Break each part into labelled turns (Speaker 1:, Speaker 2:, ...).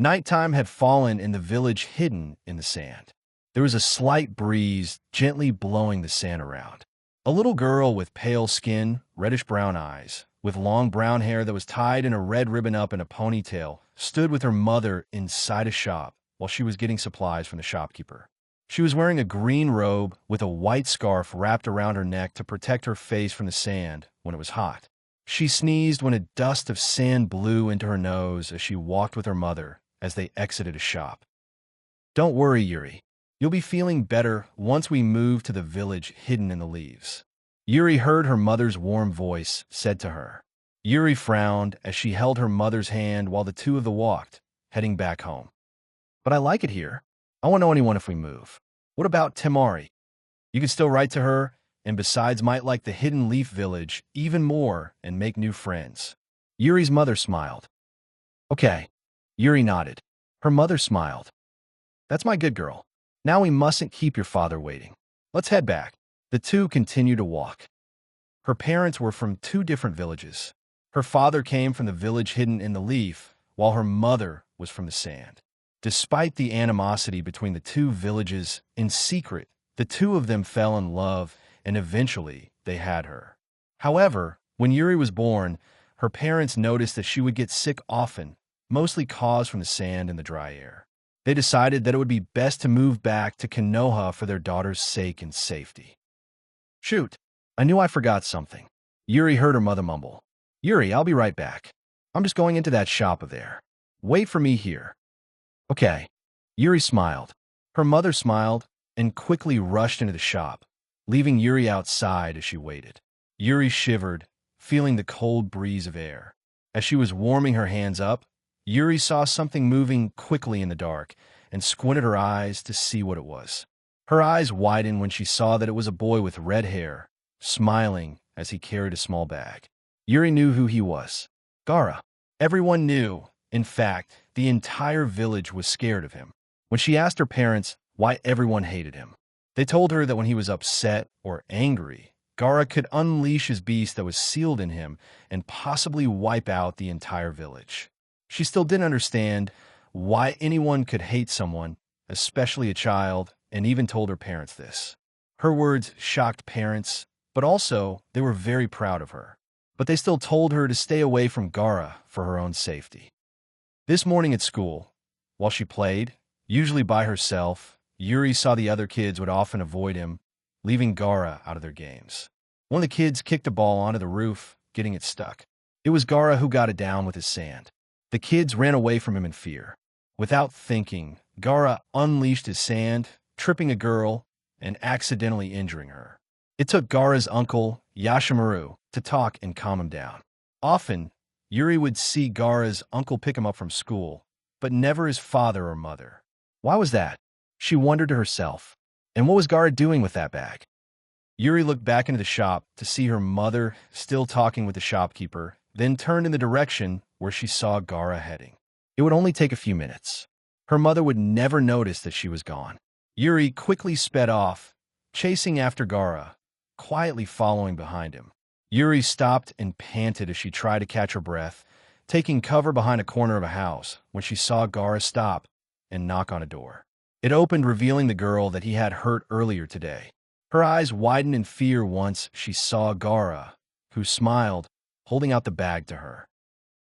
Speaker 1: Nighttime had fallen and the village hidden in the sand. There was a slight breeze gently blowing the sand around. A little girl with pale skin, reddish-brown eyes, with long brown hair that was tied in a red ribbon up in a ponytail, stood with her mother inside a shop while she was getting supplies from the shopkeeper. She was wearing a green robe with a white scarf wrapped around her neck to protect her face from the sand when it was hot. She sneezed when a dust of sand blew into her nose as she walked with her mother as they exited a shop. "Don't worry, Yuri. You'll be feeling better once we move to the village hidden in the leaves," Yuri heard her mother's warm voice said to her. Yuri frowned as she held her mother's hand while the two of them walked, heading back home. "But I like it here. I won't know anyone if we move. What about Temari? You could still write to her, and besides might like the Hidden Leaf Village even more and make new friends." Yuri's mother smiled. "Okay." Yuri nodded. Her mother smiled. "That's my good girl. Now we mustn't keep your father waiting. Let's head back." The two continued to walk. Her parents were from two different villages. Her father came from the village hidden in the leaf, while her mother was from the sand. Despite the animosity between the two villages, in secret, the two of them fell in love, and eventually they had her. However, when Yuri was born, her parents noticed that she would get sick often, mostly caused from the sand and the dry air. They decided that it would be best to move back to Konoha for their daughter's sake and safety. "Shoot, I knew I forgot something." Yuri heard her mother mumble. "Yuri, I'll be right back. I'm just going into that shop of there. Wait for me here." "Okay." Yuri smiled. Her mother smiled and quickly rushed into the shop, leaving Yuri outside as she waited. Yuri shivered, feeling the cold breeze of air. As she was warming her hands up, Yuri saw something moving quickly in the dark and squinted her eyes to see what it was. Her eyes widened when she saw that it was a boy with red hair, smiling as he carried a small bag. Yuri knew who he was. Gaara. Everyone knew. In fact, the entire village was scared of him. When she asked her parents why everyone hated him, they told her that when he was upset or angry, Gaara could unleash his beast that was sealed in him and possibly wipe out the entire village. She still didn't understand why anyone could hate someone, especially a child, and even told her parents this. Her words shocked parents, but also they were very proud of her. But they still told her to stay away from Gaara for her own safety. This morning at school, while she played, usually by herself, Yuri saw the other kids would often avoid him, leaving Gaara out of their games. One of the kids kicked a ball onto the roof, getting it stuck. It was Gaara who got it down with his sand. The kids ran away from him in fear. Without thinking, Gaara unleashed his sand, tripping a girl and accidentally injuring her. It took Gaara's uncle, Yashimaru, to talk and calm him down. Often, Yuri would see Gaara's uncle pick him up from school, but never his father or mother. Why was that? She wondered to herself. And what was Gaara doing with that bag? Yuri looked back into the shop to see her mother still talking with the shopkeeper, then turned in the direction where she saw Gaara heading. It would only take a few minutes. Her mother would never notice that she was gone. Yuri quickly sped off, chasing after Gaara, quietly following behind him. Yuri stopped and panted as she tried to catch her breath, taking cover behind a corner of a house when she saw Gaara stop and knock on a door. It opened, revealing the girl that he had hurt earlier today. Her eyes widened in fear once she saw Gaara, who smiled, holding out the bag to her.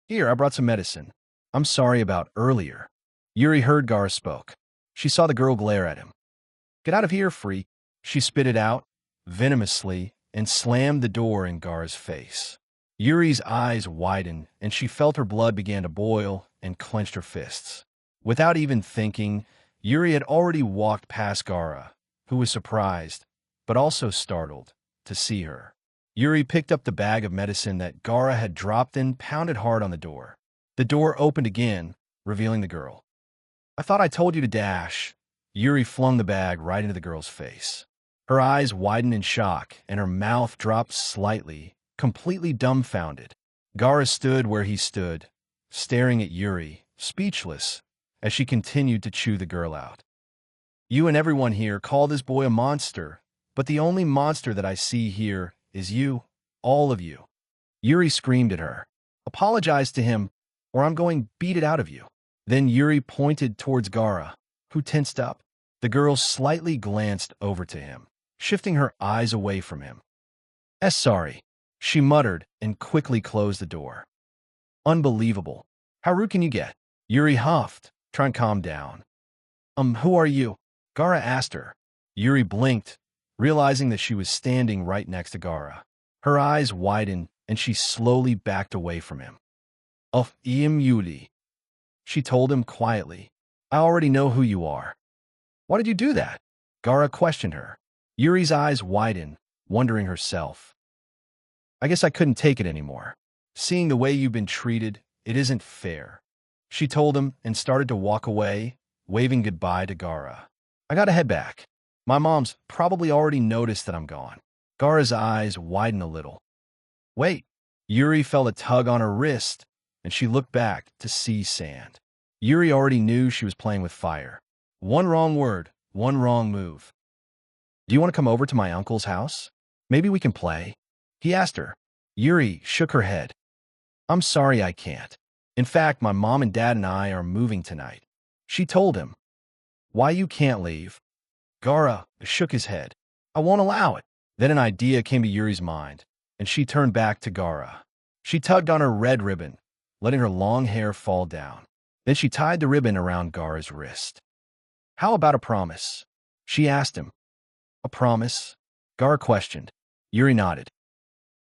Speaker 1: "Here, I brought some medicine. I'm sorry about earlier." Yuri heard Gaara spoke. She saw the girl glare at him. "Get out of here, freak." She spit it out, venomously, and slammed the door in Gaara's face. Yuri's eyes widened, and she felt her blood began to boil and clenched her fists. Without even thinking, Yuri had already walked past Gaara, who was surprised, but also startled, to see her. Yuri picked up the bag of medicine that Gaara had dropped and pounded hard on the door. The door opened again, revealing the girl. "I thought I told you to dash." Yuri flung the bag right into the girl's face. Her eyes widened in shock, and her mouth dropped slightly, completely dumbfounded. Gaara stood where he stood, staring at Yuri, speechless, as she continued to chew the girl out. "You and everyone here call this boy a monster, but the only monster that I see here is you, all of you." Yuri screamed at her. "Apologize to him, or I'm going to beat it out of you." Then Yuri pointed towards Gaara, who tensed up. The girl slightly glanced over to him, shifting her eyes away from him. Sorry, she muttered and quickly closed the door. Unbelievable. How rude can you get? Yuri huffed, trying to calm down. Who are you? Gaara asked her. Yuri blinked, realizing that she was standing right next to Gaara. Her eyes widened, and she slowly backed away from him. Yuri, she told him quietly. I already know who you are. Why did you do that? Gaara questioned her. Yuri's eyes widened, wondering herself. I guess I couldn't take it anymore. Seeing the way you've been treated, it isn't fair. She told him and started to walk away, waving goodbye to Gaara. I gotta head back. My mom's probably already noticed that I'm gone. Gaara's eyes widened a little. Wait. Yuri felt a tug on her wrist, and she looked back to see sand. Yuri already knew she was playing with fire. One wrong word, one wrong move. Do you want to come over to my uncle's house? Maybe we can play? He asked her. Yuri shook her head. I'm sorry I can't. In fact, my mom and dad and I are moving tonight. She told him. Why you can't leave? Gaara shook his head. I won't allow it. Then an idea came to Yuri's mind, and she turned back to Gaara. She tugged on her red ribbon, letting her long hair fall down. Then she tied the ribbon around Gaara's wrist. How about a promise? She asked him. A promise? Gaara questioned. Yuri nodded.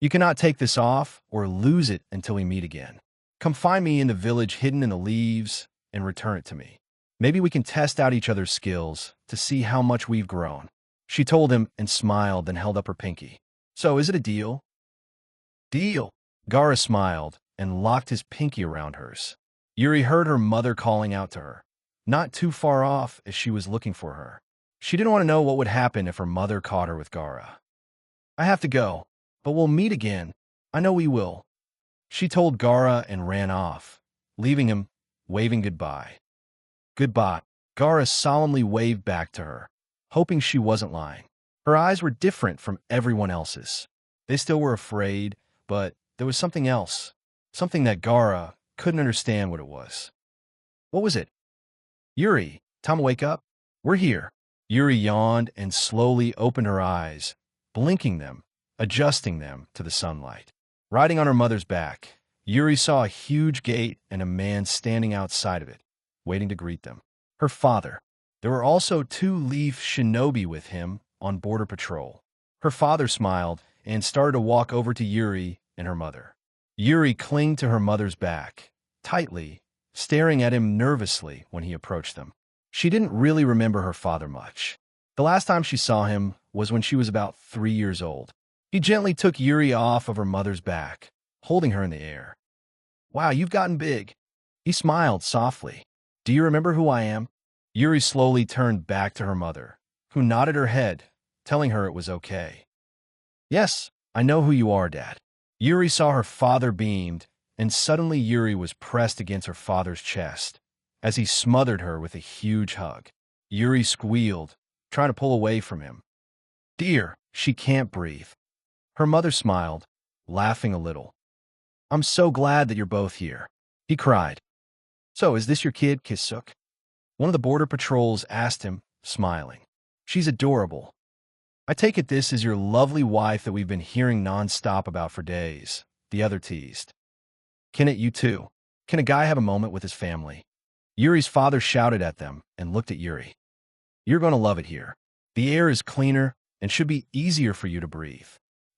Speaker 1: You cannot take this off or lose it until we meet again. Come find me in the village hidden in the leaves and return it to me. Maybe we can test out each other's skills to see how much we've grown. She told him and smiled, then held up her pinky. So is it a deal? Deal. Gaara smiled and locked his pinky around hers. Yuri heard her mother calling out to her, not too far off as she was looking for her. She didn't want to know what would happen if her mother caught her with Gaara. I have to go, but we'll meet again. I know we will. She told Gaara and ran off, leaving him, waving goodbye. Goodbye. Gaara solemnly waved back to her, hoping she wasn't lying. Her eyes were different from everyone else's. They still were afraid, but there was something else, something that Gaara couldn't understand what it was. What was it? Yuri, time to wake up. We're here. Yuri yawned and slowly opened her eyes, blinking them, adjusting them to the sunlight. Riding on her mother's back, Yuri saw a huge gate and a man standing outside of it, waiting to greet them. Her father. There were also 2 Leaf Shinobi with him on border patrol. Her father smiled and started to walk over to Yuri and her mother. Yuri clung to her mother's back, tightly, staring at him nervously when he approached them. She didn't really remember her father much. The last time she saw him was when she was about 3 years old. He gently took Yuri off of her mother's back, holding her in the air. Wow, you've gotten big. He smiled softly. Do you remember who I am? Yuri slowly turned back to her mother, who nodded her head, telling her it was okay. Yes, I know who you are, Dad. Yuri saw her father beamed, and suddenly Yuri was pressed against her father's chest as he smothered her with a huge hug. Yuri squealed, trying to pull away from him. Dear, she can't breathe. Her mother smiled, laughing a little. I'm so glad that you're both here. He cried. So, is this your kid, Kisuke? One of the border patrols asked him, smiling. She's adorable. I take it this is your lovely wife that we've been hearing non-stop about for days, the other teased. Can it you too? Can a guy have a moment with his family? Yuri's father shouted at them and looked at Yuri. You're going to love it here. The air is cleaner and should be easier for you to breathe.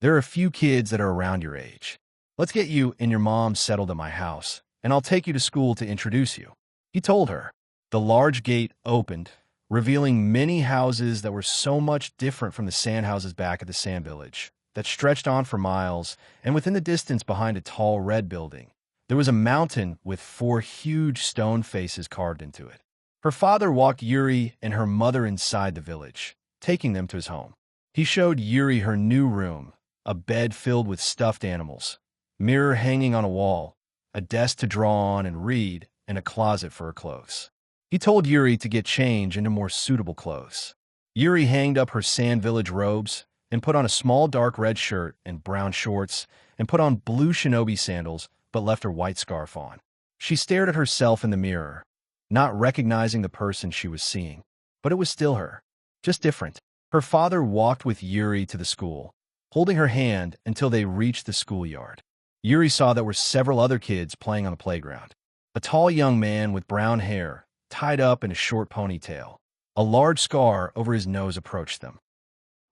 Speaker 1: There are a few kids that are around your age. Let's get you and your mom settled at my house, and I'll take you to school to introduce you. He told her. The large gate opened, revealing many houses that were so much different from the sand houses back at the sand village, that stretched on for miles, and within the distance behind a tall red building, there was a mountain with 4 huge stone faces carved into it. Her father walked Yuri and her mother inside the village, taking them to his home. He showed Yuri her new room, a bed filled with stuffed animals, mirror hanging on a wall, a desk to draw on and read, and a closet for her clothes. He told Yuri to get change into more suitable clothes. Yuri hanged up her sand village robes and put on a small dark red shirt and brown shorts and put on blue shinobi sandals but left her white scarf on. She stared at herself in the mirror, not recognizing the person she was seeing. But it was still her, just different. Her father walked with Yuri to the school, holding her hand until they reached the schoolyard. Yuri saw there were several other kids playing on the playground. A tall young man with brown hair, tied up in a short ponytail, a large scar over his nose, approached them.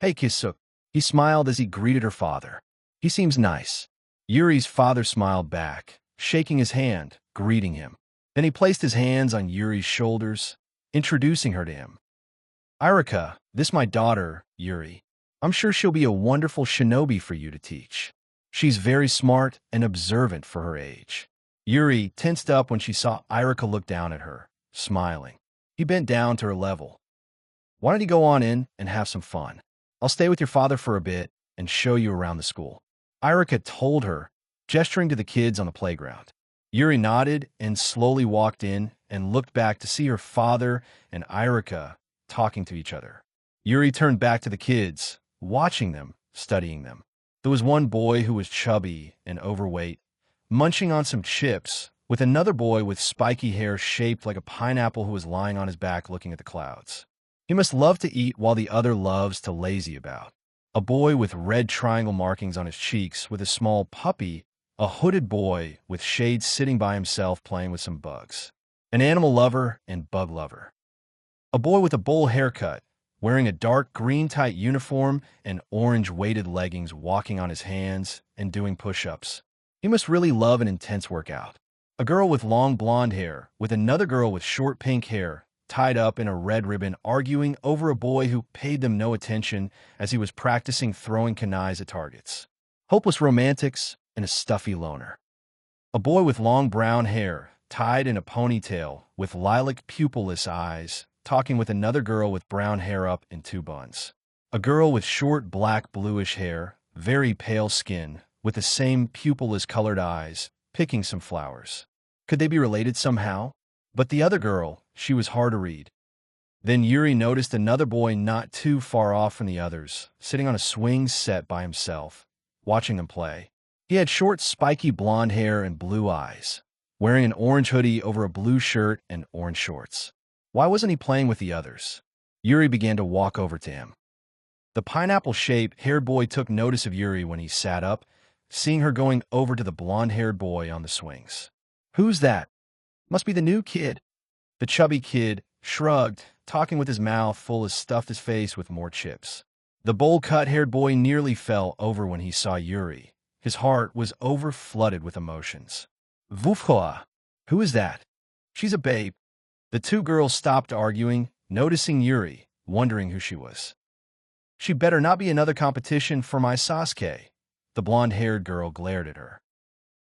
Speaker 1: "Hey, Kisuk." He smiled as he greeted her father. "He seems nice." Yuri's father smiled back, shaking his hand, greeting him. Then he placed his hands on Yuri's shoulders, introducing her to him. "Irika, this my daughter, Yuri. I'm sure she'll be a wonderful shinobi for you to teach. She's very smart and observant for her age." Yuri tensed up when she saw Irika look down at her, smiling. He bent down to her level. "Why don't you go on in and have some fun? I'll stay with your father for a bit and show you around the school," Irika told her, gesturing to the kids on the playground. Yuri nodded and slowly walked in and looked back to see her father and Irika talking to each other. Yuri turned back to the kids, watching them, studying them. There was one boy who was chubby and overweight, munching on some chips, with another boy with spiky hair shaped like a pineapple who was lying on his back looking at the clouds. He must love to eat while the other loves to lazy about. A boy with red triangle markings on his cheeks with a small puppy, a hooded boy with shades sitting by himself playing with some bugs. An animal lover and bug lover. A boy with a bowl haircut, wearing a dark green tight uniform and orange weighted leggings, walking on his hands and doing push-ups. He must really love an intense workout. A girl with long blonde hair with another girl with short pink hair, tied up in a red ribbon, arguing over a boy who paid them no attention as he was practicing throwing kunais at targets. Hopeless romantics and a stuffy loner. A boy with long brown hair, tied in a ponytail, with lilac pupilless eyes, talking with another girl with brown hair up in two buns. A girl with short black bluish hair, very pale skin, with the same pupilless colored eyes, picking some flowers. Could they be related somehow? But the other girl, she was hard to read. Then Yuri noticed another boy not too far off from the others, sitting on a swing set by himself, watching them play. He had short, spiky blonde hair and blue eyes, wearing an orange hoodie over a blue shirt and orange shorts. Why wasn't he playing with the others? Yuri began to walk over to him. The pineapple-shaped haired boy took notice of Yuri when he sat up, seeing her going over to the blonde-haired boy on the swings. "Who's that? Must be the new kid." The chubby kid shrugged, talking with his mouth full as stuffed his face with more chips. The bowl-cut-haired boy nearly fell over when he saw Yuri. His heart was over-flooded with emotions. "Vufhoa, who is that?" "She's a babe." The two girls stopped arguing, noticing Yuri, wondering who she was. "She better not be another competition for my Sasuke." The blonde-haired girl glared at her.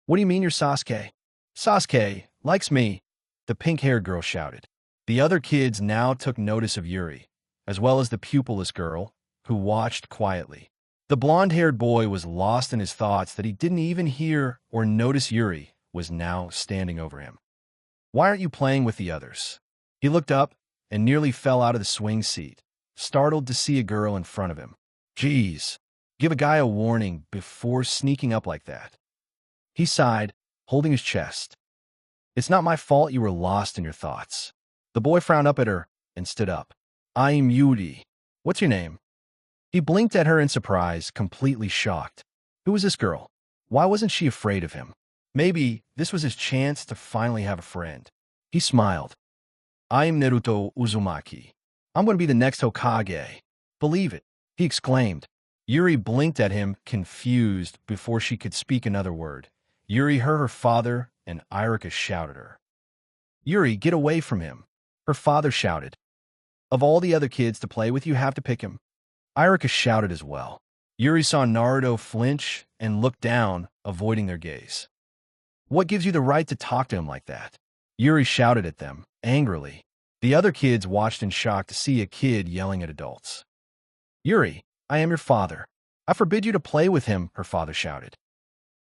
Speaker 1: "What do you mean you're Sasuke?" "Sasuke likes me," the pink-haired girl shouted. The other kids now took notice of Yuri, as well as the pupilless girl, who watched quietly. The blonde-haired boy was lost in his thoughts that he didn't even hear or notice Yuri was now standing over him. "Why aren't you playing with the others?" He looked up and nearly fell out of the swing seat, startled to see a girl in front of him. Geez, give a guy a warning before sneaking up like that. He sighed, holding his chest. "It's not my fault you were lost in your thoughts." The boy frowned up at her and stood up. "I'm Yuri. What's your name?" He blinked at her in surprise, completely shocked. Who was this girl? Why wasn't she afraid of him? Maybe this was his chance to finally have a friend. He smiled. "I'm Naruto Uzumaki. I'm going to be the next Hokage. Believe it," he exclaimed. Yuri blinked at him, confused, before she could speak another word. Yuri heard her father, and Irika shouted her. "Yuri, get away from him," her father shouted. "Of all the other kids to play with, you have to pick him." Irika shouted as well. Yuri saw Naruto flinch and looked down, avoiding their gaze. "What gives you the right to talk to him like that?" Yuri shouted at them, angrily. The other kids watched in shock to see a kid yelling at adults. "Yuri, I am your father. I forbid you to play with him," her father shouted.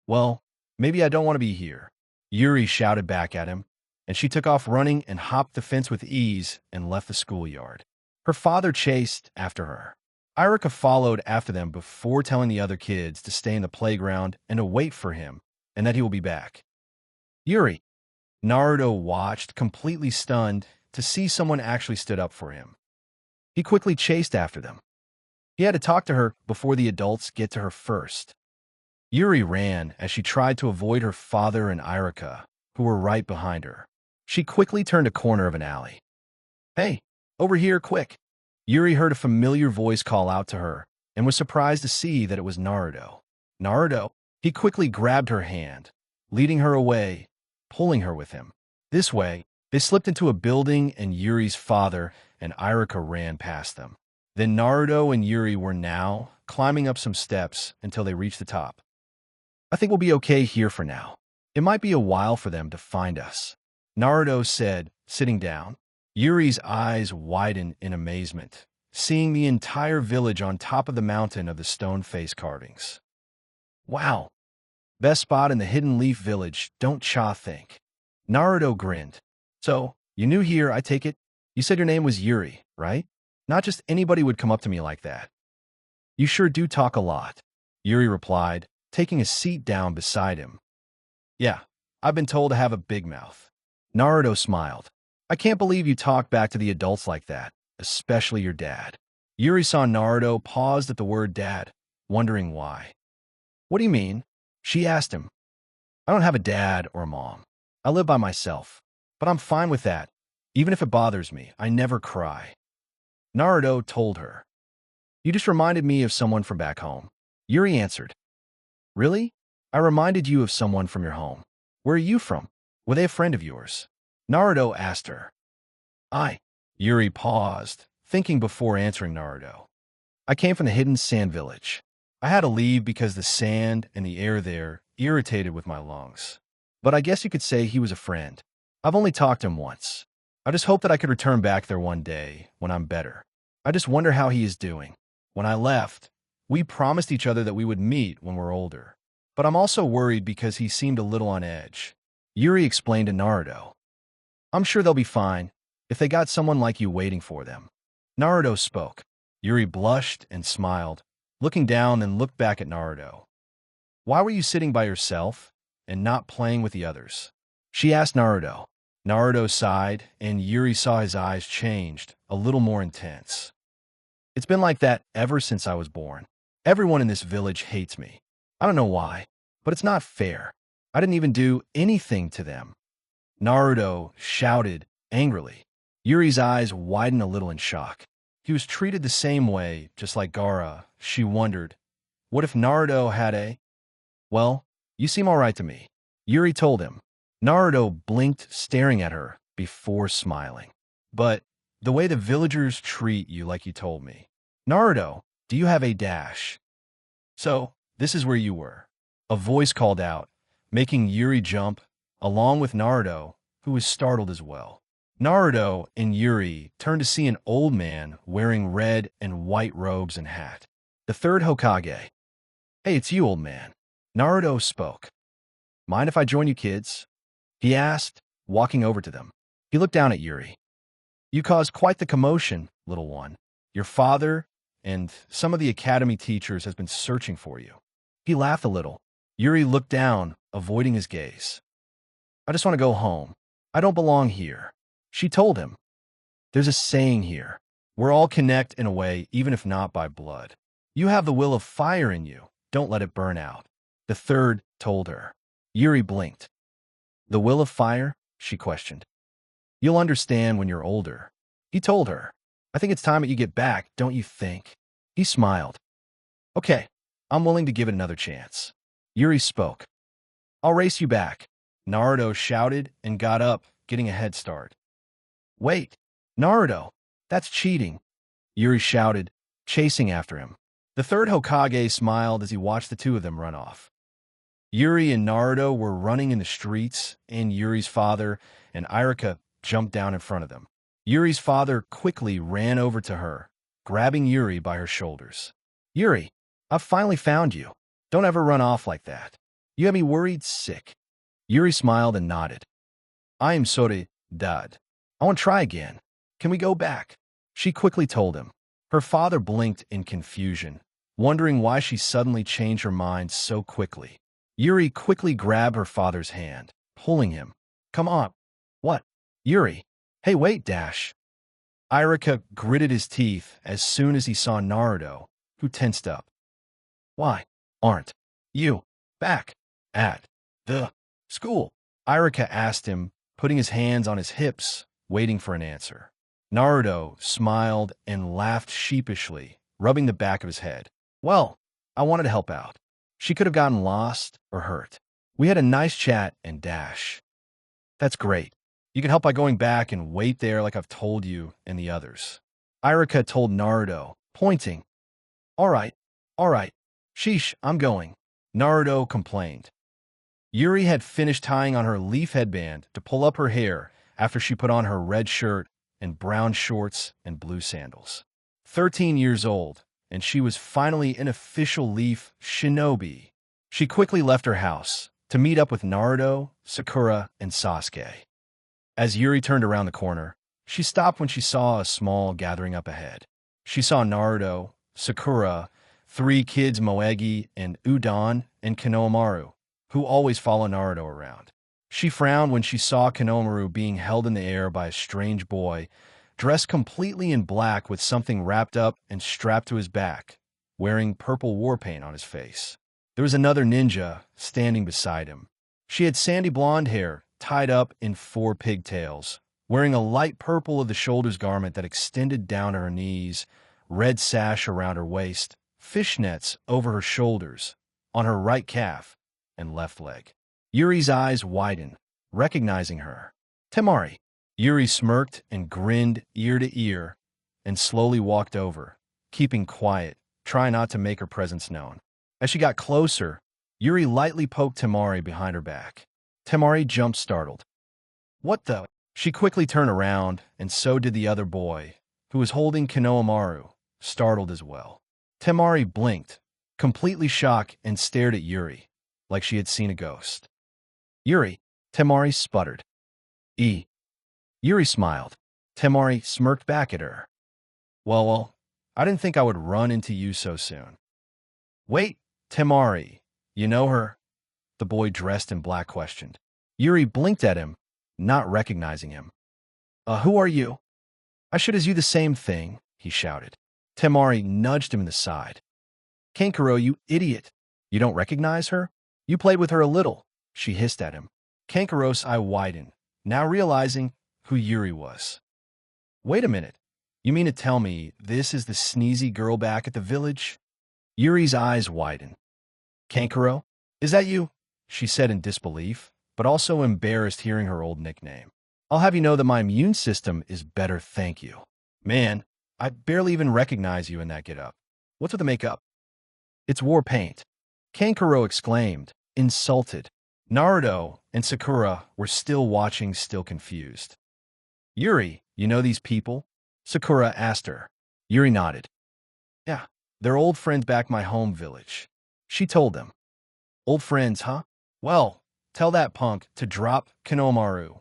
Speaker 1: "Well, maybe I don't want to be here," Yuri shouted back at him, and she took off running and hopped the fence with ease and left the schoolyard. Her father chased after her. Irika followed after them before telling the other kids to stay in the playground and to wait for him, and that he will be back. "Yuri, Naruto watched, completely stunned, to see someone actually stood up for him. He quickly chased after them. He had to talk to her before the adults get to her first. Yuri ran as she tried to avoid her father and Irika, who were right behind her. She quickly turned a corner of an alley. "Hey, over here, quick!" Yuri heard a familiar voice call out to her and was surprised to see that it was Naruto. "Naruto!" He quickly grabbed her hand, leading her away, pulling her with him. This way, they slipped into a building and Yuri's father and Irika ran past them. Then Naruto and Yuri were now climbing up some steps until they reached the top. "I think we'll be okay here for now. It might be a while for them to find us," Naruto said, sitting down. Yuri's eyes widened in amazement, seeing the entire village on top of the mountain of the stone face carvings. "Wow! Best spot in the Hidden Leaf Village, don't cha think?" Naruto grinned. "So, you knew here, I take it? You said your name was Yuri, right? Not just anybody would come up to me like that." "You sure do talk a lot," Yuri replied, taking a seat down beside him. "Yeah, I've been told to have a big mouth." Naruto smiled. "I can't believe you talk back to the adults like that, especially your dad." Yuri saw Naruto paused at the word dad, wondering why. "What do you mean?" she asked him. "I don't have a dad or a mom. I live by myself, but I'm fine with that. Even if it bothers me, I never cry." Naruto told her. "You just reminded me of someone from back home." Yuri answered. "Really? I reminded you of someone from your home. Where are you from? Were they a friend of yours?" Naruto asked her. Yuri paused, thinking before answering Naruto. "I came from the Hidden Sand Village. I had to leave because the sand and the air there irritated with my lungs. But I guess you could say he was a friend. I've only talked to him once. I just hope that I could return back there one day when I'm better. I just wonder how he is doing. When I left, we promised each other that we would meet when we're older. But I'm also worried because he seemed a little on edge." Yuri explained to Naruto. "I'm sure they'll be fine if they got someone like you waiting for them." Naruto spoke. Yuri blushed and smiled, looking down and looked back at Naruto. "Why were you sitting by yourself and not playing with the others?" she asked Naruto. Naruto sighed, and Yuri saw his eyes changed, a little more intense. "It's been like that ever since I was born. Everyone in this village hates me. I don't know why, but it's not fair. I didn't even do anything to them." Naruto shouted angrily. Yuri's eyes widened a little in shock. He was treated the same way, just like Gaara. She wondered, what if Naruto had a... "Well, you seem all right to me," Yuri told him. Naruto blinked, staring at her, before smiling. "But the way the villagers treat you like you told me. Naruto, do you have a dash?" "So, this is where you were," a voice called out, making Yuri jump, along with Naruto, who was startled as well. Naruto and Yuri turned to see an old man wearing red and white robes and hat. The third Hokage. "Hey, it's you, old man." Naruto spoke. "Mind if I join you kids?" he asked, walking over to them. He looked down at Yuri. "You caused quite the commotion, little one. Your father and some of the academy teachers has been searching for you." He laughed a little. Yuri looked down, avoiding his gaze. "I just want to go home. I don't belong here," she told him. "There's a saying here. We're all connect in a way, even if not by blood. You have the will of fire in you. Don't let it burn out," the third told her. Yuri blinked. "The will of fire?" she questioned. "You'll understand when you're older," he told her. "I think it's time that you get back, don't you think?" He smiled. "Okay, I'm willing to give it another chance." Yuri spoke. "I'll race you back," Naruto shouted and got up, getting a head start. "Wait, Naruto, that's cheating," Yuri shouted, chasing after him. The third Hokage smiled as he watched the two of them run off. Yuri and Naruto were running in the streets, and Yuri's father and Irika jumped down in front of them. Yuri's father quickly ran over to her, grabbing Yuri by her shoulders. "Yuri, I've finally found you. Don't ever run off like that. You have me worried sick." Yuri smiled and nodded. "I am sorry, Dad. I want to try again. Can we go back?" She quickly told him. Her father blinked in confusion, wondering why she suddenly changed her mind so quickly. Yuri quickly grabbed her father's hand, pulling him. Come on. What? Yuri. Hey, wait, Dash. Irika gritted his teeth as soon as he saw Naruto, who tensed up. Why aren't you back at the school? Irika asked him, putting his hands on his hips, waiting for an answer. Naruto smiled and laughed sheepishly, rubbing the back of his head. Well, I wanted to help out. She could have gotten lost or hurt. We had a nice chat and Dash. That's great. You can help by going back and wait there like I've told you and the others. Irika told Naruto, pointing. All right. Sheesh, I'm going. Naruto complained. Yuri had finished tying on her leaf headband to pull up her hair after she put on her red shirt and brown shorts and blue sandals. 13 years old, and she was finally an official leaf Shinobi. She quickly left her house to meet up with Naruto, Sakura, and Sasuke. As Yuri turned around the corner, she stopped when she saw a small gathering up ahead. She saw Naruto, Sakura, 3 kids Moegi and Udon, and Konohamaru, who always follow Naruto around. She frowned when she saw Konohamaru being held in the air by a strange boy, dressed completely in black with something wrapped up and strapped to his back, wearing purple war paint on his face. There was another ninja standing beside him. She had sandy blonde hair tied up in 4 pigtails, wearing a light purple of the shoulders garment that extended down to her knees, red sash around her waist, fishnets over her shoulders, on her right calf and left leg. Yuri's eyes widened, recognizing her. Temari. Yuri smirked and grinned ear to ear and slowly walked over, keeping quiet, trying not to make her presence known. As she got closer, Yuri lightly poked Temari behind her back. Temari jumped startled. What the? She quickly turned around, and so did the other boy, who was holding Konohamaru, startled as well. Temari blinked, completely shocked, and stared at Yuri, like she had seen a ghost. Yuri, Temari sputtered. Yuri smiled. Temari smirked back at her. Well, I didn't think I would run into you so soon. Wait, Temari, you know her? The boy dressed in black questioned. Yuri blinked at him, not recognizing him. Who are you? I should as you the same thing, he shouted. Temari nudged him in the side. Kankuro, you idiot. You don't recognize her? You played with her a little, she hissed at him. Kankuro's eye widened, now realizing who Yuri was. Wait a minute. You mean to tell me this is the sneezy girl back at the village? Yuri's eyes widened. Kankuro, is that you? She said in disbelief, but also embarrassed hearing her old nickname. I'll have you know that my immune system is better, thank you. Man, I barely even recognize you in that get-up. What's with the makeup? It's war paint. Kankuro exclaimed, insulted. Naruto and Sakura were still watching, still confused. Yuri, you know these people? Sakura asked her. Yuri nodded. Yeah, they're old friends back my home village. She told them. Old friends, huh? Well, tell that punk to drop Konohamaru.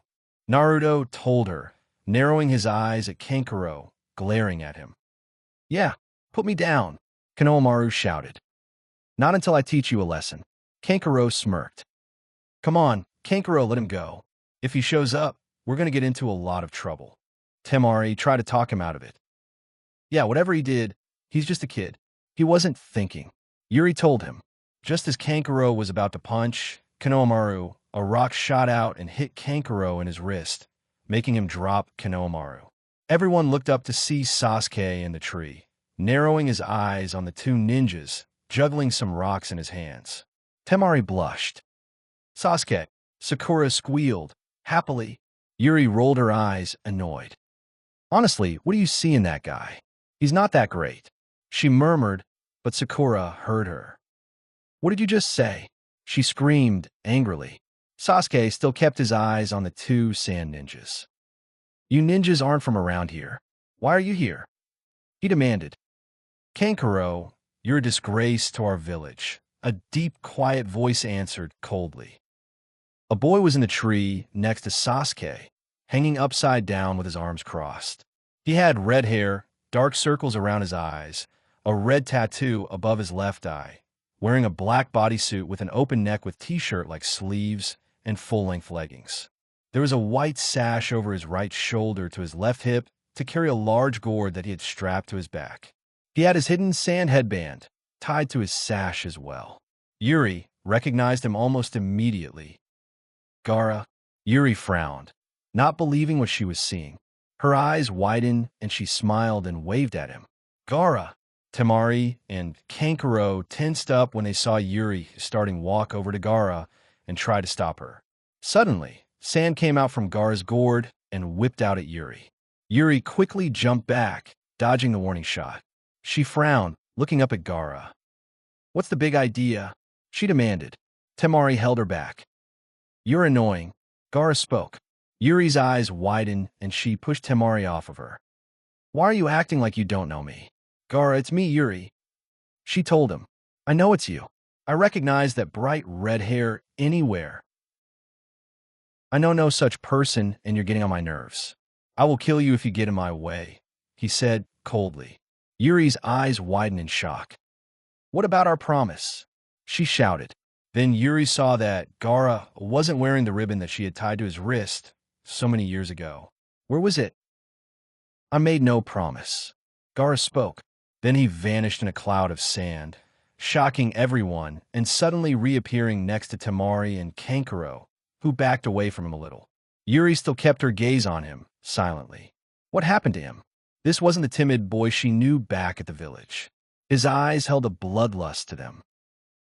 Speaker 1: Naruto told her, narrowing his eyes at Kankuro, glaring at him. Yeah, put me down, Konohamaru shouted. Not until I teach you a lesson. Kankuro smirked. Come on, Kankuro, let him go. If he shows up, we're going to get into a lot of trouble. Temari tried to talk him out of it. Yeah, whatever he did, he's just a kid. He wasn't thinking. Yuri told him. Just as Kankuro was about to punch Konohamaru, a rock shot out and hit Kankuro in his wrist, making him drop Konohamaru. Everyone looked up to see Sasuke in the tree, narrowing his eyes on the 2 ninjas, juggling some rocks in his hands. Temari blushed. Sasuke, Sakura squealed, happily. Yuri rolled her eyes, annoyed. Honestly, what do you see in that guy? He's not that great. She murmured, but Sakura heard her. What did you just say? She screamed angrily. Sasuke still kept his eyes on the 2 sand ninjas. You ninjas aren't from around here. Why are you here? He demanded. Kankuro, you're a disgrace to our village, a deep, quiet voice answered coldly. A boy was in the tree next to Sasuke, hanging upside down with his arms crossed. He had red hair, dark circles around his eyes, a red tattoo above his left eye, wearing a black bodysuit with an open neck with t-shirt like sleeves and full-length leggings. There was a white sash over his right shoulder to his left hip to carry a large gourd that he had strapped to his back. He had his hidden sand headband tied to his sash as well. Yuri recognized him almost immediately. Gaara. Yuri frowned, not believing what she was seeing. Her eyes widened and she smiled and waved at him. Gaara. Temari and Kankuro tensed up when they saw Yuri starting walk over to Gaara and try to stop her. Suddenly, sand came out from Gaara's gourd and whipped out at Yuri. Yuri quickly jumped back, dodging the warning shot. She frowned, looking up at Gaara. "What's the big idea?" she demanded. Temari held her back. "You're annoying," Gaara spoke. Yuri's eyes widened and she pushed Temari off of her. "Why are you acting like you don't know me?" "Gaara, it's me, Yuri." She told him. "I know it's you. I recognize that bright red hair anywhere. I know no such person and you're getting on my nerves. I will kill you if you get in my way," he said coldly. Yuri's eyes widened in shock. "What about our promise?" she shouted. Then Yuri saw that Gaara wasn't wearing the ribbon that she had tied to his wrist so many years ago. Where was it? "I made no promise," Gaara spoke. Then he vanished in a cloud of sand, shocking everyone and suddenly reappearing next to Temari and Kankuro, who backed away from him a little. Yuri still kept her gaze on him, silently. What happened to him? This wasn't the timid boy she knew back at the village. His eyes held a bloodlust to them.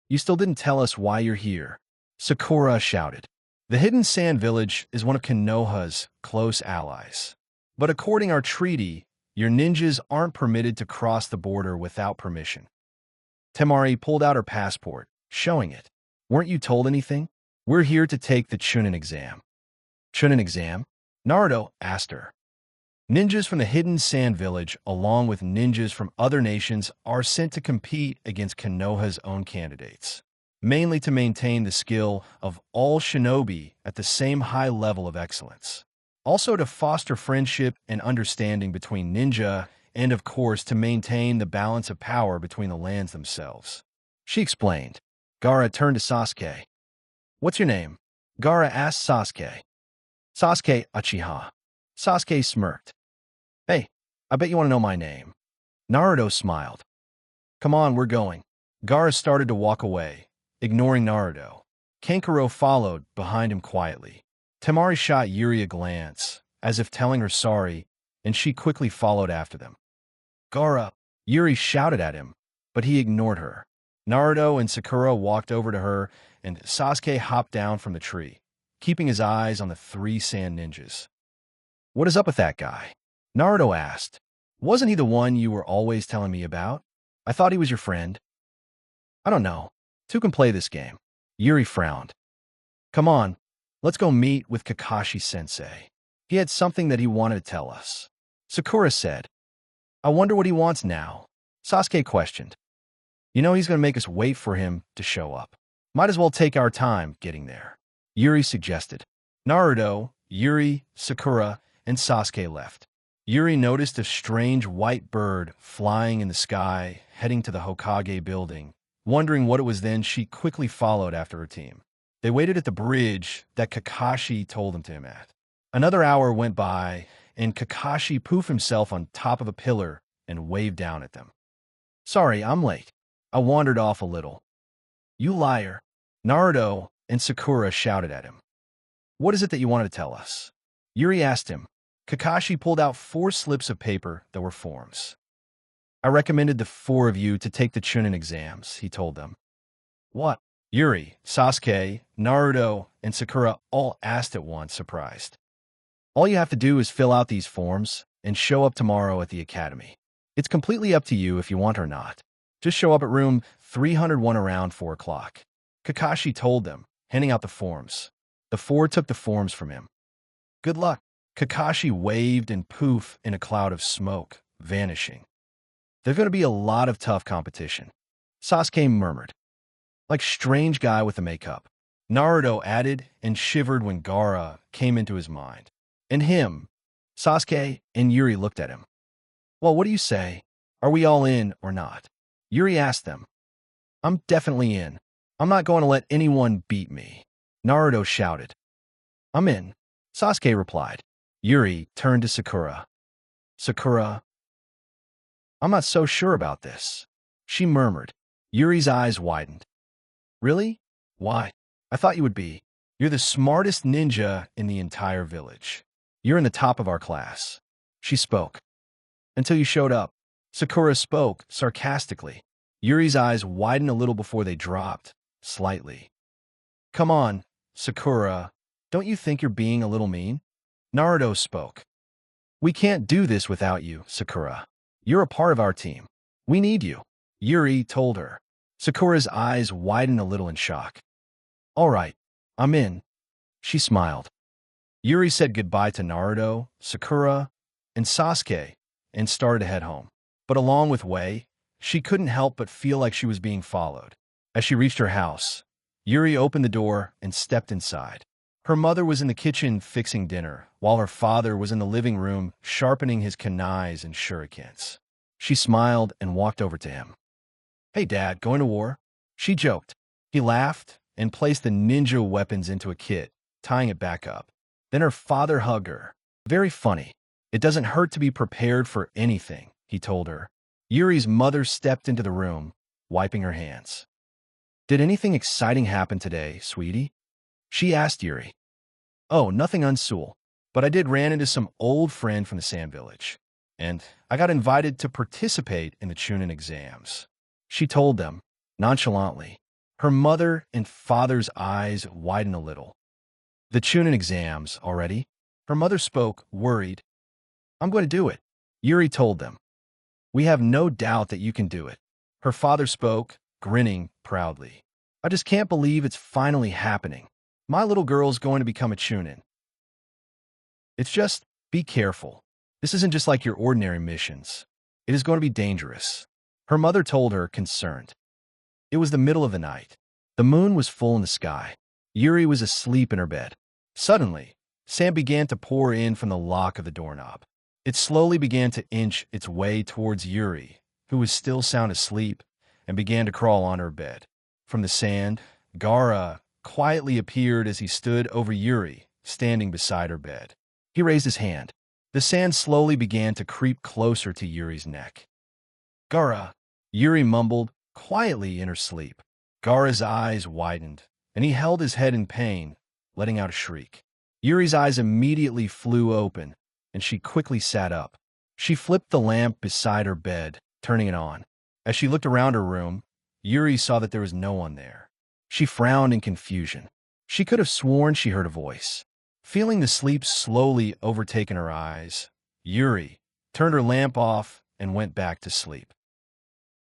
Speaker 1: "You still didn't tell us why you're here," Sakura shouted. The Hidden Sand Village is one of Konoha's close allies. But according to our treaty, your ninjas aren't permitted to cross the border without permission. Temari pulled out her passport, showing it. "Weren't you told anything? We're here to take the Chunin exam." "Chunin exam?" Naruto asked her. Ninjas from the Hidden Sand Village, along with ninjas from other nations, are sent to compete against Konoha's own candidates, mainly to maintain the skill of all shinobi at the same high level of excellence. Also to foster friendship and understanding between ninja, and of course to maintain the balance of power between the lands themselves. She explained. Gaara turned to Sasuke. "What's your name?" Gaara asked Sasuke. "Sasuke Uchiha." Sasuke smirked. "Hey, I bet you want to know my name." Naruto smiled. "Come on, we're going." Gaara started to walk away, ignoring Naruto. Kankuro followed behind him quietly. Temari shot Yuri a glance, as if telling her sorry, and she quickly followed after them. "Gaara!" Yuri shouted at him, but he ignored her. Naruto and Sakura walked over to her, and Sasuke hopped down from the tree, keeping his eyes on the three sand ninjas. "What is up with that guy?" Naruto asked. "Wasn't he the one you were always telling me about? I thought he was your friend." "I don't know. Two can play this game." Yuri frowned. "Come on, let's go meet with Kakashi-sensei. He had something that he wanted to tell us." Sakura said. "I wonder what he wants now." Sasuke questioned. "You know he's going to make us wait for him to show up. Might as well take our time getting there," Yuri suggested. Naruto, Yuri, Sakura, and Sasuke left. Yuri noticed a strange white bird flying in the sky, heading to the Hokage building. Wondering what it was then, she quickly followed after her team. They waited at the bridge that Kakashi told them to him at. Another hour went by, and Kakashi poofed himself on top of a pillar and waved down at them. "Sorry, I'm late. I wandered off a little." "You liar!" Naruto and Sakura shouted at him. "What is it that you wanted to tell us?" Yuri asked him. Kakashi pulled out 4 slips of paper that were forms. "I recommended the 4 of you to take the Chunin exams," he told them. "What?" Yuri, Sasuke, Naruto, and Sakura all asked at once, surprised. "All you have to do is fill out these forms and show up tomorrow at the academy. It's completely up to you if you want or not. Just show up at room 301 around 4 o'clock. Kakashi told them, handing out the forms. The 4 took the forms from him. "Good luck." Kakashi waved and poof in a cloud of smoke, vanishing. "There's going to be a lot of tough competition," Sasuke murmured. "Like strange guy with the makeup." Naruto added and shivered when Gaara came into his mind. And him. Sasuke and Yuri looked at him. "Well, what do you say? Are we all in or not?" Yuri asked them. "I'm definitely in. I'm not going to let anyone beat me," Naruto shouted. "I'm in." Sasuke replied. Yuri turned to Sakura. Sakura, I'm not so sure about this, she murmured. Yuri's eyes widened. Really? Why? I thought you would be. You're the smartest ninja in the entire village. You're in the top of our class. She spoke. Until you showed up. Sakura spoke sarcastically. Yuri's eyes widened a little before they dropped, slightly. Come on, Sakura. Don't you think you're being a little mean? Naruto spoke. We can't do this without you, Sakura. You're a part of our team. We need you. Yuri told her. Sakura's eyes widened a little in shock. All right, I'm in. She smiled. Yuri said goodbye to Naruto, Sakura, and Sasuke, and started to head home. But along with way, she couldn't help but feel like she was being followed. As she reached her house, Yuri opened the door and stepped inside. Her mother was in the kitchen fixing dinner, while her father was in the living room sharpening his kunais and shurikens. She smiled and walked over to him. Hey, Dad, going to war? She joked. He laughed and placed the ninja weapons into a kit, tying it back up. Then her father hugged her. Very funny. It doesn't hurt to be prepared for anything, he told her. Yuri's mother stepped into the room, wiping her hands. Did anything exciting happen today, sweetie? She asked Yuri. Oh, nothing unusual, but I did ran into some old friend from the Sand Village, and I got invited to participate in the Chunin exams. She told them, nonchalantly. Her mother and father's eyes widened a little. The Chunin exams, already? Her mother spoke, worried. I'm going to do it, Yuri told them. We have no doubt that you can do it. Her father spoke, grinning proudly. I just can't believe it's finally happening. My little girl's going to become a Chunin. It's just, be careful. This isn't just like your ordinary missions. It is going to be dangerous. Her mother told her, concerned. It was the middle of the night. The moon was full in the sky. Yuri was asleep in her bed. Suddenly, sand began to pour in from the lock of the doorknob. It slowly began to inch its way towards Yuri, who was still sound asleep, and began to crawl on her bed. From the sand, Gaara quietly appeared as he stood over Yuri, standing beside her bed. He raised his hand. The sand slowly began to creep closer to Yuri's neck. Gaara, Yuri mumbled quietly in her sleep. Gaara's eyes widened, and he held his head in pain, letting out a shriek. Yuri's eyes immediately flew open, and she quickly sat up. She flipped the lamp beside her bed, turning it on. As she looked around her room, Yuri saw that there was no one there. She frowned in confusion. She could have sworn she heard a voice. Feeling the sleep slowly overtaking her eyes, Yuri turned her lamp off and went back to sleep.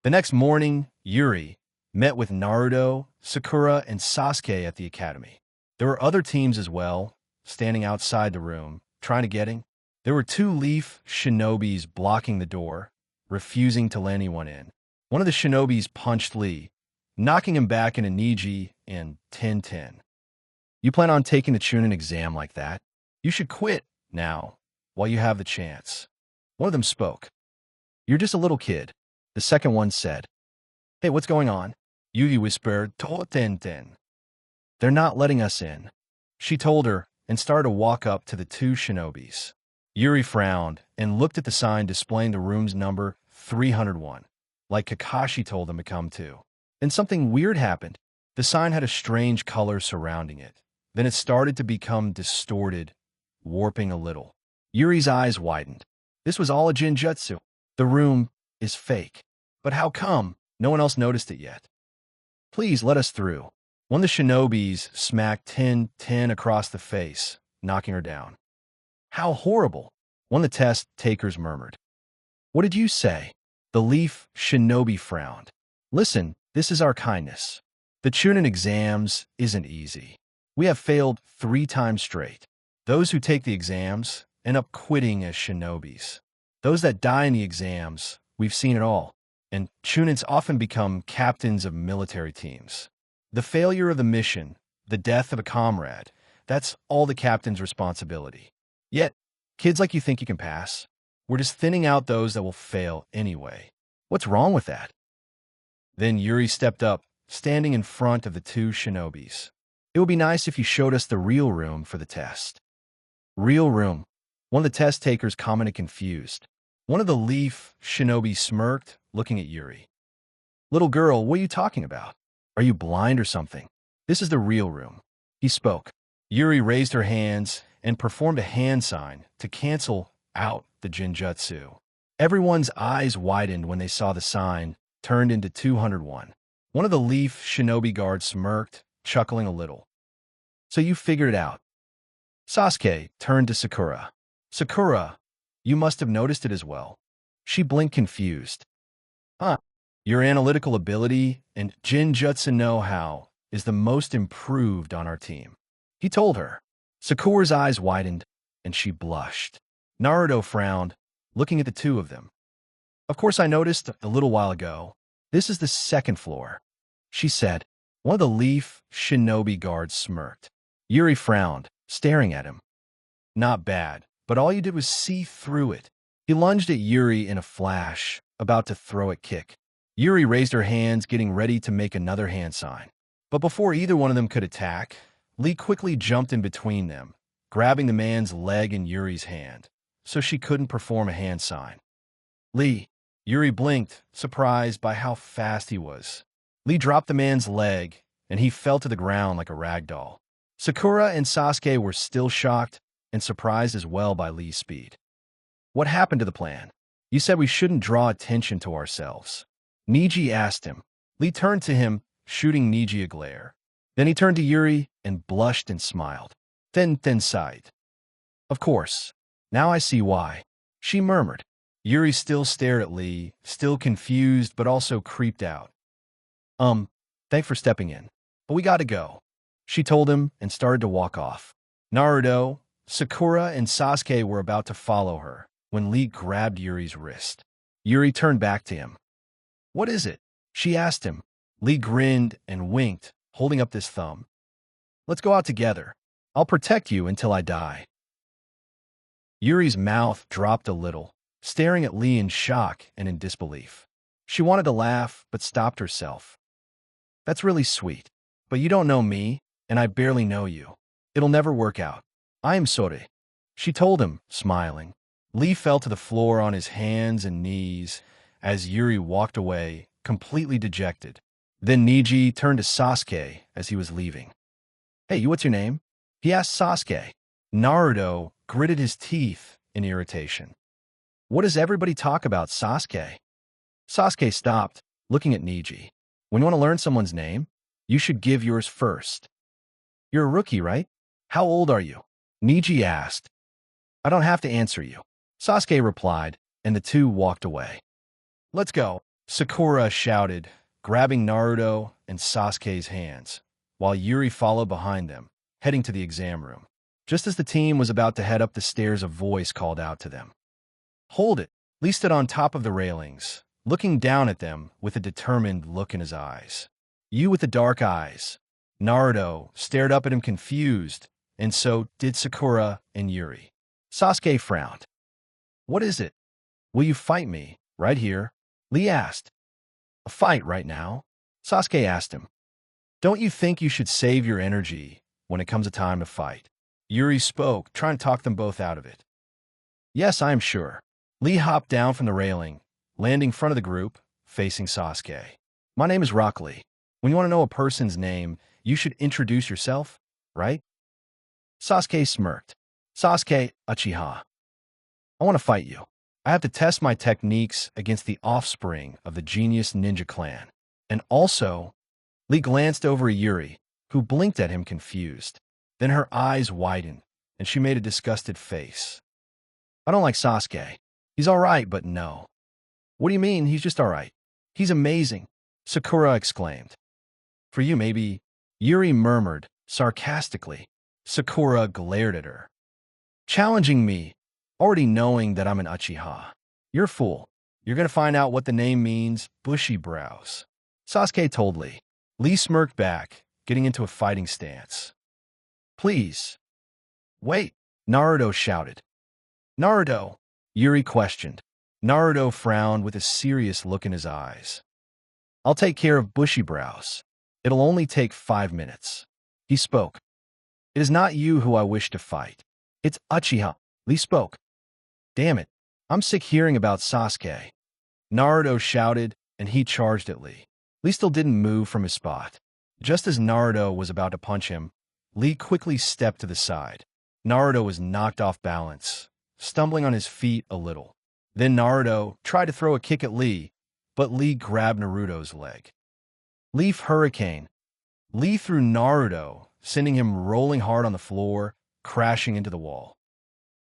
Speaker 1: The next morning, Yuri met with Naruto, Sakura, and Sasuke at the academy. There were other teams as well, standing outside the room, trying to get in. There were 2 leaf shinobis blocking the door, refusing to let anyone in. One of the shinobis punched Lee, knocking him back into Niji and 10-10. You plan on taking the Chunin exam like that? You should quit now, while you have the chance. One of them spoke. You're just a little kid. The second one said. Hey, what's going on? Yugi whispered, To-ten-ten. They're not letting us in. She told her and started to walk up to the 2 shinobis. Yuri frowned and looked at the sign displaying the room's number 301, like Kakashi told him to come to. Then something weird happened. The sign had a strange color surrounding it. Then it started to become distorted, warping a little. Yuri's eyes widened. This was all a Jinjutsu. The room is fake. But how come no one else noticed it yet? Please let us through. One of the shinobis smacked 10-10 across the face, knocking her down. How horrible, one of the test takers murmured. What did you say? The leaf shinobi frowned. Listen, this is our kindness. The Chunin exams isn't easy. We have failed 3 times straight. Those who take the exams end up quitting as shinobis. Those that die in the exams, we've seen it all. And Chunins often become captains of military teams. The failure of the mission, the death of a comrade, that's all the captain's responsibility. Yet, kids like you think you can pass. We're just thinning out those that will fail anyway. What's wrong with that? Then Yuri stepped up, standing in front of the 2 shinobis. It would be nice if you showed us the real room for the test. Real room. One of the test takers commented confused. One of the leaf Shinobi smirked, looking at Yuri. Little girl, what are you talking about? Are you blind or something? This is the real room. He spoke. Yuri raised her hands and performed a hand sign to cancel out the Jinjutsu. Everyone's eyes widened when they saw the sign turned into 201. One of the leaf Shinobi guards smirked, chuckling a little. So you figured it out. Sasuke turned to Sakura. Sakura, you must have noticed it as well. She blinked confused. Huh. Your analytical ability and Jinjutsu know-how is the most improved on our team. He told her. Sakura's eyes widened, and she blushed. Naruto frowned, looking at the two of them. Of course I noticed a little while ago. This is the second floor, she said. One of the leaf Shinobi guards smirked. Yuri frowned, staring at him. Not bad, but all you did was see through it. He lunged at Yuri in a flash, about to throw a kick. Yuri raised her hands, getting ready to make another hand sign. But before either one of them could attack, Lee quickly jumped in between them, grabbing the man's leg in Yuri's hand, so she couldn't perform a hand sign. Lee. Yuri blinked, surprised by how fast he was. Lee dropped the man's leg, and he fell to the ground like a rag doll. Sakura and Sasuke were still shocked and surprised as well by Lee's speed. What happened to the plan? You said we shouldn't draw attention to ourselves. Niji asked him. Lee turned to him, shooting Niji a glare. Then he turned to Yuri and blushed and smiled. Then sighed. Of course. Now I see why. She murmured. Yuri still stared at Lee, still confused but also creeped out. Thanks for stepping in. But we gotta go. She told him and started to walk off. Naruto, Sakura, and Sasuke were about to follow her when Lee grabbed Yuri's wrist. Yuri turned back to him. What is it? She asked him. Lee grinned and winked, holding up his thumb. Let's go out together. I'll protect you until I die. Yuri's mouth dropped a little, staring at Lee in shock and in disbelief. She wanted to laugh, but stopped herself. That's really sweet. But you don't know me, and I barely know you. It'll never work out. I am sorry. She told him, smiling. Lee fell to the floor on his hands and knees as Yuri walked away, completely dejected. Then Niji turned to Sasuke as he was leaving. Hey, what's your name? He asked Sasuke. Naruto gritted his teeth in irritation. What does everybody talk about, Sasuke? Sasuke stopped, looking at Niji. When you want to learn someone's name, you should give yours first. You're a rookie, right? How old are you? Niji asked. I don't have to answer you. Sasuke replied, and the two walked away. Let's go, Sakura shouted, grabbing Naruto and Sasuke's hands, while Yuri followed behind them, heading to the exam room. Just as the team was about to head up the stairs, a voice called out to them. Hold it! Lee stood on top of the railings, looking down at them with a determined look in his eyes. You with the dark eyes. Naruto stared up at him confused, and so did Sakura and Yuri. Sasuke frowned. What is it? Will you fight me, right here? Lee asked. A fight right now? Sasuke asked him. Don't you think you should save your energy when it comes a time to fight? Yuri spoke, trying to talk them both out of it. Yes, I am sure. Lee hopped down from the railing, landing in front of the group, facing Sasuke. My name is Rock Lee. When you want to know a person's name, you should introduce yourself, right? Sasuke smirked. Sasuke Uchiha. I want to fight you. I have to test my techniques against the offspring of the genius ninja clan. And also, Lee glanced over at Yuri, who blinked at him confused. Then her eyes widened, and she made a disgusted face. I don't like Sasuke. He's all right, but no. What do you mean he's just all right? He's amazing, Sakura exclaimed. For you, maybe, Yuri murmured sarcastically. Sakura glared at her. Challenging me, already knowing that I'm an Uchiha. You're a fool. You're going to find out what the name means, bushy brows. Sasuke told Lee. Lee smirked back, getting into a fighting stance. Please. Wait, Naruto shouted. Naruto, Yuri questioned. Naruto frowned with a serious look in his eyes. I'll take care of bushy brows. It'll only take 5 minutes. He spoke. It is not you who I wish to fight. It's Uchiha. Lee spoke. Damn it. I'm sick hearing about Sasuke. Naruto shouted, and he charged at Lee. Lee still didn't move from his spot. Just as Naruto was about to punch him, Lee quickly stepped to the side. Naruto was knocked off balance, stumbling on his feet a little. Then Naruto tried to throw a kick at Lee, but Lee grabbed Naruto's leg. Leaf Hurricane. Lee threw Naruto, sending him rolling hard on the floor, crashing into the wall.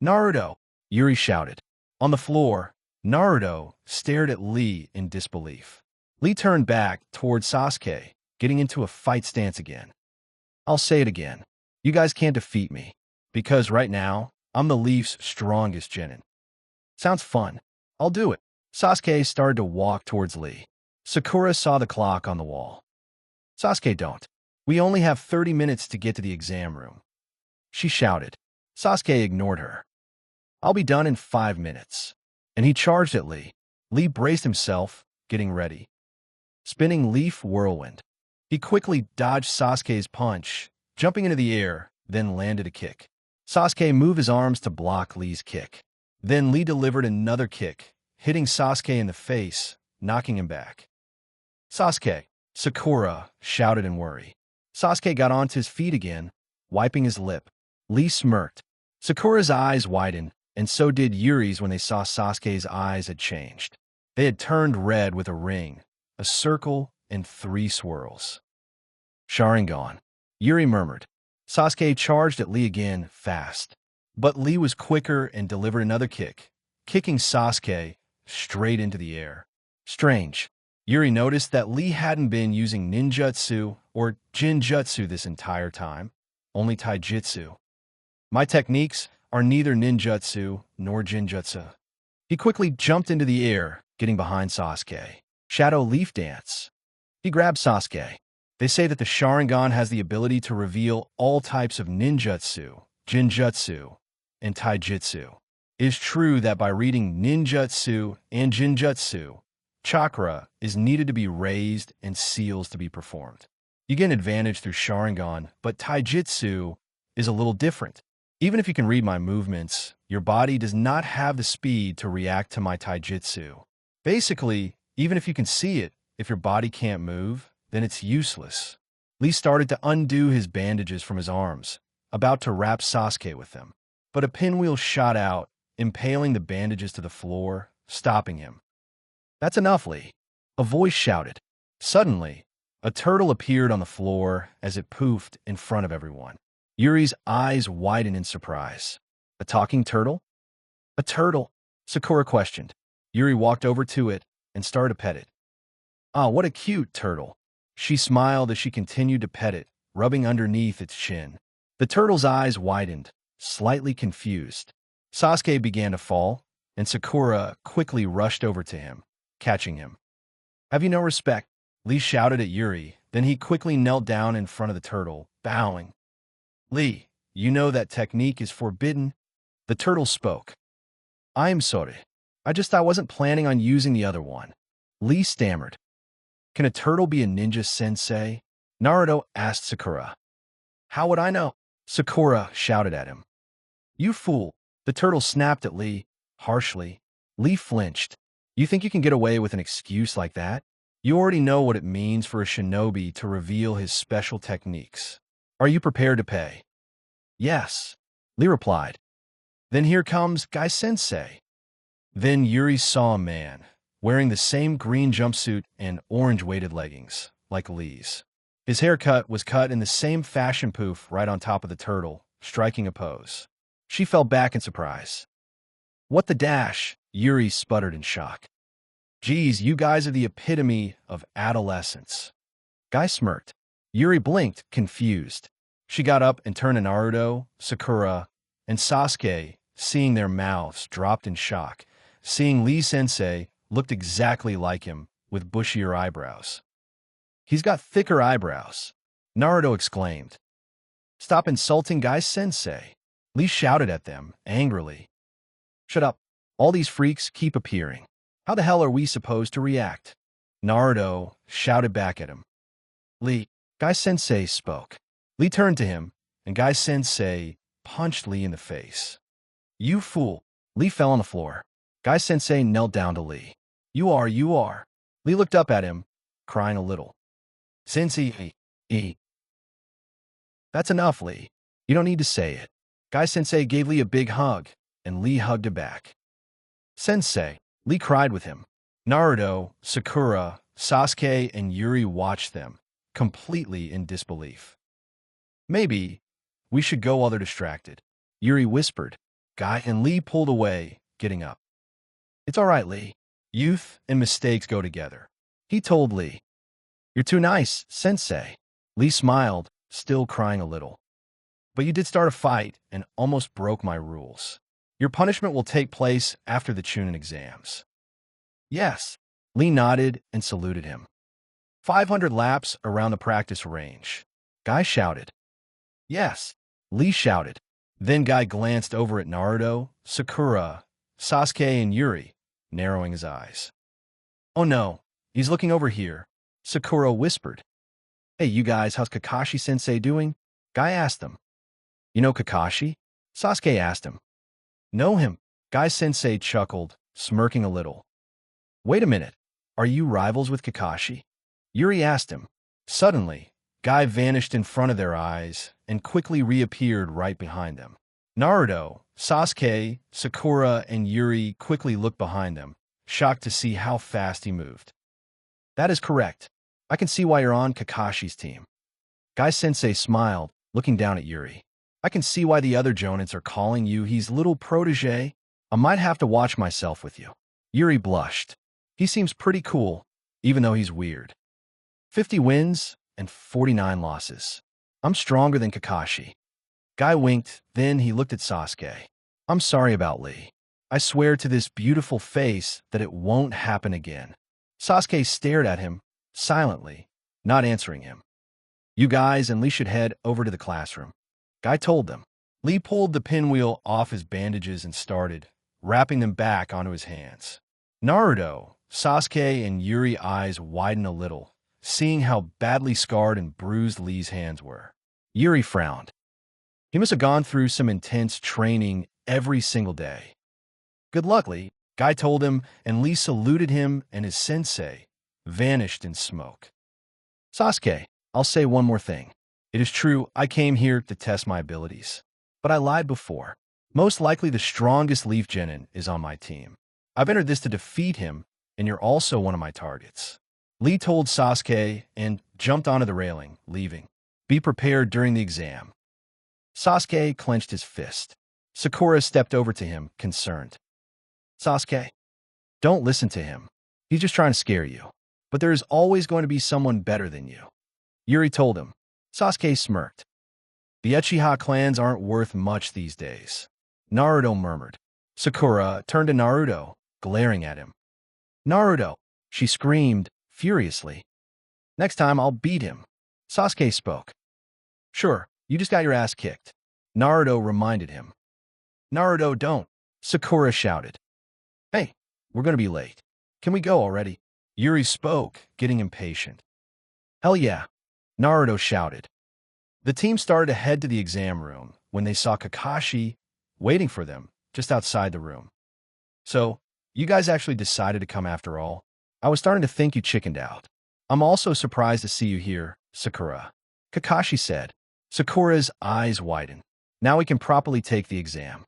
Speaker 1: Naruto! Yuri shouted. On the floor, Naruto stared at Lee in disbelief. Lee turned back toward Sasuke, getting into a fight stance again. I'll say it again. You guys can't defeat me, because right now, I'm the Leaf's strongest genin. Sounds fun. I'll do it. Sasuke started to walk towards Lee. Sakura saw the clock on the wall. Sasuke, don't. We only have 30 minutes to get to the exam room. She shouted. Sasuke ignored her. I'll be done in 5 minutes. And he charged at Lee. Lee braced himself, getting ready. Spinning leaf whirlwind. He quickly dodged Sasuke's punch, jumping into the air, then landed a kick. Sasuke moved his arms to block Lee's kick. Then Lee delivered another kick, hitting Sasuke in the face, knocking him back. Sasuke! Sakura shouted in worry. Sasuke got onto his feet again, wiping his lip. Lee smirked. Sakura's eyes widened, and so did Yuri's when they saw Sasuke's eyes had changed. They had turned red with a ring, a circle, and 3 swirls. Sharingan. Yuri murmured. Sasuke charged at Lee again, fast. But Lee was quicker and delivered another kick, kicking Sasuke straight into the air. Strange. Yuri noticed that Lee hadn't been using ninjutsu or jinjutsu this entire time, only taijutsu. My techniques are neither ninjutsu nor jinjutsu. He quickly jumped into the air, getting behind Sasuke. Shadow Leaf Dance. He grabbed Sasuke. They say that the Sharingan has the ability to reveal all types of ninjutsu, jinjutsu, and taijutsu. It is true that by reading ninjutsu and jinjutsu, chakra is needed to be raised and seals to be performed. You get an advantage through Sharingan, but taijutsu is a little different. Even if you can read my movements, your body does not have the speed to react to my taijutsu. Basically, even if you can see it, if your body can't move, then it's useless. Lee started to undo his bandages from his arms, about to wrap Sasuke with them. But a pinwheel shot out, impaling the bandages to the floor, stopping him. That's enough, Lee. A voice shouted. Suddenly, a turtle appeared on the floor as it poofed in front of everyone. Yuri's eyes widened in surprise. A talking turtle? A turtle? Sakura questioned. Yuri walked over to it and started to pet it. Ah, what a cute turtle. She smiled as she continued to pet it, rubbing underneath its chin. The turtle's eyes widened, slightly confused. Sasuke began to fall, and Sakura quickly rushed over to him, catching him. Have you no respect? Lee shouted at Yuri, then he quickly knelt down in front of the turtle, bowing. Lee, you know that technique is forbidden? The turtle spoke. I'm sorry. I wasn't planning on using the other one. Lee stammered. Can a turtle be a ninja sensei? Naruto asked Sakura. How would I know? Sakura shouted at him. You fool. The turtle snapped at Lee, harshly. Lee flinched. You think you can get away with an excuse like that? You already know what it means for a shinobi to reveal his special techniques. Are you prepared to pay? Yes, Lee replied. Then here comes Guy Sensei. Then Yuri saw a man, wearing the same green jumpsuit and orange weighted leggings, like Lee's. His haircut was cut in the same fashion poof right on top of the turtle, striking a pose. She fell back in surprise. What the dash? Yuri sputtered in shock. Geez, you guys are the epitome of adolescence. Guy smirked. Yuri blinked, confused. She got up and turned to Naruto, Sakura, and Sasuke, seeing their mouths dropped in shock. Seeing Lee Sensei looked exactly like him, with bushier eyebrows. He's got thicker eyebrows, Naruto exclaimed. Stop insulting Guy Sensei. Lee shouted at them, angrily. Shut up. All these freaks keep appearing. How the hell are we supposed to react? Naruto shouted back at him. Lee, Guy Sensei spoke. Lee turned to him, and Guy Sensei punched Lee in the face. You fool! Lee fell on the floor. Guy-sensei knelt down to Lee. You are. Lee looked up at him, crying a little. Sensei, That's enough, Lee. You don't need to say it. Guy-sensei gave Lee a big hug, and Lee hugged him back. Sensei, Lee cried with him. Naruto, Sakura, Sasuke, and Yuri watched them, completely in disbelief. Maybe we should go while they're distracted, Yuri whispered. Guy and Lee pulled away, getting up. It's all right, Lee. Youth and mistakes go together. He told Lee. You're too nice, Sensei. Lee smiled, still crying a little. But you did start a fight and almost broke my rules. Your punishment will take place after the Chunin exams. Yes. Lee nodded and saluted him. 500 laps around the practice range. Guy shouted. Yes. Lee shouted. Then Guy glanced over at Naruto, Sakura, Sasuke, and Yuri, narrowing his eyes. Oh no, he's looking over here, Sakura whispered. Hey, you guys, how's Kakashi-sensei doing? Guy asked them. You know Kakashi? Sasuke asked him. Know him? Guy-sensei chuckled, smirking a little. Wait a minute, are you rivals with Kakashi? Yuri asked him. Suddenly, Guy vanished in front of their eyes and quickly reappeared right behind them. Naruto, Sasuke, Sakura, and Yuri quickly looked behind them, shocked to see how fast he moved. That is correct. I can see why you're on Kakashi's team. Guy-sensei smiled, looking down at Yuri. I can see why the other Jonins are calling you his little protege. I might have to watch myself with you. Yuri blushed. He seems pretty cool, even though he's weird. 50 wins and 49 losses. I'm stronger than Kakashi. Guy winked, then he looked at Sasuke. I'm sorry about Lee. I swear to this beautiful face that it won't happen again. Sasuke stared at him, silently, not answering him. You guys and Lee should head over to the classroom. Guy told them. Lee pulled the pinwheel off his bandages and started, wrapping them back onto his hands. Naruto, Sasuke, and Yuri eyes widened a little, seeing how badly scarred and bruised Lee's hands were. Yuri frowned. He must have gone through some intense training every single day. Good luck, Lee, Guy told him, and Lee saluted him and his sensei vanished in smoke. Sasuke, I'll say one more thing. It is true, I came here to test my abilities. But I lied before. Most likely the strongest Leaf Genin is on my team. I've entered this to defeat him, and you're also one of my targets. Lee told Sasuke and jumped onto the railing, leaving. Be prepared during the exam. Sasuke clenched his fist. Sakura stepped over to him, concerned. Sasuke, don't listen to him. He's just trying to scare you. But there is always going to be someone better than you. Yuri told him. Sasuke smirked. The Uchiha clans aren't worth much these days. Naruto murmured. Sakura turned to Naruto, glaring at him. Naruto, she screamed, furiously. Next time I'll beat him. Sasuke spoke. Sure, you just got your ass kicked. Naruto reminded him. Naruto, don't. Sakura shouted. Hey, we're going to be late. Can we go already? Yuri spoke, getting impatient. Hell yeah, Naruto shouted. The team started to head to the exam room when they saw Kakashi waiting for them just outside the room. So, you guys actually decided to come after all? I was starting to think you chickened out. I'm also surprised to see you here, Sakura. Kakashi said. Sakura's eyes widened. Now we can properly take the exam.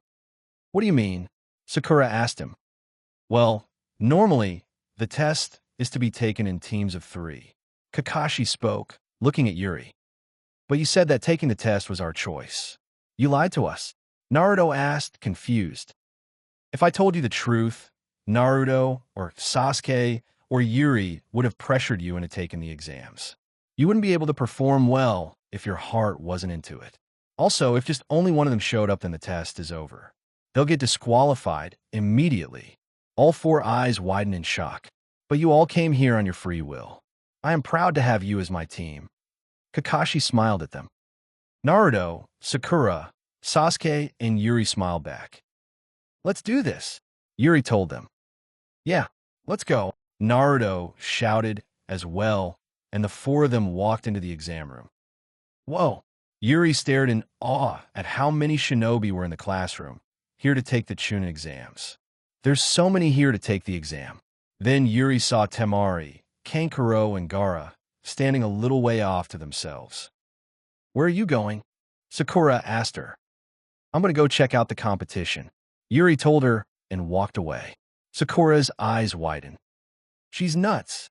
Speaker 1: What do you mean? Sakura asked him. Well, normally, the test is to be taken in teams of 3. Kakashi spoke, looking at Yuri. But you said that taking the test was our choice. You lied to us. Naruto asked, confused. If I told you the truth, Naruto or Sasuke or Yuri would have pressured you into taking the exams. You wouldn't be able to perform well if your heart wasn't into it. Also, if just only one of them showed up, then the test is over. They'll get disqualified immediately. All 4 eyes widened in shock. But you all came here on your free will. I am proud to have you as my team. Kakashi smiled at them. Naruto, Sakura, Sasuke, and Yuri smiled back. Let's do this, Yuri told them. Yeah, let's go, Naruto shouted as well, and the 4 of them walked into the exam room. Whoa, Yuri stared in awe at how many shinobi were in the classroom, here to take the Chunin exams. There's so many here to take the exam. Then Yuri saw Temari, Kankuro, and Gaara standing a little way off to themselves. "Where are you going?" Sakura asked her. "I'm going to go check out the competition," Yuri told her and walked away. Sakura's eyes widened. "She's nuts."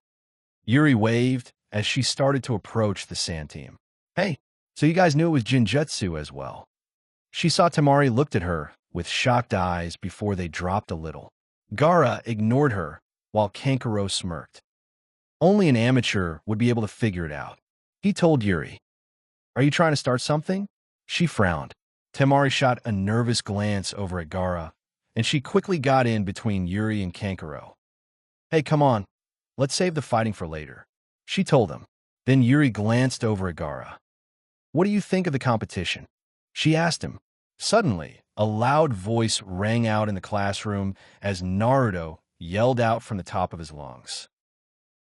Speaker 1: Yuri waved as she started to approach the sand team. "Hey, so you guys knew it was Jinjutsu as well?" She saw Temari looked at her with shocked eyes before they dropped a little. Gaara ignored her while Kankuro smirked. Only an amateur would be able to figure it out. He told Yuri, "Are you trying to start something?" She frowned. Temari shot a nervous glance over at Gaara, and she quickly got in between Yuri and Kankuro. "Hey, come on. Let's save the fighting for later," she told him. Then Yuri glanced over at Gaara. "What do you think of the competition?" she asked him. Suddenly, a loud voice rang out in the classroom as Naruto yelled out from the top of his lungs.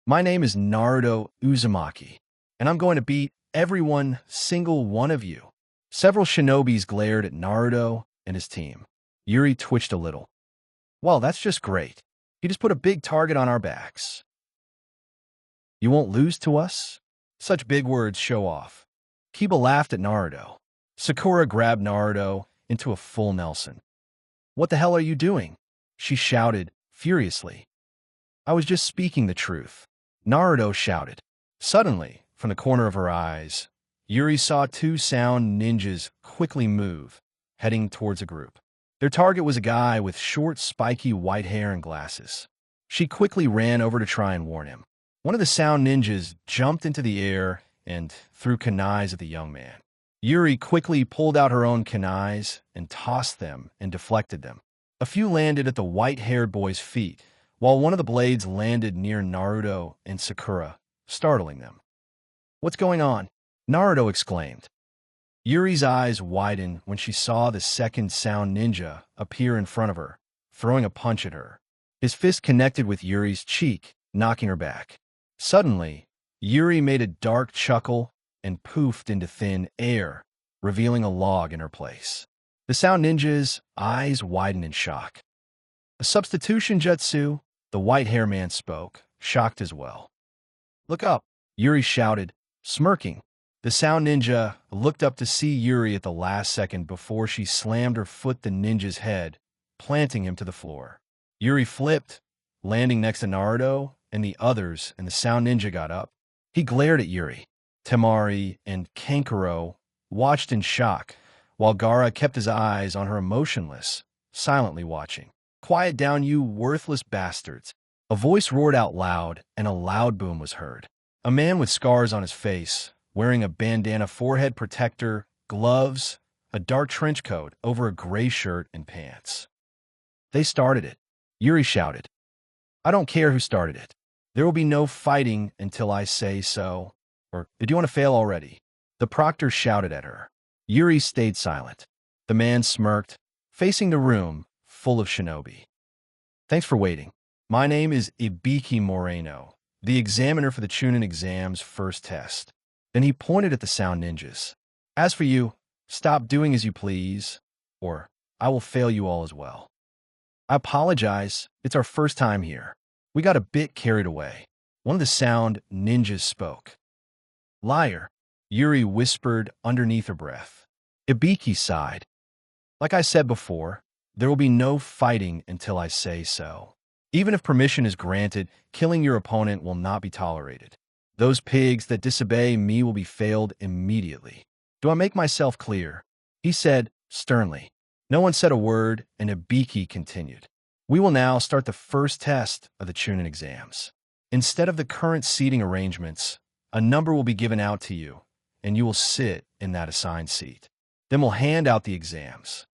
Speaker 1: "My name is Naruto Uzumaki, and I'm going to beat everyone, single one of you." Several shinobis glared at Naruto and his team. Yuri twitched a little. "Well, that's just great. He just put a big target on our backs. You won't lose to us?" Such big words show off. Kiba laughed at Naruto. Sakura grabbed Naruto into a full Nelson. "What the hell are you doing?" she shouted furiously. "I was just speaking the truth," Naruto shouted. Suddenly, from the corner of her eyes, Yuri saw two sound ninjas quickly move, heading towards a group. Their target was a guy with short, spiky white hair and glasses. She quickly ran over to try and warn him. One of the sound ninjas jumped into the air and threw kunais at the young man. Yuri quickly pulled out her own kunais and tossed them and deflected them. A few landed at the white-haired boy's feet, while one of the blades landed near Naruto and Sakura, startling them. "What's going on?" Naruto exclaimed. Yuri's eyes widened when she saw the second sound ninja appear in front of her, throwing a punch at her. His fist connected with Yuri's cheek, knocking her back. Suddenly, Yuri made a dark chuckle and poofed into thin air, revealing a log in her place. The sound ninja's eyes widened in shock. "A substitution jutsu?" The white-haired man spoke, shocked as well. "Look up," Yuri shouted, smirking. The sound ninja looked up to see Yuri at the last second before she slammed her foot the ninja's head, planting him to the floor. Yuri flipped, landing next to Naruto and the others, and the sound ninja got up. He glared at Yuri. Temari and Kankuro watched in shock, while Gaara kept his eyes on her emotionless, silently watching. "Quiet down, you worthless bastards." A voice roared out loud, and a loud boom was heard. A man with scars on his face, wearing a bandana forehead protector, gloves, a dark trench coat over a gray shirt and pants. "They started it," Yuri shouted. "I don't care who started it. There will be no fighting until I say so. Or, did you want to fail already?" The proctor shouted at her. Yuri stayed silent. The man smirked, facing the room full of shinobi. "Thanks for waiting. My name is Ibiki Moreno, the examiner for the Chunin exam's first test." Then he pointed at the sound ninjas. "As for you, stop doing as you please, or I will fail you all as well." "I apologize. It's our first time here. We got a bit carried away." One of the sound ninjas spoke. "Liar," Yuri whispered underneath her breath. Ibiki sighed. "Like I said before, there will be no fighting until I say so. Even if permission is granted, killing your opponent will not be tolerated. Those pigs that disobey me will be failed immediately. Do I make myself clear?" he said sternly. No one said a word, and Ibiki continued. "We will now start the first test of the Chunin exams. Instead of the current seating arrangements, a number will be given out to you, and you will sit in that assigned seat. Then we'll hand out the exams."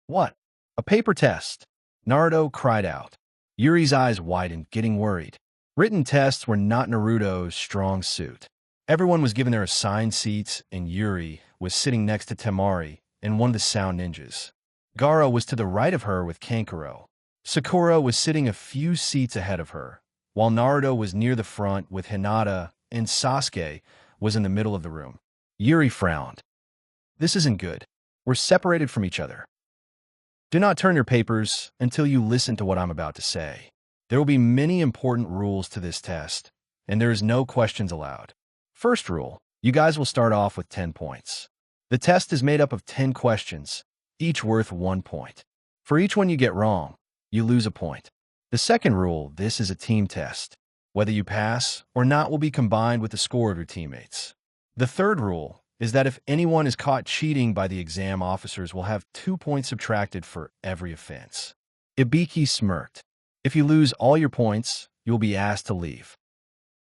Speaker 1: "What? A paper test?" Naruto cried out. Yuri's eyes widened, getting worried. Written tests were not Naruto's strong suit. Everyone was given their assigned seats, and Yuri was sitting next to Temari and one of the sound ninjas. Gaara was to the right of her with Kankuro. Sakura was sitting a few seats ahead of her, while Naruto was near the front with Hinata, and Sasuke was in the middle of the room. Yuri frowned. This isn't good. We're separated from each other. Do not turn your papers until you listen to what I'm about to say. There will be many important rules to this test, and there is no questions allowed. First rule, you guys will start off with 10 points. The test is made up of 10 questions, each worth 1 point. For each one you get wrong, you lose a point. The second rule, this is a team test. Whether you pass or not will be combined with the score of your teammates. The third rule is that if anyone is caught cheating by the exam officers will have 2 points subtracted for every offense. Ibiki smirked. If you lose all your points, you'll be asked to leave.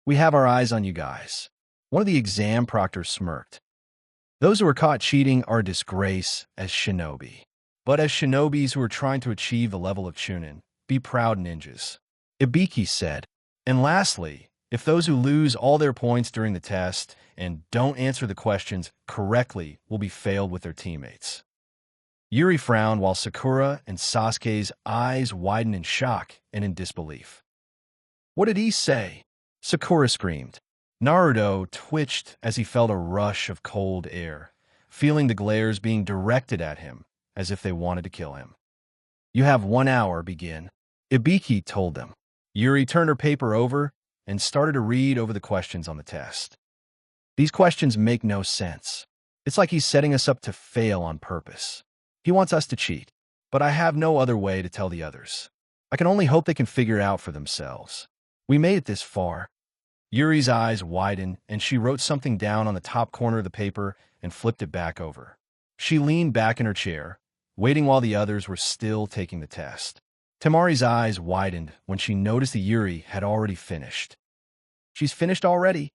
Speaker 1: We have our eyes on you guys. One of the exam proctors smirked. Those who are caught cheating are a disgrace as Shinobi. But as Shinobis who are trying to achieve the level of Chunin, be proud ninjas. Ibiki said. And lastly, if those who lose all their points during the test and don't answer the questions correctly will be failed with their teammates. Yuri frowned while Sakura and Sasuke's eyes widened in shock and in disbelief. What did he say? Sakura screamed. Naruto twitched as he felt a rush of cold air, feeling the glares being directed at him as if they wanted to kill him. You have 1 hour, begin. Ibiki told them. Yuri turned her paper over and started to read over the questions on the test. These questions make no sense. It's like he's setting us up to fail on purpose. He wants us to cheat, but I have no other way to tell the others. I can only hope they can figure it out for themselves. We made it this far. Yuri's eyes widened, and she wrote something down on the top corner of the paper and flipped it back over. She leaned back in her chair, waiting while the others were still taking the test. Temari's eyes widened when she noticed that Yuri had already finished. She's finished already?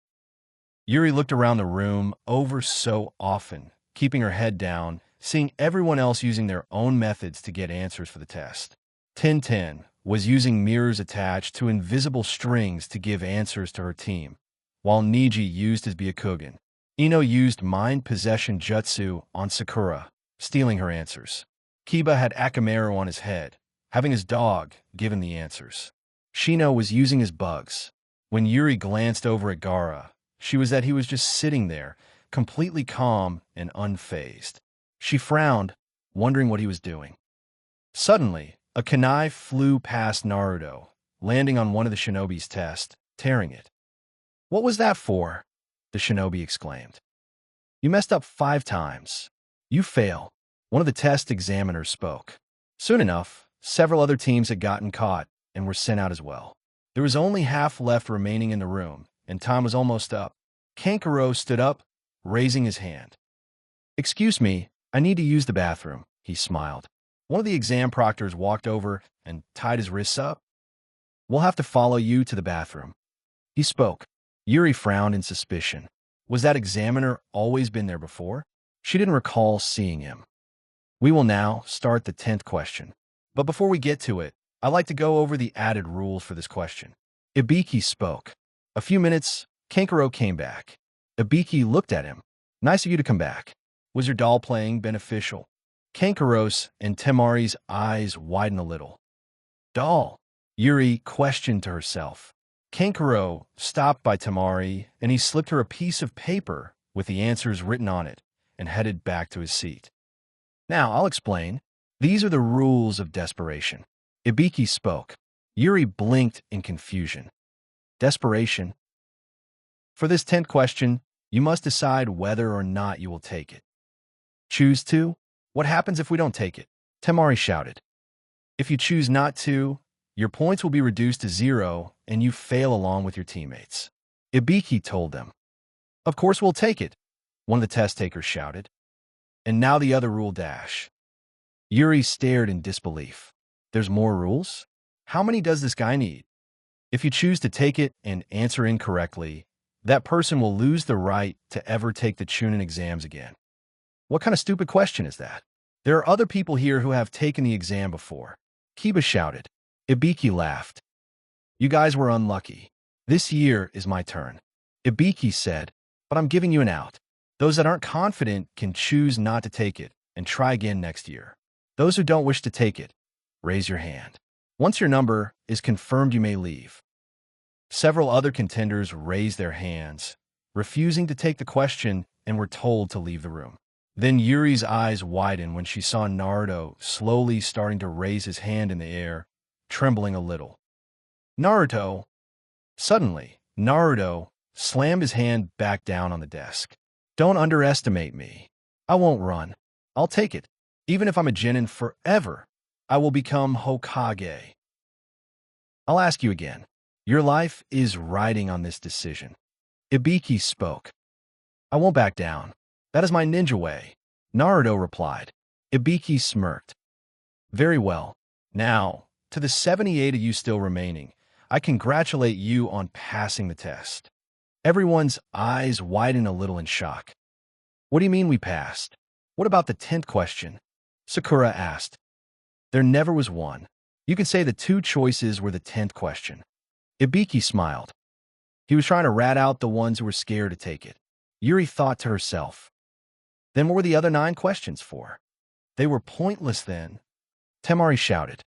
Speaker 1: Yuri looked around the room over so often, keeping her head down, seeing everyone else using their own methods to get answers for the test. Tintin was using mirrors attached to invisible strings to give answers to her team, while Niji used his Byakugan. Ino used mind possession jutsu on Sakura, stealing her answers. Kiba had Akamaru on his head, having his dog given the answers. Shino was using his bugs. When Yuri glanced over at Gaara, she was that he was just sitting there, completely calm and unfazed. She frowned, wondering what he was doing. Suddenly, a kunai flew past Naruto, landing on one of the shinobi's test, tearing it. What was that for? The shinobi exclaimed. You messed up 5 times. You fail. One of the test examiners spoke. Soon enough, several other teams had gotten caught and were sent out as well. There was only half left remaining in the room, and time was almost up. Kankuro stood up, raising his hand. Excuse me, I need to use the bathroom, he smiled. One of the exam proctors walked over and tied his wrists up. We'll have to follow you to the bathroom. He spoke. Yuri frowned in suspicion. Was that examiner always been there before? She didn't recall seeing him. We will now start the 10th question. But before we get to it, I'd like to go over the added rules for this question. Ibiki spoke. A few minutes, Kankuro came back. Ibiki looked at him. Nice of you to come back. Was your doll playing beneficial? Kankuro's and Temari's eyes widened a little. Doll? Yuri questioned to herself. Kankuro stopped by Temari, and he slipped her a piece of paper with the answers written on it and headed back to his seat. Now, I'll explain. These are the rules of desperation. Ibiki spoke. Yuri blinked in confusion. Desperation? For this 10th question, you must decide whether or not you will take it. Choose to? What happens if we don't take it? Temari shouted. If you choose not to, your points will be reduced to 0 and you fail along with your teammates. Ibiki told them. Of course we'll take it, one of the test takers shouted. And now the other rule dash. Yuri stared in disbelief. There's more rules? How many does this guy need? If you choose to take it and answer incorrectly, that person will lose the right to ever take the Chunin exams again. What kind of stupid question is that? There are other people here who have taken the exam before. Kiba shouted. Ibiki laughed. You guys were unlucky. This year is my turn. Ibiki said, but I'm giving you an out. Those that aren't confident can choose not to take it and try again next year. Those who don't wish to take it, raise your hand. Once your number is confirmed, you may leave. Several other contenders raised their hands, refusing to take the question and were told to leave the room. Then Yuri's eyes widened when she saw Naruto slowly starting to raise his hand in the air, trembling a little. Naruto! Suddenly, Naruto slammed his hand back down on the desk. Don't underestimate me. I won't run. I'll take it. Even if I'm a genin forever, I will become Hokage. I'll ask you again. Your life is riding on this decision. Ibiki spoke. I won't back down. That is my ninja way. Naruto replied. Ibiki smirked. Very well. Now, to the 78 of you still remaining, I congratulate you on passing the test. Everyone's eyes widened a little in shock. What do you mean we passed? What about the 10th question? Sakura asked. There never was one. You can say the two choices were the 10th question. Ibiki smiled. He was trying to rat out the ones who were scared to take it. Yuri thought to herself. Then what were the other 9 questions for? They were pointless then. Temari shouted.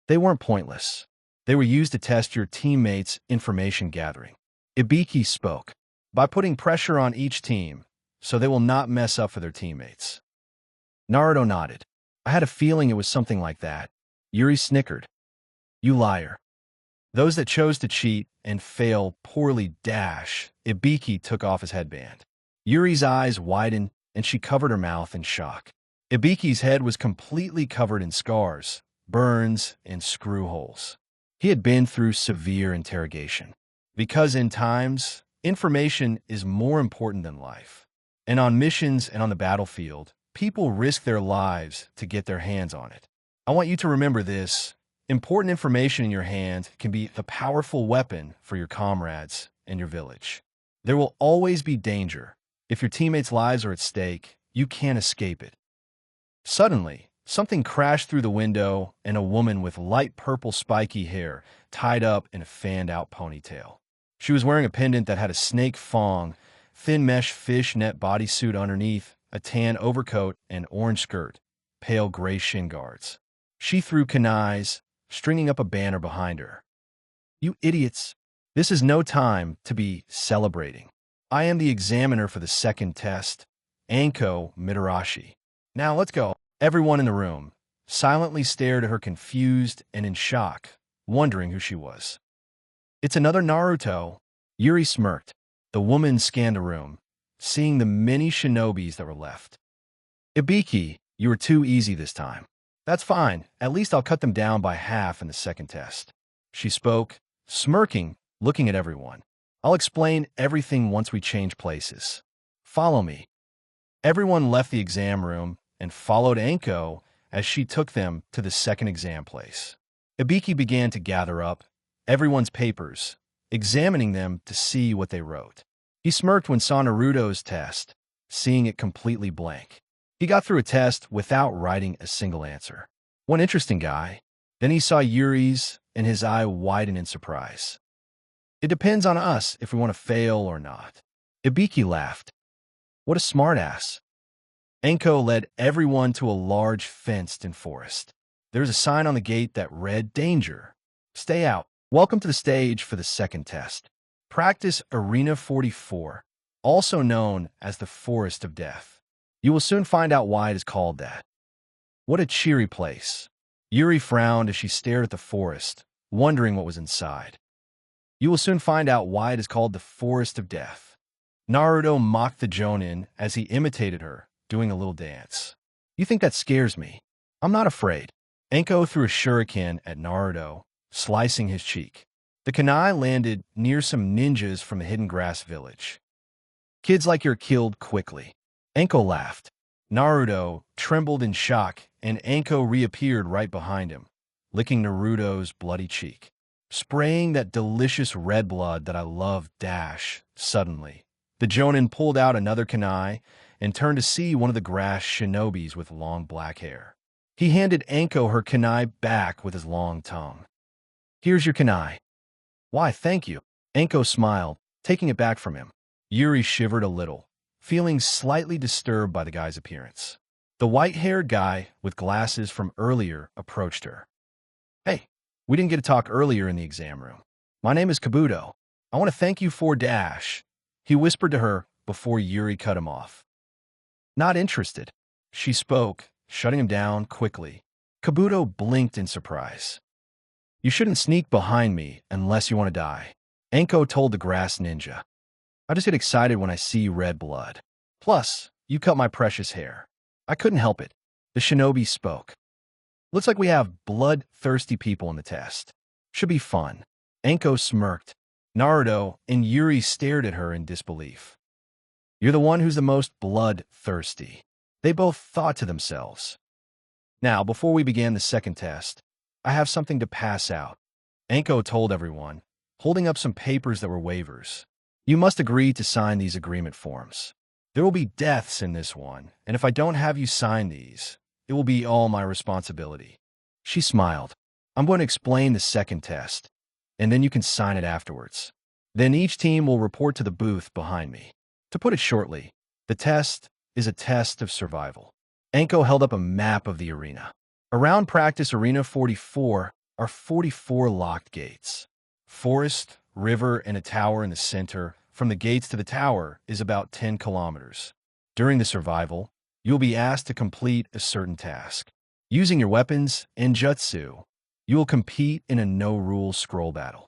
Speaker 1: They weren't pointless. They were used to test your teammates' information gathering. Ibiki spoke. By putting pressure on each team, so they will not mess up for their teammates. Naruto nodded. I had a feeling it was something like that. Yuri snickered. You liar. Those that chose to cheat and fail poorly dash. Ibiki took off his headband. Yuri's eyes widened and she covered her mouth in shock. Ibiki's head was completely covered in scars, burns, and screw holes. He had been through severe interrogation. Because in times, information is more important than life. And on missions and on the battlefield, people risk their lives to get their hands on it. I want you to remember this. Important information in your hand can be a powerful weapon for your comrades and your village. There will always be danger. If your teammates' lives are at stake, you can't escape it. Suddenly, something crashed through the window and a woman with light purple spiky hair tied up in a fanned-out ponytail. She was wearing a pendant that had a snake fong, thin mesh fishnet bodysuit underneath, a tan overcoat, and orange skirt, pale gray shin guards. She threw kunais, stringing up a banner behind her. You idiots! This is no time to be celebrating. I am the examiner for the second test, Anko Mitarashi. Now let's go. Everyone in the room silently stared at her confused and in shock, wondering who she was. It's another Naruto. Yuri smirked. The woman scanned the room, seeing the many shinobis that were left. Ibiki, you were too easy this time. That's fine. At least I'll cut them down by half in the second test. She spoke, smirking, looking at everyone. I'll explain everything once we change places. Follow me. Everyone left the exam room and followed Anko as she took them to the second exam place. Ibiki began to gather up everyone's papers, examining them to see what they wrote. He smirked when saw Naruto's test, seeing it completely blank. He got through a test without writing a single answer. One interesting guy. Then he saw Yuri's, and his eye widened in surprise. It depends on us if we want to fail or not. Ibiki laughed. What a smartass. Anko led everyone to a large fenced-in forest. There was a sign on the gate that read, Danger. Stay out. Welcome to the stage for the second test. Practice Arena 44, also known as the Forest of Death. You will soon find out why it is called that. What a cheery place. Yuri frowned as she stared at the forest, wondering what was inside. You will soon find out why it is called the Forest of Death. Naruto mocked the Jonin as he imitated her, doing a little dance. You think that scares me? I'm not afraid. Anko threw a shuriken at Naruto, slicing his cheek. The kunai landed near some ninjas from the Hidden Grass village. Kids like you are killed quickly. Anko laughed. Naruto trembled in shock, and Anko reappeared right behind him, licking Naruto's bloody cheek. Spraying that delicious red blood that I love dash. Suddenly, the Jonin pulled out another kunai and turned to see one of the grass shinobis with long black hair. He handed Anko her kunai back with his long tongue. Here's your kunai. Why, thank you. Anko smiled, taking it back from him. Yuri shivered a little, feeling slightly disturbed by the guy's appearance. The white-haired guy with glasses from earlier approached her. Hey, we didn't get to talk earlier in the exam room. My name is Kabuto. I want to thank you for dash. He whispered to her before Yuri cut him off. Not interested. She spoke, shutting him down quickly. Kabuto blinked in surprise. You shouldn't sneak behind me unless you want to die. Anko told the grass ninja. I just get excited when I see red blood. Plus, you cut my precious hair. I couldn't help it. The shinobi spoke. Looks like we have blood-thirsty people in the test. Should be fun. Anko smirked. Naruto and Yuri stared at her in disbelief. You're the one who's the most blood-thirsty. They both thought to themselves. Now, before we began the second test, I have something to pass out. Anko told everyone, holding up some papers that were waivers. You must agree to sign these agreement forms. There will be deaths in this one, and if I don't have you sign these, it will be all my responsibility. She smiled. I'm going to explain the second test, and then you can sign it afterwards. Then each team will report to the booth behind me. To put it shortly, the test is a test of survival. Anko held up a map of the arena. Around practice arena 44 are 44 locked gates. Forest, river, and a tower in the center. From the gates to the tower is about 10 kilometers. During the survival, you'll be asked to complete a certain task. Using your weapons and jutsu, you will compete in a no-rules scroll battle.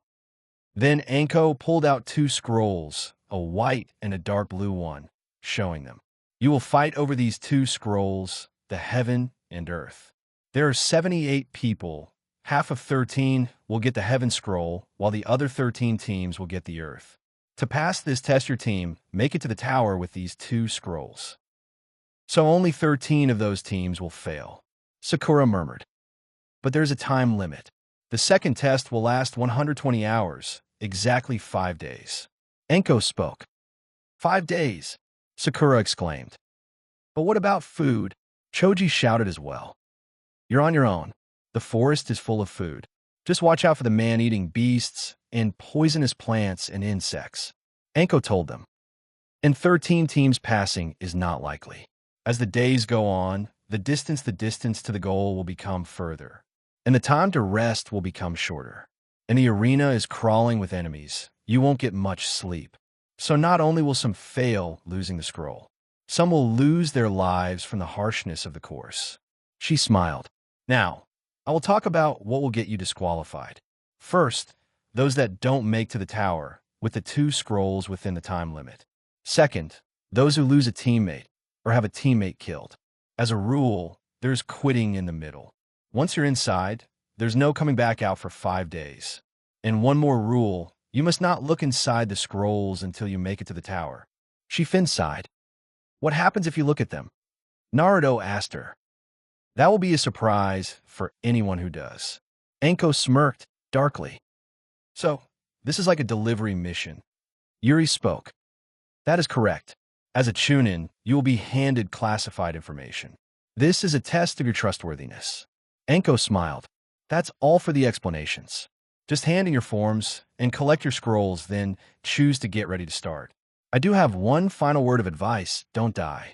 Speaker 1: Then Anko pulled out 2 scrolls, a white and a dark blue one, showing them. You will fight over these 2 scrolls, the heaven and earth. There are 78 people. Half of 13 will get the heaven scroll, while the other 13 teams will get the earth. To pass this test, your team make it to the tower with these 2 scrolls. So only 13 of those teams will fail. Sakura murmured. But there's a time limit. The second test will last 120 hours, exactly 5 days. Anko spoke. 5 days, Sakura exclaimed. But what about food? Choji shouted as well. You're on your own. The forest is full of food. Just watch out for the man-eating beasts and poisonous plants and insects. Anko told them. And 13 teams passing is not likely. As the days go on, the distance to the goal will become further, and the time to rest will become shorter. And the arena is crawling with enemies. You won't get much sleep. So not only will some fail losing the scroll, some will lose their lives from the harshness of the course. She smiled. Now, I will talk about what will get you disqualified. First, those that don't make to the tower with the 2 scrolls within the time limit. Second, those who lose a teammate or have a teammate killed. As a rule, there's quitting in the middle. Once you're inside, there's no coming back out for 5 days. And one more rule, you must not look inside the scrolls until you make it to the tower. She sighed. What happens if you look at them? Naruto asked her. That will be a surprise for anyone who does. Anko smirked darkly. So, this is like a delivery mission. Yuri spoke. That is correct. As a chunin, you will be handed classified information. This is a test of your trustworthiness. Anko smiled. That's all for the explanations. Just hand in your forms and collect your scrolls, then choose to get ready to start. I do have one final word of advice. Don't die.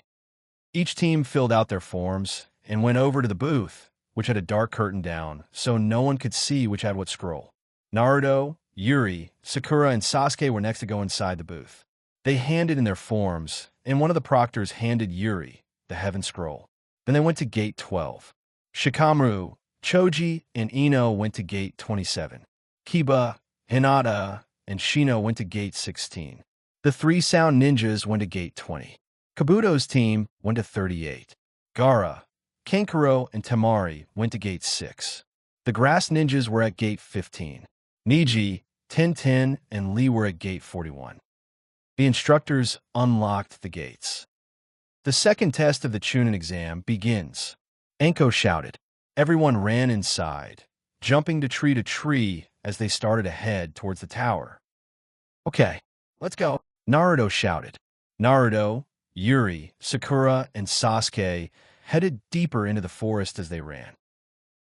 Speaker 1: Each team filled out their forms and went over to the booth, which had a dark curtain down, so no one could see which had what scroll. Naruto, Yuri, Sakura, and Sasuke were next to go inside the booth. They handed in their forms, and one of the proctors handed Yuri the heaven scroll. Then they went to gate 12. Shikamaru, Choji, and Ino went to gate 27. Kiba, Hinata, and Shino went to gate 16. The 3 sound ninjas went to gate 20. Kabuto's team went to 38. Gaara, Kankuro, and Temari went to gate 6. The grass ninjas were at gate 15. Niji, Tintin, and Lee were at gate 41. The instructors unlocked the gates. The second test of the Chunin exam begins. Anko shouted. Everyone ran inside, jumping to tree as they started to head towards the tower. Okay, let's go. Naruto shouted. Naruto, Yuri, Sakura, and Sasuke headed deeper into the forest as they ran.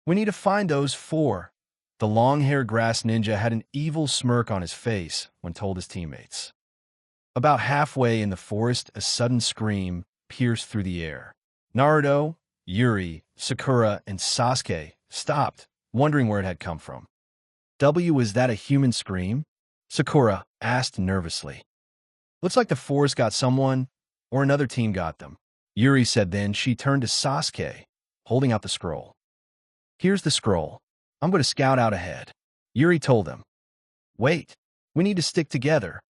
Speaker 1: We need to find those 4. The long-haired grass ninja had an evil smirk on his face when told his teammates. About halfway in the forest, a sudden scream pierced through the air. Naruto, Yuri, Sakura, and Sasuke stopped, wondering where it had come from. Was that a human scream? Sakura asked nervously. Looks like the forest got someone, or another team got them. Yuri said. Then she turned to Sasuke, holding out the scroll. Here's the scroll. I'm going to scout out ahead. Yuri told them. Wait, we need to stick together,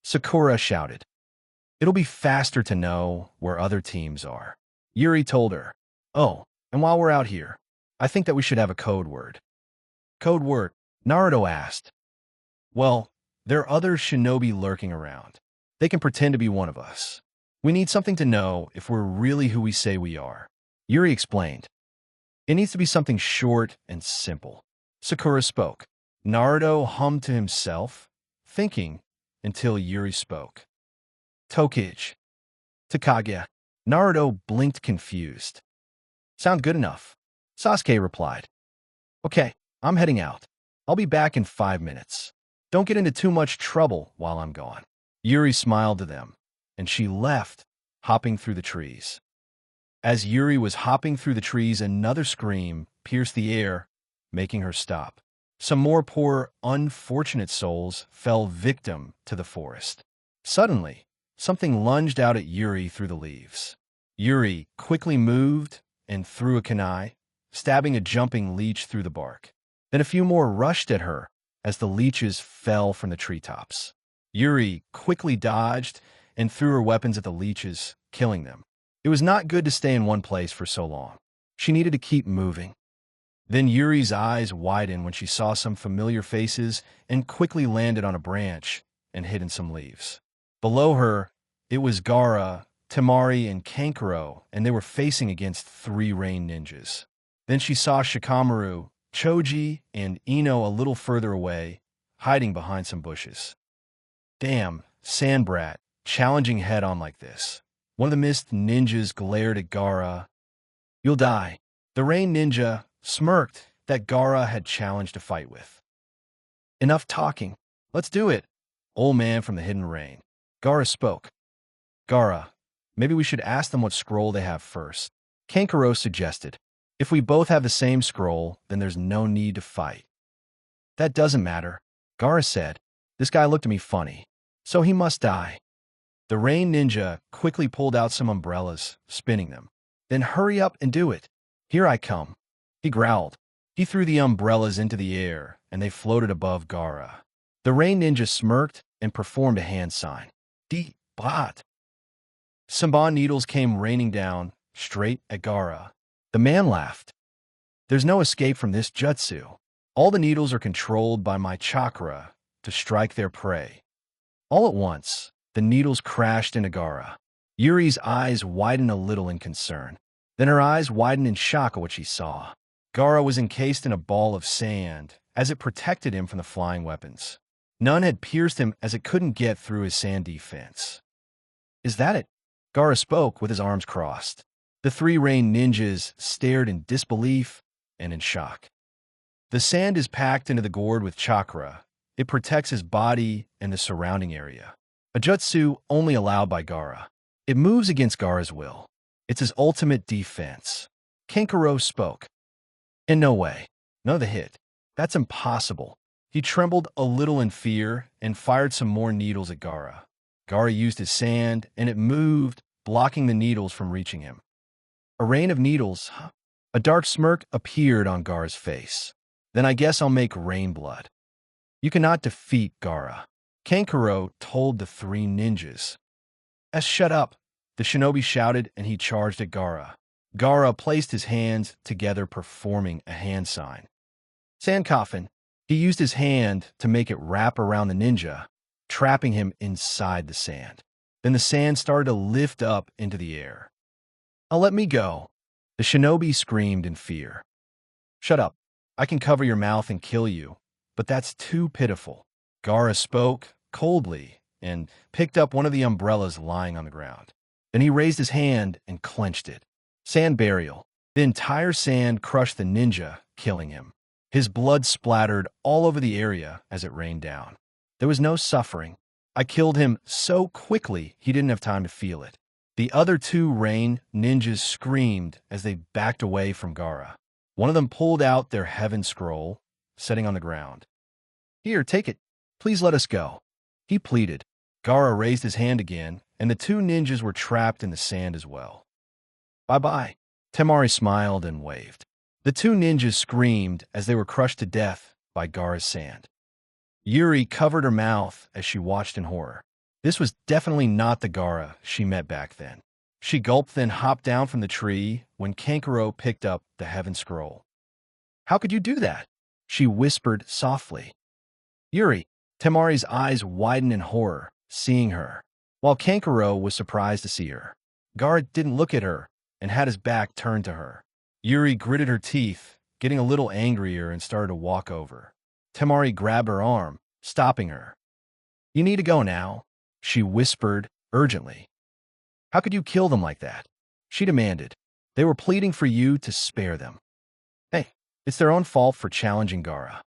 Speaker 1: Sakura shouted. It'll be faster to know where other teams are. Yuri told her. Oh, and while we're out here, I think that we should have a code word. Code word? Naruto asked. Well, there are other shinobi lurking around. They can pretend to be one of us. We need something to know if we're really who we say we are. Yuri explained. It needs to be something short and simple. Sakura spoke. Naruto hummed to himself, thinking, until Yuri spoke. Tokage. Takage. Naruto blinked confused. Sound good enough, Sasuke replied. Okay, I'm heading out. I'll be back in 5 minutes. Don't get into too much trouble while I'm gone. Yuri smiled to them, and she left, hopping through the trees. As Yuri was hopping through the trees, another scream pierced the air, making her stop. Some more poor, unfortunate souls fell victim to the forest. Suddenly, something lunged out at Yuri through the leaves. Yuri quickly moved and threw a kunai, stabbing a jumping leech through the bark. Then a few more rushed at her as the leeches fell from the treetops. Yuri quickly dodged and threw her weapons at the leeches, killing them. It was not good to stay in one place for so long. She needed to keep moving. Then Yuri's eyes widened when she saw some familiar faces and quickly landed on a branch and hid in some leaves. Below her, it was Gaara, Temari, and Kankuro, and they were facing against 3 rain ninjas. Then she saw Shikamaru, Choji, and Ino a little further away, hiding behind some bushes. Damn, Sandbrat, challenging head-on like this. One of the mist ninjas glared at Gaara. You'll die. The rain ninja smirked that Gaara had challenged a fight with. Enough talking. Let's do it, old man from the hidden rain. Gaara spoke. Gaara, maybe we should ask them what scroll they have first. Kankuro suggested. If we both have the same scroll, then there's no need to fight. That doesn't matter, Gaara said. This guy looked at me funny, so he must die. The rain ninja quickly pulled out some umbrellas, spinning them. Then hurry up and do it. Here I come. He growled. He threw the umbrellas into the air, and they floated above Gaara. The rain ninja smirked and performed a hand sign. Bot. Some bond needles came raining down, straight at Gaara. The man laughed. There's no escape from this jutsu. All the needles are controlled by my chakra to strike their prey. All at once, the needles crashed into Gaara. Yuri's eyes widened a little in concern. Then her eyes widened in shock at what she saw. Gaara was encased in a ball of sand, as it protected him from the flying weapons. None had pierced him as it couldn't get through his sand defense. Is that it? Gaara spoke with his arms crossed. The 3 rain ninjas stared in disbelief and in shock. The sand is packed into the gourd with chakra. It protects his body and the surrounding area. A jutsu only allowed by Gaara. It moves against Gaara's will. It's his ultimate defense. Kankuro spoke. In no way. No, the hit. That's impossible. He trembled a little in fear and fired some more needles at Gaara. Gaara used his sand, and it moved, blocking the needles from reaching him. A rain of needles. A dark smirk appeared on Gaara's face. Then I guess I'll make rain blood. You cannot defeat Gaara. Kankuro told the 3 ninjas. Shut up, the shinobi shouted, and he charged at Gaara. Gaara placed his hands together, performing a hand sign. Sand coffin. He used his hand to make it wrap around the ninja, trapping him inside the sand. Then the sand started to lift up into the air. Let me go. The shinobi screamed in fear. Shut up. I can cover your mouth and kill you, but that's too pitiful. Gaara spoke coldly and picked up one of the umbrellas lying on the ground. Then he raised his hand and clenched it. Sand burial. The entire sand crushed the ninja, killing him. His blood splattered all over the area as it rained down. There was no suffering. I killed him so quickly he didn't have time to feel it. The other 2 rain ninjas screamed as they backed away from Gaara. One of them pulled out their heaven scroll, setting on the ground. Here, take it. Please let us go. He pleaded. Gaara raised his hand again, and the 2 ninjas were trapped in the sand as well. Bye-bye. Temari smiled and waved. The two ninjas screamed as they were crushed to death by Gaara's sand. Yuri covered her mouth as she watched in horror. This was definitely not the Gaara she met back then. She gulped, then hopped down from the tree when Kankuro picked up the Heaven Scroll. "How could you do that?" she whispered softly. "Yuri." Temari's eyes widened in horror, seeing her, while Kankuro was surprised to see her. Gaara didn't look at her and had his back turned to her. Yuri gritted her teeth, getting a little angrier, and started to walk over. Temari grabbed her arm, stopping her. "You need to go now," she whispered urgently. "How could you kill them like that?" she demanded. "They were pleading for you to spare them." "Hey, it's their own fault for challenging Gaara."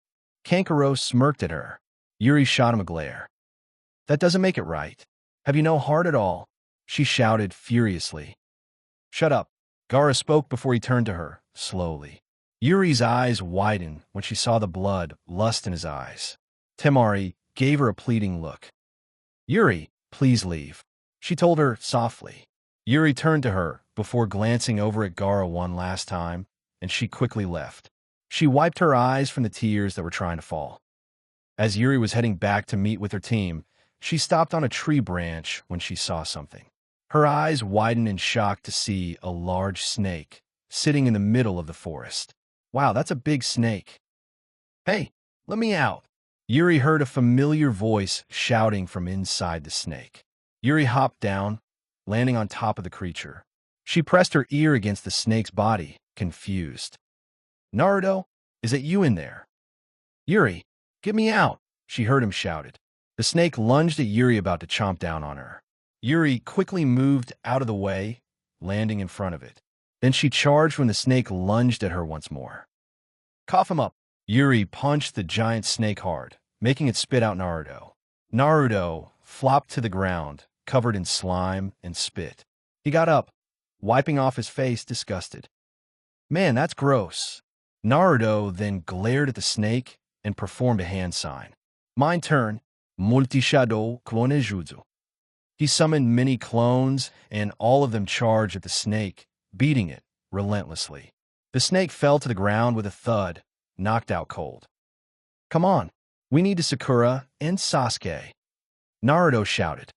Speaker 1: Kankuro smirked at her. Yuri shot him a glare. "That doesn't make it right. Have you no heart at all?" she shouted furiously. "Shut up." Gaara spoke before he turned to her, slowly. Yuri's eyes widened when she saw the blood lust in his eyes. Temari gave her a pleading look. "Yuri, please leave," she told her softly. Yuri turned to her before glancing over at Gaara one last time, and she quickly left. She wiped her eyes from the tears that were trying to fall. As Yuri was heading back to meet with her team, she stopped on a tree branch when she saw something. Her eyes widened in shock to see a large snake sitting in the middle of the forest. "Wow, that's a big snake." "Hey, let me out." Yuri heard a familiar voice shouting from inside the snake. Yuri hopped down, landing on top of the creature. She pressed her ear against the snake's body, confused. "Naruto, is it you in there?" "Yuri, get me out," she heard him shouted. The snake lunged at Yuri, about to chomp down on her. Yuri quickly moved out of the way, landing in front of it. Then she charged when the snake lunged at her once more. "Cough him up." Yuri punched the giant snake hard, making it spit out Naruto. Naruto flopped to the ground, covered in slime and spit. He got up, wiping off his face, disgusted. "Man, that's gross." Naruto then glared at the snake and performed a hand sign. "My turn. Multi-shadow clone jutsu." He summoned many clones, and all of them charged at the snake, beating it relentlessly. The snake fell to the ground with a thud, knocked out cold. "Come on, we need to Sakura and Sasuke," Naruto shouted.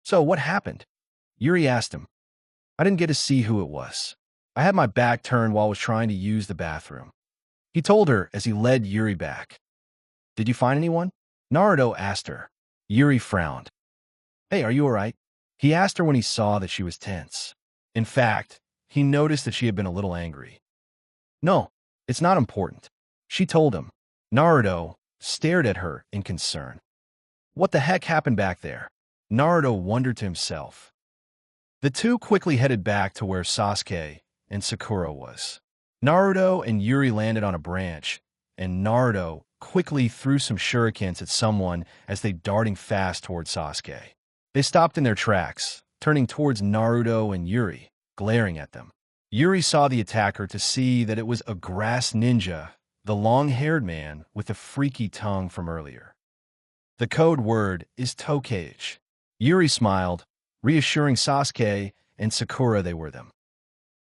Speaker 1: "So what happened?" Yuri asked him. "I didn't get to see who it was. I had my back turned while I was trying to use the bathroom," he told her as he led Yuri back. "Did you find anyone?" Naruto asked her. Yuri frowned. "Hey, are you all right?" he asked her when he saw that she was tense. In fact, he noticed that she had been a little angry. "No, it's not important," she told him. Naruto stared at her in concern. What the heck happened back there? Naruto wondered to himself. The two quickly headed back to where Sasuke and Sakura was. Naruto and Yuri landed on a branch, and Naruto quickly threw some shurikens at someone as they darting fast towards Sasuke. They stopped in their tracks, turning towards Naruto and Yuri, glaring at them. Yuri saw the attacker to see that it was a grass ninja, the long-haired man with the freaky tongue from earlier. The code word is Tokage. Yuri smiled, reassuring Sasuke and Sakura they were them.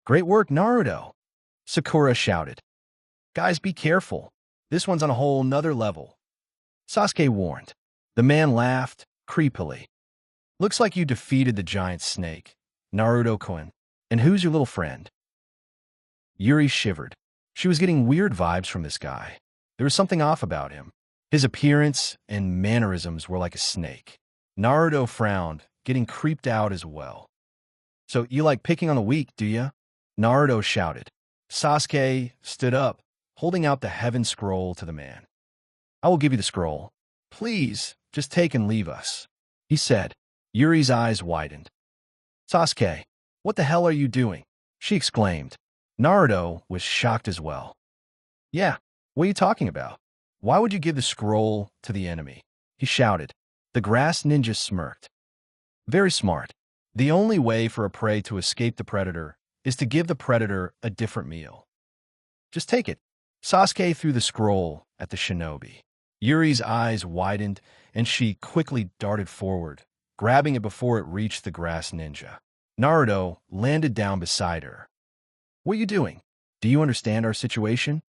Speaker 1: "Great work, Naruto," Sakura shouted. "Guys, be careful. This one's on a whole nother level," Sasuke warned. The man laughed creepily. "Looks like you defeated the giant snake, Naruto-kun. And who's your little friend?" Yuri shivered. She was getting weird vibes from this guy. There was something off about him. His appearance and mannerisms were like a snake. Naruto frowned, getting creeped out as well. "So you like picking on the weak, do ya?" Naruto shouted. Sasuke stood up, holding out the heaven scroll to the man. "I will give you the scroll. Please, just take and leave us," he said. Yuri's eyes widened. "Sasuke, what the hell are you doing?" she exclaimed. Naruto was shocked as well. "Yeah, what are you talking about? Why would you give the scroll to the enemy?" he shouted. The grass ninja smirked. "Very smart. The only way for a prey to escape the predator is to give the predator a different meal. Just take it." Sasuke threw the scroll at the shinobi. Yuri's eyes widened, and she quickly darted forward, grabbing it before it reached the grass ninja. Naruto landed down beside her. What are you doing? Do you understand our situation?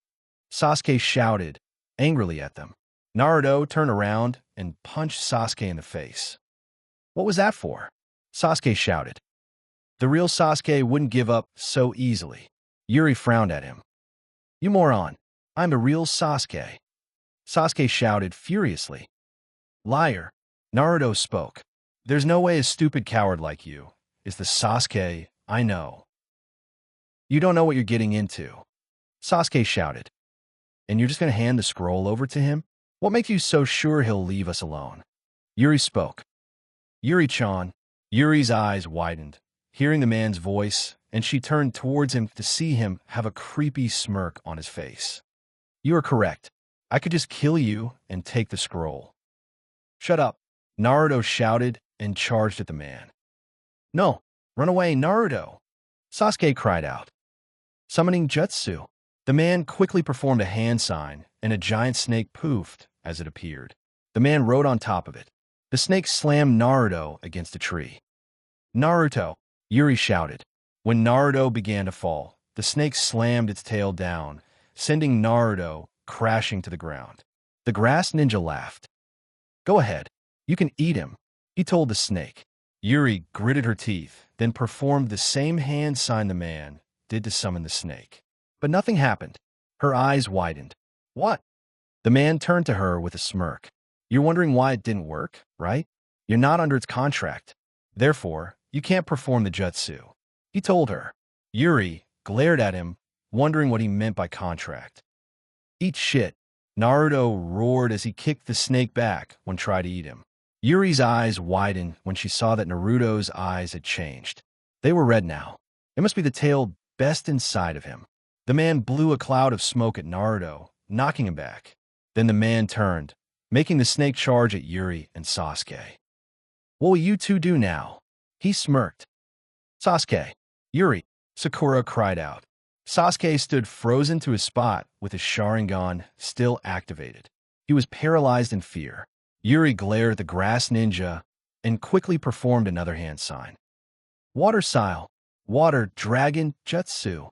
Speaker 1: Sasuke shouted angrily at them. Naruto turned around and punched Sasuke in the face. What was that for? Sasuke shouted. The real Sasuke wouldn't give up so easily. Yuri frowned at him. You moron, I'm the real Sasuke. Sasuke shouted furiously. Liar. Naruto spoke. There's no way a stupid coward like you is the Sasuke I know. You don't know what you're getting into. Sasuke shouted. And you're just going to hand the scroll over to him? What makes you so sure he'll leave us alone? Yuri spoke. Yuri-chan. Yuri's eyes widened, hearing the man's voice, and she turned towards him to see him have a creepy smirk on his face. You are correct. I could just kill you and take the scroll. Shut up. Naruto shouted and charged at the man. No, run away, Naruto. Sasuke cried out. Summoning jutsu. The man quickly performed a hand sign, and a giant snake poofed as it appeared. The man rode on top of it. The snake slammed Naruto against a tree. Naruto, Yuri shouted. When Naruto began to fall, the snake slammed its tail down, sending Naruto crashing to the ground. The grass ninja laughed. Go ahead. You can eat him, he told the snake. Yuri gritted her teeth, then performed the same hand sign the man did to summon the snake. But nothing happened. Her eyes widened. What? The man turned to her with a smirk. You're wondering why it didn't work, right? You're not under its contract. Therefore, you can't perform the jutsu. He told her. Yuri glared at him, wondering what he meant by contract. Eat shit. Naruto roared as he kicked the snake back when trying to eat him. Yuri's eyes widened when she saw that Naruto's eyes had changed. They were red now. It must be the tail best inside of him. The man blew a cloud of smoke at Naruto, knocking him back. Then the man turned, making the snake charge at Yuri and Sasuke. What will you two do now? He smirked. Sasuke, Yuri, Sakura cried out. Sasuke stood frozen to his spot with his Sharingan still activated. He was paralyzed in fear. Yuri glared at the grass ninja and quickly performed another hand sign. Water style, water dragon jutsu.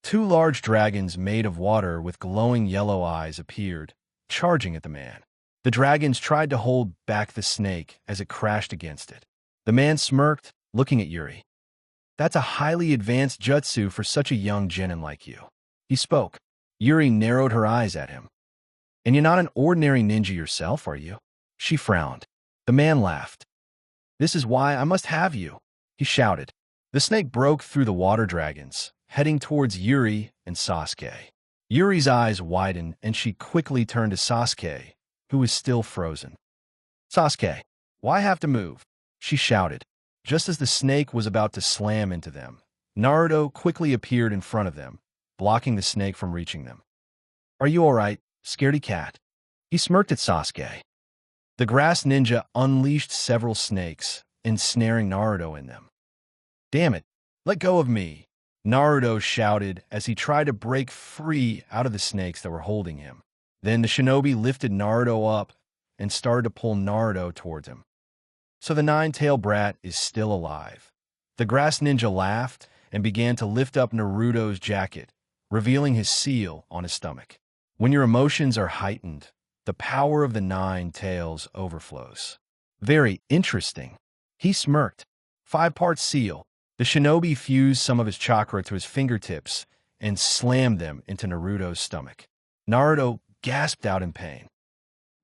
Speaker 1: Two large dragons made of water with glowing yellow eyes appeared, charging at the man. The dragons tried to hold back the snake as it crashed against it. The man smirked, looking at Yuri. That's a highly advanced jutsu for such a young genin like you. He spoke. Yuri narrowed her eyes at him. And you're not an ordinary ninja yourself, are you? She frowned. The man laughed. This is why I must have you, he shouted. The snake broke through the water dragons, heading towards Yuri and Sasuke. Yuri's eyes widened and she quickly turned to Sasuke, who was still frozen. Sasuke, why have to move? She shouted. Just as the snake was about to slam into them, Naruto quickly appeared in front of them, blocking the snake from reaching them. Are you all right, scaredy cat? He smirked at Sasuke. The grass ninja unleashed several snakes, ensnaring Naruto in them. Damn it, let go of me, Naruto shouted as he tried to break free out of the snakes that were holding him. Then the shinobi lifted Naruto up and started to pull Naruto towards him. So the nine-tailed brat is still alive. The grass ninja laughed and began to lift up Naruto's jacket, revealing his seal on his stomach. When your emotions are heightened, the power of the nine tails overflows. Very interesting. He smirked. 5-part seal. The shinobi fused some of his chakra to his fingertips and slammed them into Naruto's stomach. Naruto gasped out in pain.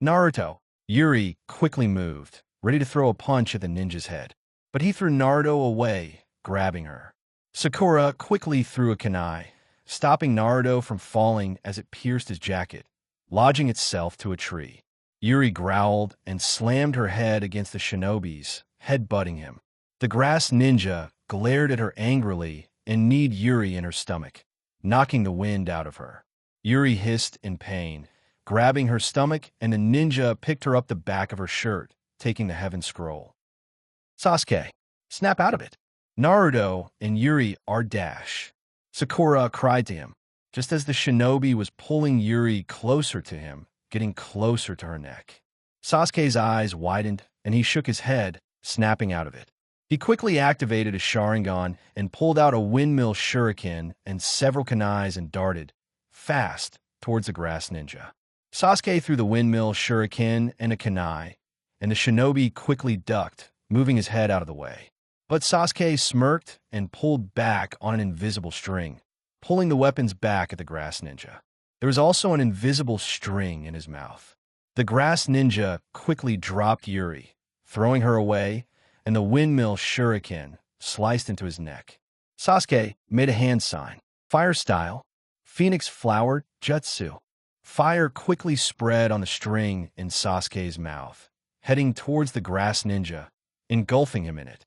Speaker 1: Naruto. Yuri quickly moved, ready to throw a punch at the ninja's head. But he threw Naruto away, grabbing her. Sakura quickly threw a kunai, stopping Naruto from falling as it pierced his jacket, lodging itself to a tree. Yuri growled and slammed her head against the shinobi's, head-butting him. The grass ninja glared at her angrily and kneed Yuri in her stomach, knocking the wind out of her. Yuri hissed in pain, grabbing her stomach, and the ninja picked her up the back of her shirt, taking the heaven scroll. Sasuke, snap out of it. Naruto and Yuri are dash. Sakura cried to him, just as the shinobi was pulling Yuri closer to him, getting closer to her neck. Sasuke's eyes widened, and he shook his head, snapping out of it. He quickly activated a Sharingan and pulled out a windmill shuriken and several kunais and darted, fast, towards the grass ninja. Sasuke threw the windmill shuriken and a kunai, and the shinobi quickly ducked, moving his head out of the way. But Sasuke smirked and pulled back on an invisible string, pulling the weapons back at the grass ninja. There was also an invisible string in his mouth. The grass ninja quickly dropped Yuri, throwing her away, and the windmill shuriken sliced into his neck. Sasuke made a hand sign. Fire style, Phoenix Flower Jutsu. Fire quickly spread on the string in Sasuke's mouth, heading towards the grass ninja, engulfing him in it.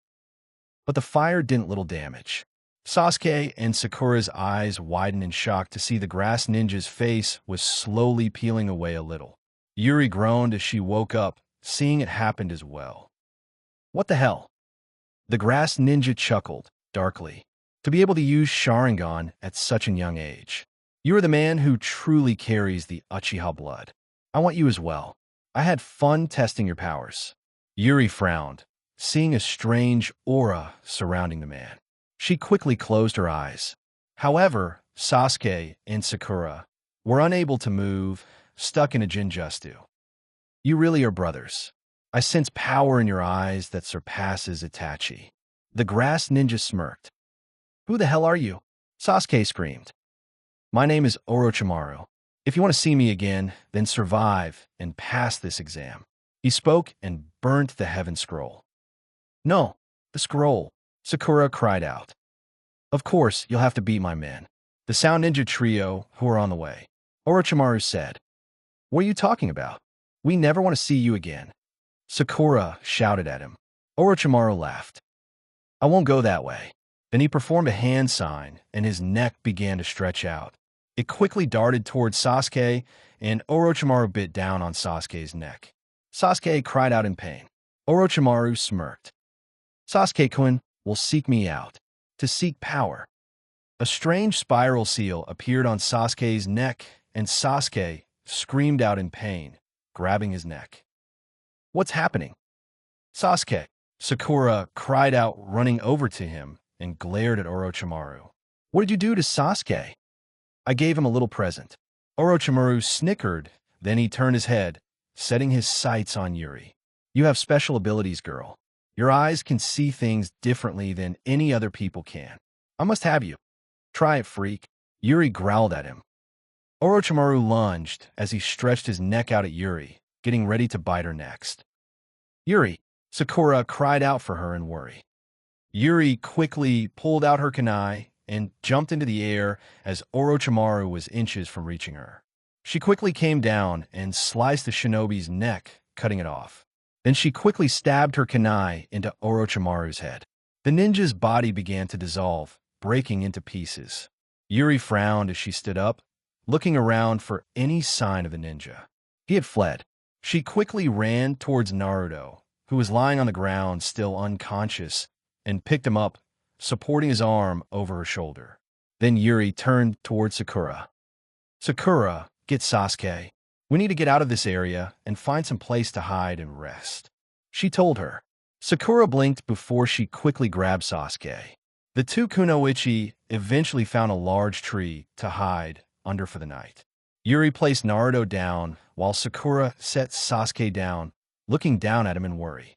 Speaker 1: But the fire did little damage. Sasuke and Sakura's eyes widened in shock to see the grass ninja's face was slowly peeling away a little. Yuri groaned as she woke up, seeing it happened as well. What the hell? The grass ninja chuckled, darkly. To be able to use Sharingan at such a young age. You are the man who truly carries the Uchiha blood. I want you as well. I had fun testing your powers. Yuri frowned, seeing a strange aura surrounding the man. She quickly closed her eyes. However, Sasuke and Sakura were unable to move, stuck in a Jinjutsu. You really are brothers. I sense power in your eyes that surpasses Itachi. The grass ninja smirked. Who the hell are you? Sasuke screamed. My name is Orochimaru. If you want to see me again, then survive and pass this exam. He spoke and burnt the heaven scroll. No, the scroll, Sakura cried out. Of course, you'll have to beat my men. The Sound Ninja trio who are on the way. Orochimaru said. What are you talking about? We never want to see you again. Sakura shouted at him. Orochimaru laughed. I won't go that way. Then he performed a hand sign, and his neck began to stretch out. It quickly darted towards Sasuke, and Orochimaru bit down on Sasuke's neck. Sasuke cried out in pain. Orochimaru smirked. Sasuke-kun will seek me out, to seek power. A strange spiral seal appeared on Sasuke's neck, and Sasuke screamed out in pain, grabbing his neck. What's happening? Sasuke, Sakura cried out, running over to him and glared at Orochimaru. What did you do to Sasuke? I gave him a little present. Orochimaru snickered, then he turned his head, setting his sights on Yuri. You have special abilities, girl. Your eyes can see things differently than any other people can. I must have you. Try it, freak. Yuri growled at him. Orochimaru lunged as he stretched his neck out at Yuri, getting ready to bite her next. Yuri, Sakura cried out for her in worry. Yuri quickly pulled out her kunai and jumped into the air as Orochimaru was inches from reaching her. She quickly came down and sliced the shinobi's neck, cutting it off. Then she quickly stabbed her kunai into Orochimaru's head. The ninja's body began to dissolve, breaking into pieces. Yuri frowned as she stood up, looking around for any sign of the ninja. He had fled. She quickly ran towards Naruto, who was lying on the ground still unconscious, and picked him up, supporting his arm over her shoulder. Then Yuri turned towards Sakura. Sakura, get Sasuke. We need to get out of this area and find some place to hide and rest. She told her. Sakura blinked before she quickly grabbed Sasuke. The two kunoichi eventually found a large tree to hide under for the night. Yuri placed Naruto down while Sakura set Sasuke down, looking down at him in worry.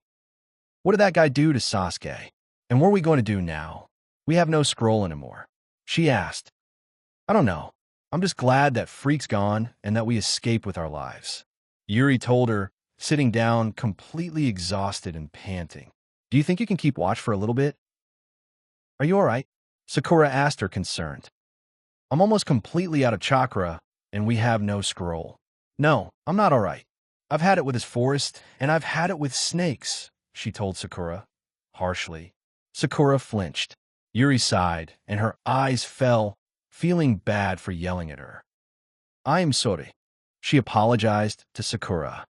Speaker 1: What did that guy do to Sasuke? And what are we going to do now? We have no scroll anymore. She asked. I don't know. I'm just glad that Freak's gone and that we escaped with our lives. Yuri told her, sitting down completely exhausted and panting. Do you think you can keep watch for a little bit? Are you all right? Sakura asked her, concerned. I'm almost completely out of chakra and we have no scroll. No, I'm not all right. I've had it with this forest and I've had it with snakes, she told Sakura, harshly. Sakura flinched. Yuri sighed, and her eyes fell, feeling bad for yelling at her. I am sorry. She apologized to Sakura.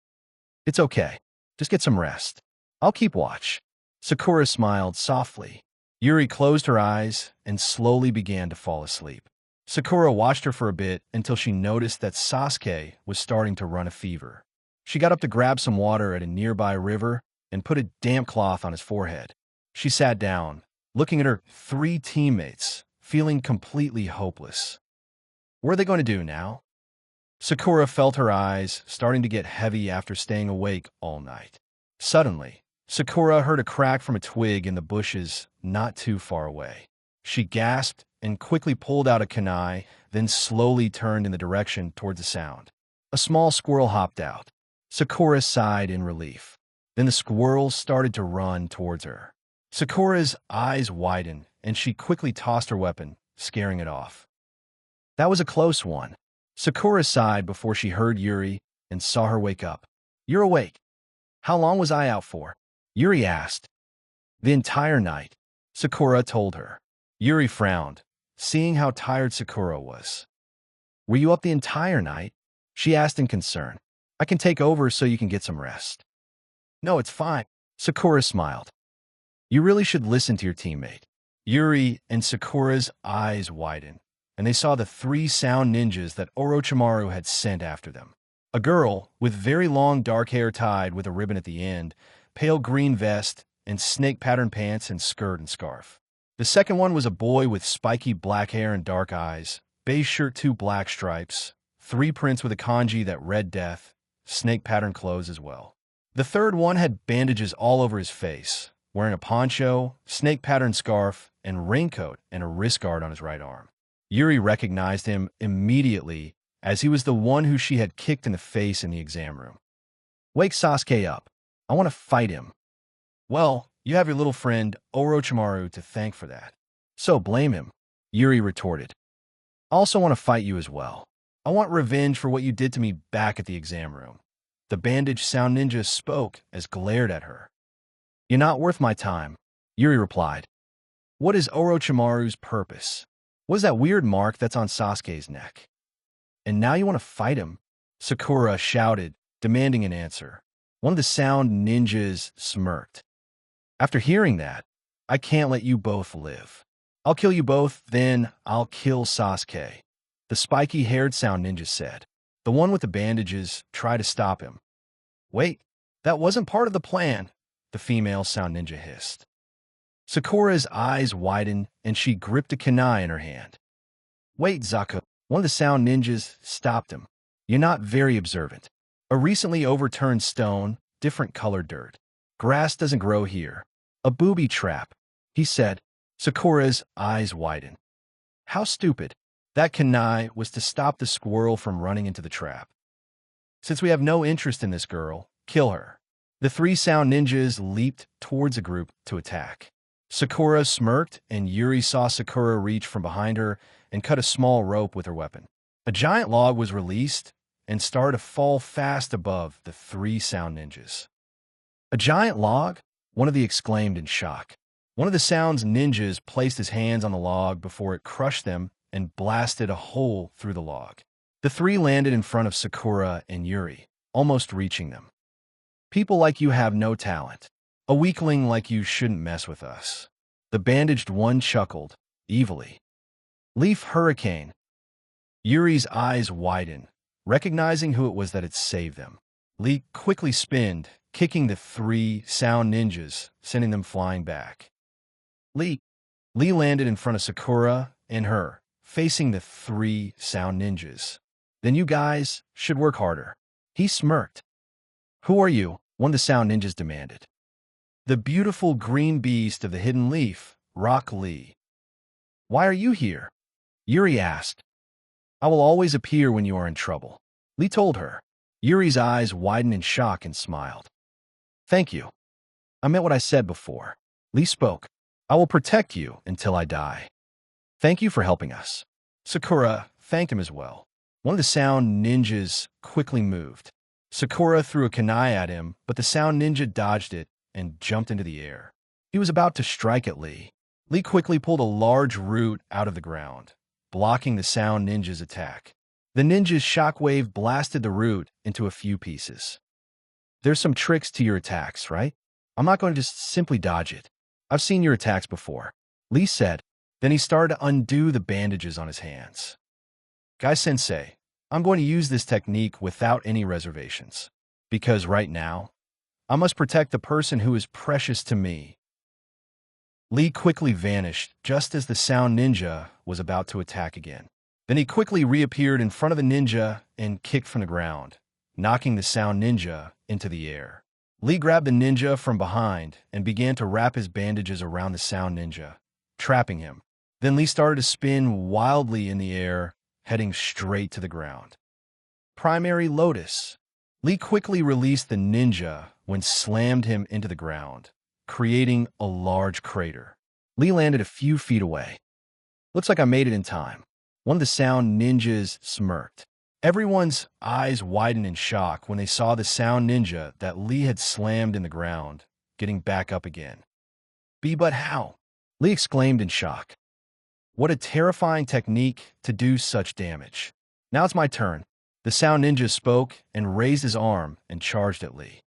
Speaker 1: It's okay. Just get some rest. I'll keep watch. Sakura smiled softly. Yuri closed her eyes and slowly began to fall asleep. Sakura watched her for a bit until she noticed that Sasuke was starting to run a fever. She got up to grab some water at a nearby river and put a damp cloth on his forehead. She sat down, looking at her 3 teammates, feeling completely hopeless. What are they going to do now? Sakura felt her eyes starting to get heavy after staying awake all night. Suddenly, Sakura heard a crack from a twig in the bushes not too far away. She gasped and quickly pulled out a kunai, then slowly turned in the direction towards the sound. A small squirrel hopped out. Sakura sighed in relief. Then the squirrel started to run towards her. Sakura's eyes widened, and she quickly tossed her weapon, scaring it off. That was a close one. Sakura sighed before she heard Yuri and saw her wake up. You're awake. How long was I out for? Yuri asked. The entire night, Sakura told her. Yuri frowned, seeing how tired Sakura was. Were you up the entire night? She asked in concern. I can take over so you can get some rest. No, it's fine. Sakura smiled. You really should listen to your teammate. Yuri and Sakura's eyes widened, and they saw the 3 sound ninjas that Orochimaru had sent after them. A girl with very long dark hair tied with a ribbon at the end, pale green vest, and snake-pattern pants and skirt and scarf. The second one was a boy with spiky black hair and dark eyes, beige shirt, 2 black stripes, 3 prints with a kanji that read death, snake-pattern clothes as well. The third one had bandages all over his face, wearing a poncho, snake-pattern scarf, and raincoat and a wrist guard on his right arm. Yuri recognized him immediately as he was the one who she had kicked in the face in the exam room. Wake Sasuke up. I want to fight him. Well, you have your little friend Orochimaru to thank for that. So blame him, Yuri retorted. I also want to fight you as well. I want revenge for what you did to me back at the exam room. The bandaged sound ninja spoke as glared at her. You're not worth my time, Yuri replied. What is Orochimaru's purpose? What is that weird mark that's on Sasuke's neck? And now you want to fight him? Sakura shouted, demanding an answer. One of the sound ninjas smirked. After hearing that, I can't let you both live. I'll kill you both, then I'll kill Sasuke. The spiky-haired sound ninja said. The one with the bandages tried to stop him. Wait, that wasn't part of the plan, the female sound ninja hissed. Sakura's eyes widened, and she gripped a kunai in her hand. Wait, Zaku. One of the sound ninjas stopped him. You're not very observant. A recently overturned stone, different colored dirt. Grass doesn't grow here. A booby trap, he said. Sakura's eyes widened. How stupid. That kunai was to stop the squirrel from running into the trap. Since we have no interest in this girl, kill her. The 3 sound ninjas leaped towards a group to attack. Sakura smirked, and Yuri saw Sakura reach from behind her and cut a small rope with her weapon. A giant log was released and started to fall fast above the 3 sound ninjas. A giant log? One of them exclaimed in shock. One of the sound's ninjas placed his hands on the log before it crushed them and blasted a hole through the log. The 3 landed in front of Sakura and Yuri, almost reaching them. People like you have no talent. A weakling like you shouldn't mess with us. The bandaged one chuckled, evilly. Leaf Hurricane. Yuri's eyes widened, recognizing who it was that had saved them. Lee quickly spinned, kicking the 3 sound ninjas, sending them flying back. Lee landed in front of Sakura and her, facing the 3 sound ninjas. Then you guys should work harder. He smirked. Who are you? One of the sound ninjas demanded. The beautiful green beast of the hidden leaf, Rock Lee. Why are you here? Yuri asked. I will always appear when you are in trouble. Lee told her. Yuri's eyes widened in shock and smiled. Thank you. I meant what I said before. Lee spoke. I will protect you until I die. Thank you for helping us. Sakura thanked him as well. One of the sound ninjas quickly moved. Sakura threw a kunai at him, but the sound ninja dodged it and jumped into the air. He was about to strike at Lee. Lee quickly pulled a large root out of the ground, blocking the sound ninja's attack. The ninja's shockwave blasted the root into a few pieces. There's some tricks to your attacks, right? I'm not going to just simply dodge it. I've seen your attacks before, Lee said. Then he started to undo the bandages on his hands. Guy-sensei, I'm going to use this technique without any reservations. Because right now, I must protect the person who is precious to me. Lee quickly vanished just as the sound ninja was about to attack again. Then he quickly reappeared in front of the ninja and kicked from the ground, knocking the sound ninja into the air. Lee grabbed the ninja from behind and began to wrap his bandages around the sound ninja, trapping him. Then Lee started to spin wildly in the air, heading straight to the ground. Primary Lotus. Lee quickly released the ninja when slammed him into the ground, creating a large crater. Lee landed a few feet away. Looks like I made it in time. One of the sound ninjas smirked. Everyone's eyes widened in shock when they saw the sound ninja that Lee had slammed in the ground, getting back up again. But how? Lee exclaimed in shock. What a terrifying technique to do such damage. Now it's my turn. The sound ninja spoke and raised his arm and charged at Lee.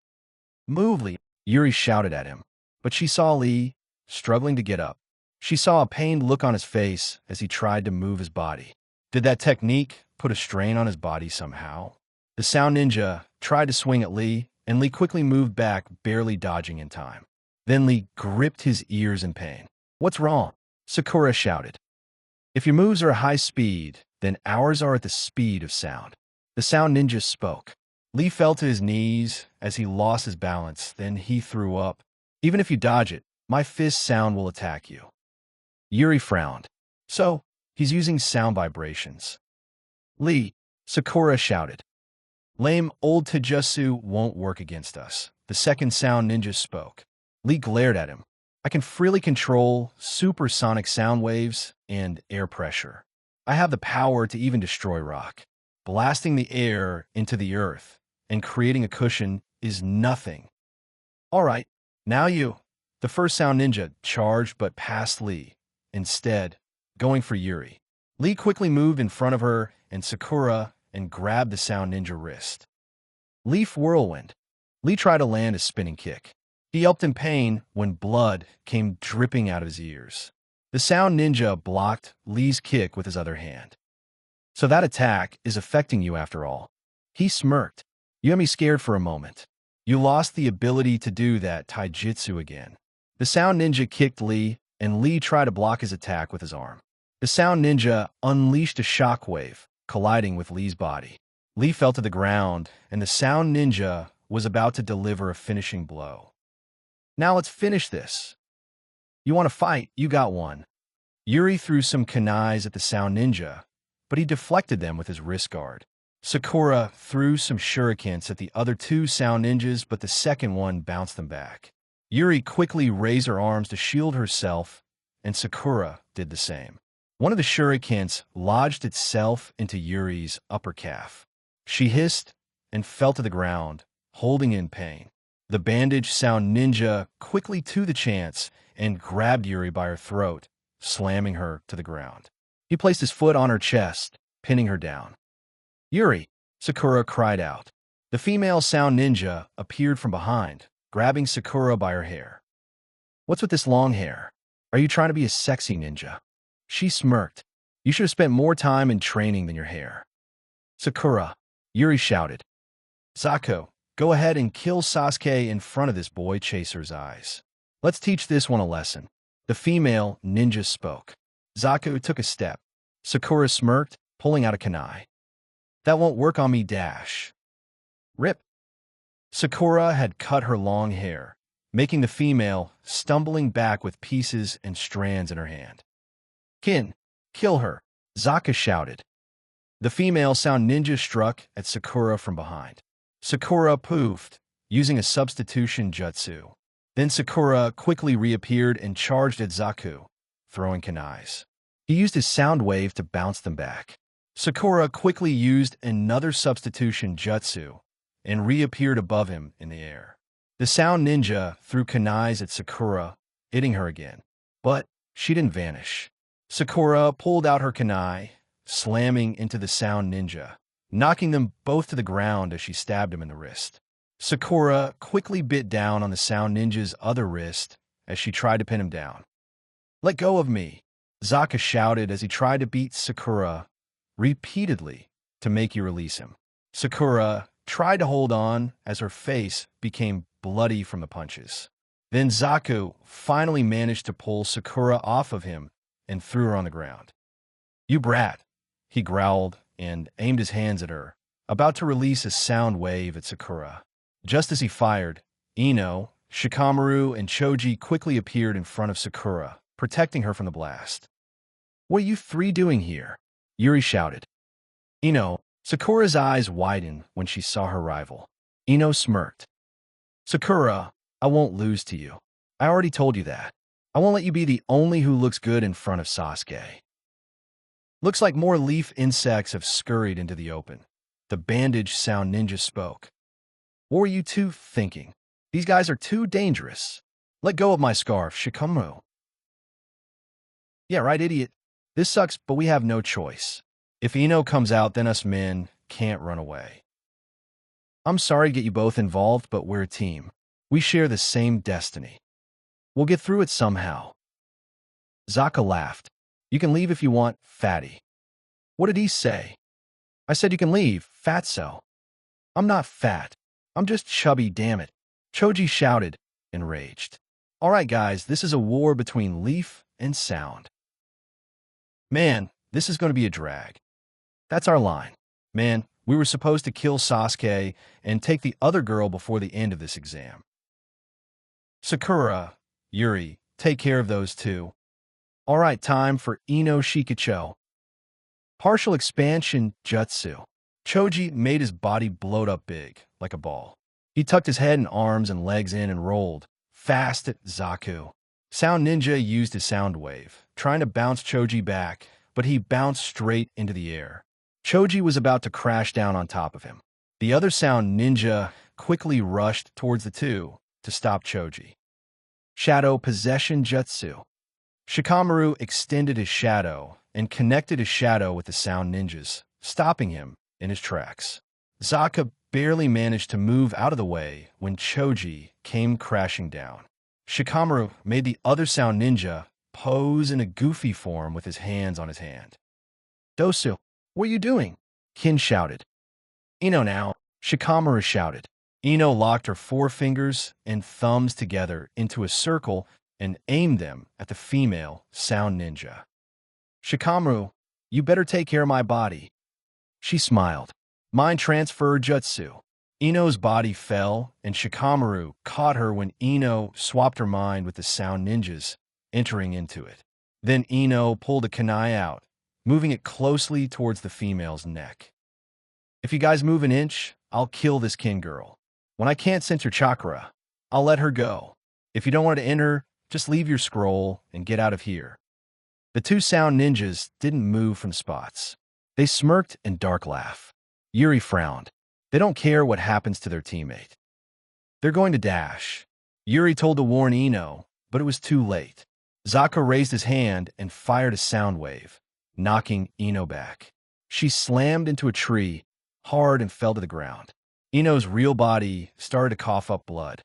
Speaker 1: Move, Lee, Yuri shouted at him. But she saw Lee struggling to get up. She saw a pained look on his face as he tried to move his body. Did that technique put a strain on his body somehow? The sound ninja tried to swing at Lee, and Lee quickly moved back, barely dodging in time. Then Lee gripped his ears in pain. What's wrong? Sakura shouted. If your moves are high speed, then ours are at the speed of sound. The sound ninja spoke. Lee fell to his knees as he lost his balance, then he threw up. Even if you dodge it, my fist sound will attack you. Yuri frowned. So, he's using sound vibrations. Lee, Sakura shouted. Lame old Taijutsu won't work against us. The second sound ninja spoke. Lee glared at him. I can freely control supersonic sound waves and air pressure. I have the power to even destroy rock. Blasting the air into the earth and creating a cushion is nothing. All right, now you. The first sound ninja charged but passed Lee, instead going for Yuri. Lee quickly moved in front of her and Sakura and grabbed the sound ninja wrist. Leaf Whirlwind. Lee tried to land a spinning kick. He yelped in pain when blood came dripping out of his ears. The sound ninja blocked Lee's kick with his other hand. So that attack is affecting you after all. He smirked. You had me scared for a moment. You lost the ability to do that taijutsu again. The sound ninja kicked Lee, and Lee tried to block his attack with his arm. The sound ninja unleashed a shockwave, colliding with Lee's body. Lee fell to the ground, and the sound ninja was about to deliver a finishing blow. Now let's finish this. You want to fight? You got one. Yuri threw some kunais at the sound ninja, but he deflected them with his wrist guard. Sakura threw some shurikens at the other two sound ninjas, but the second one bounced them back. Yuri quickly raised her arms to shield herself, and Sakura did the same. One of the shurikens lodged itself into Yuri's upper calf. She hissed and fell to the ground, holding in pain. The bandage sound ninja quickly took the chance and grabbed Yuri by her throat, slamming her to the ground. He placed his foot on her chest, pinning her down. Yuri, Sakura cried out. The female sound ninja appeared from behind, grabbing Sakura by her hair. What's with this long hair? Are you trying to be a sexy ninja? She smirked. You should have spent more time in training than your hair. Sakura, Yuri shouted. Sako, go ahead and kill Sasuke in front of this boy chaser's eyes. Let's teach this one a lesson. The female ninja spoke. Zaku took a step. Sakura smirked, pulling out a kunai. That won't work on me, dash. Rip. Sakura had cut her long hair, making the female stumbling back with pieces and strands in her hand. Kin, kill her, Zaka shouted. The female sound ninja struck at Sakura from behind. Sakura poofed, using a substitution jutsu. Then Sakura quickly reappeared and charged at Zaku, throwing kunais. He used his sound wave to bounce them back. Sakura quickly used another substitution jutsu and reappeared above him in the air. The sound ninja threw kunais at Sakura, hitting her again. But she didn't vanish. Sakura pulled out her kunai, slamming into the sound ninja, knocking them both to the ground as she stabbed him in the wrist. Sakura quickly bit down on the sound ninja's other wrist as she tried to pin him down. Let go of me, Zaka shouted as he tried to beat Sakura repeatedly to make you release him. Sakura tried to hold on as her face became bloody from the punches. Then Zaku finally managed to pull Sakura off of him and threw her on the ground. "You brat," he growled and aimed his hands at her, about to release a sound wave at Sakura. Just as he fired, Ino, Shikamaru, and Choji quickly appeared in front of Sakura, protecting her from the blast. "What are you three doing here?" Yuri shouted. Sakura's eyes widened when she saw her rival. Ino smirked. "Sakura, I won't lose to you. I already told you that. I won't let you be the only who looks good in front of Sasuke." Looks like more leaf insects have scurried into the open. The bandage sound ninja spoke. "What were you two thinking? These guys are too dangerous. Let go of my scarf, Shikamaru." "Yeah, right, idiot. This sucks, but we have no choice. If Ino comes out, then us men can't run away. I'm sorry to get you both involved, but we're a team. We share the same destiny. We'll get through it somehow." Zaka laughed. "You can leave if you want, fatty." "What did he say?" "I said you can leave, fatso." "I'm not fat. I'm just chubby, damn it," Choji shouted, enraged. "All right, guys, this is a war between leaf and sound. Man, this is going to be a drag. That's our line. Man, we were supposed to kill Sasuke and take the other girl before the end of this exam. Sakura, Yuri, take care of those two. All right, time for Ino Shikacho. Partial expansion jutsu. Choji made his body bloat up big, like a ball. He tucked his head and arms and legs in and rolled, fast at Zaku. Sound Ninja used his sound wave, trying to bounce Choji back, but he bounced straight into the air. Choji was about to crash down on top of him. The other Sound Ninja quickly rushed towards the two to stop Choji. Shadow Possession Jutsu. Shikamaru extended his shadow and connected his shadow with the Sound Ninjas, stopping him in his tracks. Zaka barely managed to move out of the way when Choji came crashing down. Shikamaru made the other Sound Ninja pose in a goofy form with his hands on his hand. "Dosu, what are you doing?" Kin shouted. "Ino now," Shikamaru shouted. Ino locked her forefingers and thumbs together into a circle and aimed them at the female Sound Ninja. "Shikamaru, you better take care of my body." She smiled. Mind transfer jutsu. Ino's body fell, and Shikamaru caught her when Ino swapped her mind with the Sound Ninjas, entering into it. Then Ino pulled a kunai out, moving it closely towards the female's neck. "If you guys move an inch, I'll kill this kin girl. When I can't sense your chakra, I'll let her go. If you don't want to end her, just leave your scroll and get out of here." The two Sound Ninjas didn't move from spots. They smirked and dark laugh. Yuri frowned. They don't care what happens to their teammate. They're going to dash. Yuri told to warn Ino, but it was too late. Zaka raised his hand and fired a sound wave, knocking Ino back. She slammed into a tree, hard, and fell to the ground. Ino's real body started to cough up blood.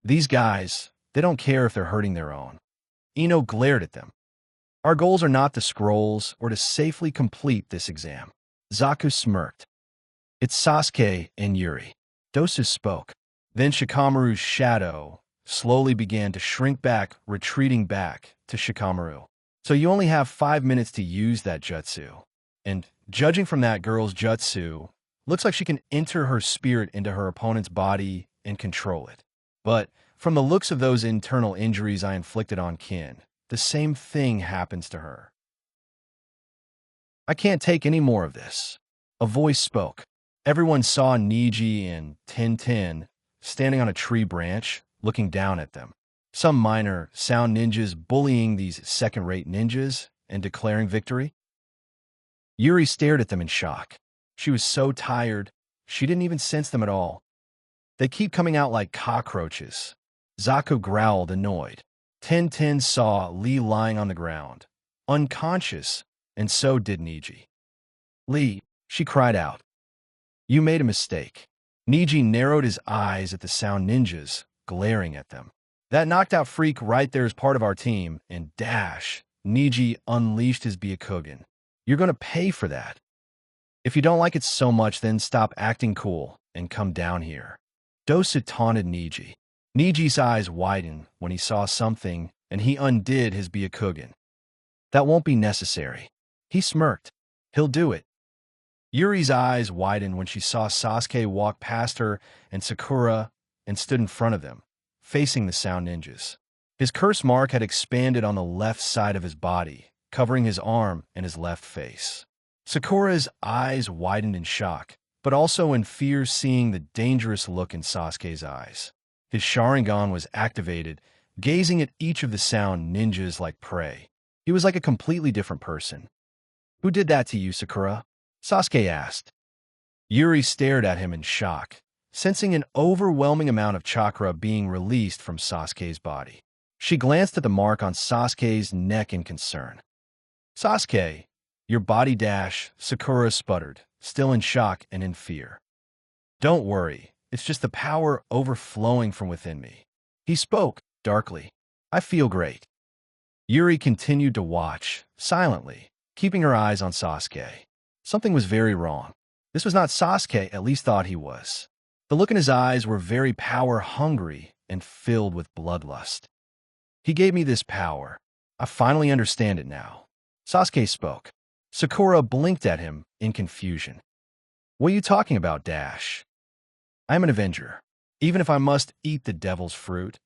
Speaker 1: These guys, they don't care if they're hurting their own. Ino glared at them. "Our goals are not the scrolls or to safely complete this exam." Zaku smirked. "It's Sasuke and Yuri." Dosu spoke. Then Shikamaru's shadow slowly began to shrink back, retreating back to Shikamaru. "So you only have 5 minutes to use that jutsu. And judging from that girl's jutsu, looks like she can enter her spirit into her opponent's body and control it. But from the looks of those internal injuries I inflicted on Kin, the same thing happens to her. I can't take any more of this." A voice spoke. Everyone saw Niji and Tintin standing on a tree branch, looking down at them. Some minor Sound Ninjas bullying these second-rate ninjas and declaring victory. Yuri stared at them in shock. She was so tired, she didn't even sense them at all. "They keep coming out like cockroaches." Zaku growled, annoyed. Tintin saw Lee lying on the ground, unconscious, and so did Niji. "Lee," she cried out. "You made a mistake." Niji narrowed his eyes at the Sound Ninjas, glaring at them. "That knocked-out freak right there is part of our team, and dash." Niji unleashed his Byakugan. "You're going to pay for that. If you don't like it so much, then stop acting cool and come down here." Dosu taunted Niji. Niji's eyes widened when he saw something, and he undid his Byakugan. That won't be necessary. He smirked. He'll do it. Yuri's eyes widened when she saw Sasuke walk past her and Sakura and stood in front of them, facing the Sound Ninjas. His curse mark had expanded on the left side of his body, covering his arm and his left face. Sakura's eyes widened in shock, but also in fear, seeing the dangerous look in Sasuke's eyes. His Sharingan was activated, gazing at each of the Sound Ninjas like prey. He was like a completely different person. "Who did that to you, Sakura?" Sasuke asked. Yuri stared at him in shock, sensing an overwhelming amount of chakra being released from Sasuke's body. She glanced at the mark on Sasuke's neck in concern. "Sasuke, your body dash," Sakura sputtered, still in shock and in fear. "Don't worry, it's just the power overflowing from within me." He spoke darkly. "I feel great." Yuri continued to watch, silently, keeping her eyes on Sasuke. Something was very wrong. This was not Sasuke at least thought he was. The look in his eyes were very power-hungry and filled with bloodlust. "He gave me this power. I finally understand it now." Sasuke spoke. Sakura blinked at him in confusion. "What are you talking about, Dash?" "I am an Avenger. Even if I must eat the devil's fruit,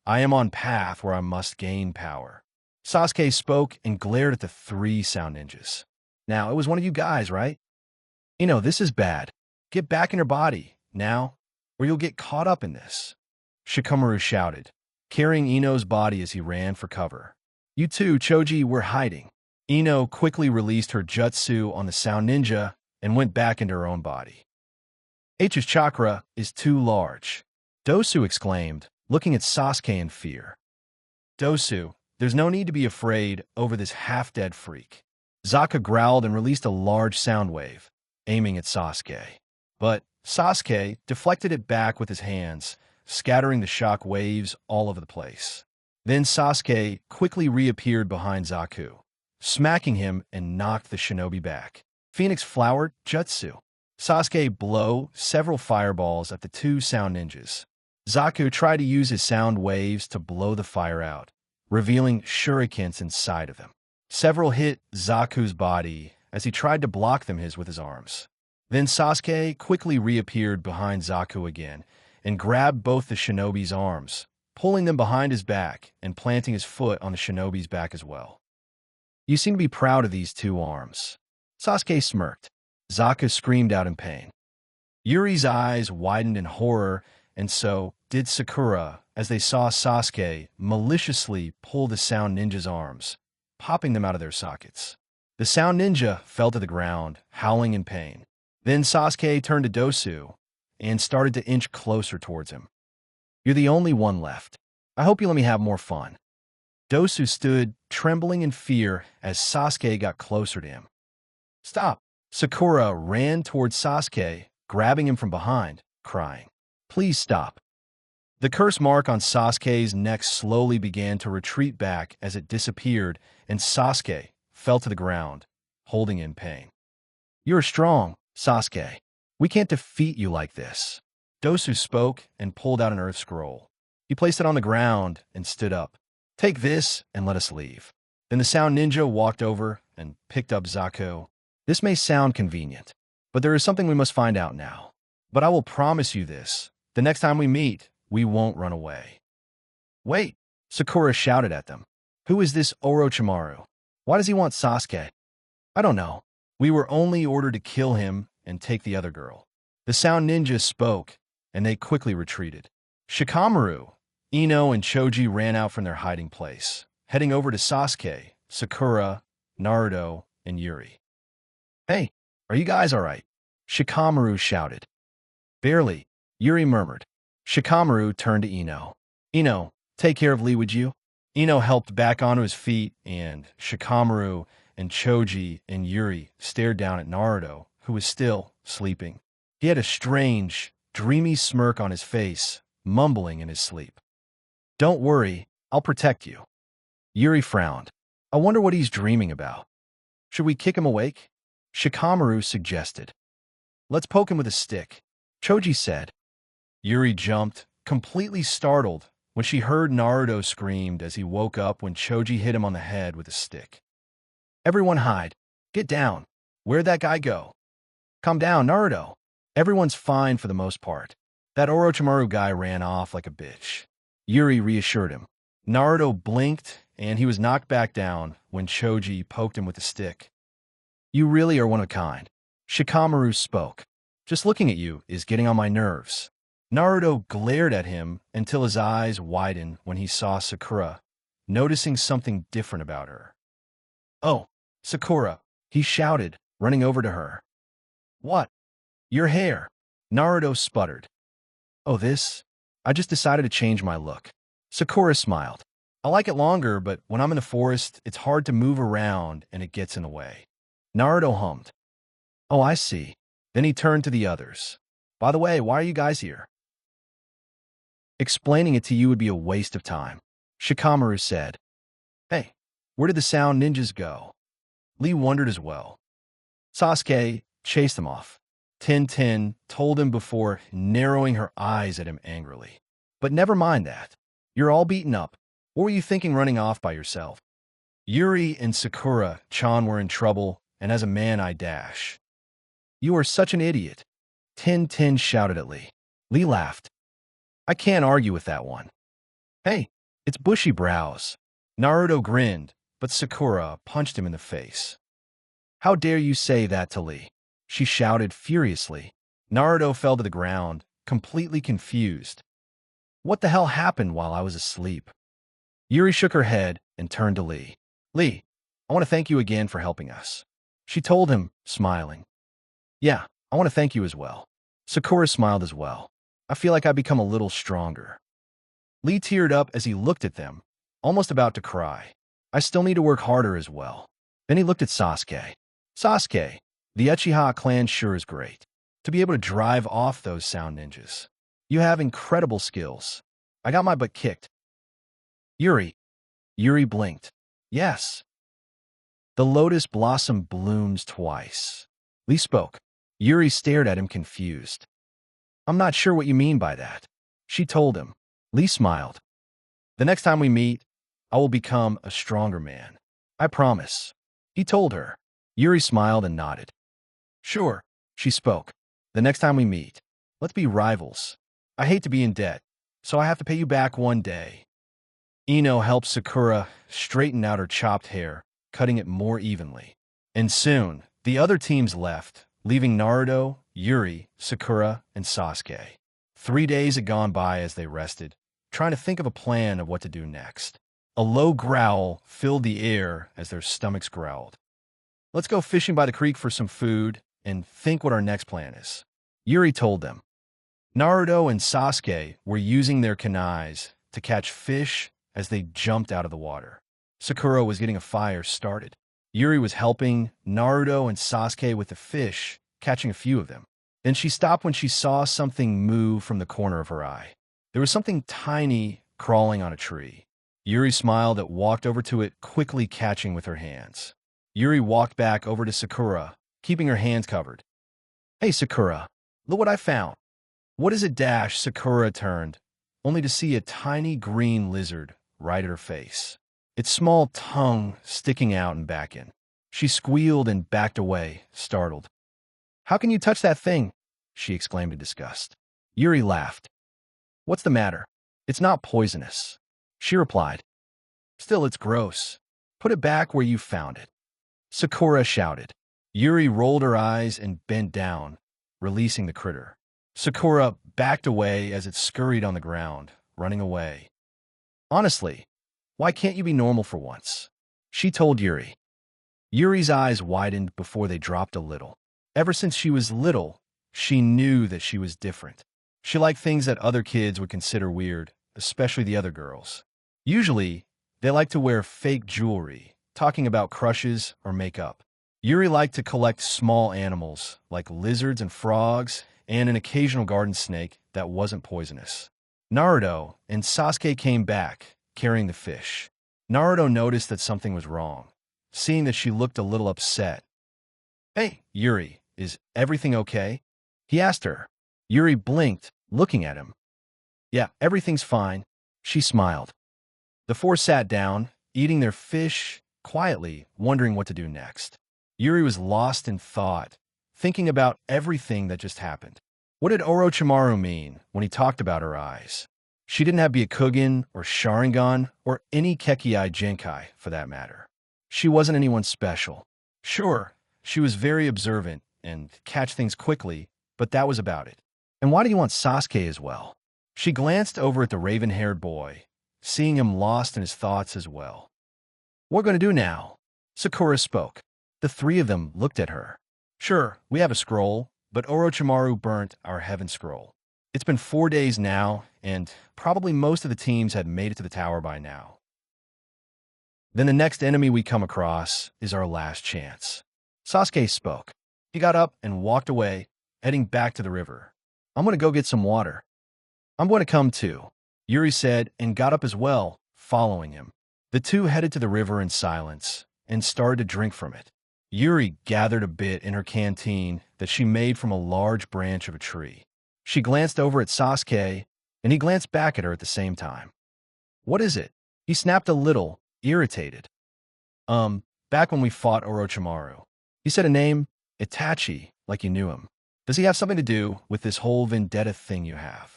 Speaker 1: I am on path where I must gain power." Sasuke spoke and glared at the three Sound Ninjas. "Now, it was one of you guys, right? This is bad. Get back in your body, now, or you'll get caught up in this." Shikamaru shouted, carrying Ino's body as he ran for cover. "You two, Choji, were hiding." Ino quickly released her jutsu on the Sound Ninja and went back into her own body. "H's chakra is too large," Dosu exclaimed, looking at Sasuke in fear. "Dosu, there's no need to be afraid over this half-dead freak." Zaka growled and released a large sound wave, aiming at Sasuke. But Sasuke deflected it back with his hands, scattering the shock waves all over the place. Then Sasuke quickly reappeared behind Zaku, smacking him and knocked the shinobi back. Phoenix Flower Jutsu. Sasuke blew several fireballs at the two Sound Ninjas. Zaku tried to use his sound waves to blow the fire out, revealing shurikens inside of them. Several hit Zaku's body as he tried to block them with his arms. Then Sasuke quickly reappeared behind Zaku again and grabbed both the shinobi's arms, pulling them behind his back and planting his foot on the shinobi's back as well. "You seem to be proud of these two arms." Sasuke smirked. Zaku screamed out in pain. Yuri's eyes widened in horror, and so did Sakura as they saw Sasuke maliciously pull the Sound Ninja's arms, popping them out of their sockets. The Sound Ninja fell to the ground, howling in pain. Then Sasuke turned to Dosu and started to inch closer towards him. "You're the only one left. I hope you let me have more fun." Dosu stood, trembling in fear as Sasuke got closer to him. "Stop!" Sakura ran towards Sasuke, grabbing him from behind, crying, "Please stop." The curse mark on Sasuke's neck slowly began to retreat back as it disappeared, and Sasuke fell to the ground, holding in pain. "You're strong, Sasuke. We can't defeat you like this." Dosu spoke and pulled out an earth scroll. He placed it on the ground and stood up. "Take this and let us leave." Then the Sound Ninja walked over and picked up Zaku. "This may sound convenient, but there is something we must find out now. But I will promise you this. The next time we meet, we won't run away." "Wait!" Sakura shouted at them. "Who is this Orochimaru? Why does he want Sasuke?" "I don't know. We were only ordered to kill him and take the other girl." The Sound Ninja spoke, and they quickly retreated. Shikamaru, Ino, and Choji ran out from their hiding place, heading over to Sasuke, Sakura, Naruto, and Yuri. "Hey, are you guys all right?" Shikamaru shouted. "Barely," Yuri murmured. Shikamaru turned to Ino. "Ino, take care of Lee, would you?" Ino helped back onto his feet, and Shikamaru and Choji and Yuri stared down at Naruto, who was still sleeping. He had a strange, dreamy smirk on his face, mumbling in his sleep. "Don't worry, I'll protect you." Yuri frowned. "I wonder what he's dreaming about. Should we kick him awake?" Shikamaru suggested. "Let's poke him with a stick," Choji said. Yuri jumped, completely startled when she heard Naruto scream as he woke up when Choji hit him on the head with a stick. Everyone hide. Get down. Where'd that guy go? Calm down, Naruto. Everyone's fine for the most part. That Orochimaru guy ran off like a bitch. Yuri reassured him. Naruto blinked, and he was knocked back down when Choji poked him with a stick. You really are one of a kind. Shikamaru spoke. Just looking at you is getting on my nerves. Naruto glared at him until his eyes widened when he saw Sakura, noticing something different about her. Oh, Sakura, he shouted, running over to her. What? Your hair. Naruto sputtered. Oh, this? I just decided to change my look. Sakura smiled. I like it longer, but when I'm in the forest, it's hard to move around and it gets in the way. Naruto hummed. Oh, I see. Then he turned to the others. By the way, why are you guys here? Explaining it to you would be a waste of time. Shikamaru said. Hey, where did the sound ninjas go? Lee wondered as well. Sasuke chased them off. Tintin told him before narrowing her eyes at him angrily. But never mind that. You're all beaten up. What were you thinking running off by yourself? Yuri and Sakura-chan were in trouble, and as a man I dash. You are such an idiot. Tintin shouted at Lee. Lee laughed. I can't argue with that one. Hey, it's bushy brows. Naruto grinned, but Sakura punched him in the face. How dare you say that to Lee? She shouted furiously. Naruto fell to the ground, completely confused. What the hell happened while I was asleep? Yuri shook her head and turned to Lee. Lee, I want to thank you again for helping us. She told him, smiling. Yeah, I want to thank you as well. Sakura smiled as well. I feel like I've become a little stronger. Lee teared up as he looked at them, almost about to cry. I still need to work harder as well. Then he looked at Sasuke. Sasuke, the Uchiha clan sure is great. To be able to drive off those sound ninjas. You have incredible skills. I got my butt kicked. Yuri. Yuri blinked. Yes. The lotus blossom blooms twice. Lee spoke. Yuri stared at him confused. I'm not sure what you mean by that. She told him. Lee smiled. The next time we meet, I will become a stronger man. I promise. He told her. Yuri smiled and nodded. Sure, she spoke. The next time we meet, let's be rivals. I hate to be in debt, so I have to pay you back one day. Ino helped Sakura straighten out her chopped hair, cutting it more evenly. And soon, the other teams left, leaving Naruto, Yuri, Sakura, and Sasuke. 3 days had gone by as they rested, trying to think of a plan of what to do next. A low growl filled the air as their stomachs growled. Let's go fishing by the creek for some food and think what our next plan is. Yuri told them. Naruto and Sasuke were using their kunais to catch fish as they jumped out of the water. Sakura was getting a fire started. Yuri was helping Naruto and Sasuke with the fish, catching a few of them. Then she stopped when she saw something move from the corner of her eye. There was something tiny crawling on a tree. Yuri smiled and walked over to it, quickly catching with her hands. Yuri walked back over to Sakura, keeping her hands covered. Hey, Sakura, look what I found. What is it? Sakura turned, only to see a tiny green lizard right at her face. Its small tongue sticking out and back in. She squealed and backed away, startled. How can you touch that thing? She exclaimed in disgust. Yuri laughed. What's the matter? It's not poisonous. She replied. Still, it's gross. Put it back where you found it. Sakura shouted. Yuri rolled her eyes and bent down, releasing the critter. Sakura backed away as it scurried on the ground, running away. Honestly, why can't you be normal for once? She told Yuri. Yuri's eyes widened before they dropped a little. Ever since she was little, she knew that she was different. She liked things that other kids would consider weird, especially the other girls. Usually, they liked to wear fake jewelry, talking about crushes or makeup. Yuri liked to collect small animals, like lizards and frogs, and an occasional garden snake that wasn't poisonous. Naruto and Sasuke came back, carrying the fish. Naruto noticed that something was wrong, seeing that she looked a little upset. Hey, Yuri, is everything okay? He asked her. Yuri blinked, looking at him. Yeah, everything's fine. She smiled. The four sat down, eating their fish quietly, wondering what to do next. Yuri was lost in thought, thinking about everything that just happened. What did Orochimaru mean when he talked about her eyes? She didn't have Byakugan or Sharingan or any Kekkei Genkai, for that matter. She wasn't anyone special. Sure, she was very observant and catch things quickly, but that was about it. And why do you want Sasuke as well? She glanced over at the raven-haired boy, seeing him lost in his thoughts as well. What are we going to do now? Sakura spoke. The three of them looked at her. Sure, we have a scroll, but Orochimaru burnt our heaven scroll. It's been 4 days now, and probably most of the teams had made it to the tower by now. Then the next enemy we come across is our last chance. Sasuke spoke. He got up and walked away, heading back to the river. I'm going to go get some water. I'm going to come too, Yuri said and got up as well, following him. The two headed to the river in silence and started to drink from it. Yuri gathered a bit in her canteen that she made from a large branch of a tree. She glanced over at Sasuke, and he glanced back at her at the same time. What is it? He snapped a little, irritated. Back when we fought Orochimaru. He said a name, Itachi, like you knew him. Does he have something to do with this whole vendetta thing you have?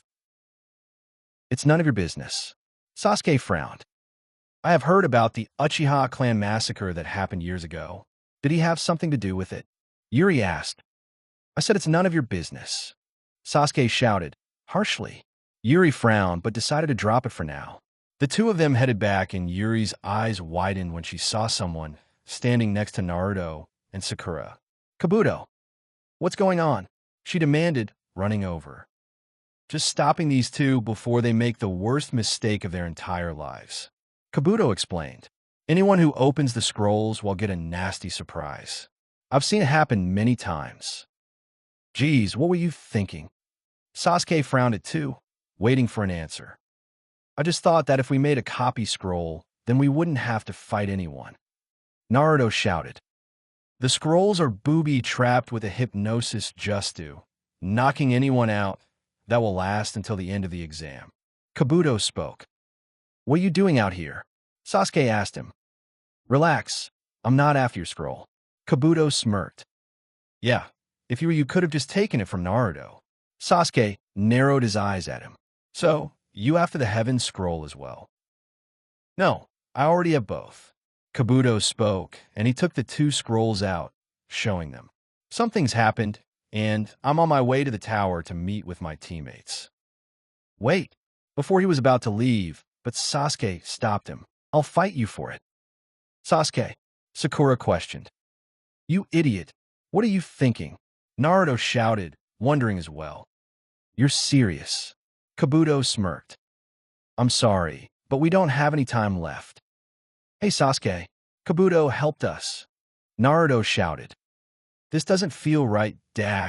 Speaker 1: It's none of your business. Sasuke frowned. I have heard about the Uchiha clan massacre that happened years ago. Did he have something to do with it? Yuri asked. I said it's none of your business. Sasuke shouted, harshly. Yuri frowned but decided to drop it for now. The two of them headed back and Yuri's eyes widened when she saw someone standing next to Naruto and Sakura. Kabuto. What's going on? She demanded, running over. Just stopping these two before they make the worst mistake of their entire lives. Kabuto explained. Anyone who opens the scrolls will get a nasty surprise. I've seen it happen many times. Geez, what were you thinking? Sasuke frowned at too, waiting for an answer. I just thought that if we made a copy scroll, then we wouldn't have to fight anyone. Naruto shouted. The scrolls are booby-trapped with a hypnosis justu, knocking anyone out that will last until the end of the exam. Kabuto spoke. What are you doing out here? Sasuke asked him. Relax, I'm not after your scroll. Kabuto smirked. Yeah, if you were, you could have just taken it from Naruto. Sasuke narrowed his eyes at him. So, you after the heaven scroll as well? No, I already have both. Kabuto spoke, and he took the two scrolls out, showing them. Something's happened, and I'm on my way to the tower to meet with my teammates. Wait, before he was about to leave, but Sasuke stopped him. I'll fight you for it. Sasuke, Sakura questioned. You idiot, what are you thinking? Naruto shouted, wondering as well. You're serious. Kabuto smirked. I'm sorry, but we don't have any time left. Hey Sasuke, Kabuto helped us. Naruto shouted. This doesn't feel right,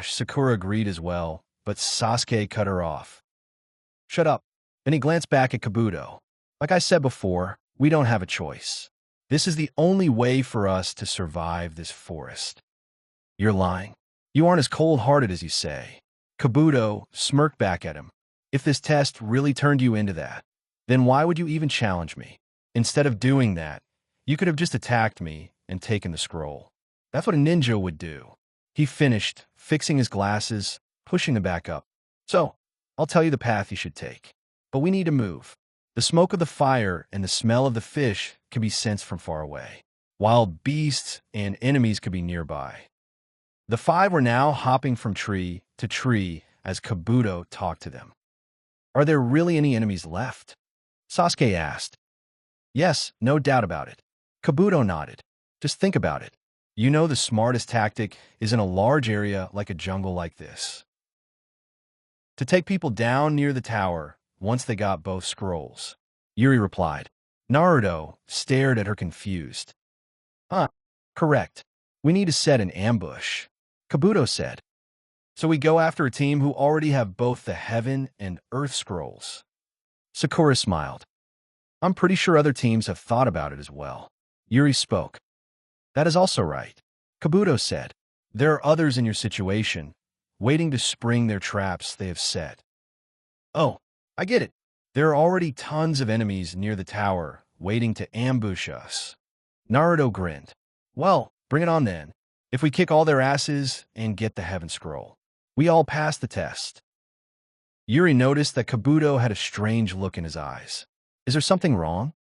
Speaker 1: Sakura agreed as well, but Sasuke cut her off. Shut up. Then he glanced back at Kabuto. Like I said before, we don't have a choice. This is the only way for us to survive this forest. You're lying. You aren't as cold-hearted as you say. Kabuto smirked back at him. If this test really turned you into that, then why would you even challenge me? Instead of doing that, you could have just attacked me and taken the scroll. That's what a ninja would do. He finished, fixing his glasses, pushing them back up. So, I'll tell you the path you should take. But we need to move. The smoke of the fire and the smell of the fish can be sensed from far away. Wild beasts and enemies could be nearby. The five were now hopping from tree to tree as Kabuto talked to them. Are there really any enemies left? Sasuke asked. Yes, no doubt about it. Kabuto nodded. Just think about it. You know the smartest tactic is in a large area like a jungle like this. To take people down near the tower once they got both scrolls. Yuri replied. Naruto stared at her confused. Huh, correct. We need to set an ambush. Kabuto said. So we go after a team who already have both the heaven and earth scrolls. Sakura smiled. I'm pretty sure other teams have thought about it as well. Yuri spoke. That is also right. Kabuto said. There are others in your situation, waiting to spring their traps they have set. Oh, I get it. There are already tons of enemies near the tower, waiting to ambush us. Naruto grinned. Well, bring it on then. If we kick all their asses and get the Heaven Scroll, we all pass the test. Yuri noticed that Kabuto had a strange look in his eyes. Is there something wrong?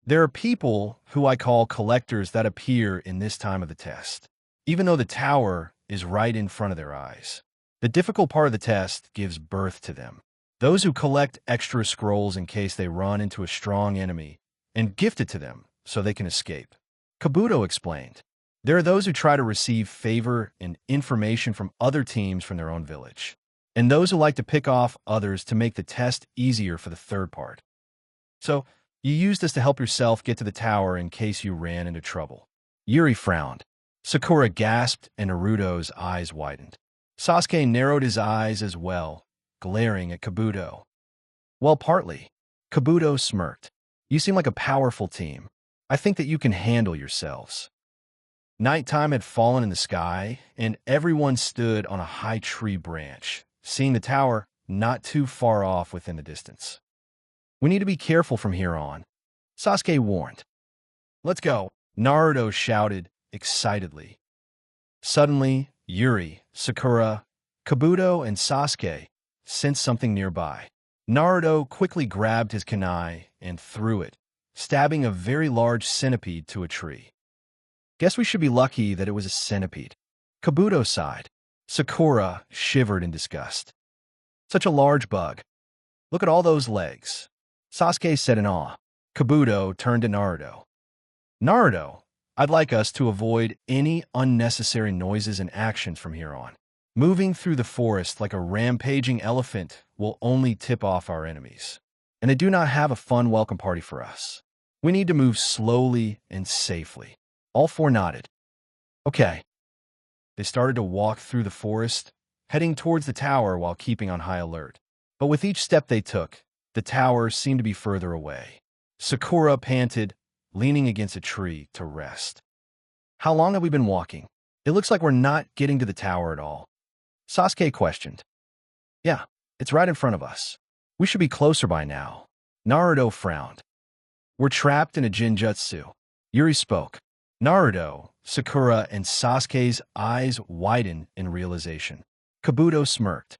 Speaker 1: There are people who I call collectors that appear in this time of the test, even though the tower is right in front of their eyes. The difficult part of the test gives birth to them. Those who collect extra scrolls in case they run into a strong enemy and gift it to them so they can escape. Kabuto explained. There are those who try to receive favor and information from other teams from their own village, and those who like to pick off others to make the test easier for the third part. So, you used this to help yourself get to the tower in case you ran into trouble. Yuri frowned. Sakura gasped and Naruto's eyes widened. Sasuke narrowed his eyes as well, glaring at Kabuto. Well, partly. Kabuto smirked. You seem like a powerful team. I think that you can handle yourselves. Nighttime had fallen in the sky, and everyone stood on a high tree branch, seeing the tower not too far off within the distance. We need to be careful from here on, Sasuke warned. Let's go, Naruto shouted excitedly. Suddenly, Yuri, Sakura, Kabuto, and Sasuke sensed something nearby. Naruto quickly grabbed his kunai and threw it, stabbing a very large centipede to a tree. Guess we should be lucky that it was a centipede. Kabuto sighed. Sakura shivered in disgust. Such a large bug. Look at all those legs. Sasuke said in awe. Kabuto turned to Naruto. Naruto, I'd like us to avoid any unnecessary noises and actions from here on. Moving through the forest like a rampaging elephant will only tip off our enemies. And they do not have a fun welcome party for us. We need to move slowly and safely. All four nodded. Okay. They started to walk through the forest, heading towards the tower while keeping on high alert. But with each step they took, the tower seemed to be further away. Sakura panted, leaning against a tree to rest. How long have we been walking? It looks like we're not getting to the tower at all. Sasuke questioned. Yeah, it's right in front of us. We should be closer by now. Naruto frowned. We're trapped in a Jinjutsu. Yuri spoke. Naruto, Sakura, and Sasuke's eyes widened in realization. Kabuto smirked.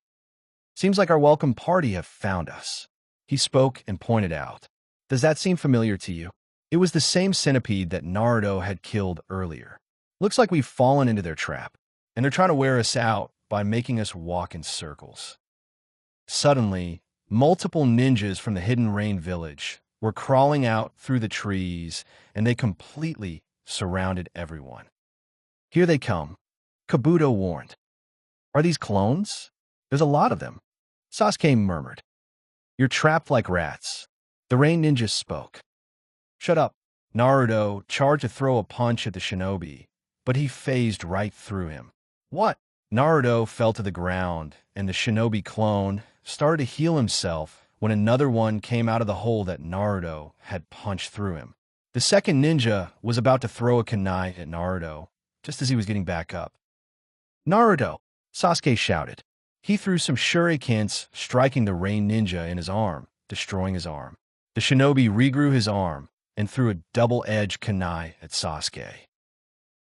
Speaker 1: Seems like our welcome party have found us. He spoke and pointed out. Does that seem familiar to you? It was the same centipede that Naruto had killed earlier. Looks like we've fallen into their trap, and they're trying to wear us out by making us walk in circles. Suddenly, multiple ninjas from the Hidden Rain village were crawling out through the trees, and they completely surrounded everyone. Here they come, Kabuto warned. Are these clones? There's a lot of them. Sasuke murmured. You're trapped like rats. The Rain Ninja spoke. Shut up. Naruto charged to throw a punch at the shinobi, but he phased right through him. What? Naruto fell to the ground, and the shinobi clone started to heal himself when another one came out of the hole that Naruto had punched through him. The second ninja was about to throw a kunai at Naruto, just as he was getting back up. Naruto! Sasuke shouted. He threw some shurikens, striking the Rain Ninja in his arm, destroying his arm. The shinobi regrew his arm and threw a double-edged kunai at Sasuke.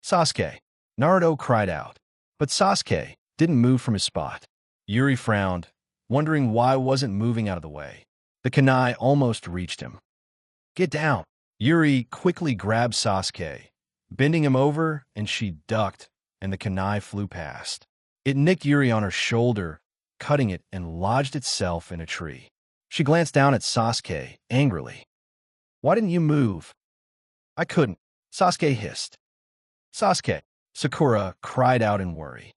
Speaker 1: Sasuke! Naruto cried out, but Sasuke didn't move from his spot. Yuri frowned, wondering why he wasn't moving out of the way. The kunai almost reached him. Get down! Yuri quickly grabbed Sasuke, bending him over, and she ducked, and the kunai flew past. It nicked Yuri on her shoulder, cutting it and lodged itself in a tree. She glanced down at Sasuke angrily. Why didn't you move? I couldn't, Sasuke hissed. Sasuke! Sakura cried out in worry.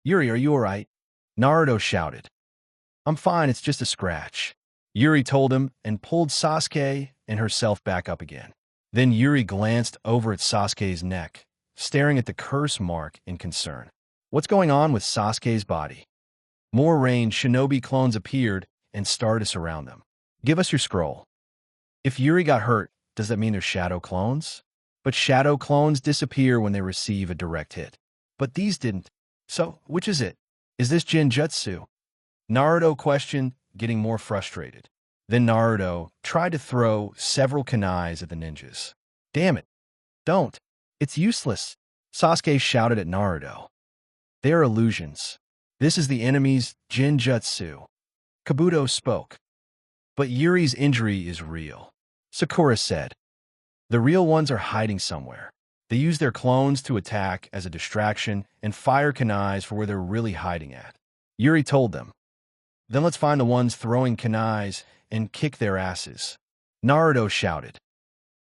Speaker 1: Yuri, are you all right? Naruto shouted. I'm fine, it's just a scratch. Yuri told him and pulled Sasuke and herself back up again. Then Yuri glanced over at Sasuke's neck, staring at the curse mark in concern. What's going on with Sasuke's body? More Rain Shinobi clones appeared and started to surround them. Give us your scroll. If Yuri got hurt, does that mean they're shadow clones? But shadow clones disappear when they receive a direct hit. But these didn't. So, which is it? Is this Jinjutsu? Naruto questioned, getting more frustrated. Then Naruto tried to throw several kunais at the ninjas. Damn it, don't. It's useless, Sasuke shouted at Naruto. They are illusions. This is the enemy's Jinjutsu. Kabuto spoke. But Yuri's injury is real, Sakura said. The real ones are hiding somewhere. They use their clones to attack as a distraction and fire kunais for where they're really hiding at. Yuri told them. Then let's find the ones throwing kunais and kick their asses, Naruto shouted.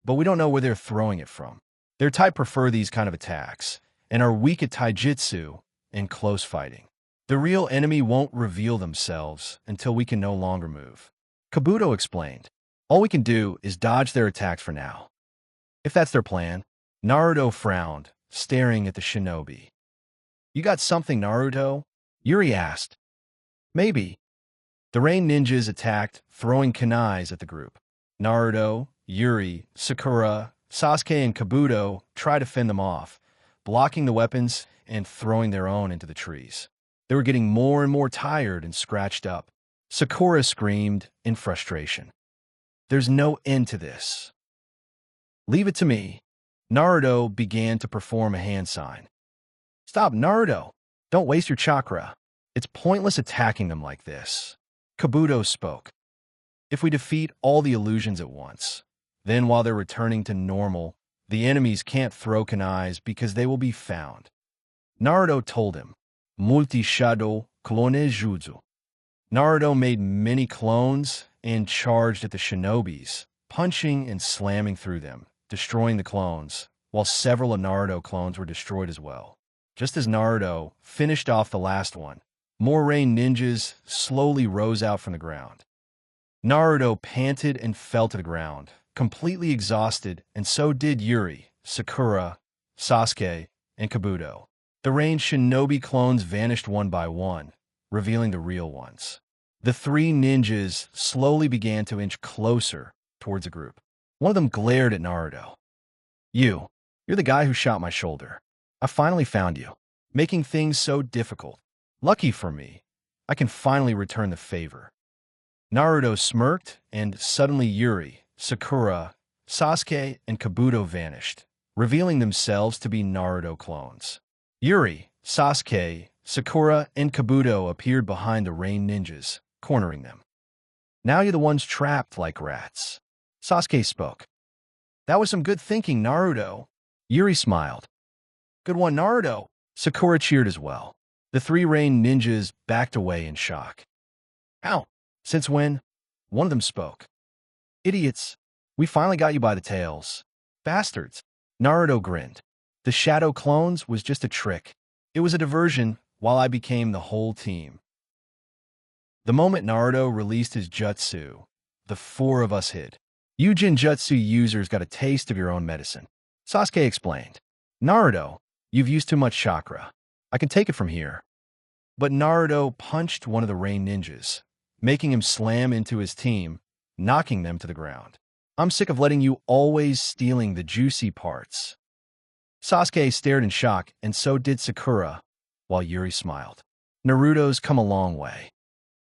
Speaker 1: But we don't know where they're throwing it from. Their type prefer these kind of attacks and are weak at taijutsu and close fighting. The real enemy won't reveal themselves until we can no longer move. Kabuto explained. All we can do is dodge their attacks for now. If that's their plan, Naruto frowned, staring at the shinobi. You got something, Naruto? Yuri asked. Maybe. The rain ninjas attacked, throwing kunais at the group. Naruto, Yuri, Sakura, Sasuke, and Kabuto tried to fend them off, blocking the weapons and throwing their own into the trees. They were getting more and more tired and scratched up. Sakura screamed in frustration. There's no end to this. Leave it to me. Naruto began to perform a hand sign. Stop, Naruto. Don't waste your chakra. It's pointless attacking them like this. Kabuto spoke. If we defeat all the illusions at once, then while they're returning to normal, the enemies can't throw kunais because they will be found. Naruto told him, Multi-shadow clone jutsu. Naruto made many clones and charged at the shinobis, punching and slamming through them, destroying the clones, while several of Naruto clones were destroyed as well. Just as Naruto finished off the last one, more rain ninjas slowly rose out from the ground. Naruto panted and fell to the ground, completely exhausted, and so did Yuri, Sakura, Sasuke, and Kabuto. The rain shinobi clones vanished one by one, revealing the real ones. The three ninjas slowly began to inch closer towards the group. One of them glared at Naruto. You're the guy who shot my shoulder. I finally found you, making things so difficult. Lucky for me, I can finally return the favor. Naruto smirked, and suddenly Yuri, Sakura, Sasuke, and Kabuto vanished, revealing themselves to be Naruto clones. Yuri, Sasuke, Sakura, and Kabuto appeared behind the rain ninjas, cornering them. Now you're the ones trapped like rats. Sasuke spoke. That was some good thinking, Naruto. Yuri smiled. Good one, Naruto. Sakura cheered as well. The three rain ninjas backed away in shock. Ow! Since when? One of them spoke. Idiots. We finally got you by the tails. Bastards. Naruto grinned. The shadow clones was just a trick. It was a diversion while I became the whole team. The moment Naruto released his jutsu, the four of us hid. You Jinjutsu users got a taste of your own medicine. Sasuke explained. Naruto, you've used too much chakra. I can take it from here. But Naruto punched one of the rain ninjas, making him slam into his team, knocking them to the ground. I'm sick of letting you always stealing the juicy parts. Sasuke stared in shock, and so did Sakura, while Yuri smiled. Naruto's come a long way.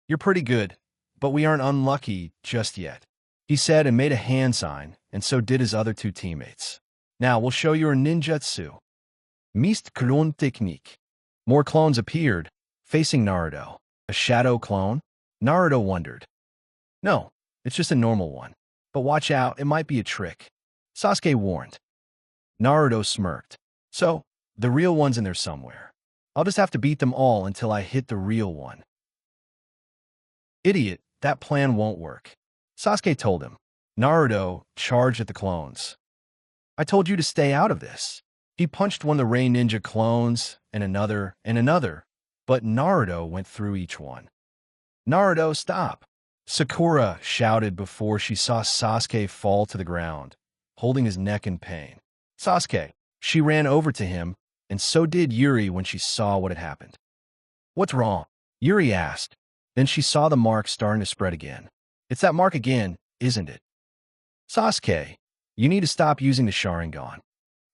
Speaker 1: You're pretty good, but we aren't unlucky just yet, he said and made a hand sign, and so did his other two teammates. Now we'll show you our ninjutsu. Mist clone technique. More clones appeared, facing Naruto. A shadow clone? Naruto wondered. No, it's just a normal one. But watch out, it might be a trick. Sasuke warned. Naruto smirked. So, the real one's in there somewhere. I'll just have to beat them all until I hit the real one. Idiot, that plan won't work. Sasuke told him. Naruto charged at the clones. I told you to stay out of this. He punched one of the rain ninja clones, and another, but Naruto went through each one. Naruto, stop! Sakura shouted before she saw Sasuke fall to the ground, holding his neck in pain. Sasuke, she ran over to him, and so did Yuri when she saw what had happened. What's wrong? Yuri asked. Then she saw the mark starting to spread again. It's that mark again, isn't it? Sasuke, you need to stop using the Sharingan.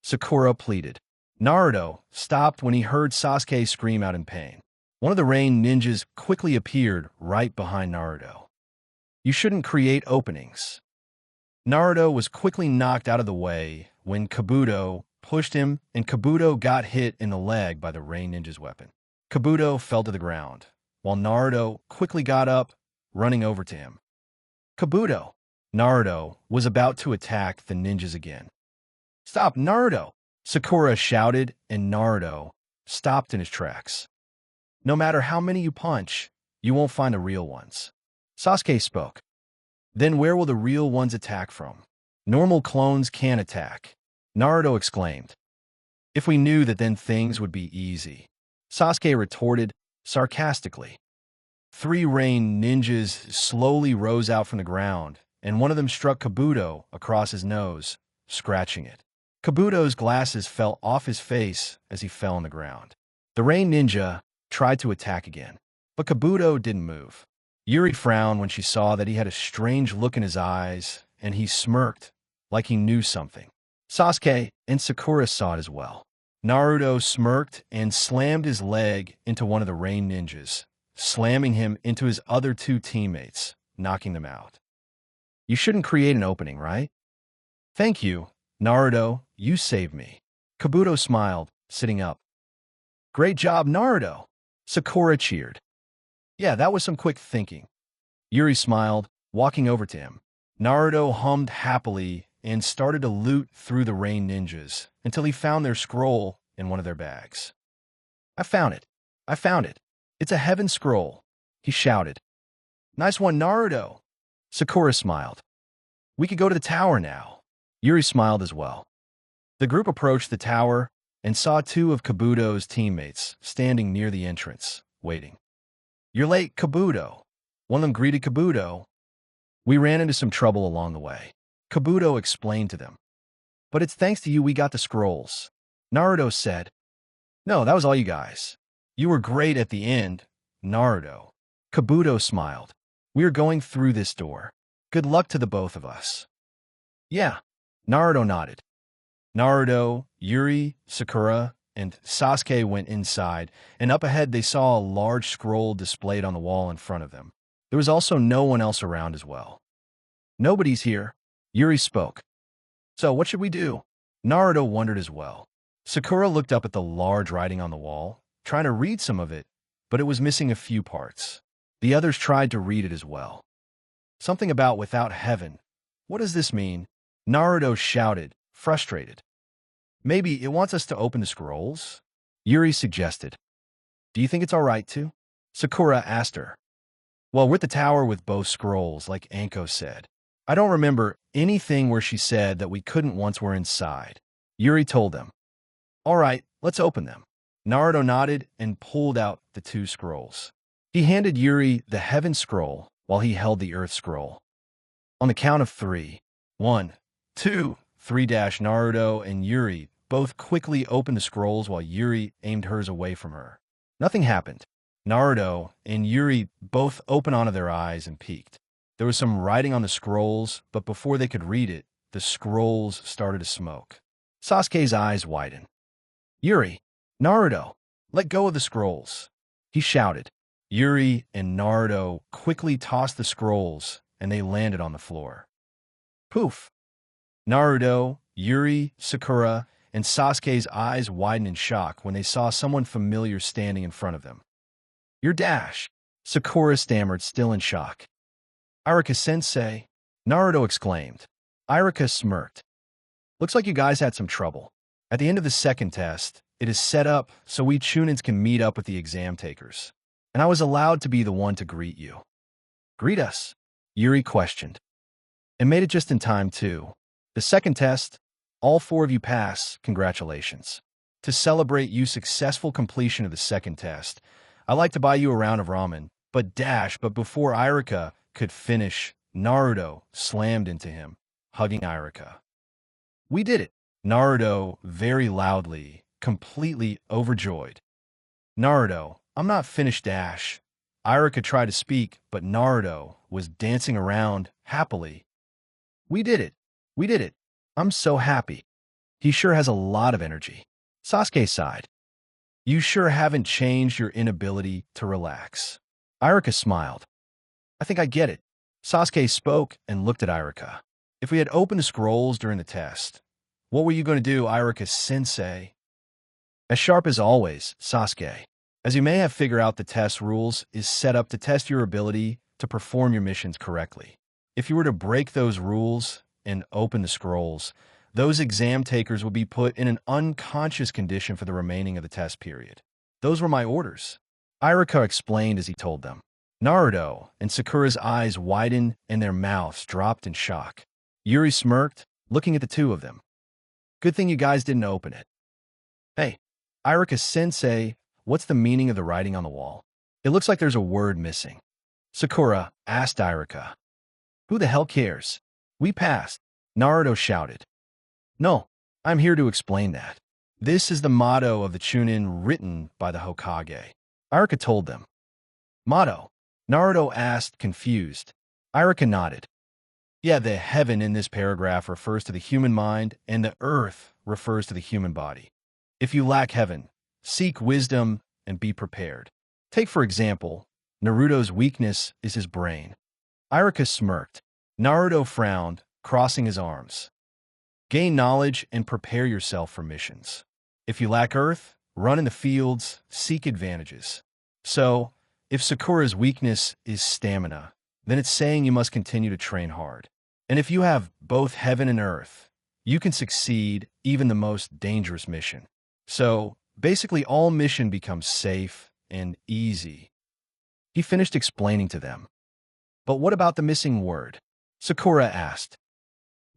Speaker 1: Sakura pleaded. Naruto stopped when he heard Sasuke scream out in pain. One of the rain ninjas quickly appeared right behind Naruto. You shouldn't create openings. Naruto was quickly knocked out of the way when Kabuto pushed him, and Kabuto got hit in the leg by the rain ninja's weapon. Kabuto fell to the ground, while Naruto quickly got up, running over to him. Kabuto! Naruto was about to attack the ninjas again. "Stop, Naruto!" Sakura shouted, and Naruto stopped in his tracks. "No matter how many you punch, you won't find the real ones." Sasuke spoke. "Then where will the real ones attack from? Normal clones can't attack," Naruto exclaimed. "If we knew that, then things would be easy," Sasuke retorted sarcastically. 3 rain ninjas slowly rose out from the ground, and one of them struck Kabuto across his nose, scratching it. Kabuto's glasses fell off his face as he fell on the ground. The rain ninja tried to attack again, but Kabuto didn't move. Yuri frowned when she saw that he had a strange look in his eyes, and he smirked like he knew something. Sasuke and Sakura saw it as well. Naruto smirked and slammed his leg into one of the rain ninjas, slamming him into his other 2 teammates, knocking them out. "You shouldn't create an opening, right?" "Thank you, Naruto, you saved me." Kabuto smiled, sitting up. "Great job, Naruto!" Sakura cheered. "Yeah, that was some quick thinking." Yuri smiled, walking over to him. Naruto hummed happily and started to loot through the rain ninjas until he found their scroll in one of their bags. "I found it! I found it! It's a heaven scroll!" he shouted. "Nice one, Naruto!" Sakura smiled. "We could go to the tower now." Yuri smiled as well. The group approached the tower and saw 2 of Kabuto's teammates standing near the entrance, waiting. "You're late, Kabuto." One of them greeted Kabuto. "We ran into some trouble along the way," Kabuto explained to them. "But it's thanks to you we got the scrolls," Naruto said. "No, that was all you guys. You were great at the end, Naruto." Kabuto smiled. "We are going through this door. Good luck to the both of us." "Yeah," Naruto nodded. Naruto, Yuri, Sakura, and Sasuke went inside, and up ahead they saw a large scroll displayed on the wall in front of them. There was also no one else around as well. "Nobody's here," Yuri spoke. "So what should we do?" Naruto wondered as well. Sakura looked up at the large writing on the wall, trying to read some of it, but it was missing a few parts. The others tried to read it as well. "Something about without heaven. What does this mean?" Naruto shouted, frustrated. "Maybe it wants us to open the scrolls?" Yuri suggested. "Do you think it's all right to?" Sakura asked her. "Well, we're at the tower with both scrolls, like Anko said. I don't remember anything where she said that we couldn't once we're inside." Yuri told them. "All right, let's open them." Naruto nodded and pulled out the 2 scrolls. He handed Yuri the heaven scroll while he held the earth scroll. On the count of 3, 1, 2, 3 Naruto and Yuri both quickly opened the scrolls while Yuri aimed hers away from her. Nothing happened. Naruto and Yuri both opened onto their eyes and peeked. There was some writing on the scrolls, but before they could read it, the scrolls started to smoke. Sasuke's eyes widened. "Yuri, Naruto, let go of the scrolls," he shouted. Yuri and Naruto quickly tossed the scrolls, and they landed on the floor. Poof! Naruto, Yuri, Sakura, and Sasuke's eyes widened in shock when they saw someone familiar standing in front of them. "You're Dash," Sakura stammered, still in shock. "Iruka-sensei," Naruto exclaimed. Iruka smirked. "Looks like you guys had some trouble. At the end of the second test, it is set up so we Chunins can meet up with the exam takers. And I was allowed to be the one to greet you." "Greet us?" Yuri questioned. "And made it just in time, too. The second test, all 4 of you pass, congratulations. To celebrate you successful completion of the second test, I'd like to buy you a round of ramen, but before Iruka could finish, Naruto slammed into him, hugging Iruka. "We did it!" Naruto very loudly, completely overjoyed. "Naruto, I'm not finished, Dash." Iruka tried to speak, but Naruto was dancing around happily. "We did it! We did it! I'm so happy. He sure has a lot of energy." Sasuke sighed. You sure haven't changed your inability to relax. Irika smiled. I think I get it. Sasuke spoke and looked at Irika. If we had opened the scrolls during the test, what were you going to do, Irika-sensei? As sharp as always, Sasuke. As you may have figured out, the test rules is set up to test your ability to perform your missions correctly. If you were to break those rules and open the scrolls, those exam takers would be put in an unconscious condition for the remaining of the test period. Those were my orders. Irika explained as he told them. Naruto and Sakura's eyes widened and their mouths dropped in shock. Yuri smirked, looking at the two of them. Good thing you guys didn't open it. Hey, Irika-sensei, what's the meaning of the writing on the wall? It looks like there's a word missing. Sakura asked Irika. Who the hell cares? We passed, Naruto shouted. No, I'm here to explain that. This is the motto of the Chunin written by the Hokage. Irika told them. Motto? Naruto asked, confused. Irika nodded. Yeah, the heaven in this paragraph refers to the human mind, and the earth refers to the human body. If you lack heaven, seek wisdom and be prepared. Take, for example, Naruto's weakness is his brain. Irika smirked. Naruto frowned, crossing his arms. Gain knowledge and prepare yourself for missions. If you lack earth, run in the fields, seek advantages. So, if Sakura's weakness is stamina, then it's saying you must continue to train hard. And if you have both heaven and earth, you can succeed even the most dangerous mission. So, basically all mission becomes safe and easy. He finished explaining to them. But what about the missing word? Sakura asked.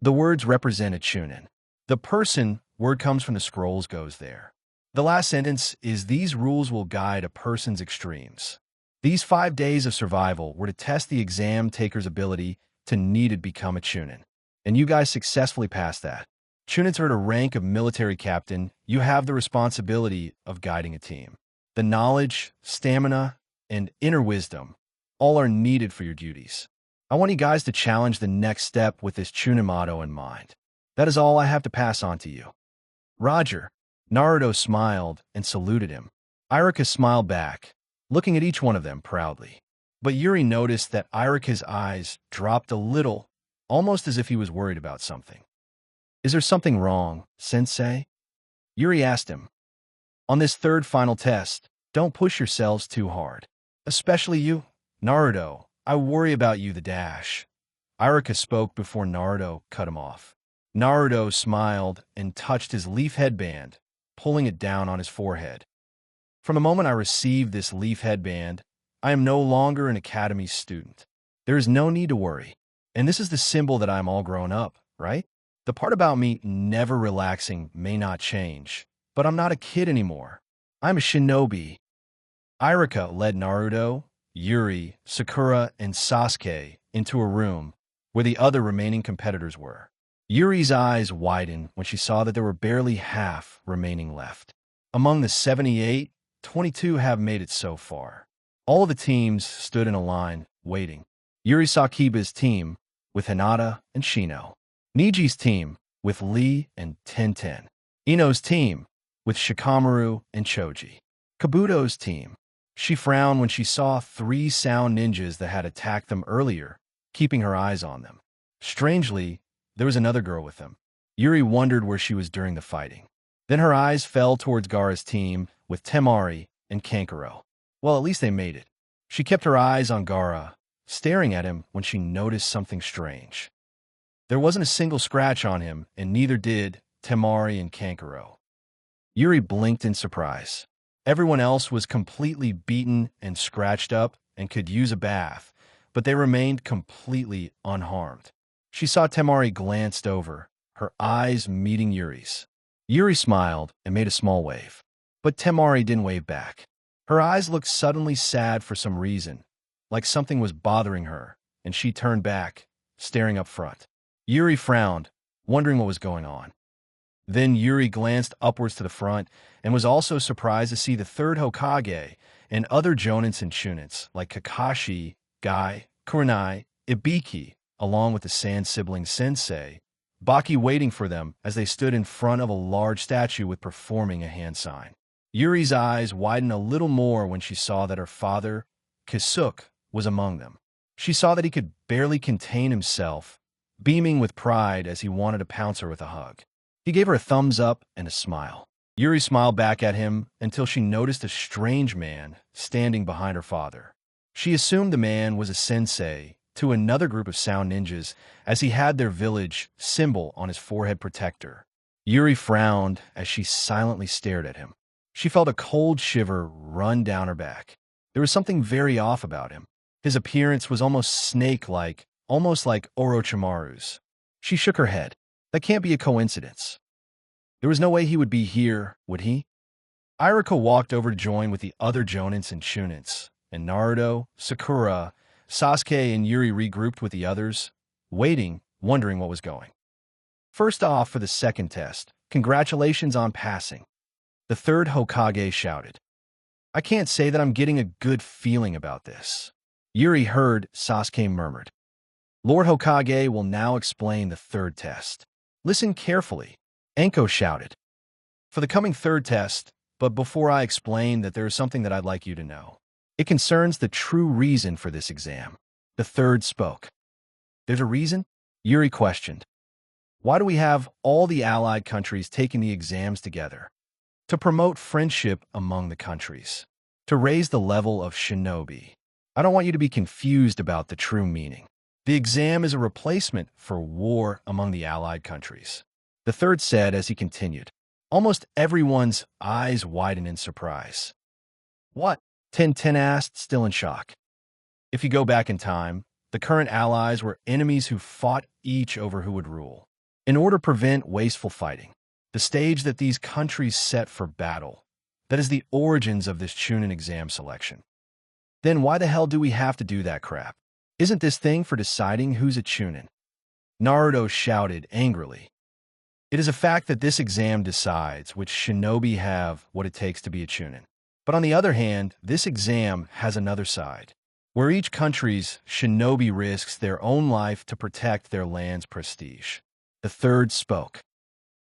Speaker 1: The words represent a Chunin. The person word comes from the scrolls goes there. The last sentence is these rules will guide a person's extremes. These 5 days of survival were to test the exam taker's ability to needed become a Chunin. And you guys successfully passed that. Chunins are at a rank of military captain. You have the responsibility of guiding a team. The knowledge, stamina, and inner wisdom all are needed for your duties. I want you guys to challenge the next step with this Chunin motto in mind. That is all I have to pass on to you. Roger. Naruto smiled and saluted him. Irika smiled back, looking at each one of them proudly. But Yuri noticed that Irika's eyes dropped a little, almost as if he was worried about something. Is there something wrong, sensei? Yuri asked him. On this third final test, don't push yourselves too hard. Especially you, Naruto. I worry about you, the dash. Irika spoke before Naruto cut him off. Naruto smiled and touched his leaf headband, pulling it down on his forehead. From the moment I received this leaf headband, I am no longer an academy student. There is no need to worry. And this is the symbol that I am all grown up, right? The part about me never relaxing may not change, but I'm not a kid anymore. I'm a shinobi. Irika led Naruto, Yuri, Sakura, and Sasuke into a room where the other remaining competitors were. Yuri's eyes widened when she saw that there were barely half remaining left. Among the 78, 22 have made it so far. All of the teams stood in a line, waiting. Yuri Sakiba's team with Hinata and Shino. Niji's team with Lee and Tenten. Ino's team with Shikamaru and Choji. Kabuto's team. She frowned when she saw 3 sound ninjas that had attacked them earlier, keeping her eyes on them. Strangely, there was another girl with them. Yuri wondered where she was during the fighting. Then her eyes fell towards Gaara's team with Temari and Kankuro. Well, at least they made it. She kept her eyes on Gaara, staring at him when she noticed something strange. There wasn't a single scratch on him, and neither did Temari and Kankuro. Yuri blinked in surprise. Everyone else was completely beaten and scratched up and could use a bath, but they remained completely unharmed. She saw Temari glanced over, her eyes meeting Yuri's. Yuri smiled and made a small wave, but Temari didn't wave back. Her eyes looked suddenly sad for some reason, like something was bothering her, and she turned back, staring up front. Yuri frowned, wondering what was going on. Then Yuri glanced upwards to the front and was also surprised to see the third Hokage and other Jonins and Chunins like Kakashi, Gai, Kurenai, Ibiki, along with the Sand sibling Sensei, Baki waiting for them as they stood in front of a large statue with performing a hand sign. Yuri's eyes widened a little more when she saw that her father, Kisuke, was among them. She saw that he could barely contain himself, beaming with pride as he wanted to pounce her with a hug. He gave her a thumbs up and a smile. Yuri smiled back at him until she noticed a strange man standing behind her father. She assumed the man was a sensei to another group of sound ninjas, as he had their village symbol on his forehead protector. Yuri frowned as she silently stared at him. She felt a cold shiver run down her back. There was something very off about him. His appearance was almost snake-like, almost like Orochimaru's. She shook her head. That can't be a coincidence. There was no way he would be here, would he? Irika walked over to join with the other Jonins and Chunins, and Naruto, Sakura, Sasuke, and Yuri regrouped with the others, waiting, wondering what was going. First off, for the second test, congratulations on passing. The third Hokage shouted. I can't say that I'm getting a good feeling about this. Yuri heard Sasuke murmured. Lord Hokage will now explain the third test. Listen carefully, Anko shouted. For the coming third test, but before I explain that there is something that I'd like you to know. It concerns the true reason for this exam. The third spoke. There's a reason? Yuri questioned. Why do we have all the allied countries taking the exams together? To promote friendship among the countries. To raise the level of Shinobi. I don't want you to be confused about the true meaning. The exam is a replacement for war among the allied countries. The third said as he continued. Almost everyone's eyes widened in surprise. What? Tintin asked, still in shock. If you go back in time, the current allies were enemies who fought each over who would rule. In order to prevent wasteful fighting, the stage that these countries set for battle, that is the origins of this Chunin exam selection. Then why the hell do we have to do that crap? Isn't this thing for deciding who's a Chunin? Naruto shouted angrily. It is a fact that this exam decides which shinobi have what it takes to be a Chunin. But on the other hand, this exam has another side, where each country's shinobi risks their own life to protect their land's prestige. The third spoke.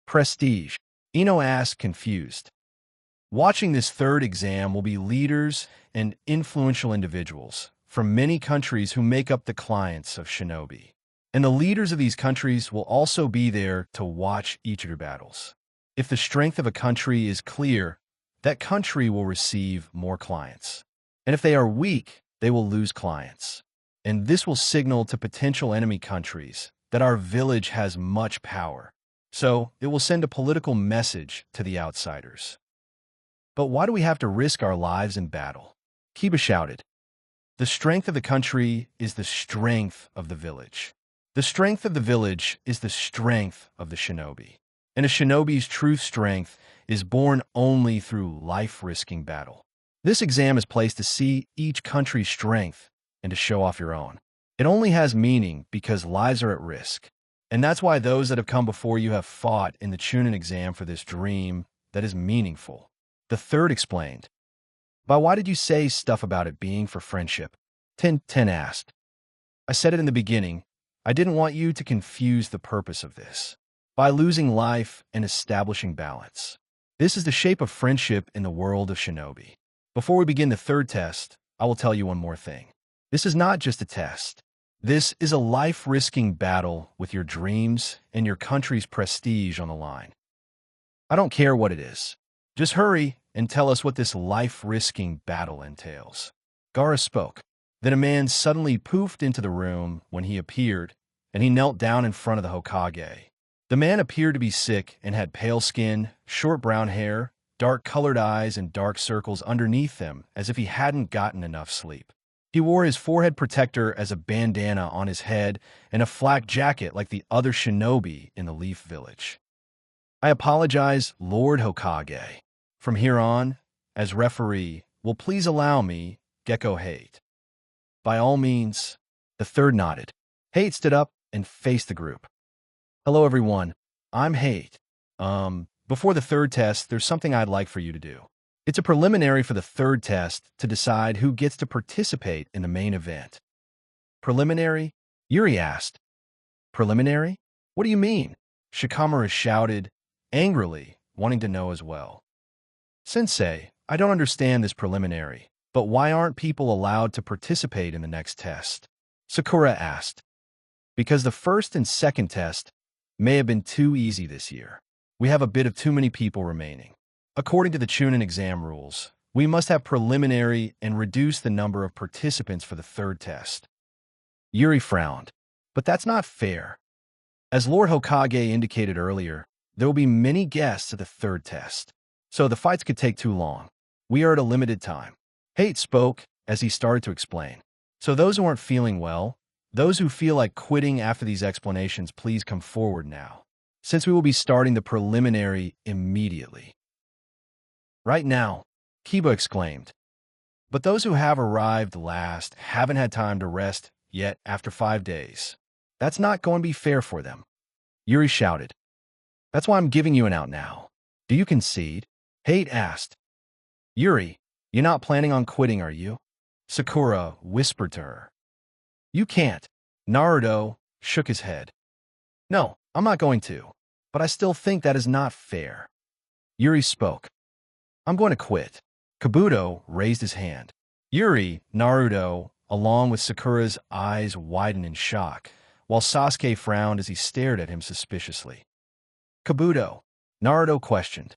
Speaker 1: Prestige? Ino asked, confused. Watching this third exam will be leaders and influential individuals from many countries who make up the clients of shinobi. And the leaders of these countries will also be there to watch each of your battles. If the strength of a country is clear, that country will receive more clients. And if they are weak, they will lose clients. And this will signal to potential enemy countries that our village has much power. So it will send a political message to the outsiders. But why do we have to risk our lives in battle? Kiba shouted. The strength of the country is the strength of the village. The strength of the village is the strength of the shinobi. And a shinobi's true strength is born only through life-risking battle. This exam is placed to see each country's strength and to show off your own. It only has meaning because lives are at risk. And that's why those that have come before you have fought in the Chunin exam for this dream that is meaningful. The third explained. But why did you say stuff about it being for friendship? Ten asked. I said it in the beginning. I didn't want you to confuse the purpose of this. By losing life and establishing balance. This is the shape of friendship in the world of shinobi. Before we begin the third test, I will tell you one more thing. This is not just a test. This is a life-risking battle with your dreams and your country's prestige on the line. I don't care what it is. Just hurry and tell us what this life-risking battle entails. Gaara spoke. Then a man suddenly poofed into the room when he appeared, and he knelt down in front of the Hokage. The man appeared to be sick and had pale skin, short brown hair, dark-colored eyes, and dark circles underneath them as if he hadn't gotten enough sleep. He wore his forehead protector as a bandana on his head and a flak jacket like the other shinobi in the Leaf Village. I apologize, Lord Hokage. From here on, as referee, will please allow me, Gecko Hate. By all means, the third nodded. Hate stood up and faced the group. Hello, everyone. I'm Hate. Before the third test, there's something I'd like for you to do. It's a preliminary for the third test to decide who gets to participate in the main event. Preliminary? Yuri asked. Preliminary? What do you mean? Shikamaru shouted, angrily, wanting to know as well. Sensei, I don't understand this preliminary, but why aren't people allowed to participate in the next test? Sakura asked. Because the first and second test may have been too easy this year. We have a bit of too many people remaining. According to the Chunin exam rules, we must have preliminary and reduce the number of participants for the third test. Yuri frowned. But that's not fair. As Lord Hokage indicated earlier, there will be many guests at the third test, so the fights could take too long. We are at a limited time. Hate spoke as he started to explain. So those who aren't feeling well, those who feel like quitting after these explanations, please come forward now, since we will be starting the preliminary immediately. Right now, Kiba exclaimed. But those who have arrived last haven't had time to rest yet after 5 days. That's not going to be fair for them. Yuri shouted. That's why I'm giving you an out now. Do you concede? Hate asked. Yuri, you're not planning on quitting, are you? Sakura whispered to her. You can't. Naruto shook his head. No, I'm not going to. But I still think that is not fair. Yuri spoke. I'm going to quit. Kabuto raised his hand. Yuri, Naruto, along with Sakura's eyes widened in shock, while Sasuke frowned as he stared at him suspiciously. Kabuto, Naruto questioned.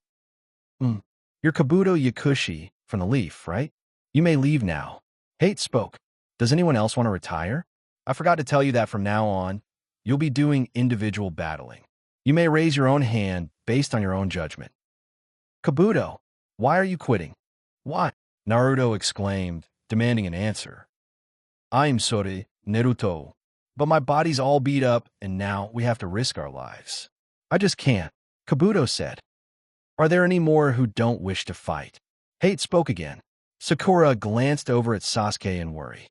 Speaker 1: You're Kabuto Yakushi from the Leaf, right? You may leave now. Hate spoke. Does anyone else want to retire? I forgot to tell you that from now on, you'll be doing individual battling. You may raise your own hand based on your own judgment. Kabuto, why are you quitting? Why? Naruto exclaimed, demanding an answer. I'm sorry, Naruto, but my body's all beat up and now we have to risk our lives. I just can't, Kabuto said. Are there any more who don't wish to fight? Hate spoke again. Sakura glanced over at Sasuke in worry.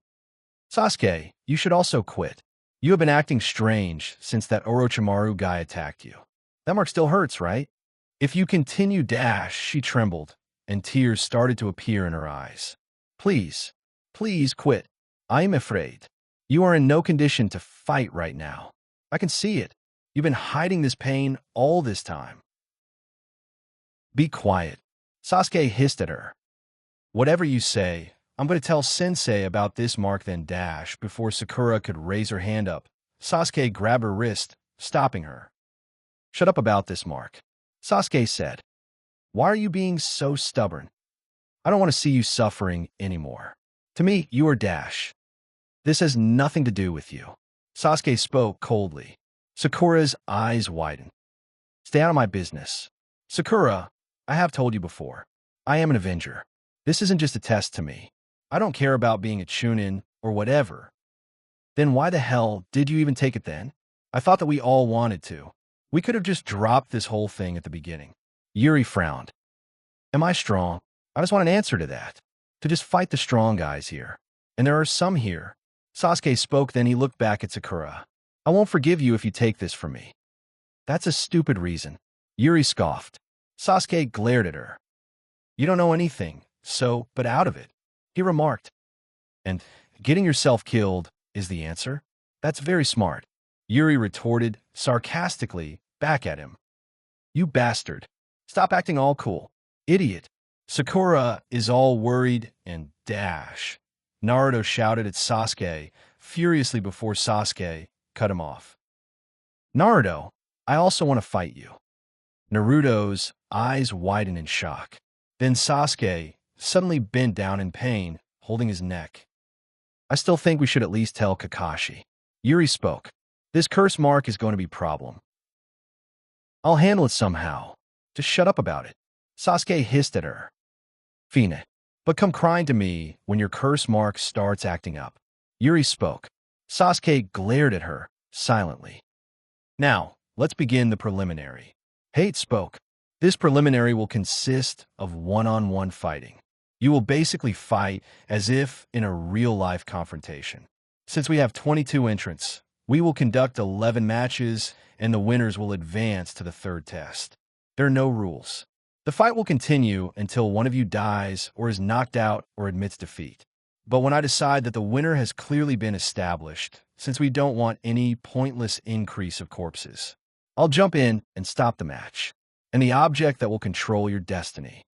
Speaker 1: Sasuke, you should also quit. You have been acting strange since that Orochimaru guy attacked you. That mark still hurts, right? If you continue, she trembled, and tears started to appear in her eyes. Please, please quit. I am afraid. You are in no condition to fight right now. I can see it. You've been hiding this pain all this time. Be quiet. Sasuke hissed at her. Whatever you say, I'm going to tell Sensei about this mark then before Sakura could raise her hand up. Sasuke grabbed her wrist, stopping her. Shut up about this mark. Sasuke said. Why are you being so stubborn? I don't want to see you suffering anymore. To me, you are This has nothing to do with you. Sasuke spoke coldly. Sakura's eyes widened. Stay out of my business. Sakura, I have told you before. I am an Avenger. This isn't just a test to me. I don't care about being a Chunin or whatever. Then why the hell did you even take it then? I thought that we all wanted to. We could have just dropped this whole thing at the beginning. Yuri frowned. Am I strong? I just want an answer to that. To just fight the strong guys here. And there are some here. Sasuke spoke, then he looked back at Sakura. I won't forgive you if you take this from me. That's a stupid reason. Yuri scoffed. Sasuke glared at her. You don't know anything, so, but out of it. He remarked. And getting yourself killed is the answer? That's very smart. Yuri retorted, sarcastically, back at him. You bastard. Stop acting all cool. Idiot. Sakura is all worried and Naruto shouted at Sasuke furiously before Sasuke cut him off. Naruto, I also want to fight you. Naruto's eyes widened in shock. Then Sasuke suddenly bent down in pain, holding his neck. I still think we should at least tell Kakashi. Yuri spoke. This curse mark is going to be a problem. I'll handle it somehow. Just shut up about it. Sasuke hissed at her. Fine. But come crying to me when your curse mark starts acting up. Yuri spoke. Sasuke glared at her, silently. Now, let's begin the preliminary. Hate spoke. This preliminary will consist of one-on-one fighting. You will basically fight as if in a real-life confrontation. Since we have 22 entrants, we will conduct 11 matches, and the winners will advance to the third test. There are no rules. The fight will continue until one of you dies or is knocked out or admits defeat. But when I decide that the winner has clearly been established, since we don't want any pointless increase of corpses, I'll jump in and stop the match, and the object that will control your destiny.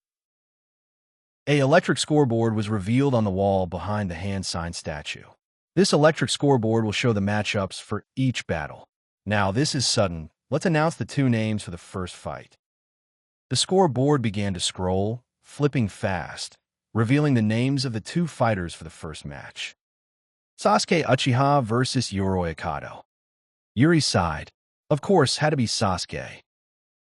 Speaker 1: A electric scoreboard was revealed on the wall behind the hand sign statue. This electric scoreboard will show the matchups for each battle. Now, this is sudden. Let's announce the two names for the first fight. The scoreboard began to scroll, flipping fast, revealing the names of the two fighters for the first match. Sasuke Uchiha versus Yoroi Akato. Yuri sighed. Of course, had to be Sasuke.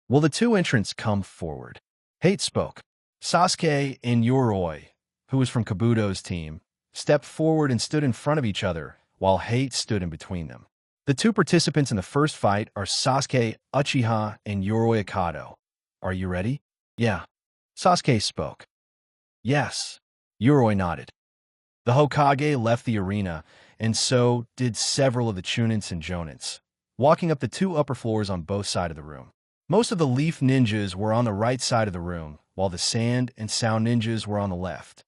Speaker 1: Will the two entrants come forward? Hate spoke. Sasuke and Yoroi, who was from Kabuto's team, stepped forward and stood in front of each other, while Hate stood in between them. The two participants in the first fight are Sasuke Uchiha and Yoroi Akato. Are you ready? Yeah. Sasuke spoke. Yes. Yoroi nodded. The Hokage left the arena, and so did several of the Chunins and Jonins, walking up the two upper floors on both sides of the room. Most of the Leaf Ninjas were on the right side of the room, while the Sand and Sound Ninjas were on the left.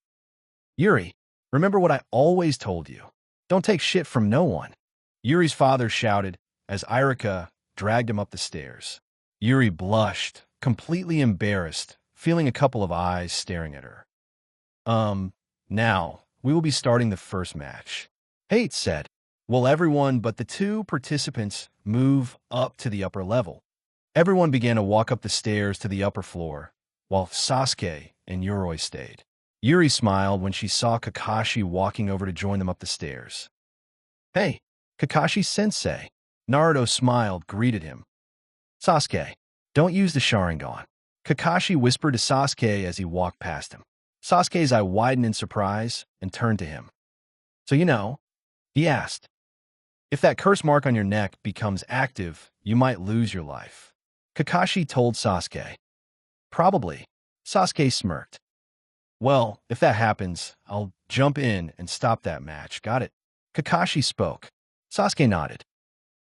Speaker 1: Yuri, remember what I always told you. Don't take shit from no one. Yuri's father shouted as Irika dragged him up the stairs. Yuri blushed, completely embarrassed, feeling a couple of eyes staring at her. Now, we will be starting the first match. Hate said, will everyone but the two participants move up to the upper level? Everyone began to walk up the stairs to the upper floor, while Sasuke and Yoroi stayed. Yuri smiled when she saw Kakashi walking over to join them up the stairs. Hey, Kakashi-sensei. Naruto smiled, greeted him. Sasuke, don't use the Sharingan. Kakashi whispered to Sasuke as he walked past him. Sasuke's eye widened in surprise and turned to him. So you know, he asked, if that curse mark on your neck becomes active, you might lose your life. Kakashi told Sasuke. Probably. Sasuke smirked. Well, if that happens, I'll jump in and stop that match. Got it? Kakashi spoke. Sasuke nodded.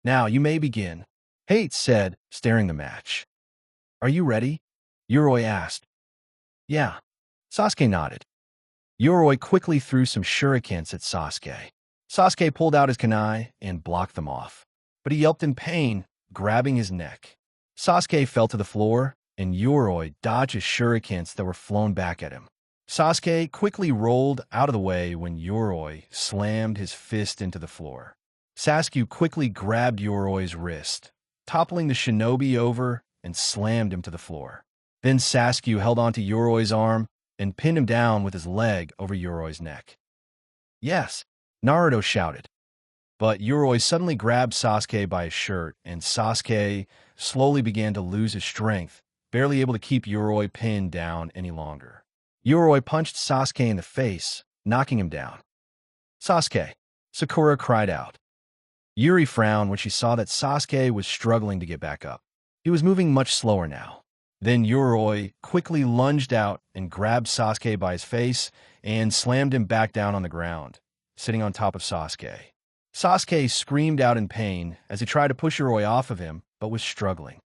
Speaker 1: Now you may begin. Hate said, staring the match. Are you ready? Yoroi asked. Yeah. Sasuke nodded. Yoroi quickly threw some shurikens at Sasuke. Sasuke pulled out his kunai and blocked them off, but he yelped in pain, grabbing his neck. Sasuke fell to the floor, and Yoroi dodged his shurikens that were flown back at him. Sasuke quickly rolled out of the way when Yoroi slammed his fist into the floor. Sasuke quickly grabbed Yoroi's wrist, toppling the shinobi over and slammed him to the floor. Then Sasuke held onto Yoroi's arm and pinned him down with his leg over Yoroi's neck. Yes, Naruto shouted. But Yoroi suddenly grabbed Sasuke by his shirt, and Sasuke slowly began to lose his strength, barely able to keep Yoroi pinned down any longer. Yoroi punched Sasuke in the face, knocking him down. Sasuke, Sakura cried out. Yuri frowned when she saw that Sasuke was struggling to get back up. He was moving much slower now. Then Yoroi quickly lunged out and grabbed Sasuke by his face and slammed him back down on the ground, sitting on top of Sasuke. Sasuke screamed out in pain as he tried to push Yoroi off of him, but was struggling.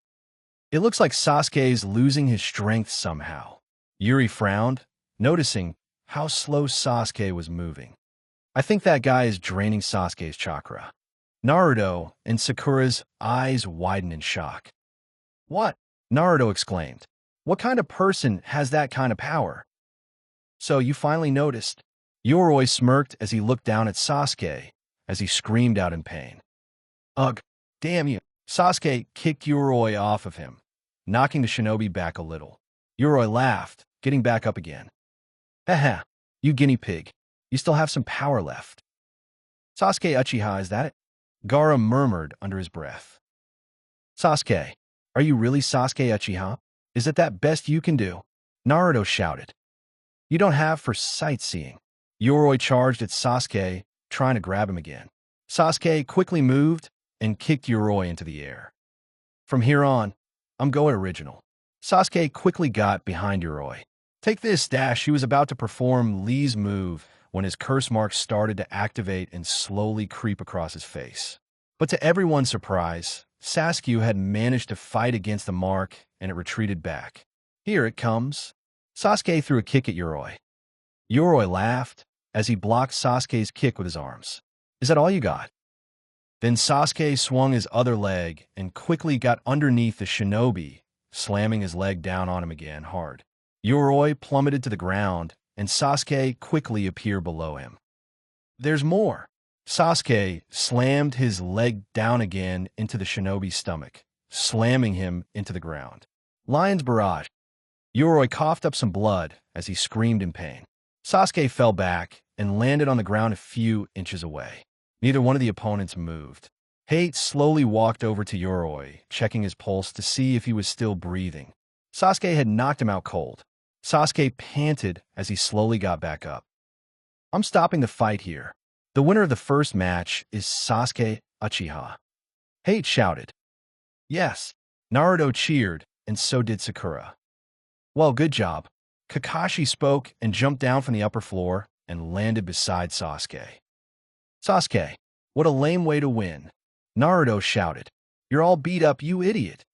Speaker 1: It looks like Sasuke's losing his strength somehow. Yuri frowned, noticing how slow Sasuke was moving. I think that guy is draining Sasuke's chakra. Naruto and Sakura's eyes widened in shock. What? Naruto exclaimed. What kind of person has that kind of power? So you finally noticed? Yoroi smirked as he looked down at Sasuke as he screamed out in pain. Ugh, damn you. Sasuke kicked Yoroi off of him, knocking the shinobi back a little. Yoroi laughed, getting back up again. Haha, you guinea pig. You still have some power left. Sasuke Uchiha, is that it? Gaara murmured under his breath. Sasuke, are you really Sasuke Uchiha? Is it that best you can do? Naruto shouted. You don't have for sightseeing. Yoroi charged at Sasuke, trying to grab him again. Sasuke quickly moved and kicked Yoroi into the air. From here on, I'm going original. Sasuke quickly got behind Yoroi. Take this dash. He was about to perform Lee's move when his curse mark started to activate and slowly creep across his face. But to everyone's surprise, Sasuke had managed to fight against the mark and it retreated back. Here it comes. Sasuke threw a kick at Yoroi. Yoroi laughed as he blocked Sasuke's kick with his arms. Is that all you got? Then Sasuke swung his other leg and quickly got underneath the shinobi, slamming his leg down on him again hard. Yoroi plummeted to the ground and Sasuke quickly appeared below him. There's more. Sasuke slammed his leg down again into the shinobi's stomach, slamming him into the ground. Lion's barrage. Yoroi coughed up some blood as he screamed in pain. Sasuke fell back and landed on the ground a few inches away. Neither one of the opponents moved. Hate slowly walked over to Yoroi, checking his pulse to see if he was still breathing. Sasuke had knocked him out cold. Sasuke panted as he slowly got back up. I'm stopping the fight here. The winner of the first match is Sasuke Uchiha. Hate shouted. Yes. Naruto cheered, and so did Sakura. Well, good job. Kakashi spoke and jumped down from the upper floor and landed beside Sasuke. Sasuke, what a lame way to win. Naruto shouted. You're all beat up, you idiot.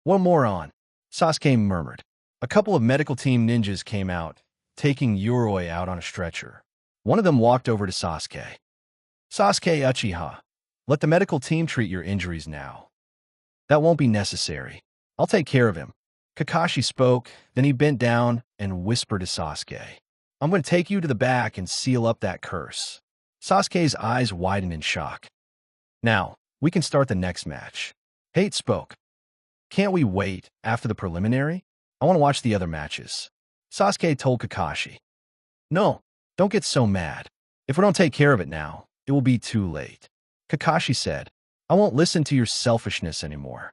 Speaker 1: What moron? Sasuke murmured. A couple of medical team ninjas came out, taking Yoroi out on a stretcher. One of them walked over to Sasuke. Sasuke Uchiha, let the medical team treat your injuries now. That won't be necessary. I'll take care of him. Kakashi spoke, then he bent down and whispered to Sasuke. I'm going to take you to the back and seal up that curse. Sasuke's eyes widened in shock. Now, we can start the next match. Hate spoke. Can't we wait after the preliminary? I want to watch the other matches. Sasuke told Kakashi. No, don't get so mad. If we don't take care of it now, it will be too late. Kakashi said, I won't listen to your selfishness anymore.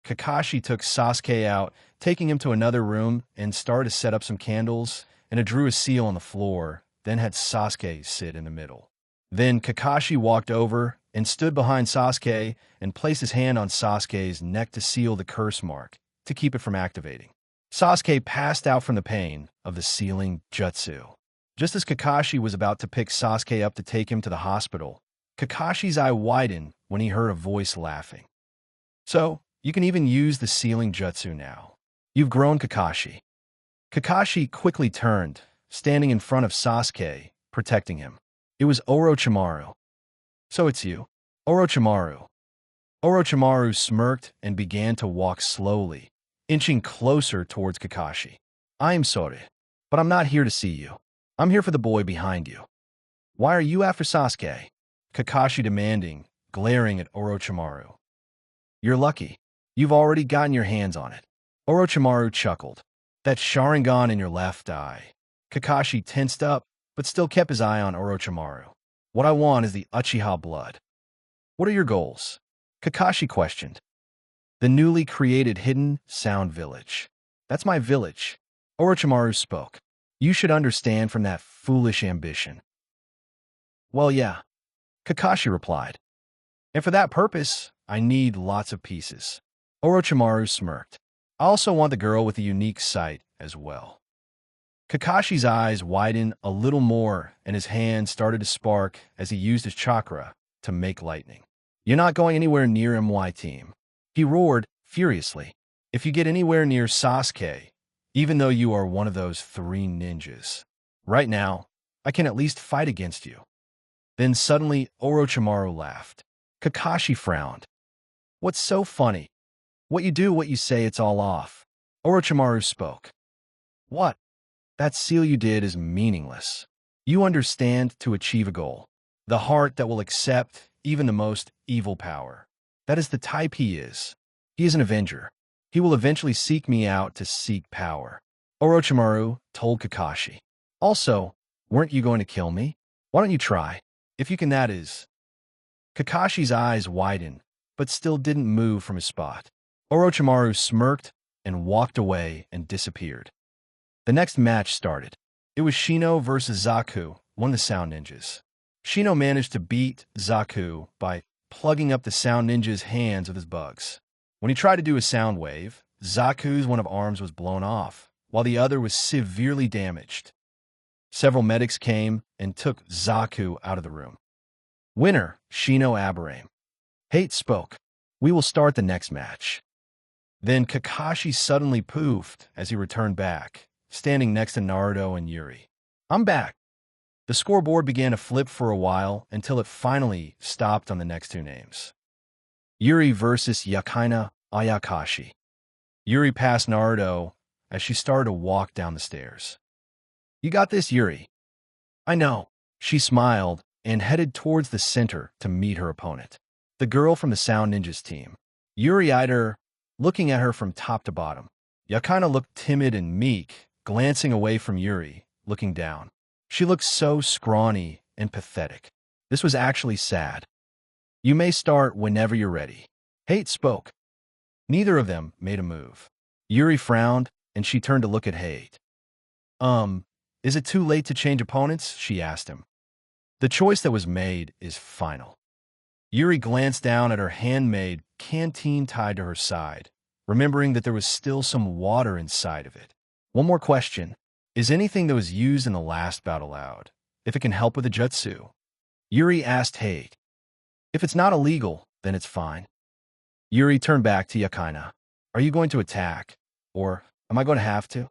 Speaker 1: Kakashi took Sasuke out, taking him to another room and started to set up some candles and drew a seal on the floor, then had Sasuke sit in the middle. Then Kakashi walked over and stood behind Sasuke and placed his hand on Sasuke's neck to seal the curse mark, to keep it from activating. Sasuke passed out from the pain of the sealing jutsu. Just as Kakashi was about to pick Sasuke up to take him to the hospital, Kakashi's eye widened when he heard a voice laughing. So, you can even use the sealing jutsu now. You've grown, Kakashi. Kakashi quickly turned, standing in front of Sasuke, protecting him. It was Orochimaru. So it's you, Orochimaru. Orochimaru smirked and began to walk slowly, inching closer towards Kakashi. I am sorry, but I'm not here to see you. I'm here for the boy behind you. Why are you after Sasuke? Kakashi demanding, glaring at Orochimaru. You're lucky. You've already gotten your hands on it. Orochimaru chuckled. That Sharingan in your left eye. Kakashi tensed up, but still kept his eye on Orochimaru. What I want is the Uchiha blood. What are your goals? Kakashi questioned. The newly created Hidden Sound Village. That's my village. Orochimaru spoke. You should understand from that foolish ambition. Well, yeah. Kakashi replied. And for that purpose, I need lots of pieces. Orochimaru smirked. I also want the girl with the unique sight as well. Kakashi's eyes widened a little more and his hand started to spark as he used his chakra to make lightning. You're not going anywhere near MY team. He roared furiously. If you get anywhere near Sasuke, even though you are one of those 3 ninjas, right now, I can at least fight against you. Then suddenly Orochimaru laughed. Kakashi frowned. What's so funny? What you do, what you say, it's all off. Orochimaru spoke. What? That seal you did is meaningless. You understand to achieve a goal. The heart that will accept even the most evil power. That is the type he is. He is an avenger. He will eventually seek me out to seek power. Orochimaru told Kakashi. Also, weren't you going to kill me? Why don't you try? If you can, that is. Kakashi's eyes widened, but still didn't move from his spot. Orochimaru smirked and walked away and disappeared. The next match started. It was Shino versus Zaku, one of the Sound Ninjas. Shino managed to beat Zaku by plugging up the Sound Ninja's hands with his bugs. When he tried to do a sound wave, Zaku's one of arms was blown off, while the other was severely damaged. Several medics came and took Zaku out of the room. Winner, Shino Aberame. Hate spoke. We will start the next match. Then Kakashi suddenly poofed as he returned back, standing next to Naruto and Yuri. I'm back. The scoreboard began to flip for a while until it finally stopped on the next 2 names. Yuri versus Yakina Ayakashi. Yuri passed Naruto as she started to walk down the stairs. You got this, Yuri. I know. She smiled and headed towards the center to meet her opponent, the girl from the Sound Ninjas team. Yuri eyed her, looking at her from top to bottom. Yakina looked timid and meek, glancing away from Yuri, looking down. She looked so scrawny and pathetic. This was actually sad. You may start whenever you're ready. Hate spoke. Neither of them made a move. Yuri frowned, and she turned to look at Hate. Is it too late to change opponents? She asked him. The choice that was made is final. Yuri glanced down at her handmade canteen tied to her side, remembering that there was still some water inside of it. One more question. Is anything that was used in the last bout allowed, if it can help with the jutsu? Yuri asked Hate. If it's not illegal, then it's fine. Yuri turned back to Yakina. Are you going to attack? Or am I going to have to?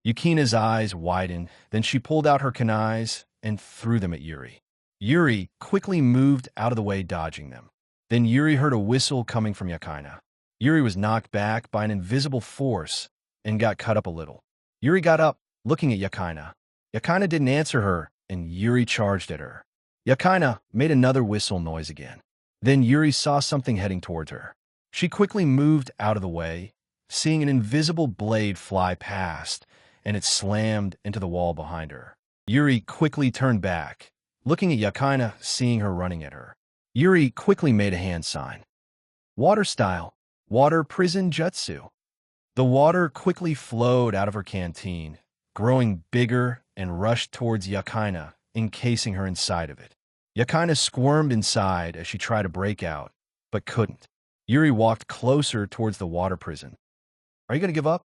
Speaker 1: Yukina's eyes widened, then she pulled out her kunais and threw them at Yuri. Yuri quickly moved out of the way, dodging them. Then Yuri heard a whistle coming from Yakina. Yuri was knocked back by an invisible force and got cut up a little. Yuri got up, looking at Yakina. Yakina didn't answer her, and Yuri charged at her. Yakina made another whistle noise again. Then Yuri saw something heading towards her. She quickly moved out of the way, seeing an invisible blade fly past, and it slammed into the wall behind her. Yuri quickly turned back, looking at Yakina, seeing her running at her. Yuri quickly made a hand sign. Water style. Water prison jutsu. The water quickly flowed out of her canteen, growing bigger and rushed towards Yakina, encasing her inside of it. Yakina squirmed inside as she tried to break out, but couldn't. Yuri walked closer towards the water prison. Are you going to give up?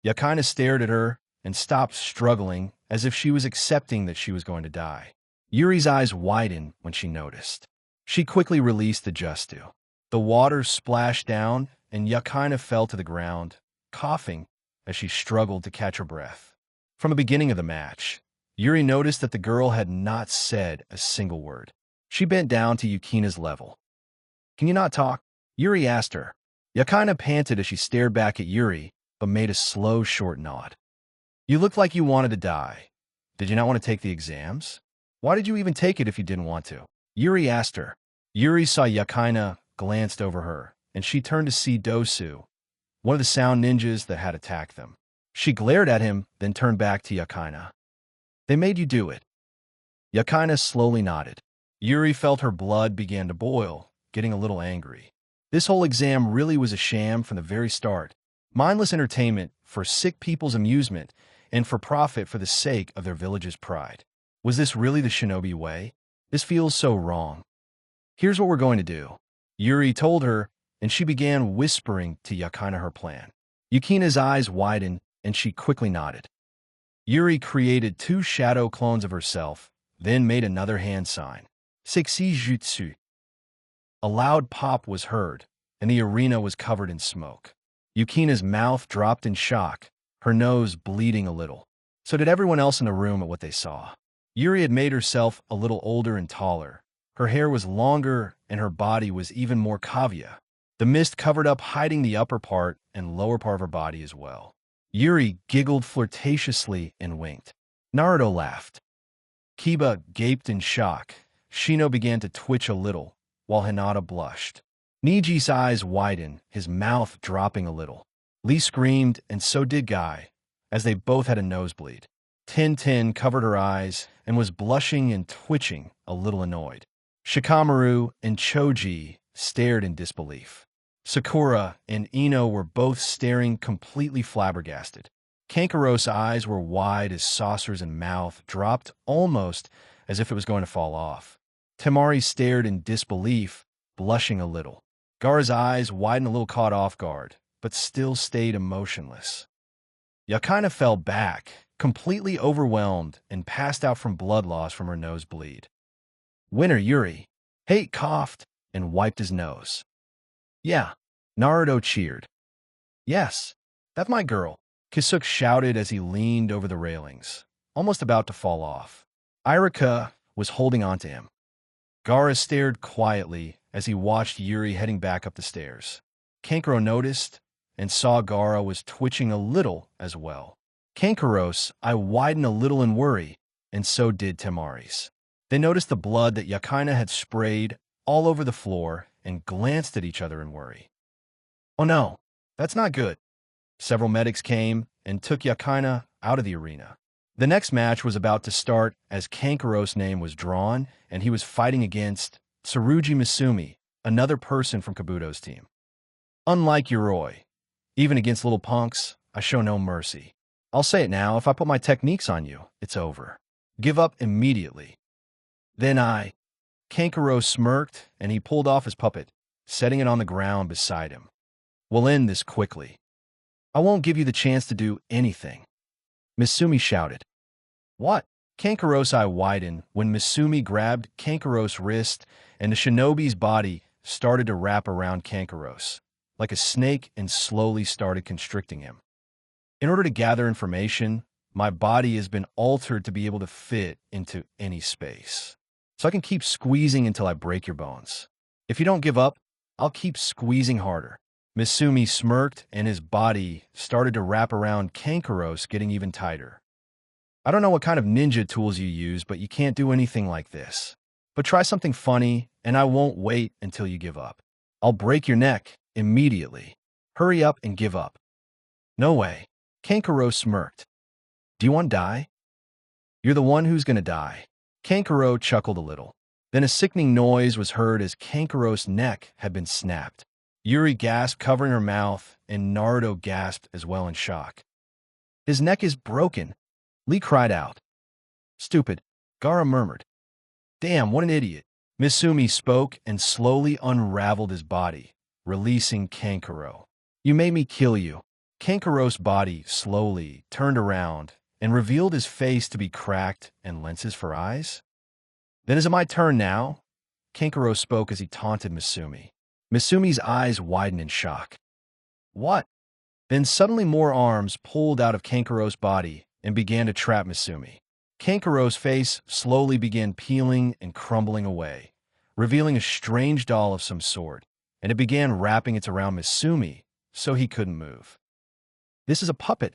Speaker 1: Yakina stared at her and stopped struggling as if she was accepting that she was going to die. Yuri's eyes widened when she noticed. She quickly released the jutsu. The water splashed down and Yakina fell to the ground, coughing as she struggled to catch her breath. From the beginning of the match, Yuri noticed that the girl had not said a single word. She bent down to Yukina's level. Can you not talk? Yuri asked her. Yakina panted as she stared back at Yuri, but made a slow, short nod. You looked like you wanted to die. Did you not want to take the exams? Why did you even take it if you didn't want to? Yuri asked her. Yuri saw Yakina glanced over her, and she turned to see Dosu, one of the Sound Ninjas that had attacked them. She glared at him, then turned back to Yakina. They made you do it. Yakina slowly nodded. Yuri felt her blood began to boil, getting a little angry. This whole exam really was a sham from the very start. Mindless entertainment for sick people's amusement and for profit for the sake of their village's pride. Was this really the Shinobi way? This feels so wrong. Here's what we're going to do. Yuri told her, and she began whispering to Yakina her plan. Yukina's eyes widened, and she quickly nodded. Yuri created 2 shadow clones of herself, then made another hand sign. Sexy jutsu. A loud pop was heard, and the arena was covered in smoke. Yukina's mouth dropped in shock, her nose bleeding a little. So did everyone else in the room at what they saw. Yuri had made herself a little older and taller. Her hair was longer, and her body was even more kavya. The mist covered up, hiding the upper part and lower part of her body as well. Yuri giggled flirtatiously and winked. Naruto laughed. Kiba gaped in shock. Shino began to twitch a little, while Hinata blushed. Niji's eyes widened, his mouth dropping a little. Lee screamed, and so did Guy, as they both had a nosebleed. Tintin covered her eyes and was blushing and twitching, a little annoyed. Shikamaru and Choji stared in disbelief. Sakura and Ino were both staring, completely flabbergasted. Kankaro's eyes were wide as saucers and mouth dropped almost as if it was going to fall off. Temari stared in disbelief, blushing a little. Gaara's eyes widened a little, caught off guard, but still stayed emotionless. Yakina fell back, completely overwhelmed, and passed out from blood loss from her nosebleed. Winner Yuri. Hate coughed and wiped his nose. Yeah, Naruto cheered. Yes, that's my girl, Kisuke shouted as he leaned over the railings, almost about to fall off. Irika was holding on to him. Gaara stared quietly as he watched Yuri heading back up the stairs. Kankuro noticed and saw Gaara was twitching a little as well. Kankaros, I widened a little in worry, and so did Temari's. They noticed the blood that Yakaina had sprayed all over the floor and glanced at each other in worry. Oh no, that's not good. Several medics came and took Yakaina out of the arena. The next match was about to start as Kankaros' name was drawn, and he was fighting against Tsurugi Misumi, another person from Kabuto's team. Unlike Yoroi, even against little punks, I show no mercy. I'll say it now, if I put my techniques on you, it's over. Give up immediately. Then Kankaro smirked, and he pulled off his puppet, setting it on the ground beside him. We'll end this quickly. I won't give you the chance to do anything. Misumi shouted. What? Kankaro's eye widened when Misumi grabbed Kankaro's wrist, and the shinobi's body started to wrap around Kankaros, like a snake, and slowly started constricting him. In order to gather information, my body has been altered to be able to fit into any space. So I can keep squeezing until I break your bones. If you don't give up, I'll keep squeezing harder. Misumi smirked, and his body started to wrap around Kankaros, getting even tighter. I don't know what kind of ninja tools you use, but you can't do anything like this. But try something funny, and I won't wait until you give up. I'll break your neck immediately. Hurry up and give up. No way. Kankaro smirked. Do you want to die? You're the one who's going to die. Kankaro chuckled a little. Then a sickening noise was heard as Kankaro's neck had been snapped. Yuri gasped, covering her mouth, and Naruto gasped as well in shock. His neck is broken. Lee cried out. Stupid, Gaara murmured. Damn, what an idiot. Misumi spoke and slowly unraveled his body, releasing Kankaro. You made me kill you. Kankaro's body slowly turned around and revealed his face to be cracked and lenses for eyes. Then is it my turn now? Kankaro spoke as he taunted Misumi. Misumi's eyes widened in shock. What? Then suddenly more arms pulled out of Kankaro's body and began to trap Misumi. Kankaro's face slowly began peeling and crumbling away, revealing a strange doll of some sort, and it began wrapping it around Misumi so he couldn't move. This is a puppet,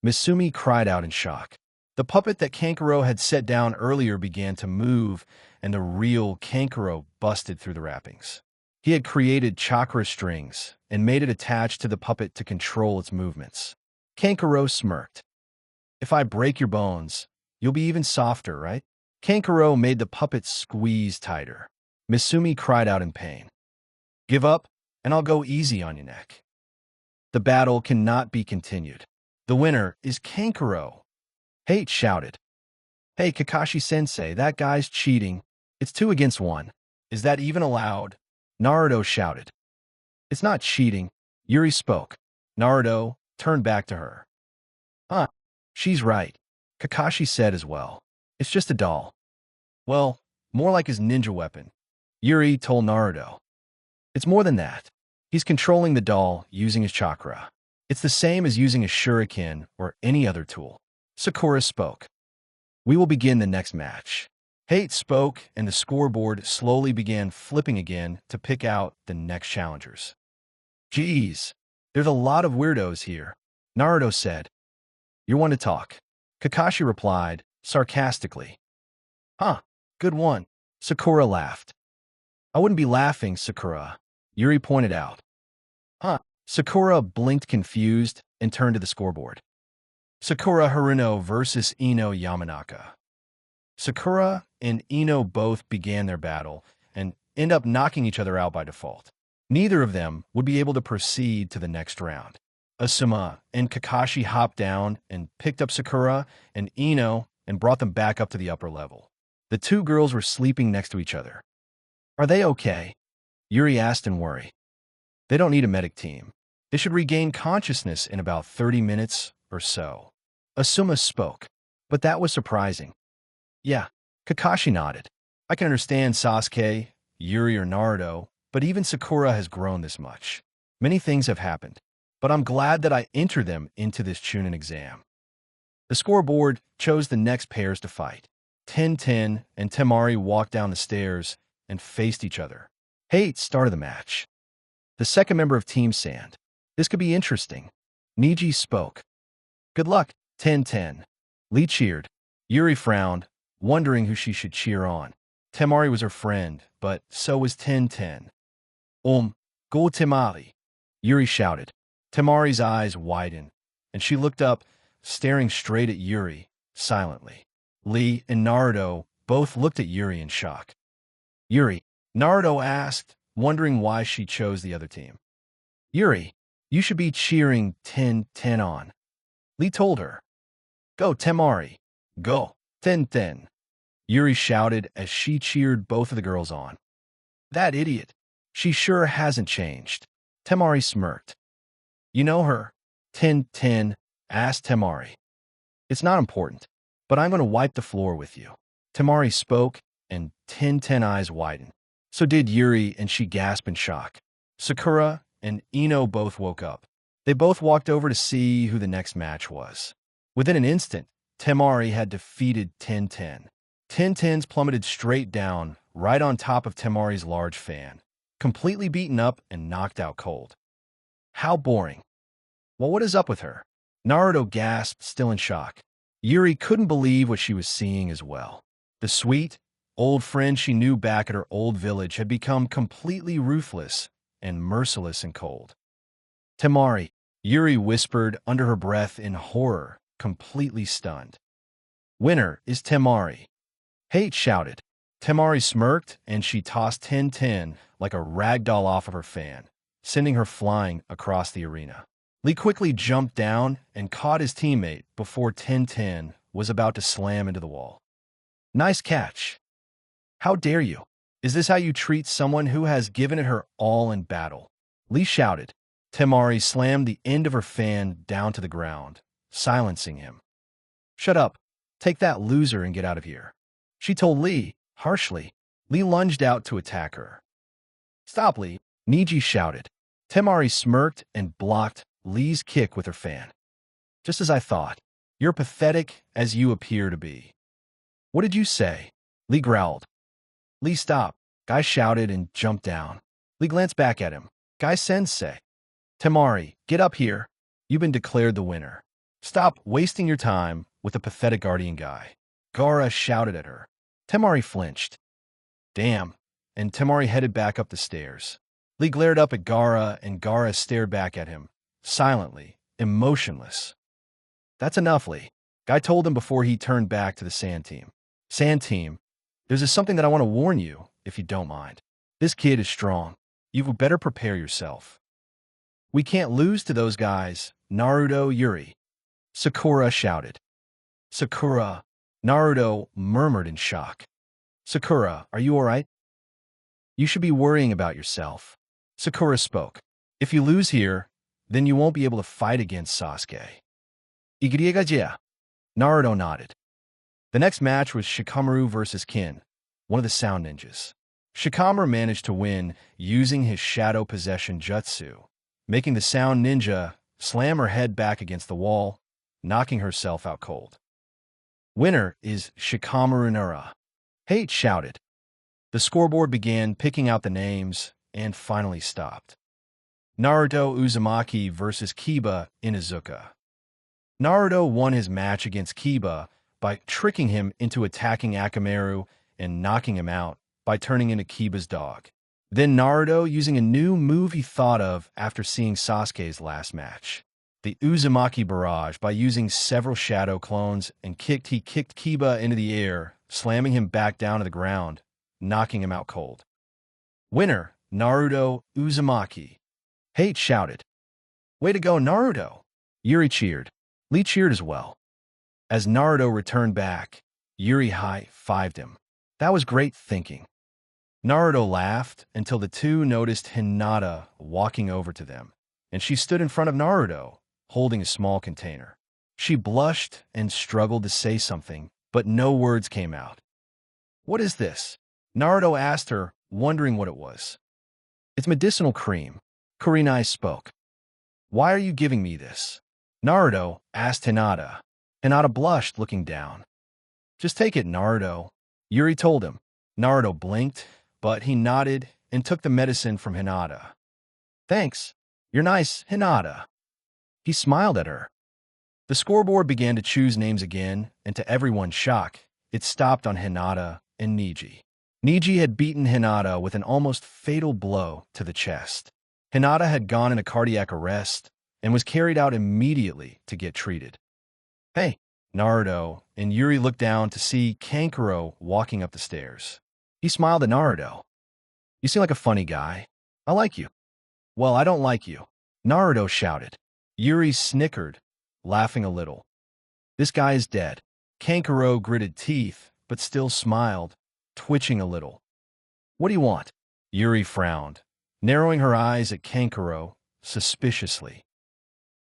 Speaker 1: Misumi cried out in shock. The puppet that Kankaro had set down earlier began to move, and the real Kankaro busted through the wrappings. He had created chakra strings and made it attached to the puppet to control its movements. Kankaro smirked. If I break your bones, you'll be even softer, right? Kankaro made the puppet squeeze tighter. Misumi cried out in pain. Give up, and I'll go easy on your neck. The battle cannot be continued. The winner is Kankaro. Hate shouted. Hey, Kakashi-sensei, that guy's cheating. It's 2 against 1. Is that even allowed? Naruto shouted. It's not cheating. Yuri spoke. Naruto turned back to her. She's right. Kakashi said as well. It's just a doll. Well, more like his ninja weapon. Yuri told Naruto. It's more than that. He's controlling the doll using his chakra. It's the same as using a shuriken or any other tool. Sakura spoke. We will begin the next match. Hate spoke, and the scoreboard slowly began flipping again to pick out the next challengers. Geez, there's a lot of weirdos here, Naruto said. You're one to talk. Kakashi replied, sarcastically. Good one. Sakura laughed. I wouldn't be laughing, Sakura, Yuri pointed out. Sakura blinked confused and turned to the scoreboard. Sakura Haruno versus Ino Yamanaka. Sakura and Ino both began their battle and end up knocking each other out by default. Neither of them would be able to proceed to the next round. Asuma and Kakashi hopped down and picked up Sakura and Ino and brought them back up to the upper level. The 2 girls were sleeping next to each other. Are they okay? Yuri asked in worry. They don't need a medic team. They should regain consciousness in about 30 minutes or so. Asuma spoke, but that was surprising. Yeah, Kakashi nodded. I can understand Sasuke, Yuri, or Naruto, but even Sakura has grown this much. Many things have happened, but I'm glad that I entered them into this Chunin exam. The scoreboard chose the next pairs to fight. 10-10 and Temari walked down the stairs and faced each other. Hate started the match. The second member of Team Sand. This could be interesting. Niji spoke. Good luck, 10-10. Lee cheered. Yuri frowned, wondering who she should cheer on. Temari was her friend, but so was 10-10. Go Temari, Yuri shouted. Temari's eyes widened, and she looked up, staring straight at Yuri, silently. Lee and Naruto both looked at Yuri in shock. Yuri, Naruto asked, wondering why she chose the other team. Yuri, you should be cheering 10-10 on. Lee told her. Go Temari. Go 10-10. Yuri shouted as she cheered both of the girls on. That idiot. She sure hasn't changed. Temari smirked. You know her? 10-10 asked Temari. It's not important, but I'm going to wipe the floor with you. Temari spoke, and 10-10 eyes widened. So did Yuri, and she gasped in shock. Sakura and Ino both woke up. They both walked over to see who the next match was. Within an instant, Temari had defeated 10-10. 10-10's plummeted straight down, right on top of Temari's large fan, completely beaten up and knocked out cold. How boring. Well, what is up with her? Naruto gasped, still in shock. Yuri couldn't believe what she was seeing as well. The sweet, old friend she knew back at her old village had become completely ruthless and merciless and cold. Temari, Yuri whispered under her breath in horror, completely stunned. Winner is Temari. Hate shouted. Temari smirked, and she tossed 10-10 like a rag doll off of her fan, sending her flying across the arena. Lee quickly jumped down and caught his teammate before 10-10 was about to slam into the wall. Nice catch. How dare you? Is this how you treat someone who has given it her all in battle? Lee shouted. Temari slammed the end of her fan down to the ground, silencing him. Shut up. Take that loser and get out of here. She told Lee, harshly. Lee lunged out to attack her. Stop, Lee, Niji shouted. Temari smirked and blocked Lee's kick with her fan. Just as I thought. You're pathetic as you appear to be. What did you say? Lee growled. Lee, stop. Guy shouted and jumped down. Lee glanced back at him. Guy sensei. Temari, get up here. You've been declared the winner. Stop wasting your time with a pathetic guardian guy. Gaara shouted at her. Temari flinched. Damn. And Temari headed back up the stairs. Lee glared up at Gaara, and Gaara stared back at him, silently, emotionless. That's enough, Lee. Guy told him before he turned back to the Sand Team. Sand Team, there's something that I want to warn you, if you don't mind. This kid is strong. You better prepare yourself. We can't lose to those guys, Naruto, Yuri. Sakura shouted. Sakura, Naruto murmured in shock. Sakura, are you all right? You should be worrying about yourself. Sakura spoke. If you lose here, then you won't be able to fight against Sasuke. Igiriga. Naruto nodded. The next match was Shikamaru versus Kin, one of the sound ninjas. Shikamaru managed to win using his shadow possession jutsu, making the sound ninja slam her head back against the wall, knocking herself out cold. Winner is Shikamaru Nara. Hate shouted. The scoreboard began picking out the names and finally stopped. Naruto Uzumaki versus Kiba Inuzuka. Naruto won his match against Kiba by tricking him into attacking Akamaru and knocking him out by turning into Kiba's dog. Then Naruto using a new move he thought of after seeing Sasuke's last match. The Uzumaki barrage by using several shadow clones and he kicked Kiba into the air, slamming him back down to the ground, knocking him out cold. Winner, Naruto Uzumaki. Hate shouted. Way to go, Naruto! Yuri cheered. Lee cheered as well. As Naruto returned back, Yuri high-fived him. That was great thinking. Naruto laughed until the two noticed Hinata walking over to them, and she stood in front of Naruto, holding a small container. She blushed and struggled to say something, but no words came out. What is this? Naruto asked her, wondering what it was. It's medicinal cream. Kurenai spoke. Why are you giving me this? Naruto asked Hinata. Hinata blushed, looking down. Just take it, Naruto. Yuri told him. Naruto blinked, but he nodded and took the medicine from Hinata. Thanks. You're nice, Hinata. He smiled at her. The scoreboard began to choose names again, and to everyone's shock, it stopped on Hinata and Niji. Niji had beaten Hinata with an almost fatal blow to the chest. Hinata had gone into cardiac arrest and was carried out immediately to get treated. Hey, Naruto and Yuri looked down to see Kankuro walking up the stairs. He smiled at Naruto. You seem like a funny guy. I like you. Well, I don't like you, Naruto shouted. Yuri snickered, laughing a little. This guy is dead. Kankuro gritted teeth, but still smiled, twitching a little. What do you want? Yuri frowned, narrowing her eyes at Kankuro suspiciously.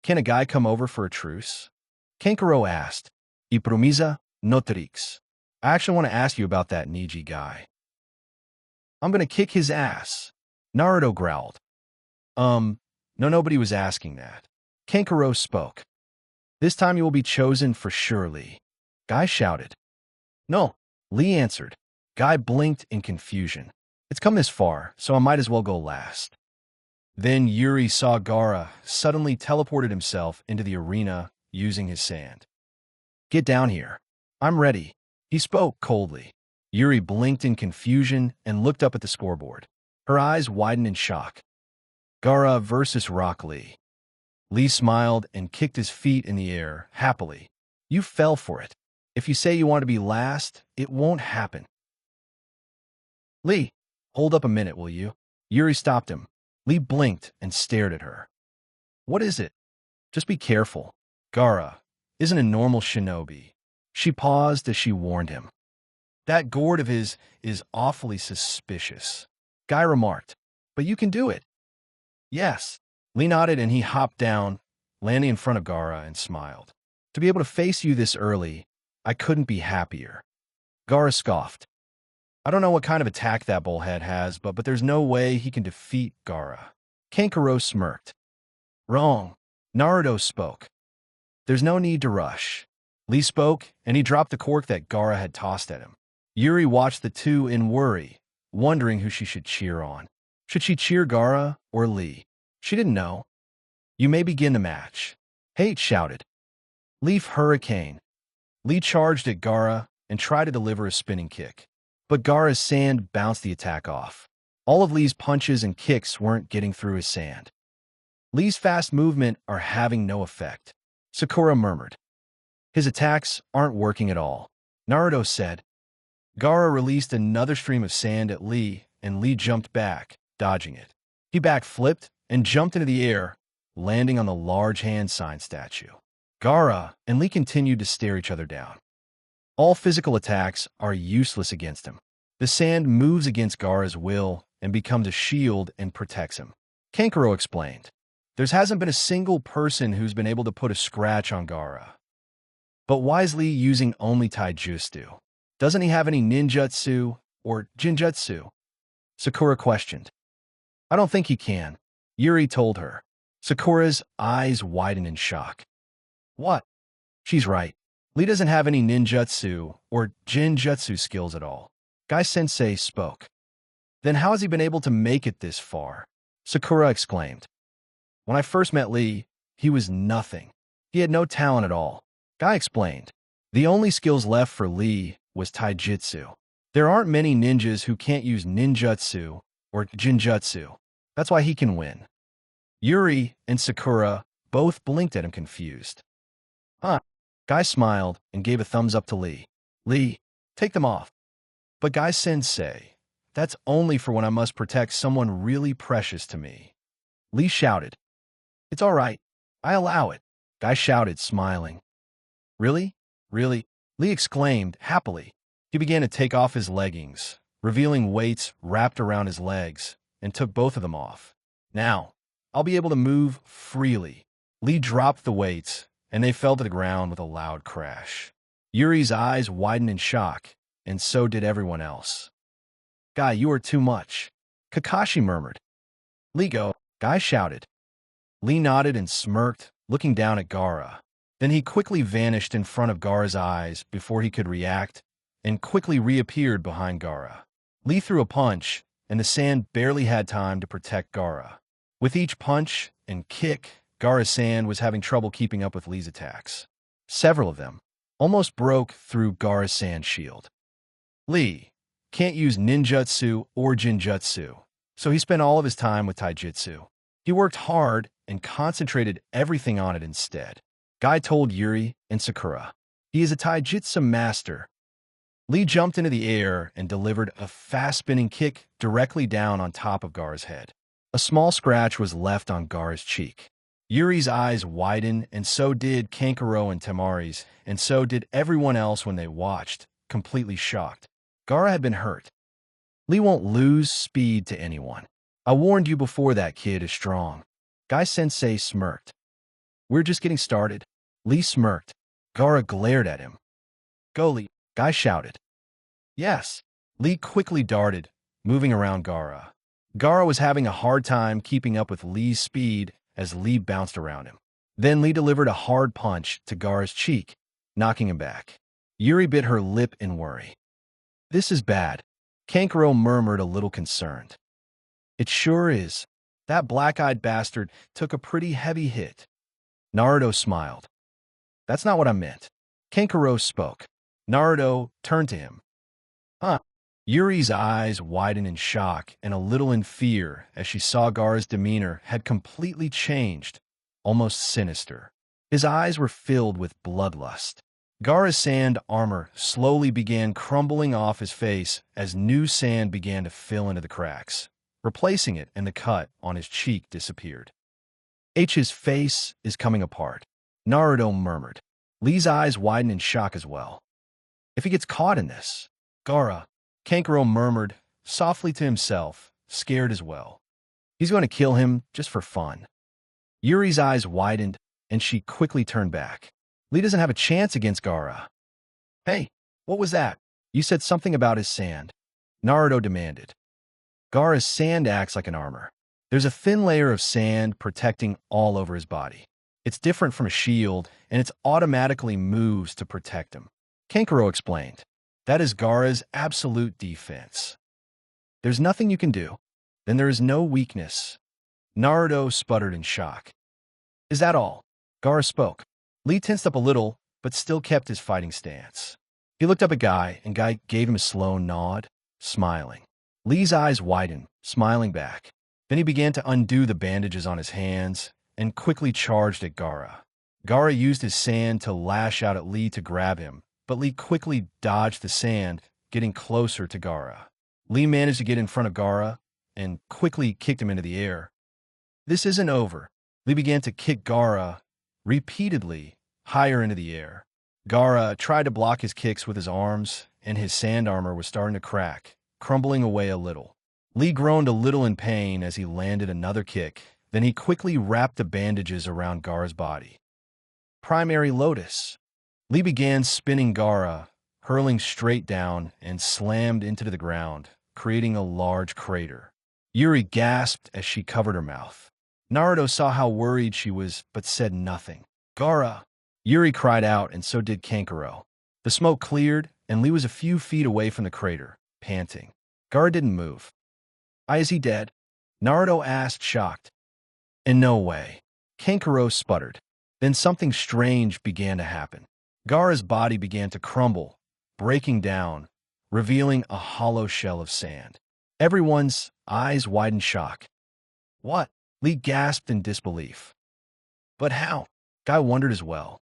Speaker 1: Can a guy come over for a truce? Kankuro asked. Ipromiza notrix. I actually want to ask you about that Niji guy. I'm going to kick his ass, Naruto growled. No, nobody was asking that. Kankuro spoke. This time you will be chosen for sure, Lee. Guy shouted. No, Lee answered. Guy blinked in confusion. It's come this far, so I might as well go last. Then Yuri saw Gaara suddenly teleported himself into the arena using his sand. Get down here. I'm ready. He spoke coldly. Yuri blinked in confusion and looked up at the scoreboard. Her eyes widened in shock. Gaara versus Rock Lee. Lee smiled and kicked his feet in the air happily. You fell for it. If you say you want to be last, it won't happen. Lee, hold up a minute, will you? Yuri stopped him. Lee blinked and stared at her. What is it? Just be careful. Gaara isn't a normal shinobi. She paused as she warned him. That gourd of his is awfully suspicious. Guy remarked. But you can do it. Yes. Lee nodded and he hopped down, landing in front of Gaara and smiled. To be able to face you this early, I couldn't be happier. Gaara scoffed. I don't know what kind of attack that bullhead has, but there's no way he can defeat Gaara. Kankuro smirked. Wrong. Naruto spoke. There's no need to rush. Lee spoke, and he dropped the cork that Gaara had tossed at him. Yuri watched the two in worry, wondering who she should cheer on. Should she cheer Gaara or Lee? She didn't know. You may begin the match. Hate shouted. Leaf Hurricane. Lee charged at Gaara and tried to deliver a spinning kick. But Gaara's sand bounced the attack off. All of Lee's punches and kicks weren't getting through his sand. Lee's fast movement are having no effect. Sakura murmured. His attacks aren't working at all. Naruto said. Gaara released another stream of sand at Lee, and Lee jumped back, dodging it. He backflipped and jumped into the air, landing on the large hand sign statue. Gaara and Lee continued to stare each other down. All physical attacks are useless against him. The sand moves against Gaara's will and becomes a shield and protects him. Kankuro explained. There hasn't been a single person who's been able to put a scratch on Gaara. But why is Lee using only taijutsu? Doesn't he have any ninjutsu or jinjutsu? Sakura questioned. I don't think he can, Yuri told her. Sakura's eyes widened in shock. What? She's right. Lee doesn't have any ninjutsu or jinjutsu skills at all. Guy-sensei spoke. Then how has he been able to make it this far? Sakura exclaimed. When I first met Lee, he was nothing. He had no talent at all. Guy explained. The only skills left for Lee was taijutsu. There aren't many ninjas who can't use ninjutsu or jinjutsu. That's why he can win. Yuri and Sakura both blinked at him confused. Huh. Guy smiled and gave a thumbs up to Lee. Lee, take them off. But Guy-sensei, that's only for when I must protect someone really precious to me. Lee shouted. It's all right. I allow it. Guy shouted, smiling. Really? Really? Lee exclaimed happily. He began to take off his leggings, revealing weights wrapped around his legs, and took both of them off. Now, I'll be able to move freely. Lee dropped the weights, and they fell to the ground with a loud crash. Yuri's eyes widened in shock, and so did everyone else. Guy, you are too much. Kakashi murmured. Lee, go, Guy shouted. Lee nodded and smirked, looking down at Gaara. Then he quickly vanished in front of Gaara's eyes before he could react, and quickly reappeared behind Gaara. Lee threw a punch, and the sand barely had time to protect Gaara. With each punch and kick, Gaara's sand was having trouble keeping up with Lee's attacks. several of them, almost broke through Gaara's sand shield. Lee can't use ninjutsu or jinjutsu, so he spent all of his time with taijutsu. He worked hard and concentrated everything on it instead. Guy told Yuri and Sakura. He is a taijutsu master. Lee jumped into the air and delivered a fast-spinning kick directly down on top of Gaara's head. A small scratch was left on Gaara's cheek. Yuri's eyes widened, and so did Kankuro and Temari's, and so did everyone else when they watched, completely shocked. Gaara had been hurt. Lee won't lose speed to anyone. I warned you before, that kid is strong. Guy-sensei smirked. We're just getting started. Lee smirked. Gaara glared at him. Go, Lee, Guy shouted. Yes. Lee quickly darted, moving around Gaara. Gaara was having a hard time keeping up with Lee's speed as Lee bounced around him. Then Lee delivered a hard punch to Gaara's cheek, knocking him back. Yuri bit her lip in worry. This is bad. Kankuro murmured, a little concerned. It sure is. That black-eyed bastard took a pretty heavy hit. Naruto smiled. That's not what I meant. Kankuro spoke. Naruto turned to him. Huh? Yuri's eyes widened in shock and a little in fear as she saw Gaara's demeanor had completely changed, almost sinister. His eyes were filled with bloodlust. Gaara's sand armor slowly began crumbling off his face as new sand began to fill into the cracks, replacing it, and the cut on his cheek disappeared. H's face is coming apart, Naruto murmured. Lee's eyes widened in shock as well. If he gets caught in this, Gaara, Kankuro murmured softly to himself, scared as well. He's going to kill him just for fun. Yuri's eyes widened, and she quickly turned back. Lee doesn't have a chance against Gaara. Hey, what was that? You said something about his sand. Naruto demanded. Gaara's sand acts like an armor. There's a thin layer of sand protecting all over his body. It's different from a shield, and it automatically moves to protect him. Kankuro explained. That is Gaara's absolute defense. There's nothing you can do. Then there is no weakness. Naruto sputtered in shock. Is that all? Gaara spoke. Lee tensed up a little, but still kept his fighting stance. He looked up at Guy, and Guy gave him a slow nod, smiling. Lee's eyes widened, smiling back. Then he began to undo the bandages on his hands and quickly charged at Gaara. Gaara used his sand to lash out at Lee to grab him, but Lee quickly dodged the sand, getting closer to Gaara. Lee managed to get in front of Gaara and quickly kicked him into the air. This isn't over. Lee began to kick Gaara repeatedly higher into the air. Gaara tried to block his kicks with his arms, and his sand armor was starting to crack, crumbling away a little. Lee groaned a little in pain as he landed another kick. Then he quickly wrapped the bandages around Gaara's body. Primary Lotus. Lee began spinning Gaara, hurling straight down and slammed into the ground, creating a large crater. Yuri gasped as she covered her mouth. Naruto saw how worried she was, but said nothing. Gaara! Yuri cried out, and so did Kankuro. The smoke cleared, and Lee was a few feet away from the crater, panting. Gaara didn't move. Is he dead? Naruto asked, shocked. In no way. Kankuro sputtered. Then something strange began to happen. Gaara's body began to crumble, breaking down, revealing a hollow shell of sand. Everyone's eyes widened shock. What? Lee gasped in disbelief. But how? Guy wondered as well.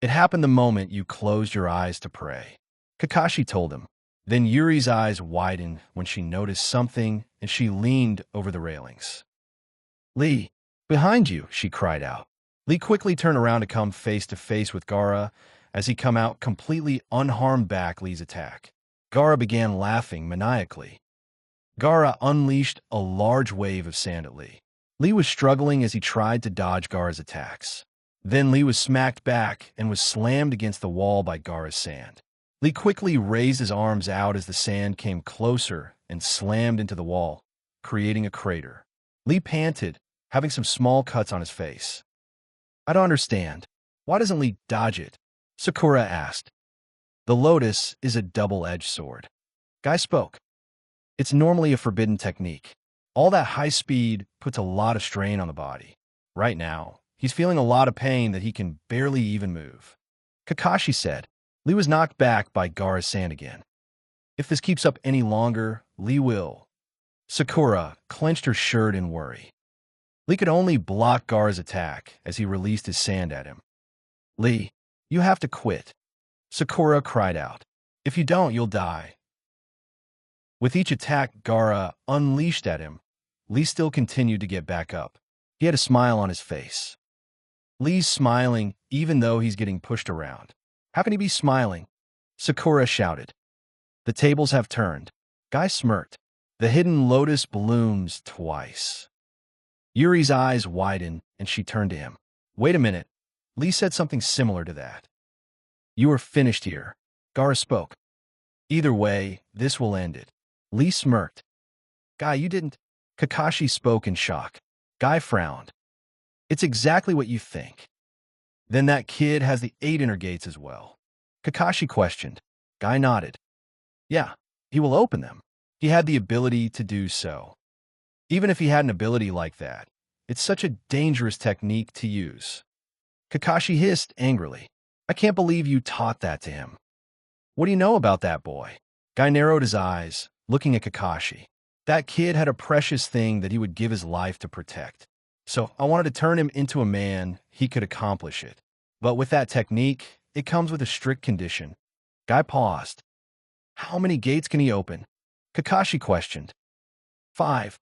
Speaker 1: It happened the moment you closed your eyes to pray. Kakashi told him. Then Yuri's eyes widened when she noticed something, and she leaned over the railings. Lee, behind you, she cried out. Lee quickly turned around to come face to face with Gaara as he come out completely unharmed back Lee's attack. Gaara began laughing maniacally. Gaara unleashed a large wave of sand at Lee. Lee was struggling as he tried to dodge Gaara's attacks. Then Lee was smacked back and was slammed against the wall by Gaara's sand. Lee quickly raised his arms out as the sand came closer and slammed into the wall, creating a crater. Lee panted, having some small cuts on his face. I don't understand. Why doesn't Lee dodge it? Sakura asked. The lotus is a double-edged sword. Guy spoke. It's normally a forbidden technique. All that high speed puts a lot of strain on the body. Right now, he's feeling a lot of pain that he can barely even move. Kakashi said. Lee was knocked back by Gaara's sand again. If this keeps up any longer, Lee will. Sakura clenched her shirt in worry. Lee could only block Gaara's attack as he released his sand at him. Lee, you have to quit. Sakura cried out. If you don't, you'll die. With each attack Gaara unleashed at him, Lee still continued to get back up. He had a smile on his face. Lee's smiling even though he's getting pushed around. How can he be smiling? Sakura shouted. The tables have turned. Guy smirked. The hidden lotus blooms twice. Yuri's eyes widened and she turned to him. Wait a minute. Lee said something similar to that. You are finished here. Gaara spoke. Either way, this will end it. Lee smirked. Guy, you didn't. Kakashi spoke in shock. Guy frowned. It's exactly what you think. Then that kid has the 8 inner gates as well. Kakashi questioned. Guy nodded. Yeah, he will open them. He had the ability to do so. Even if he had an ability like that, it's such a dangerous technique to use. Kakashi hissed angrily. I can't believe you taught that to him. What do you know about that boy? Guy narrowed his eyes, looking at Kakashi. That kid had a precious thing that he would give his life to protect. So I wanted to turn him into a man he could accomplish it. But with that technique, it comes with a strict condition. Guy paused. How many gates can he open? Kakashi questioned. 5.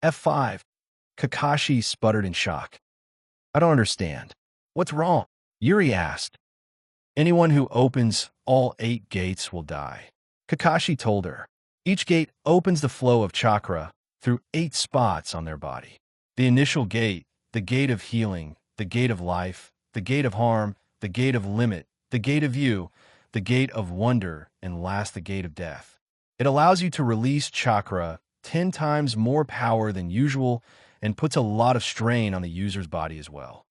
Speaker 1: F5. Kakashi sputtered in shock. I don't understand. What's wrong? Yuri asked. Anyone who opens all 8 gates will die. Kakashi told her. Each gate opens the flow of chakra through 8 spots on their body. The initial gate, the gate of healing, the gate of life, the gate of harm, the gate of limit, the gate of you, the gate of wonder, and last the gate of death. It allows you to release chakra 10 times more power than usual and puts a lot of strain on the user's body as well.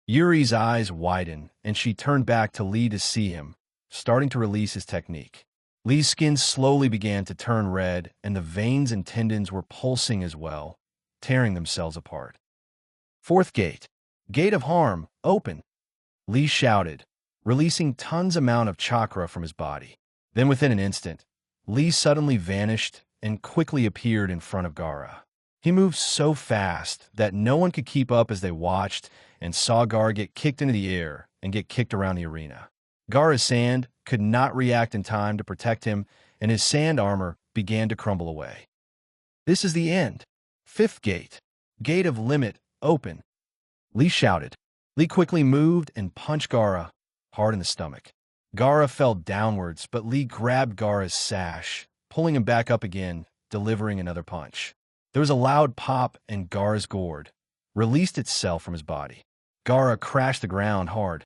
Speaker 1: Yuri's eyes widened, and she turned back to Lee to see him, starting to release his technique. Lee's skin slowly began to turn red, and the veins and tendons were pulsing as well, tearing themselves apart. 4th gate. Gate of harm, open. Lee shouted, releasing tons amount of chakra from his body. Then within an instant, Lee suddenly vanished and quickly appeared in front of Gaara. He moved so fast that no one could keep up as they watched and saw Gaara get kicked into the air and get kicked around the arena. Gaara's sand could not react in time to protect him, and his sand armor began to crumble away. This is the end. 5th gate. Gate of limit, open. Lee shouted. Lee quickly moved and punched Gaara hard in the stomach. Gaara fell downwards, but Lee grabbed Gaara's sash, pulling him back up again, delivering another punch. There was a loud pop, and Gaara's gourd released itself from his body. Gaara crashed the ground hard.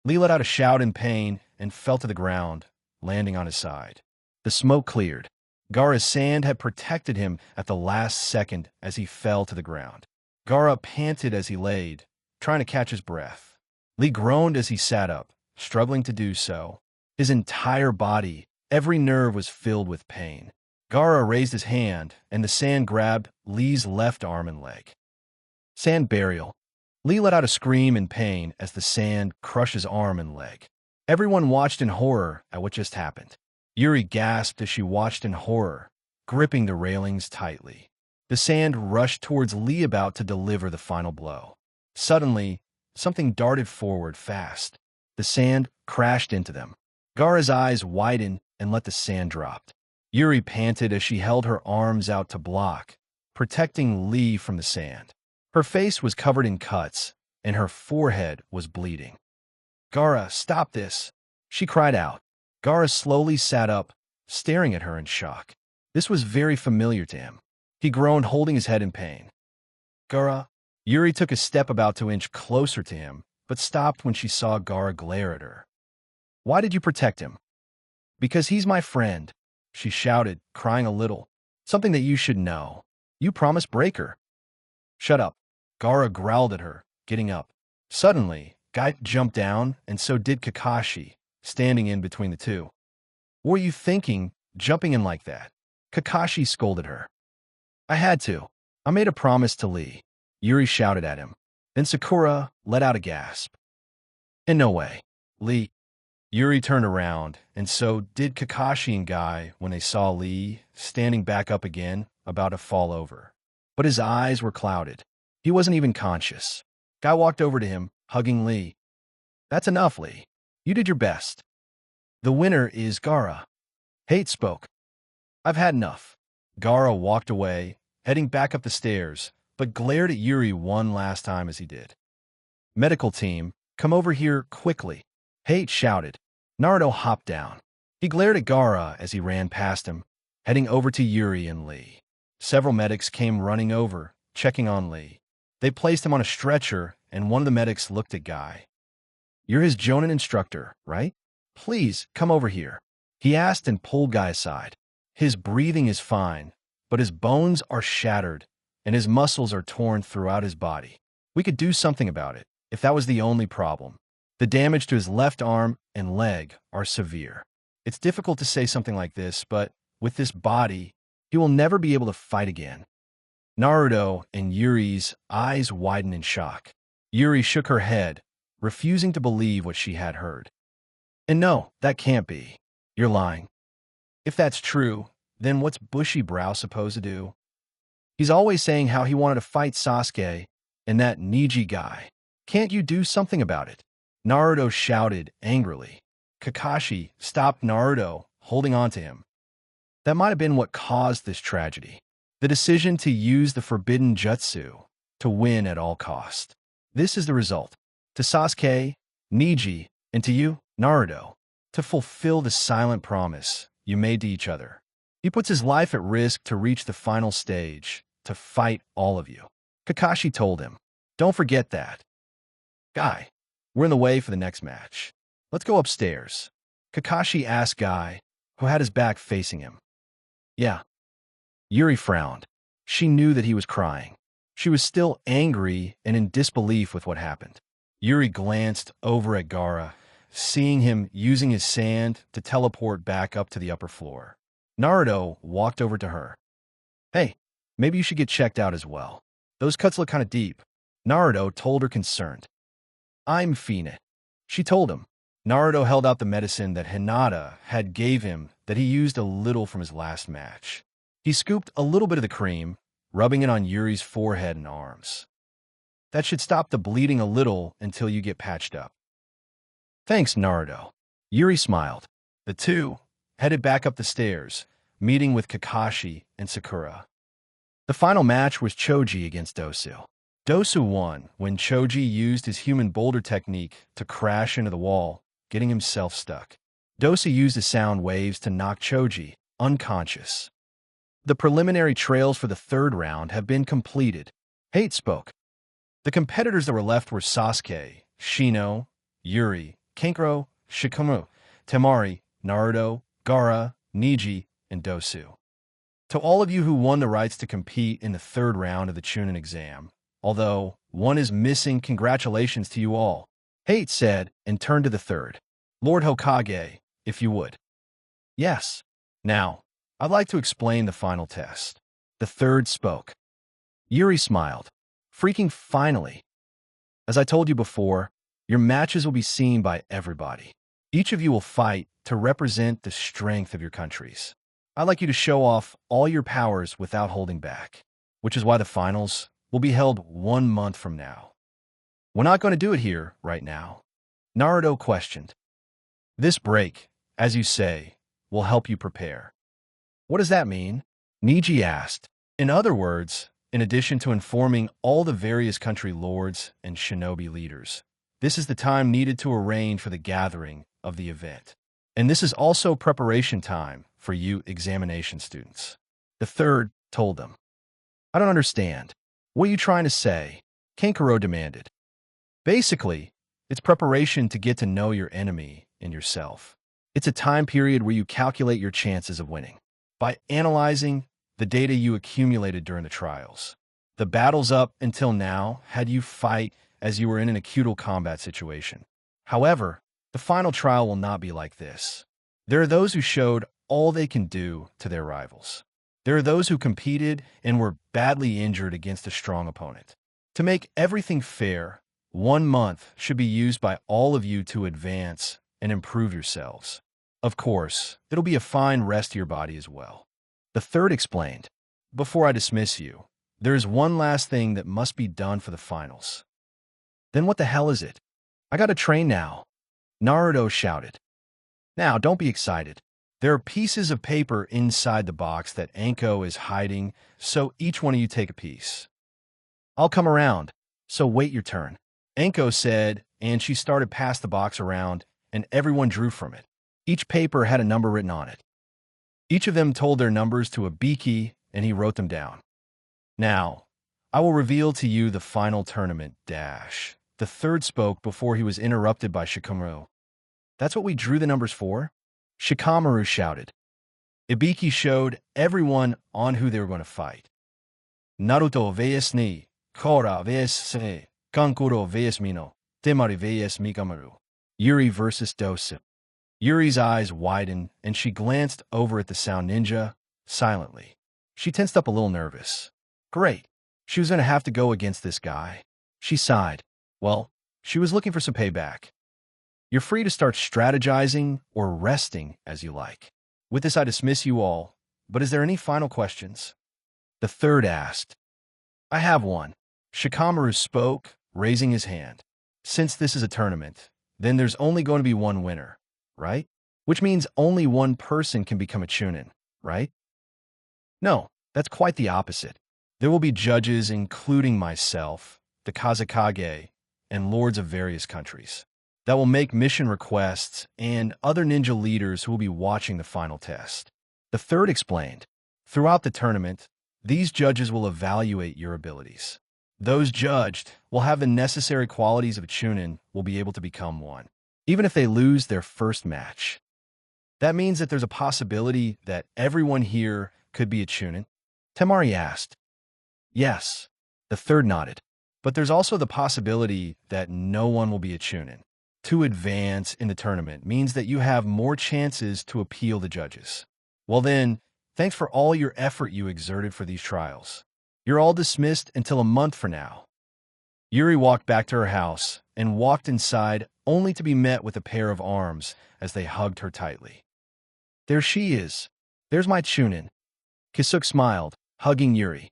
Speaker 1: Lee let out a shout in pain and fell to the ground, landing on his side. The smoke cleared. Gaara's sand had protected him at the last second as he fell to the ground. Gaara panted as he laid, trying to catch his breath. Lee groaned as he sat up, struggling to do so. His entire body, every nerve was filled with pain. Gaara raised his hand, and the sand grabbed Lee's left arm and leg. Sand burial. Lee let out a scream in pain as the sand crushed his arm and leg. Everyone watched in horror at what just happened. Yuri gasped as she watched in horror, gripping the railings tightly. The sand rushed towards Lee about to deliver the final blow. Suddenly, something darted forward fast. The sand crashed into them. Gaara's eyes widened and let the sand drop. Yuri panted as she held her arms out to block, protecting Lee from the sand. Her face was covered in cuts, and her forehead was bleeding. Gaara, stop this! She cried out. Gaara slowly sat up, staring at her in shock. This was very familiar to him. He groaned, holding his head in pain. Gaara. Yuri took a step about to inch closer to him, but stopped when she saw Gaara glare at her. Why did you protect him? Because he's my friend, she shouted, crying a little. Something that you should know. You promised Breaker. Shut up. Gaara growled at her, getting up. Suddenly, Guy jumped down, and so did Kakashi, standing in between the two. What were you thinking, jumping in like that? Kakashi scolded her. I had to. I made a promise to Lee. Yuri shouted at him. Then Sakura let out a gasp. In no way. Lee. Yuri turned around, and so did Kakashi and Guy when they saw Lee standing back up again, about to fall over. But his eyes were clouded. He wasn't even conscious. Guy walked over to him, hugging Lee. That's enough, Lee. You did your best. The winner is Gaara. Hate spoke. I've had enough. Gaara walked away, heading back up the stairs, but glared at Yuri one last time as he did. Medical team, come over here quickly. Hate shouted. Naruto hopped down. He glared at Gaara as he ran past him, heading over to Yuri and Lee. Several medics came running over, checking on Lee. They placed him on a stretcher, and one of the medics looked at Guy. You're his Jonin instructor, right? Please, come over here. He asked and pulled Guy aside. His breathing is fine, but his bones are shattered, and his muscles are torn throughout his body. We could do something about it, if that was the only problem. The damage to his left arm and leg are severe. It's difficult to say something like this, but with this body, he will never be able to fight again. Naruto and Yuri's eyes widened in shock. Yuri shook her head, refusing to believe what she had heard. And no, that can't be. You're lying. If that's true, then what's Bushy Brow supposed to do? He's always saying how he wanted to fight Sasuke and that Neji guy. Can't you do something about it? Naruto shouted angrily. Kakashi stopped Naruto, holding on to him. That might have been what caused this tragedy. The decision to use the forbidden jutsu to win at all cost. This is the result. To Sasuke, Neji, and to you, Naruto, to fulfill the silent promise you made to each other. He puts his life at risk to reach the final stage, to fight all of you. Kakashi told him, don't forget that. Guy, we're in the way for the next match. Let's go upstairs. Kakashi asked Guy, who had his back facing him. Yeah. Yuri frowned. She knew that he was crying. She was still angry and in disbelief with what happened. Yuri glanced over at Gaara, seeing him using his sand to teleport back up to the upper floor. Naruto walked over to her. Hey, maybe you should get checked out as well. Those cuts look kind of deep. Naruto told her concerned. I'm feeling it. She told him. Naruto held out the medicine that Hinata had gave him that he used a little from his last match. He scooped a little bit of the cream, rubbing it on Yuri's forehead and arms. That should stop the bleeding a little until you get patched up. Thanks, Naruto. Yuri smiled. The two headed back up the stairs, meeting with Kakashi and Sakura. The final match was Choji against Dosu. Dosu won when Choji used his human boulder technique to crash into the wall, getting himself stuck. Dosu used his sound waves to knock Choji unconscious. The preliminary trails for the third round have been completed. Hate spoke. The competitors that were left were Sasuke, Shino, Yuri, Kankuro, Shikamaru, Temari, Naruto, Gaara, Neji, and Dosu. To all of you who won the rights to compete in the third round of the Chunin exam, although one is missing, congratulations to you all, Hate said and turned to the third. Lord Hokage, if you would. Yes. Now, I'd like to explain the final test. The third spoke. Yuri smiled. Freaking finally. As I told you before, your matches will be seen by everybody. Each of you will fight to represent the strength of your countries. I'd like you to show off all your powers without holding back, which is why the finals will be held 1 month from now. We're not going to do it here right now. Naruto questioned. This break, as you say, will help you prepare. What does that mean? Neji asked. In other words, in addition to informing all the various country lords and shinobi leaders, this is the time needed to arrange for the gathering of the event. And this is also preparation time for you examination students. The third told them. I don't understand. What are you trying to say? Kankuro demanded. Basically, it's preparation to get to know your enemy and yourself. It's a time period where you calculate your chances of winning by analyzing the data you accumulated during the trials. The battles up until now had you fight as you were in an acute combat situation. However, the final trial will not be like this. There are those who showed all they can do to their rivals. There are those who competed and were badly injured against a strong opponent. To make everything fair, 1 month should be used by all of you to advance and improve yourselves. Of course, it'll be a fine rest to your body as well. The third explained, before I dismiss you, there is one last thing that must be done for the finals. Then what the hell is it? I gotta train now, Naruto shouted. Now, don't be excited. There are pieces of paper inside the box that Anko is hiding, so each one of you take a piece. I'll come around, so wait your turn, Anko said, and she started past the box around, and everyone drew from it. Each paper had a number written on it. Each of them told their numbers to Ibiki, and he wrote them down. Now, I will reveal to you the final tournament, dash. The third spoke before he was interrupted by Shikamaru. That's what we drew the numbers for? Shikamaru shouted. Ibiki showed everyone on who they were going to fight. Naruto vs ni, Kora vs se, Kankuro vs Mino, Temari vs Mikamaru. Yuri versus Dosu. Yuri's eyes widened, and she glanced over at the sound ninja, silently. She tensed up a little nervous. Great. She was going to have to go against this guy. She sighed. Well, she was looking for some payback. You're free to start strategizing or resting as you like. With this, I dismiss you all, but is there any final questions? The third asked. I have one. Shikamaru spoke, raising his hand. Since this is a tournament, then there's only going to be one winner, right? Which means only one person can become a chunin, right? No, that's quite the opposite. There will be judges, including myself, the Kazekage, and lords of various countries, that will make mission requests, and other ninja leaders who will be watching the final test. The third explained, throughout the tournament, these judges will evaluate your abilities. Those judged will have the necessary qualities of a chunin will be able to become one, even if they lose their first match. That means that there's a possibility that everyone here could be a chunin? Temari asked. Yes, the third nodded. But there's also the possibility that no one will be a chunin. To advance in the tournament means that you have more chances to appeal the judges. Well then, thanks for all your effort you exerted for these trials. You're all dismissed until a month from now. Yuri walked back to her house and walked inside only to be met with a pair of arms as they hugged her tightly. There she is. There's my chunin. Kisuke smiled, hugging Yuri.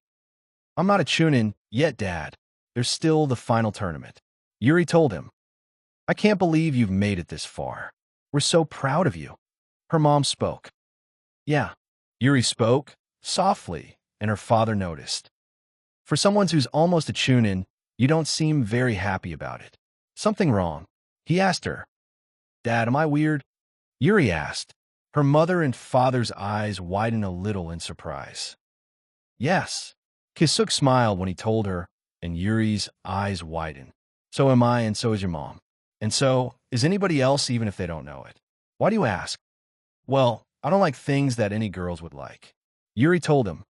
Speaker 1: I'm not a chunin yet, Dad. There's still the final tournament. Yuri told him. I can't believe you've made it this far. We're so proud of you. Her mom spoke. Yeah. Yuri spoke, softly, and her father noticed. For someone who's almost a chunin, you don't seem very happy about it. Something wrong? He asked her. Dad, am I weird? Yuri asked. Her mother and father's eyes widened a little in surprise. Yes. Kisuke smiled when he told her, and Yuri's eyes widened. So am I, and so is your mom. And so is anybody else, even if they don't know it. Why do you ask? Well, I don't like things that any girls would like. Yuri told him.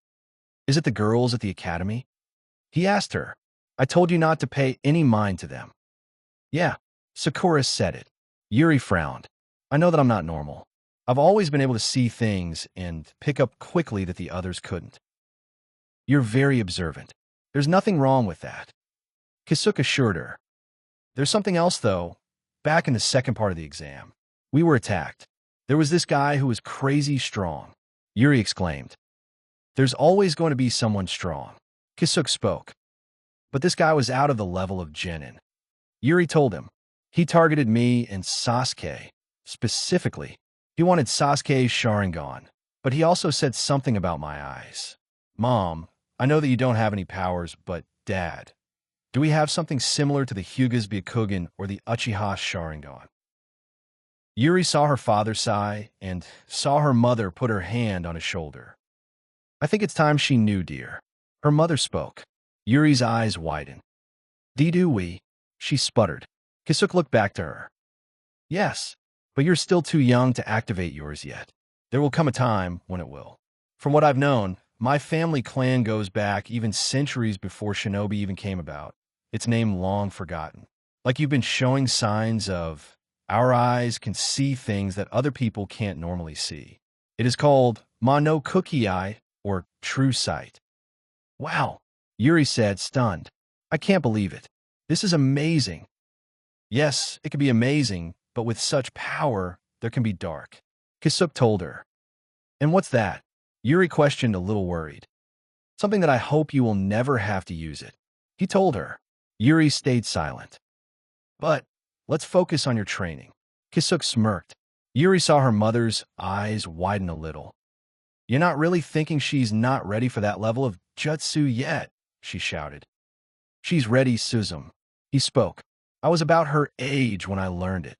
Speaker 1: Is it the girls at the academy? He asked her. I told you not to pay any mind to them. Yeah, Sakura said it. Yuri frowned. I know that I'm not normal. I've always been able to see things and pick up quickly that the others couldn't. You're very observant. There's nothing wrong with that. Kisuke assured her. There's something else, though. Back in the second part of the exam, we were attacked. There was this guy who was crazy strong. Yuri exclaimed. There's always going to be someone strong. Kisuke spoke. But this guy was out of the level of genin. Yuri told him. He targeted me and Sasuke. Specifically, he wanted Sasuke's Sharingan, but he also said something about my eyes. Mom, I know that you don't have any powers, but Dad, do we have something similar to the Hyuga's Byakugan or the Uchiha's Sharingan? Yuri saw her father sigh and saw her mother put her hand on his shoulder. I think it's time she knew, dear. Her mother spoke. Yuri's eyes widened. Do we? She sputtered. Kisuke looked back to her. Yes, but you're still too young to activate yours yet. There will come a time when it will. From what I've known, my family clan goes back even centuries before Shinobi even came about. Its name long forgotten. Like you've been showing signs of, our eyes can see things that other people can't normally see. It is called Ma no Kuki Eye, or true sight. Wow, Yuri said, stunned. I can't believe it. This is amazing. Yes, it can be amazing, but with such power, there can be dark. Kisuk told her. And what's that? Yuri questioned, a little worried. Something that I hope you will never have to use it. He told her. Yuri stayed silent. But let's focus on your training. Kisuk smirked. Yuri saw her mother's eyes widen a little. You're not really thinking she's not ready for that level of jutsu yet, she shouted. She's ready, Suzum. He spoke. I was about her age when I learned it.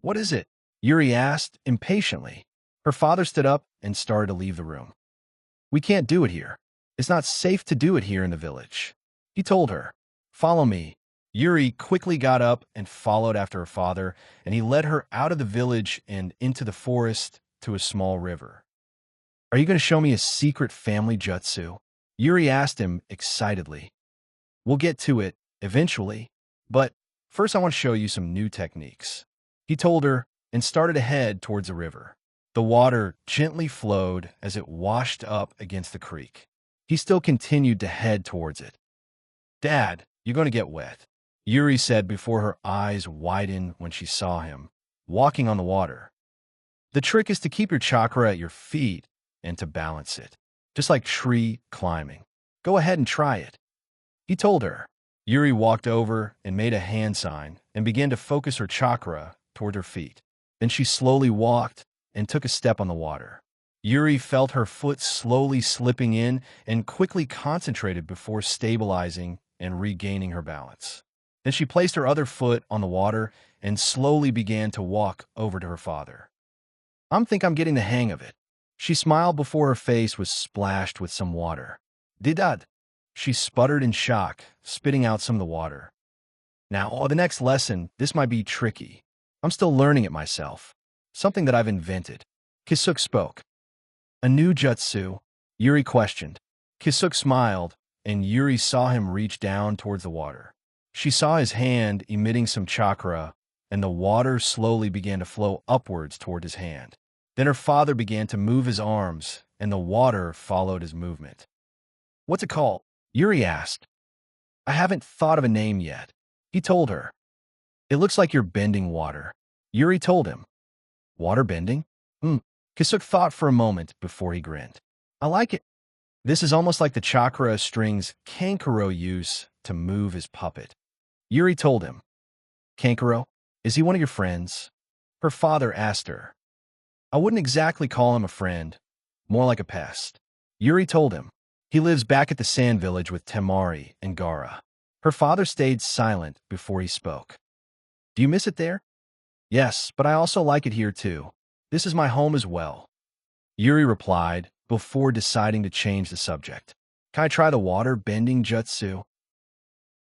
Speaker 1: What is it? Yuri asked impatiently. Her father stood up and started to leave the room. We can't do it here. It's not safe to do it here in the village. He told her. Follow me. Yuri quickly got up and followed after her father, and he led her out of the village and into the forest to a small river. Are you going to show me a secret family jutsu? Yuri asked him excitedly. We'll get to it eventually, but first I want to show you some new techniques. He told her and started to head towards the river. The water gently flowed as it washed up against the creek. He still continued to head towards it. Dad, you're going to get wet, Yuri said before her eyes widened when she saw him, walking on the water. The trick is to keep your chakra at your feet and to balance it, just like tree climbing. Go ahead and try it. He told her. Yuri walked over and made a hand sign and began to focus her chakra toward her feet. Then she slowly walked and took a step on the water. Yuri felt her foot slowly slipping in and quickly concentrated before stabilizing and regaining her balance. Then she placed her other foot on the water and slowly began to walk over to her father. I think I'm getting the hang of it. She smiled before her face was splashed with some water. Didad. She sputtered in shock, spitting out some of the water. Now, the next lesson, this might be tricky. I'm still learning it myself. Something that I've invented. Kisuk spoke. A new jutsu? Yuri questioned. Kisuk smiled, and Yuri saw him reach down towards the water. She saw his hand emitting some chakra, and the water slowly began to flow upwards toward his hand. Then her father began to move his arms, and the water followed his movement. What's it called? Yuri asked. I haven't thought of a name yet. He told her. It looks like you're bending water. Yuri told him. Water bending? Kisuk thought for a moment before he grinned. I like it. This is almost like the chakra strings Kankuro used to move his puppet. Yuri told him. Kankuro? Is he one of your friends? Her father asked her. I wouldn't exactly call him a friend, more like a pest. Yuri told him. He lives back at the sand village with Temari and Gara. Her father stayed silent before he spoke. Do you miss it there? Yes, but I also like it here too. This is my home as well. Yuri replied before deciding to change the subject. Can I try the water bending jutsu?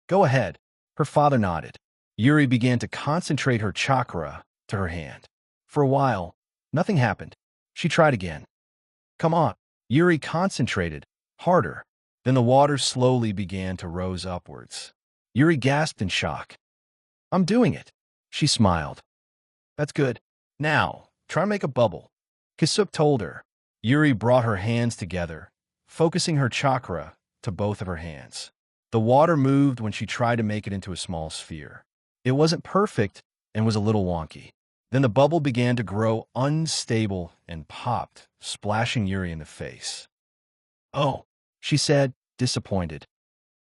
Speaker 1: Go ahead. Her father nodded. Yuri began to concentrate her chakra to her hand. For a while, nothing happened. She tried again. Come on. Yuri concentrated harder. Then the water slowly began to rose upwards. Yuri gasped in shock. I'm doing it. She smiled. That's good. Now, try to make a bubble. Kisuk told her. Yuri brought her hands together, focusing her chakra to both of her hands. The water moved when she tried to make it into a small sphere. It wasn't perfect and was a little wonky. Then the bubble began to grow unstable and popped, splashing Yuri in the face. Oh, she said, disappointed.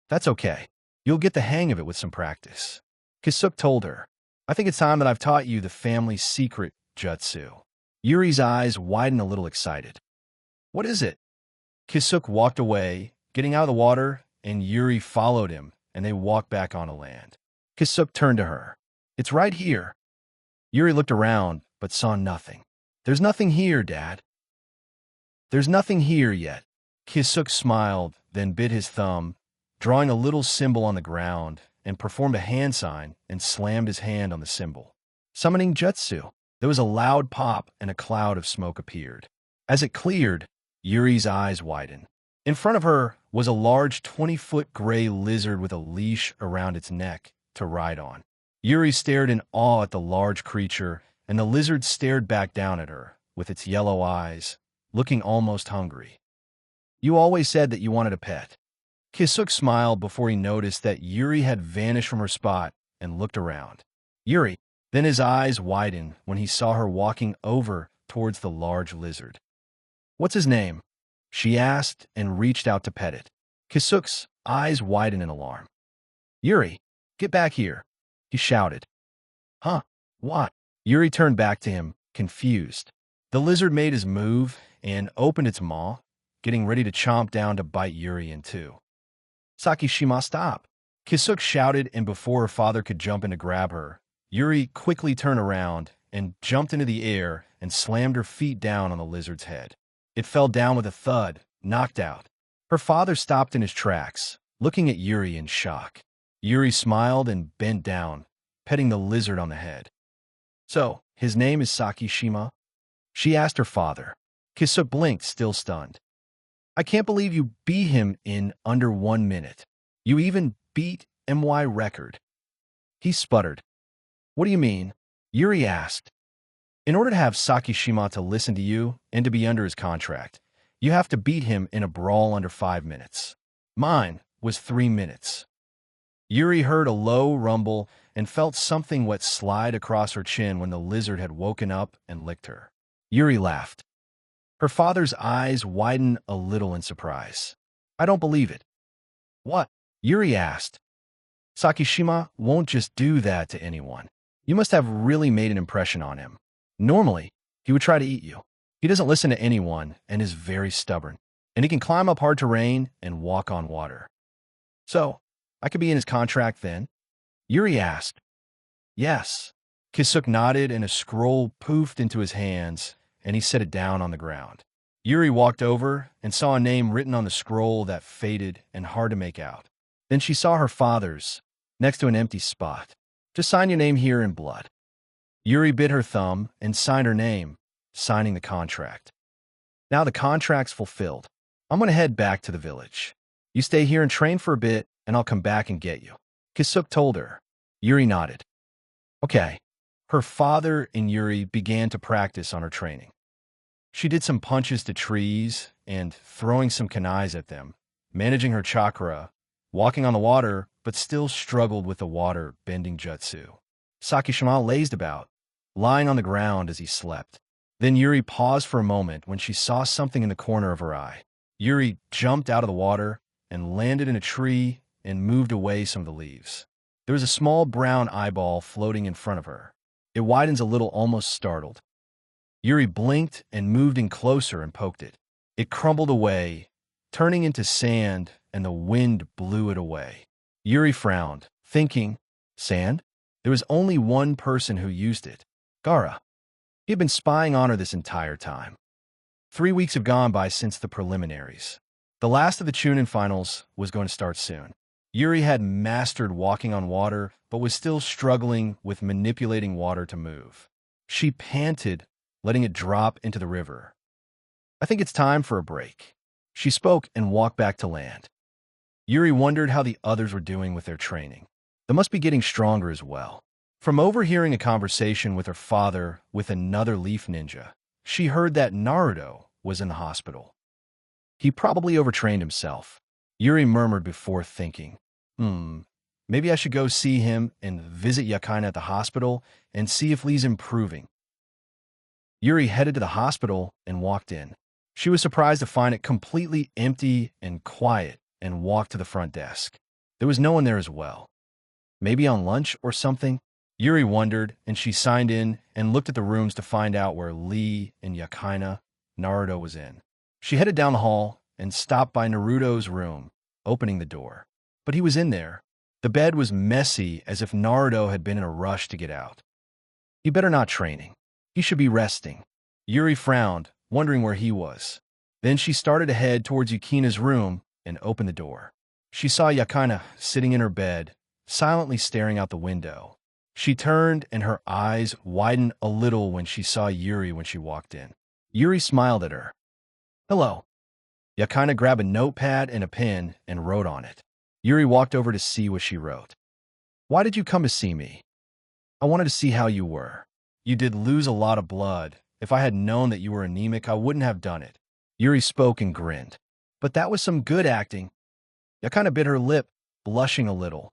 Speaker 1: That's okay. You'll get the hang of it with some practice. Kisuk told her. I think it's time that I've taught you the family's secret jutsu. Yuri's eyes widened a little excited. What is it? Kisuk walked away, getting out of the water, and Yuri followed him, and they walked back onto land. Kisuk turned to her. It's right here. Yuri looked around, but saw nothing. There's nothing here, Dad. There's nothing here yet. Kisuk smiled, then bit his thumb, drawing a little symbol on the ground, and performed a hand sign and slammed his hand on the symbol. Summoning jutsu. There was a loud pop and a cloud of smoke appeared. As it cleared, Yuri's eyes widened. In front of her was a large 20-foot gray lizard with a leash around its neck to ride on. Yuri stared in awe at the large creature, and the lizard stared back down at her with its yellow eyes, looking almost hungry. You always said that you wanted a pet. Kisuk smiled before he noticed that Yuri had vanished from her spot and looked around. Yuri. Then his eyes widened when he saw her walking over towards the large lizard. What's his name? She asked and reached out to pet it. Kisuk's eyes widened in alarm. Yuri, get back here, he shouted. Huh? What? Yuri turned back to him, confused. The lizard made his move and opened its maw, getting ready to chomp down to bite Yuri in two. Sakishima, stop! Kisuk shouted, and before her father could jump in to grab her, Yuri quickly turned around and jumped into the air and slammed her feet down on the lizard's head. It fell down with a thud, knocked out. Her father stopped in his tracks, looking at Yuri in shock. Yuri smiled and bent down, petting the lizard on the head. So, his name is Sakishima? She asked her father. Kisuk blinked, still stunned. I can't believe you beat him in under 1 minute. You even beat MY record. He sputtered. What do you mean? Yuri asked. In order to have Sakishima to listen to you and to be under his contract, you have to beat him in a brawl under 5 minutes. Mine was 3 minutes. Yuri heard a low rumble and felt something wet slide across her chin when the lizard had woken up and licked her. Yuri laughed. Her father's eyes widened a little in surprise. I don't believe it. What? Yuri asked. Sakishima won't just do that to anyone. You must have really made an impression on him. Normally, he would try to eat you. He doesn't listen to anyone and is very stubborn. And he can climb up hard terrain and walk on water. So, I could be in his contract then? Yuri asked. Yes. Kisuk nodded and a scroll poofed into his hands and he set it down on the ground. Yuri walked over and saw a name written on the scroll that faded and hard to make out. Then she saw her father's, next to an empty spot. Just sign your name here in blood. Yuri bit her thumb and signed her name, signing the contract. Now the contract's fulfilled. I'm going to head back to the village. You stay here and train for a bit, and I'll come back and get you. Kisuk told her. Yuri nodded. Okay. Her father and Yuri began to practice on her training. She did some punches to trees and throwing some kunais at them, managing her chakra, walking on the water, but still struggled with the water-bending jutsu. Sakishima lazed about, lying on the ground as he slept. Then Yuri paused for a moment when she saw something in the corner of her eye. Yuri jumped out of the water and landed in a tree and moved away some of the leaves. There was a small brown eyeball floating in front of her. It widens a little, almost startled. Yuri blinked and moved in closer and poked it. It crumbled away, turning into sand, and the wind blew it away. Yuri frowned, thinking, sand? There was only one person who used it, Gaara. He had been spying on her this entire time. 3 weeks have gone by since the preliminaries. The last of the Chunin finals was going to start soon. Yuri had mastered walking on water, but was still struggling with manipulating water to move. She panted, letting it drop into the river. I think it's time for a break. She spoke and walked back to land. Yuri wondered how the others were doing with their training. They must be getting stronger as well. From overhearing a conversation with her father with another leaf ninja, she heard that Naruto was in the hospital. He probably overtrained himself. Yuri murmured before thinking, maybe I should go see him and visit Yakaina at the hospital and see if Lee's improving. Yuri headed to the hospital and walked in. She was surprised to find it completely empty and quiet and walked to the front desk. There was no one there as well. Maybe on lunch or something? Yuri wondered, and she signed in and looked at the rooms to find out where Lee and Yakaina, Naruto was in. She headed down the hall and stopped by Naruto's room, opening the door. But he was in there. The bed was messy, as if Naruto had been in a rush to get out. He better not training. He should be resting. Yuri frowned, wondering where he was. Then she started to head towards Yukina's room and opened the door. She saw Yakaina sitting in her bed, silently staring out the window. She turned and her eyes widened a little when she saw Yuri when she walked in. Yuri smiled at her. Hello. Yakaina grabbed a notepad and a pen and wrote on it. Yuri walked over to see what she wrote. Why did you come to see me? I wanted to see how you were. You did lose a lot of blood. If I had known that you were anemic, I wouldn't have done it. Yuri spoke and grinned. But that was some good acting. Yakana bit her lip, blushing a little.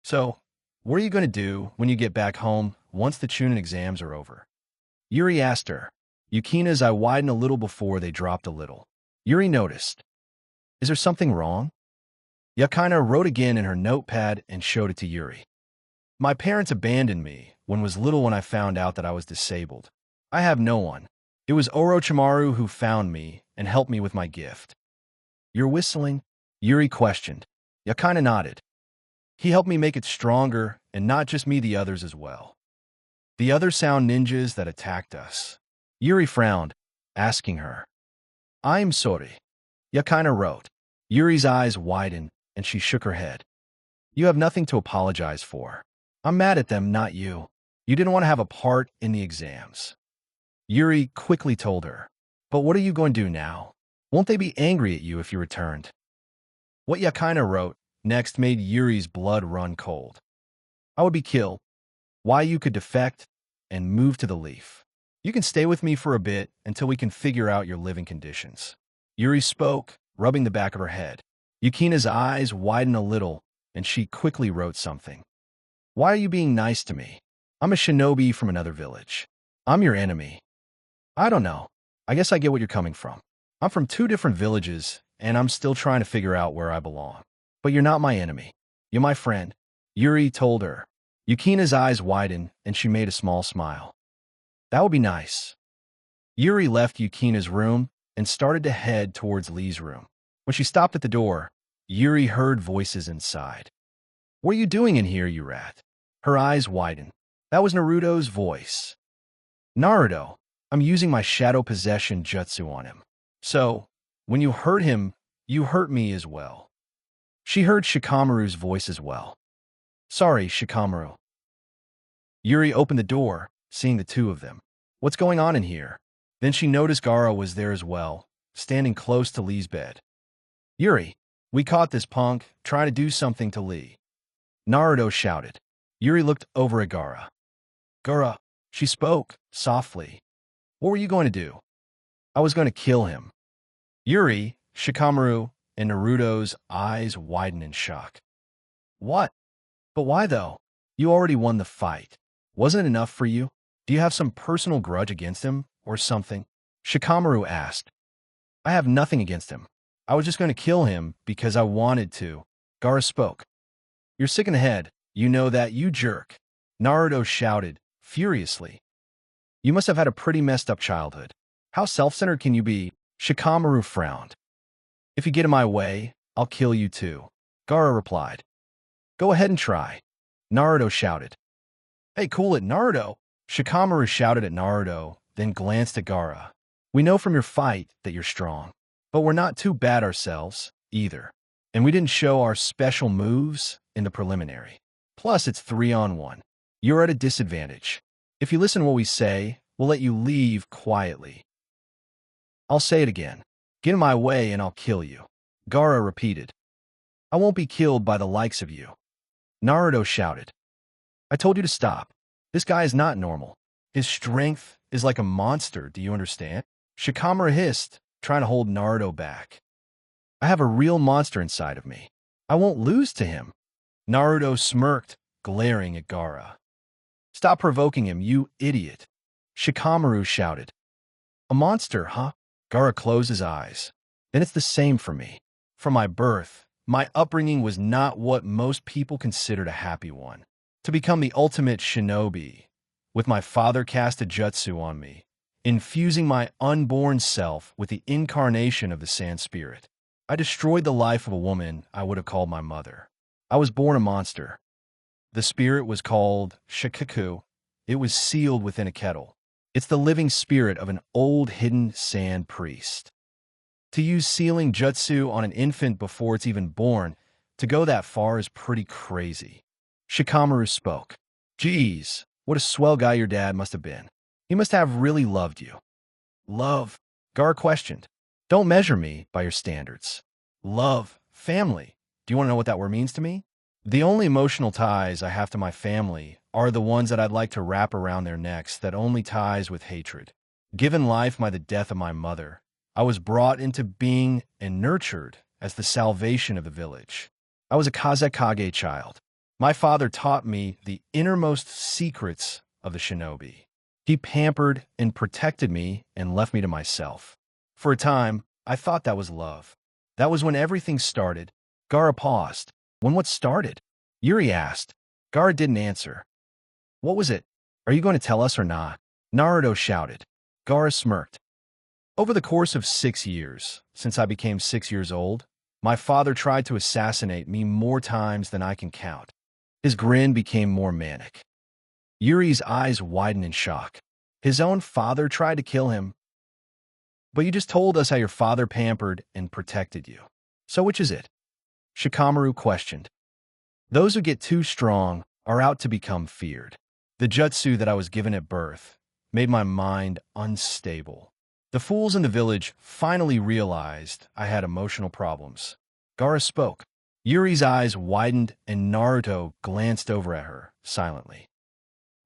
Speaker 1: So, what are you going to do when you get back home once the Chunin exams are over? Yuri asked her. Yukina's eye widened a little before they dropped a little. Yuri noticed. Is there something wrong? Yakina wrote again in her notepad and showed it to Yuri. My parents abandoned me when was little when I found out that I was disabled. I have no one. It was Orochimaru who found me and helped me with my gift. You're whistling? Yuri questioned. Yakina nodded. He helped me make it stronger, and not just me, the others as well. The other sound ninjas that attacked us. Yuri frowned, asking her. I'm sorry. Yakina wrote. Yuri's eyes widened, and she shook her head. You have nothing to apologize for. I'm mad at them, not you. You didn't want to have a part in the exams. Yuri quickly told her. But what are you going to do now? Won't they be angry at you if you returned? What Yakina wrote next made Yuri's blood run cold. I would be killed. Why you could defect and move to the Leaf. You can stay with me for a bit until we can figure out your living conditions. Yuri spoke, rubbing the back of her head. Yukina's eyes widened a little, and she quickly wrote something. Why are you being nice to me? I'm a shinobi from another village. I'm your enemy. I don't know. I guess I get what you're coming from. I'm from 2 different villages, and I'm still trying to figure out where I belong. But you're not my enemy. You're my friend. Yuri told her. Yukina's eyes widened, and she made a small smile. That would be nice. Yuri left Yukina's room and started to head towards Lee's room. When she stopped at the door, Yuri heard voices inside. What are you doing in here, you rat? Her eyes widened. That was Naruto's voice. Naruto, I'm using my shadow possession jutsu on him. So, when you hurt him, you hurt me as well. She heard Shikamaru's voice as well. Sorry, Shikamaru. Yuri opened the door, seeing the 2 of them. What's going on in here? Then she noticed Gaara was there as well, standing close to Lee's bed. Yuri, we caught this punk trying to do something to Lee. Naruto shouted. Yuri looked over at Gaara. Gaara, she spoke, softly. What were you going to do? I was going to kill him. Yuri, Shikamaru, and Naruto's eyes widened in shock. What? But why though? You already won the fight. Wasn't it enough for you? Do you have some personal grudge against him, or something? Shikamaru asked. I have nothing against him. I was just going to kill him because I wanted to. Gaara spoke. You're sick in the head. You know that, you jerk. Naruto shouted, furiously. You must have had a pretty messed up childhood. How self-centered can you be? Shikamaru frowned. If you get in my way, I'll kill you too. Gaara replied. Go ahead and try. Naruto shouted. Hey, cool it, Naruto. Shikamaru shouted at Naruto, then glanced at Gaara. We know from your fight that you're strong, but we're not too bad ourselves, either. And we didn't show our special moves in the preliminary. Plus, it's 3-on-1. You're at a disadvantage. If you listen to what we say, we'll let you leave quietly. I'll say it again. Get in my way and I'll kill you. Gaara repeated. I won't be killed by the likes of you. Naruto shouted. I told you to stop. This guy is not normal. His strength is like a monster, do you understand? Shikamaru hissed, trying to hold Naruto back. I have a real monster inside of me. I won't lose to him. Naruto smirked, glaring at Gaara. Stop provoking him, you idiot. Shikamaru shouted. A monster, huh? Gaara closed his eyes. Then it's the same for me. From my birth, my upbringing was not what most people considered a happy one. To become the ultimate shinobi, with my father cast a jutsu on me, infusing my unborn self with the incarnation of the sand spirit. I destroyed the life of a woman I would have called my mother. I was born a monster. The spirit was called Shikaku. It was sealed within a kettle. It's the living spirit of an old hidden sand priest. To use sealing jutsu on an infant before it's even born, to go that far is pretty crazy. Shikamaru spoke. Geez, what a swell guy your dad must have been. He must have really loved you. Love? Gaara questioned. Don't measure me by your standards. Love, family. Do you want to know what that word means to me? The only emotional ties I have to my family are the ones that I'd like to wrap around their necks, that only ties with hatred. Given life by the death of my mother, I was brought into being and nurtured as the salvation of the village. I was a Kazekage child. My father taught me the innermost secrets of the shinobi. He pampered and protected me and left me to myself. For a time, I thought that was love. That was when everything started. Gaara paused. When what started? Yuri asked. Gaara didn't answer. What was it? Are you going to tell us or not? Naruto shouted. Gaara smirked. Over the course of 6 years, since I became 6 years old, my father tried to assassinate me more times than I can count. His grin became more manic. Yuri's eyes widened in shock. His own father tried to kill him. But you just told us how your father pampered and protected you. So which is it? Shikamaru questioned. Those who get too strong are out to become feared. The jutsu that I was given at birth made my mind unstable. The fools in the village finally realized I had emotional problems. Gaara spoke. Yuri's eyes widened and Naruto glanced over at her silently.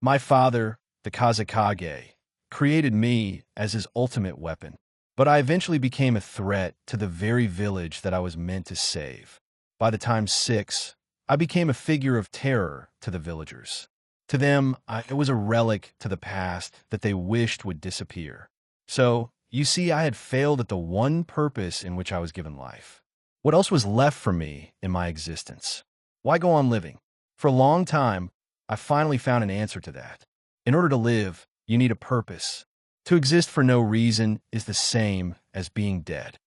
Speaker 1: My father, the Kazekage, created me as his ultimate weapon, but I eventually became a threat to the very village that I was meant to save. By the time 6, I became a figure of terror to the villagers. To them, I was a relic to the past that they wished would disappear. So, you see, I had failed at the one purpose in which I was given life. What else was left for me in my existence? Why go on living? For a long time, I finally found an answer to that. In order to live, you need a purpose. To exist for no reason is the same as being dead.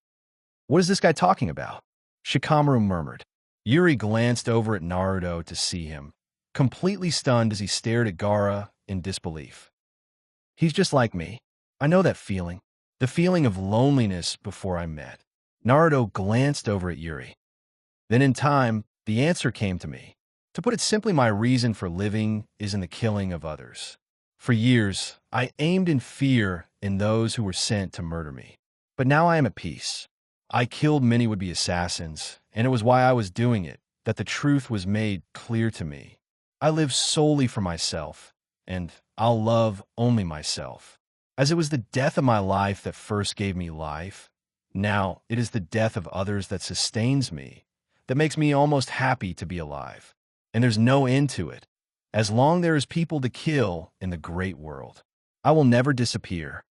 Speaker 1: What is this guy talking about? Shikamaru murmured. Yuri glanced over at Naruto to see him, completely stunned as he stared at Gaara in disbelief. He's just like me. I know that feeling. The feeling of loneliness before I met. Naruto glanced over at Yuri. Then in time, the answer came to me. To put it simply, my reason for living is in the killing of others. For years, I aimed in fear in those who were sent to murder me. But now I am at peace. I killed many would-be assassins, and it was why I was doing it that the truth was made clear to me. I live solely for myself, and I'll love only myself. As it was the death of my life that first gave me life, now it is the death of others that sustains me, that makes me almost happy to be alive. And there's no end to it. As long there is people to kill in the great world, I will never disappear.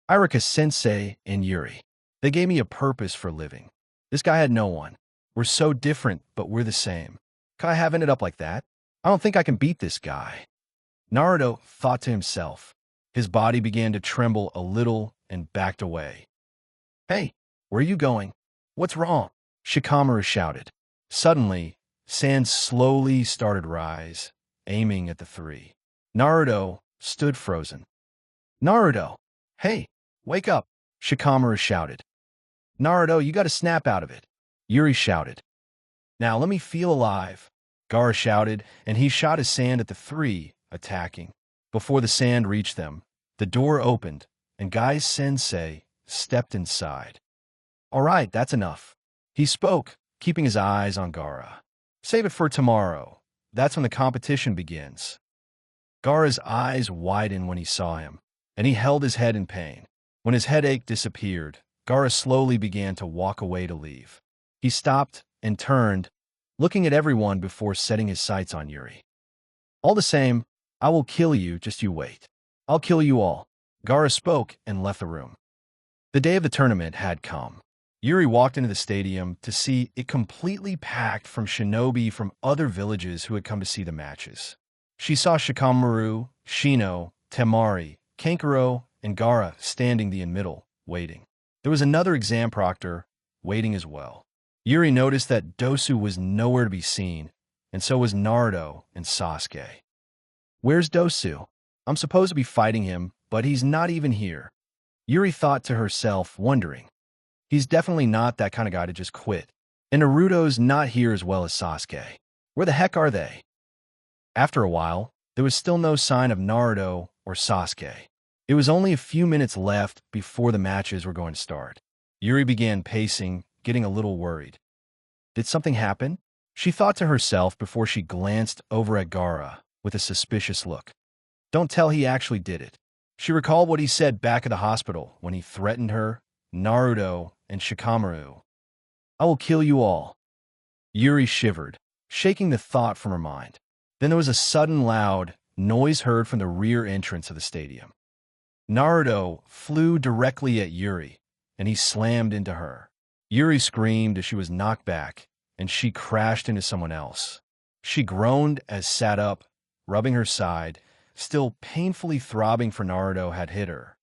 Speaker 1: Irika-sensei and Yuri, they gave me a purpose for living. This guy had no one. We're so different, but we're the same. Can I have ended up like that? I don't think I can beat this guy. Naruto thought to himself. His body began to tremble a little and backed away. Hey, where are you going? What's wrong? Shikamaru shouted. Suddenly, sand slowly started to rise, aiming at the three. Naruto stood frozen. Naruto! Hey, wake up! Shikamaru shouted. Naruto, you gotta snap out of it. Yuri shouted. Now let me feel alive. Gaara shouted, and he shot his sand at the three, attacking. Before the sand reached them, the door opened, and Gai Sensei stepped inside. All right, that's enough. He spoke, keeping his eyes on Gaara. Save it for tomorrow. That's when the competition begins. Gaara's eyes widened when he saw him, and he held his head in pain. When his headache disappeared, Gaara slowly began to walk away to leave. He stopped and turned, looking at everyone before setting his sights on Yuri. All the same, I will kill you, just you wait. I'll kill you all. Gaara spoke and left the room. The day of the tournament had come. Yuri walked into the stadium to see it completely packed from shinobi from other villages who had come to see the matches. She saw Shikamaru, Shino, Temari, Kankuro, and Gaara standing in the middle, waiting. There was another exam proctor waiting as well. Yuri noticed that Dosu was nowhere to be seen, and so was Naruto and Sasuke. Where's Dosu? I'm supposed to be fighting him, but he's not even here. Yuri thought to herself, wondering. He's definitely not that kind of guy to just quit. And Naruto's not here as well as Sasuke. Where the heck are they? After a while, there was still no sign of Naruto or Sasuke. It was only a few minutes left before the matches were going to start. Yuri began pacing, getting a little worried. Did something happen? She thought to herself before she glanced over at Gaara with a suspicious look. Don't tell he actually did it. She recalled what he said back at the hospital when he threatened her, Naruto, and Shikamaru. I will kill you all. Yuri shivered, shaking the thought from her mind. Then there was a sudden loud noise heard from the rear entrance of the stadium. Naruto flew directly at Yuri, and he slammed into her. Yuri screamed as she was knocked back, and she crashed into someone else. She groaned as sat up, rubbing her side, still painfully throbbing for Naruto had hit her.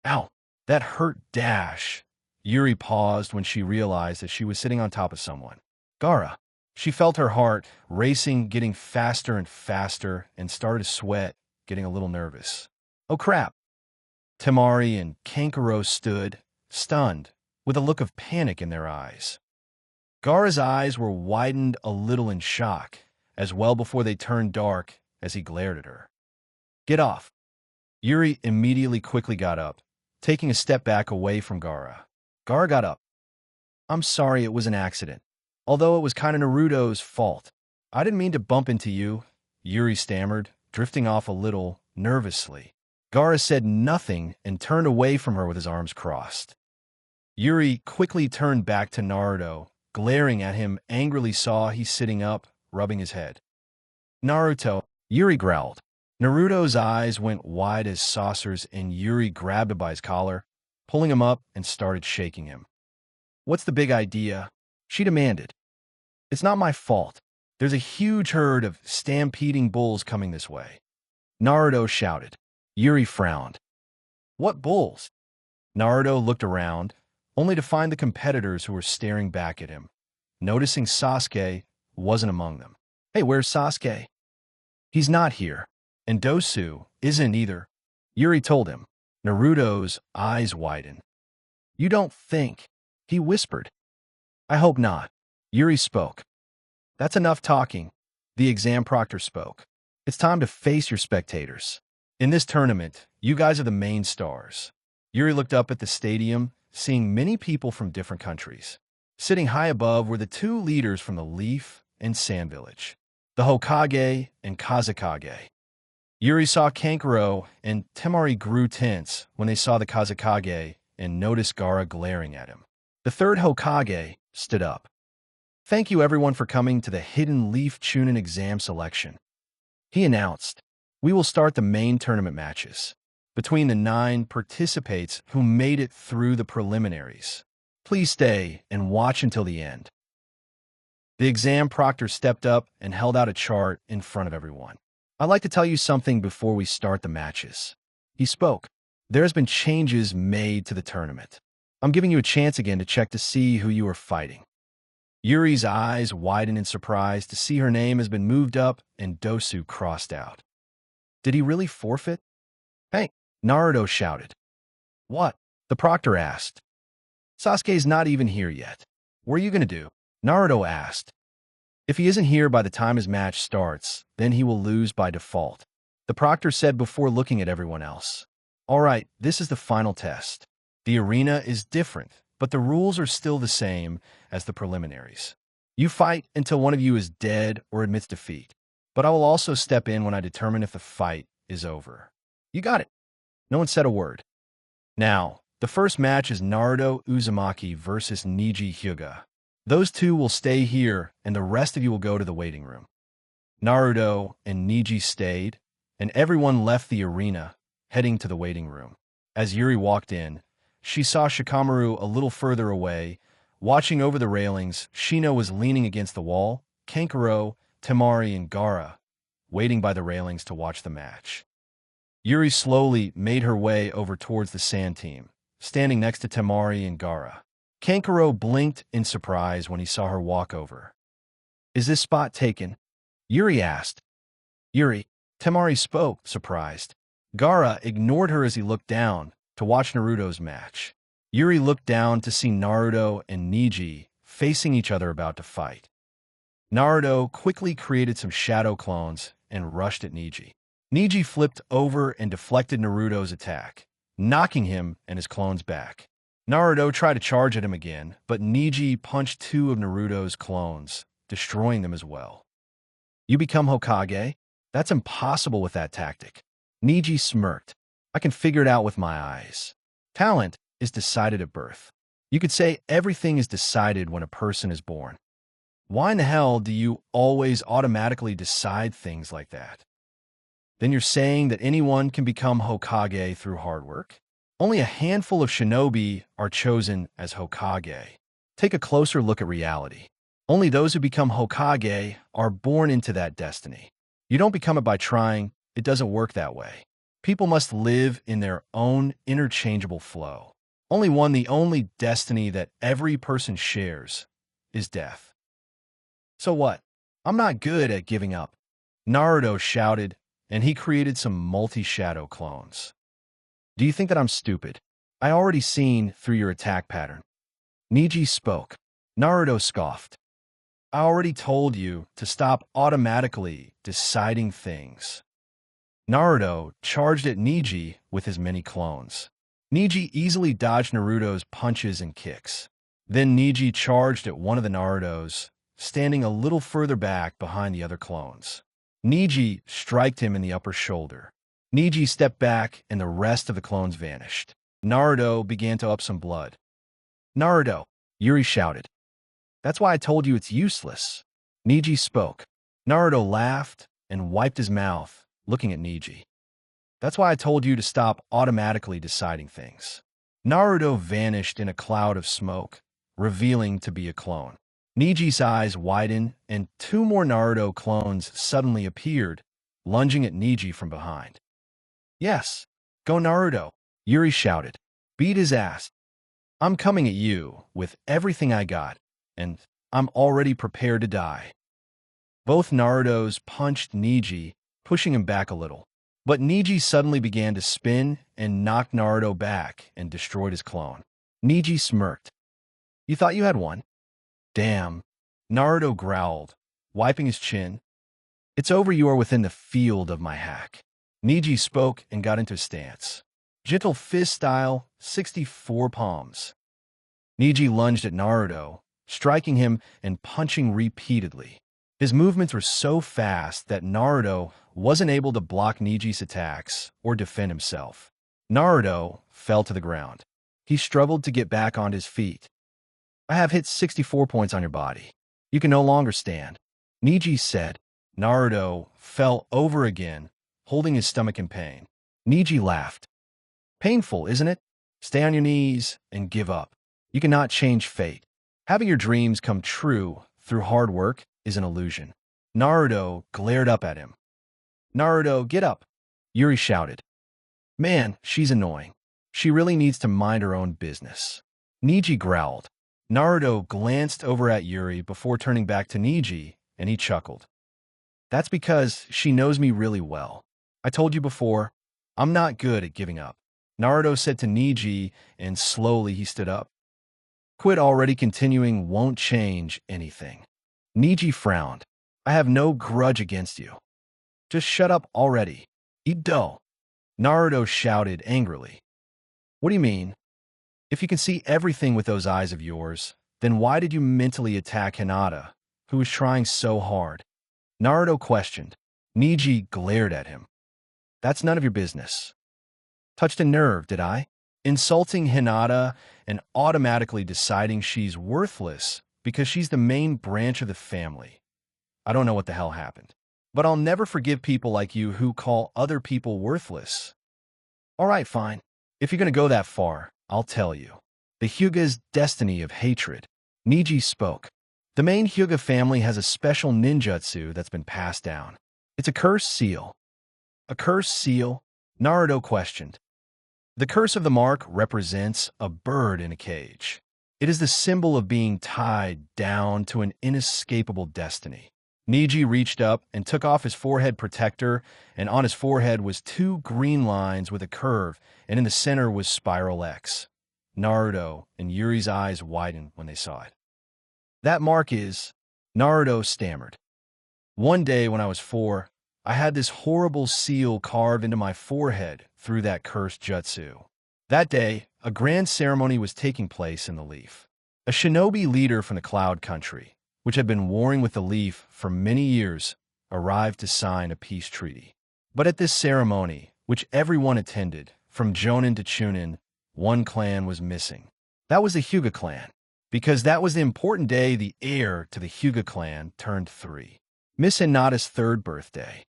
Speaker 1: Ow, that hurt dash. Yuri paused when she realized that she was sitting on top of someone. Gaara. She felt her heart racing, getting faster and faster, and started to sweat, getting a little nervous. Oh crap. Temari and Kankuro stood, stunned, with a look of panic in their eyes. Gaara's eyes were widened a little in shock, as well before they turned dark as he glared at her. Get off. Yuri immediately quickly got up, taking a step back away from Gaara. Gaara got up. I'm sorry, it was an accident. Although it was kind of Naruto's fault. I didn't mean to bump into you, Yuri stammered, drifting off a little, nervously. Gaara said nothing and turned away from her with his arms crossed. Yuri quickly turned back to Naruto, glaring at him angrily saw he sitting up, rubbing his head. Naruto, Yuri growled. Naruto's eyes went wide as saucers and Yuri grabbed him by his collar, pulling him up and started shaking him. What's the big idea? She demanded. It's not my fault. There's a huge herd of stampeding bulls coming this way. Naruto shouted. Yuri frowned. What bulls? Naruto looked around, only to find the competitors who were staring back at him. Noticing Sasuke wasn't among them. Hey, where's Sasuke? He's not here. And Dosu isn't either. Yuri told him. Naruto's eyes widened. You don't think? He whispered. I hope not. Yuri spoke. That's enough talking. The exam proctor spoke. It's time to face your spectators. In this tournament, you guys are the main stars. Yuri looked up at the stadium, seeing many people from different countries. Sitting high above were the two leaders from the Leaf and Sand Village, the Hokage and Kazekage. Yuri saw Kankuro and Temari grew tense when they saw the Kazekage and noticed Gaara glaring at him. The third Hokage stood up. Thank you everyone for coming to the Hidden Leaf Chunin exam selection. He announced, we will start the main tournament matches between the 9 participants who made it through the preliminaries. Please stay and watch until the end. The exam proctor stepped up and held out a chart in front of everyone. I'd like to tell you something before we start the matches. He spoke. There has been changes made to the tournament. I'm giving you a chance again to check to see who you are fighting. Yuri's eyes widened in surprise to see her name has been moved up and Dosu crossed out. Did he really forfeit? Hey, Naruto shouted. What? The proctor asked. Sasuke's not even here yet. What are you going to do? Naruto asked. If he isn't here by the time his match starts, then he will lose by default. The proctor said before looking at everyone else. All right, this is the final test. The arena is different, but the rules are still the same as the preliminaries. You fight until one of you is dead or admits defeat, but I will also step in when I determine if the fight is over. You got it. No one said a word. Now, the first match is Naruto Uzumaki versus Neji Hyuga. Those two will stay here, and the rest of you will go to the waiting room. Naruto and Neji stayed, and everyone left the arena, heading to the waiting room. As Yuri walked in, she saw Shikamaru a little further away. Watching over the railings, Shino was leaning against the wall, Kankuro, Temari, and Gaara, waiting by the railings to watch the match. Yuri slowly made her way over towards the sand team, standing next to Temari and Gaara. Kankuro blinked in surprise when he saw her walk over. Is this spot taken? Yuri asked. Yuri, Temari spoke, surprised. Gaara ignored her as he looked down to watch Naruto's match. Yuri looked down to see Naruto and Neji facing each other about to fight. Naruto quickly created some shadow clones and rushed at Neji. Neji flipped over and deflected Naruto's attack, knocking him and his clones back. Naruto tried to charge at him again, but Neji punched 2 of Naruto's clones, destroying them as well. You become Hokage? That's impossible with that tactic. Neji smirked. I can figure it out with my eyes. Talent is decided at birth. You could say everything is decided when a person is born. Why in the hell do you always automatically decide things like that? Then you're saying that anyone can become Hokage through hard work? Only a handful of shinobi are chosen as Hokage. Take a closer look at reality. Only those who become Hokage are born into that destiny. You don't become it by trying. It doesn't work that way. People must live in their own interchangeable flow. The only destiny that every person shares is death. So what? I'm not good at giving up. Naruto shouted, and he created some multi-shadow clones. Do you think that I'm stupid? I already seen through your attack pattern. Neji spoke. Naruto scoffed. I already told you to stop automatically deciding things. Naruto charged at Neji with his many clones. Neji easily dodged Naruto's punches and kicks. Then Neji charged at one of the Narutos, standing a little further back behind the other clones. Neji striked him in the upper shoulder. Neji stepped back and the rest of the clones vanished. Naruto began to up some blood. Naruto, Yuri shouted. That's why I told you it's useless. Neji spoke. Naruto laughed and wiped his mouth, looking at Neji. That's why I told you to stop automatically deciding things. Naruto vanished in a cloud of smoke, revealing to be a clone. Neji's eyes widened, and two more Naruto clones suddenly appeared, lunging at Neji from behind. Yes, go Naruto, Yuri shouted. Beat his ass. I'm coming at you with everything I got, and I'm already prepared to die. Both Narutos punched Neji, pushing him back a little. But Neji suddenly began to spin and knocked Naruto back and destroyed his clone. Neji smirked. You thought you had one? Damn. Naruto growled, wiping his chin. It's over. You are within the field of my hack. Neji spoke and got into a stance. Gentle fist style, 64 palms. Neji lunged at Naruto, striking him and punching repeatedly. His movements were so fast that Naruto wasn't able to block Neji's attacks or defend himself. Naruto fell to the ground. He struggled to get back on his feet. I have hit 64 points on your body. You can no longer stand. Neji said. Naruto fell over again, holding his stomach in pain. Neji laughed. Painful, isn't it? Stay on your knees and give up. You cannot change fate. Having your dreams come true through hard work is an illusion. Naruto glared up at him. Naruto, get up, Yuri shouted. Man, she's annoying. She really needs to mind her own business. Neji growled. Naruto glanced over at Yuri before turning back to Neji, and he chuckled. That's because she knows me really well. I told you before, I'm not good at giving up. Naruto said to Neji, and slowly he stood up. Quit already. Continuing won't change anything. Neji frowned. I have no grudge against you. Just shut up already. Eat dough. Naruto shouted angrily. What do you mean? If you can see everything with those eyes of yours, then why did you mentally attack Hinata, who was trying so hard? Naruto questioned. Neji glared at him. That's none of your business. Touched a nerve, did I? Insulting Hinata and automatically deciding she's worthless because she's the main branch of the family. I don't know what the hell happened. But I'll never forgive people like you who call other people worthless. All right, fine. If you're going to go that far, I'll tell you. The Hyuga's destiny of hatred. Neji spoke. The main Hyuga family has a special ninjutsu that's been passed down. It's a cursed seal. A cursed seal? Naruto questioned. The curse of the mark represents a bird in a cage. It is the symbol of being tied down to an inescapable destiny. Neji reached up and took off his forehead protector, and on his forehead was two green lines with a curve, and in the center was Spiral X. Naruto and Yuri's eyes widened when they saw it. That mark is, Naruto stammered. One day when I was 4, I had this horrible seal carved into my forehead through that cursed jutsu. That day, a grand ceremony was taking place in the Leaf. A shinobi leader from the Cloud Country, which had been warring with the Leaf for many years, arrived to sign a peace treaty. But at this ceremony, which everyone attended, from Jonin to Chunin, one clan was missing. That was the Hyuga clan, because that was the important day the heir to the Hyuga clan turned 3. Miss Hinata's 3rd birthday.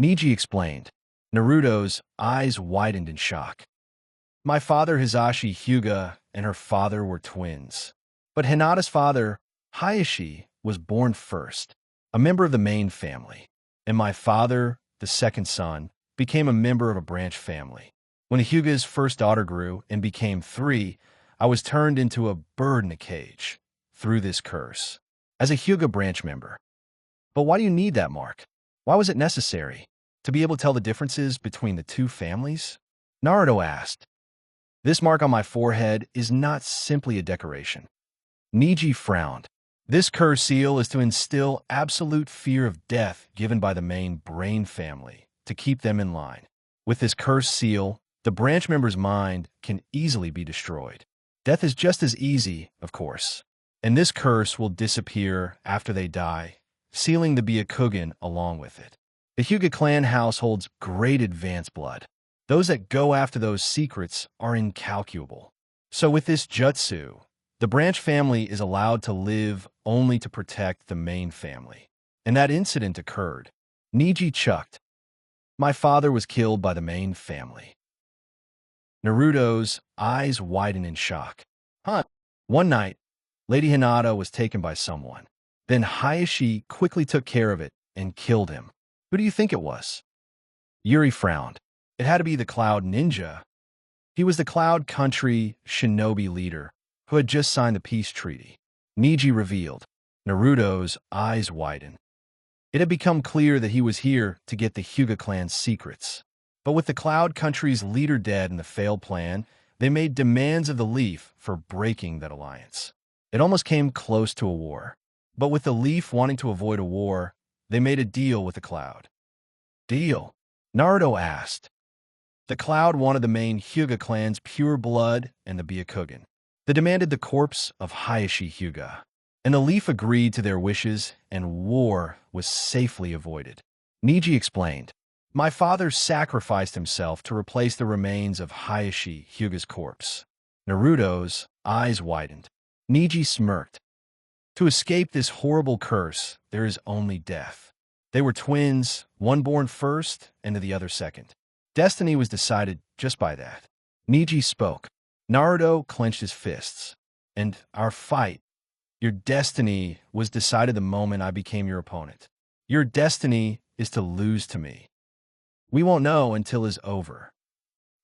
Speaker 1: Niji explained. Naruto's eyes widened in shock. My father Hisashi Hyuga and her father were twins. But Hinata's father, Hayashi, was born first, a member of the main family. And my father, the 2nd son, became a member of a branch family. When Hyuga's first daughter grew and became 3, I was turned into a bird in a cage through this curse as a Hyuga branch member. But why do you need that mark? Why was it necessary? To be able to tell the differences between the 2 families? Naruto asked. This mark on my forehead is not simply a decoration. Niji frowned. This curse seal is to instill absolute fear of death given by the main brain family to keep them in line. With this curse seal, the branch member's mind can easily be destroyed. Death is just as easy, of course, and this curse will disappear after they die, sealing the Byakugan along with it. The Hyuga clan house holds great advanced blood. Those that go after those secrets are incalculable. So with this jutsu, the branch family is allowed to live only to protect the main family. And that incident occurred. Niji chucked. My father was killed by the main family. Naruto's eyes widened in shock. Huh. One night, Lady Hinata was taken by someone. Then Hayashi quickly took care of it and killed him. Who do you think it was? Yuri frowned. It had to be the Cloud Ninja. He was the Cloud Country Shinobi leader who had just signed the peace treaty. Niji revealed. Naruto's eyes widened. It had become clear that he was here to get the Hyuga clan's secrets. But with the Cloud Country's leader dead in the failed plan, they made demands of the Leaf for breaking that alliance. It almost came close to a war. But with the Leaf wanting to avoid a war, they made a deal with the Cloud. Deal? Naruto asked. The Cloud wanted the main Hyuga clan's pure blood and the Byakugan. They demanded the corpse of Hayashi Hyuga. And the Leaf agreed to their wishes, and war was safely avoided. Niji explained. My father sacrificed himself to replace the remains of Hayashi Hyuga's corpse. Naruto's eyes widened. Niji smirked. To escape this horrible curse, there is only death. They were twins, one born first and the other second. Destiny was decided just by that. Niji spoke. Naruto clenched his fists. And our fight, your destiny was decided the moment I became your opponent. Your destiny is to lose to me. We won't know until it's over.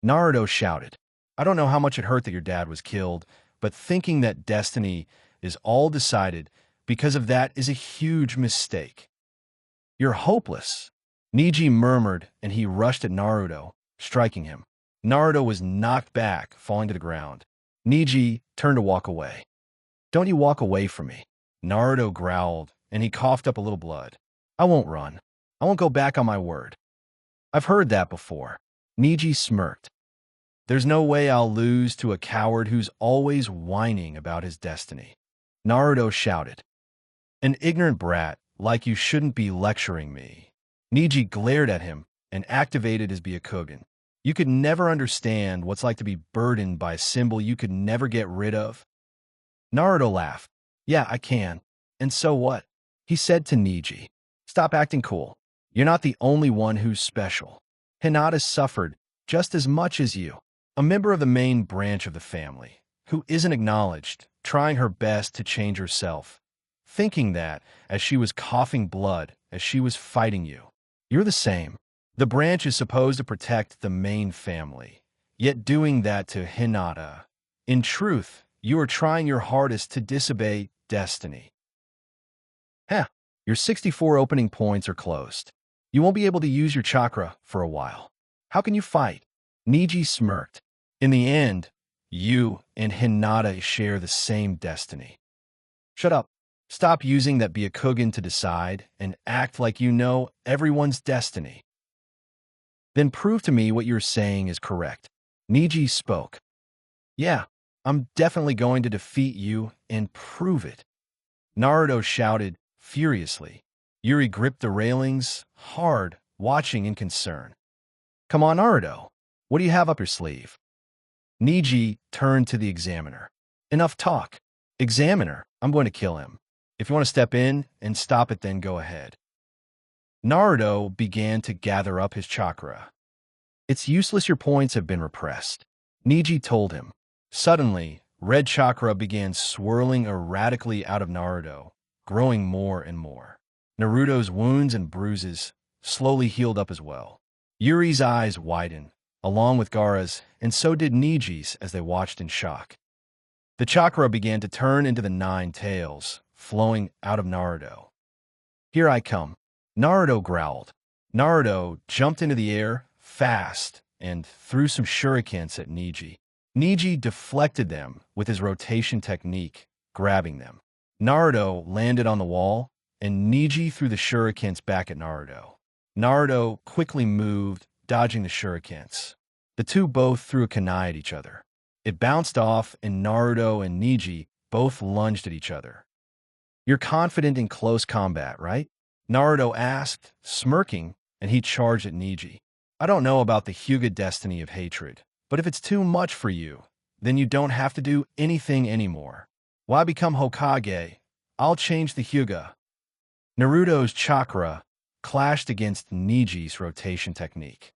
Speaker 1: Naruto shouted. I don't know how much it hurt that your dad was killed, but thinking that destiny is all decided because of that is a huge mistake. You're hopeless. Niji murmured, and he rushed at Naruto, striking him. Naruto was knocked back, falling to the ground. Niji turned to walk away. Don't you walk away from me. Naruto growled, and he coughed up a little blood. I won't run. I won't go back on my word. I've heard that before. Niji smirked. There's no way I'll lose to a coward who's always whining about his destiny. Naruto shouted. An ignorant brat, like you shouldn't be lecturing me. Niji glared at him and activated his Byakugan. You could never understand what's like to be burdened by a symbol you could never get rid of. Naruto laughed. Yeah, I can. And so what? He said to Niji. Stop acting cool. You're not the only one who's special. Hinata suffered just as much as you. A member of the main branch of the family, who isn't acknowledged, trying her best to change herself, thinking that, as she was coughing blood, as she was fighting you. You're the same. The branch is supposed to protect the main family, yet doing that to Hinata. In truth, you are trying your hardest to disobey destiny. Your 64 opening points are closed. You won't be able to use your chakra for a while. How can you fight? Niji smirked. In the end, you and Hinata share the same destiny. Shut up. Stop using that Byakugan to decide and act like you know everyone's destiny. Then prove to me what you're saying is correct. Niji spoke. Yeah, I'm definitely going to defeat you and prove it. Naruto shouted furiously. Yuri gripped the railings hard, watching in concern. Come on, Naruto. What do you have up your sleeve? Niji turned to the examiner. Enough talk. Examiner, I'm going to kill him. If you want to step in and stop it, then go ahead. Naruto began to gather up his chakra. It's useless, your points have been repressed. Neji told him. Suddenly, red chakra began swirling erratically out of Naruto, growing more and more. Naruto's wounds and bruises slowly healed up as well. Yuri's eyes widened, along with Gaara's, and so did Neji's as they watched in shock. The chakra began to turn into the 9 tails, flowing out of Naruto. Here I come. Naruto growled. Naruto jumped into the air fast and threw some shurikens at Neji. Neji deflected them with his rotation technique, grabbing them. Naruto landed on the wall, and Neji threw the shurikens back at Naruto. Naruto quickly moved, dodging the shurikens. The two both threw a kunai at each other. It bounced off, and Naruto and Neji both lunged at each other. You're confident in close combat, right? Naruto asked, smirking, and he charged at Neji. I don't know about the Hyuga destiny of hatred, but if it's too much for you, then you don't have to do anything anymore. Why become Hokage? I'll change the Hyuga. Naruto's chakra clashed against Neji's rotation technique.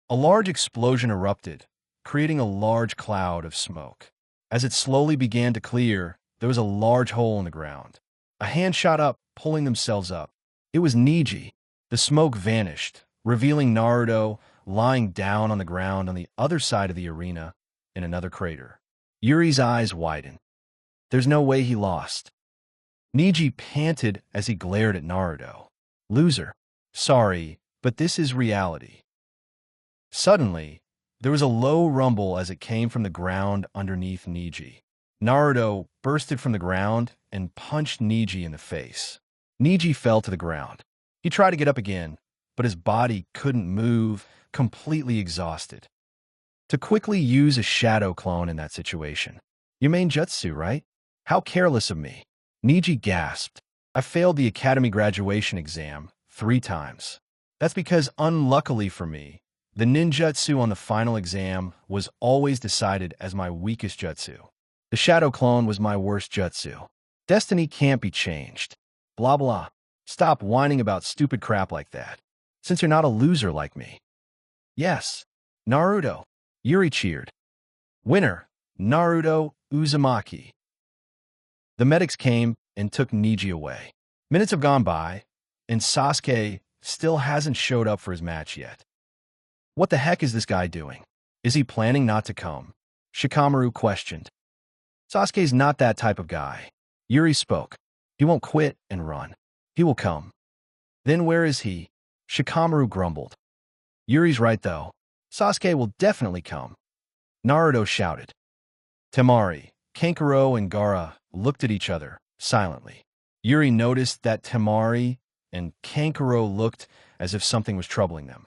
Speaker 1: A large explosion erupted, creating a large cloud of smoke. As it slowly began to clear, there was a large hole in the ground. A hand shot up, pulling themselves up. It was Neji. The smoke vanished, revealing Naruto lying down on the ground on the other side of the arena in another crater. Yuri's eyes widened. There's no way he lost. Neji panted as he glared at Naruto. Loser. Sorry, but this is reality. Suddenly, there was a low rumble as it came from the ground underneath Neji. Naruto bursted from the ground and punched Neji in the face. Neji fell to the ground. He tried to get up again, but his body couldn't move, completely exhausted. To quickly use a shadow clone in that situation. You main jutsu, right? How careless of me. Neji gasped. I failed the academy graduation exam 3 times. That's because, unluckily for me, the ninjutsu on the final exam was always decided as my weakest jutsu. The shadow clone was my worst jutsu. Destiny can't be changed. Blah blah. Stop whining about stupid crap like that, since you're not a loser like me. Yes, Naruto. Yuri cheered. Winner, Naruto Uzumaki. The medics came and took Neji away. Minutes have gone by, and Sasuke still hasn't showed up for his match yet. What the heck is this guy doing? Is he planning not to come? Shikamaru questioned. Sasuke's not that type of guy. Yuri spoke. He won't quit and run. He will come. Then where is he? Shikamaru grumbled. Yuri's right though. Sasuke will definitely come. Naruto shouted. Temari, Kankuro, and Gaara looked at each other silently. Yuri noticed that Temari and Kankuro looked as if something was troubling them.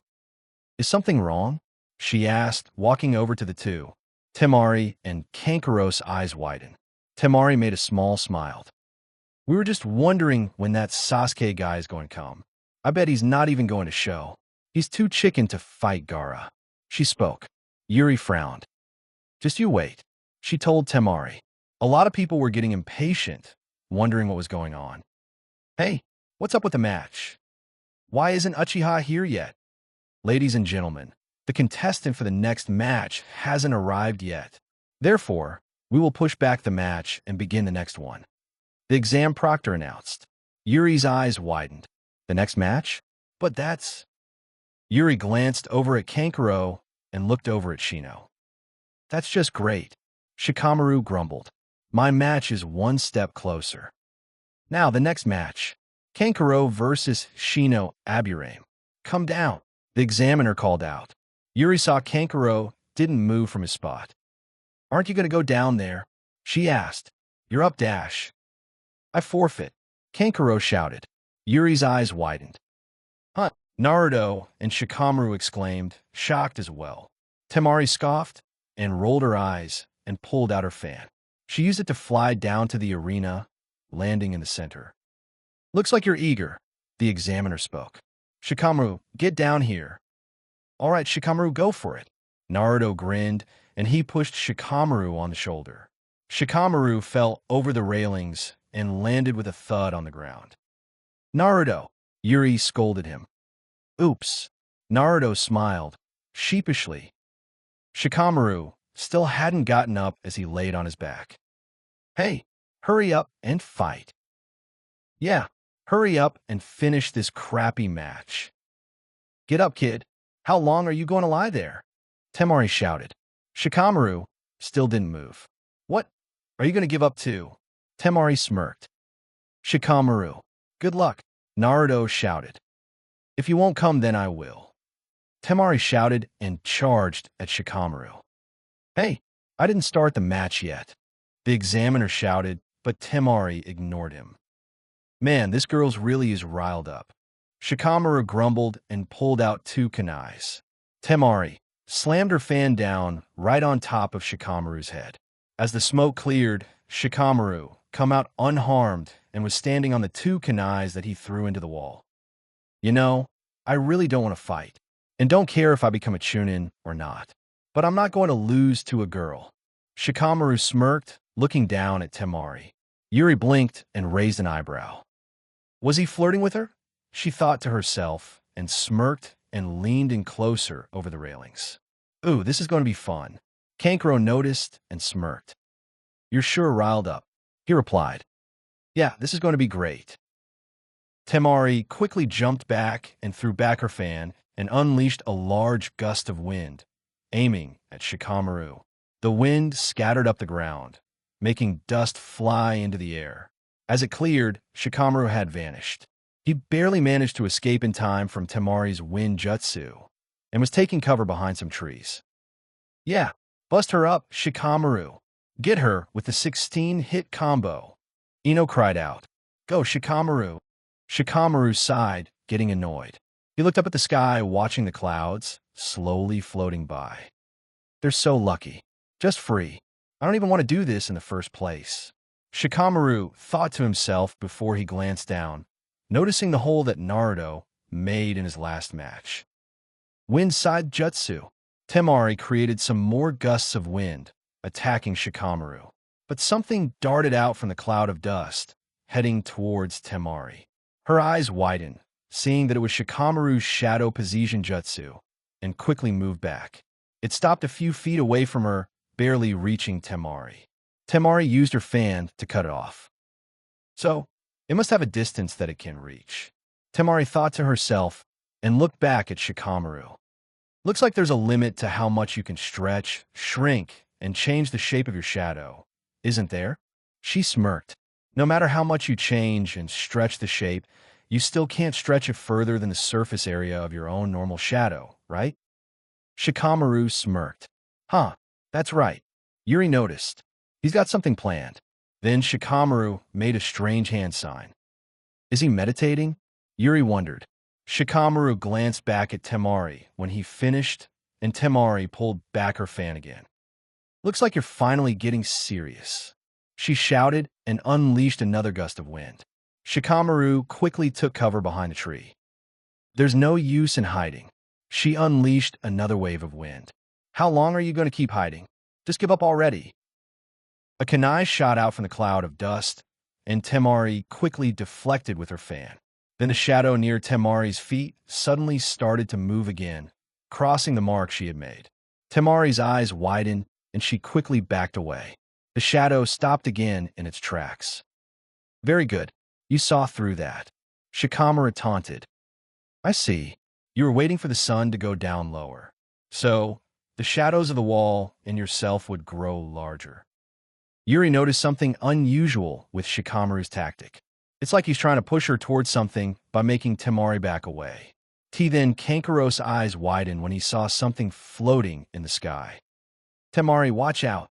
Speaker 1: Is something wrong? She asked, walking over to the two. Temari and Kankuro's eyes widened. Temari made a small smile. We were just wondering when that Sasuke guy is going to come. I bet he's not even going to show. He's too chicken to fight Gaara. She spoke. Yuri frowned. Just you wait, she told Temari. A lot of people were getting impatient, wondering what was going on. Hey, what's up with the match? Why isn't Uchiha here yet? Ladies and gentlemen, the contestant for the next match hasn't arrived yet. Therefore, we will push back the match and begin the next one. The exam proctor announced. Yuri's eyes widened. The next match? But that's... Yuri glanced over at Kankuro and looked over at Shino. That's just great. Shikamaru grumbled. My match is one step closer. Now the next match. Kankuro versus Shino Aburame. Come down. The examiner called out. Yuri saw Kankuro didn't move from his spot. Aren't you going to go down there? She asked. You're up, Dash. I forfeit. Kankuro shouted. Yuri's eyes widened. Huh? Naruto and Shikamaru exclaimed, shocked as well. Temari scoffed and rolled her eyes and pulled out her fan. She used it to fly down to the arena, landing in the center. Looks like you're eager, the examiner spoke. Shikamaru, get down here. All right, Shikamaru, go for it. Naruto grinned, and he pushed Shikamaru on the shoulder. Shikamaru fell over the railings and landed with a thud on the ground. Naruto, Yuri scolded him. Oops. Naruto smiled, sheepishly. Shikamaru still hadn't gotten up as he laid on his back. Hey, hurry up and fight. Yeah, hurry up and finish this crappy match. Get up, kid. How long are you going to lie there? Temari shouted. Shikamaru still didn't move. What? Are you going to give up too? Temari smirked. Shikamaru. Good luck, Naruto shouted. If you won't come, then I will. Temari shouted and charged at Shikamaru. Hey, I didn't start the match yet. The examiner shouted, but Temari ignored him. Man, this girl's really is riled up. Shikamaru grumbled and pulled out 2 kunais. Temari slammed her fan down right on top of Shikamaru's head. As the smoke cleared, Shikamaru come out unharmed and was standing on the 2 kunais that he threw into the wall. You know, I really don't want to fight, and don't care if I become a chunin or not. But I'm not going to lose to a girl. Shikamaru smirked, looking down at Temari. Yuri blinked and raised an eyebrow. Was he flirting with her? She thought to herself, and smirked and leaned in closer over the railings. Ooh, this is going to be fun. Kankuro noticed and smirked. You're sure riled up, he replied. Yeah, this is going to be great. Temari quickly jumped back and threw back her fan and unleashed a large gust of wind, aiming at Shikamaru. The wind scattered up the ground, making dust fly into the air. As it cleared, Shikamaru had vanished. He barely managed to escape in time from Temari's wind jutsu and was taking cover behind some trees. Yeah, bust her up, Shikamaru. Get her with the 16-hit combo. Ino cried out. Go, Shikamaru. Shikamaru sighed, getting annoyed. He looked up at the sky, watching the clouds slowly floating by. They're so lucky. Just free. I don't even want to do this in the first place. Shikamaru thought to himself before he glanced down, noticing the hole that Naruto made in his last match. Wind side jutsu. Temari created some more gusts of wind, attacking Shikamaru. But something darted out from the cloud of dust, heading towards Temari. Her eyes widened, seeing that it was Shikamaru's shadow position jutsu, and quickly moved back. It stopped a few feet away from her, barely reaching Temari. Temari used her fan to cut it off. So, it must have a distance that it can reach. Temari thought to herself and looked back at Shikamaru. Looks like there's a limit to how much you can stretch, shrink, and change the shape of your shadow, isn't there? She smirked. No matter how much you change and stretch the shape, you still can't stretch it further than the surface area of your own normal shadow, right? Shikamaru smirked. Huh, that's right. Yuri noticed. He's got something planned. Then Shikamaru made a strange hand sign. Is he meditating? Yuri wondered. Shikamaru glanced back at Temari when he finished, and Temari pulled back her fan again. Looks like you're finally getting serious. She shouted and unleashed another gust of wind. Shikamaru quickly took cover behind a tree. There's no use in hiding. She unleashed another wave of wind. How long are you going to keep hiding? Just give up already. A kunai shot out from the cloud of dust, and Temari quickly deflected with her fan. Then the shadow near Temari's feet suddenly started to move again, crossing the mark she had made. Temari's eyes widened, and she quickly backed away. The shadow stopped again in its tracks. Very good. You saw through that. Shikamaru taunted. I see. You were waiting for the sun to go down lower. So, the shadows of the wall and yourself would grow larger. Yuri noticed something unusual with Shikamaru's tactic. It's like he's trying to push her towards something by making Temari back away. Then Kankuro's eyes widened when he saw something floating in the sky. Temari, watch out!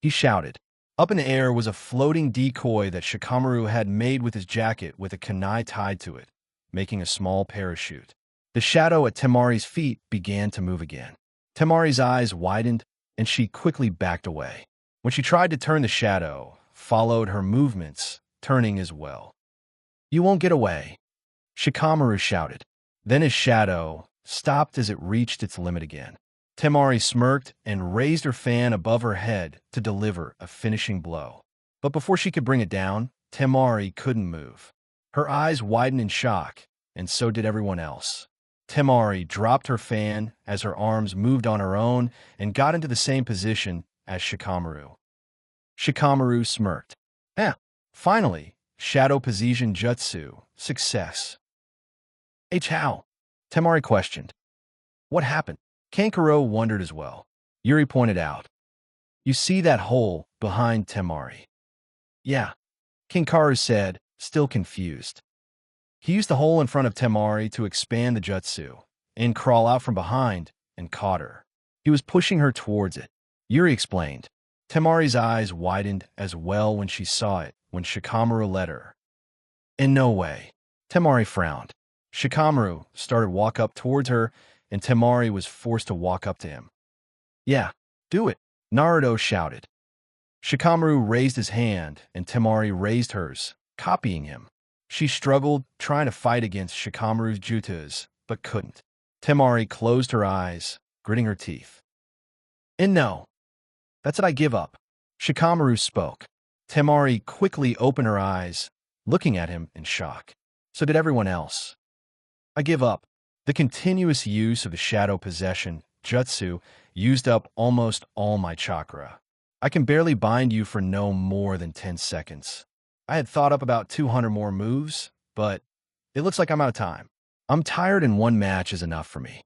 Speaker 1: He shouted. Up in the air was a floating decoy that Shikamaru had made with his jacket with a kunai tied to it, making a small parachute. The shadow at Temari's feet began to move again. Temari's eyes widened, and she quickly backed away. When she tried to turn, the shadow followed her movements, turning as well. You won't get away, Shikamaru shouted. Then his shadow stopped as it reached its limit again. Temari smirked and raised her fan above her head to deliver a finishing blow. But before she could bring it down, Temari couldn't move. Her eyes widened in shock, and so did everyone else. Temari dropped her fan as her arms moved on her own and got into the same position as Shikamaru. Shikamaru smirked. Finally, Shadow Position Jutsu, success. How? Temari questioned. What happened? Kankuro wondered as well. Yuri pointed out. You see that hole behind Temari? Yeah, Kinkaru said, still confused. He used the hole in front of Temari to expand the jutsu and crawl out from behind and caught her. He was pushing her towards it. Yuri explained. Temari's eyes widened as well when she saw it when Shikamaru led her. In no way. Temari frowned. Shikamaru started to walk up towards her, and Temari was forced to walk up to him. Yeah, do it, Naruto shouted. Shikamaru raised his hand, and Temari raised hers, copying him. She struggled, trying to fight against Shikamaru's jutsus, but couldn't. Temari closed her eyes, gritting her teeth. And no. That's it, I give up. Shikamaru spoke. Temari quickly opened her eyes, looking at him in shock. So did everyone else. I give up. The continuous use of the shadow possession, jutsu, used up almost all my chakra. I can barely bind you for no more than 10 seconds. I had thought up about 200 more moves, but it looks like I'm out of time. I'm tired and one match is enough for me.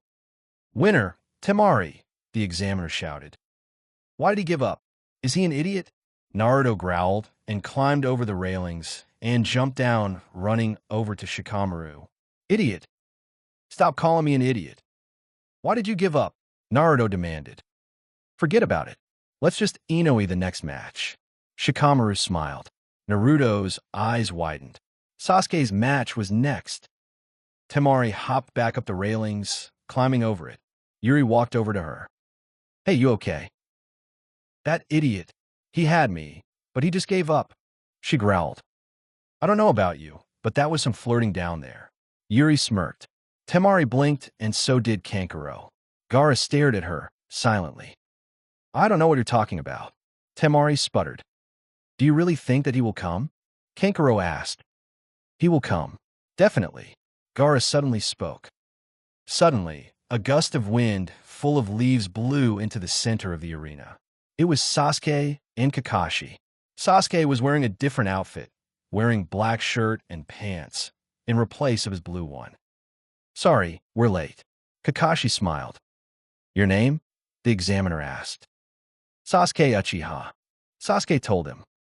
Speaker 1: Winner, Temari, the examiner shouted. Why did he give up? Is he an idiot? Naruto growled and climbed over the railings and jumped down, running over to Shikamaru. Idiot. Stop calling me an idiot. Why did you give up? Naruto demanded. Forget about it. Let's just Inoue the next match. Shikamaru smiled. Naruto's eyes widened. Sasuke's match was next. Temari hopped back up the railings, climbing over it. Yuri walked over to her. Hey, you okay? That idiot. He had me, but he just gave up. She growled. I don't know about you, but that was some flirting down there. Yuri smirked. Temari blinked, and so did Kankuro. Gaara stared at her, silently. I don't know what you're talking about. Temari sputtered. Do you really think that he will come? Kankuro asked. He will come. Definitely. Gaara suddenly spoke. Suddenly, a gust of wind full of leaves blew into the center of the arena. It was Sasuke and Kakashi. Sasuke was wearing a different outfit, wearing black shirt and pants, in replace of his blue one. Sorry, we're late. Kakashi smiled. Your name? The examiner asked. Sasuke Uchiha. Sasuke told him.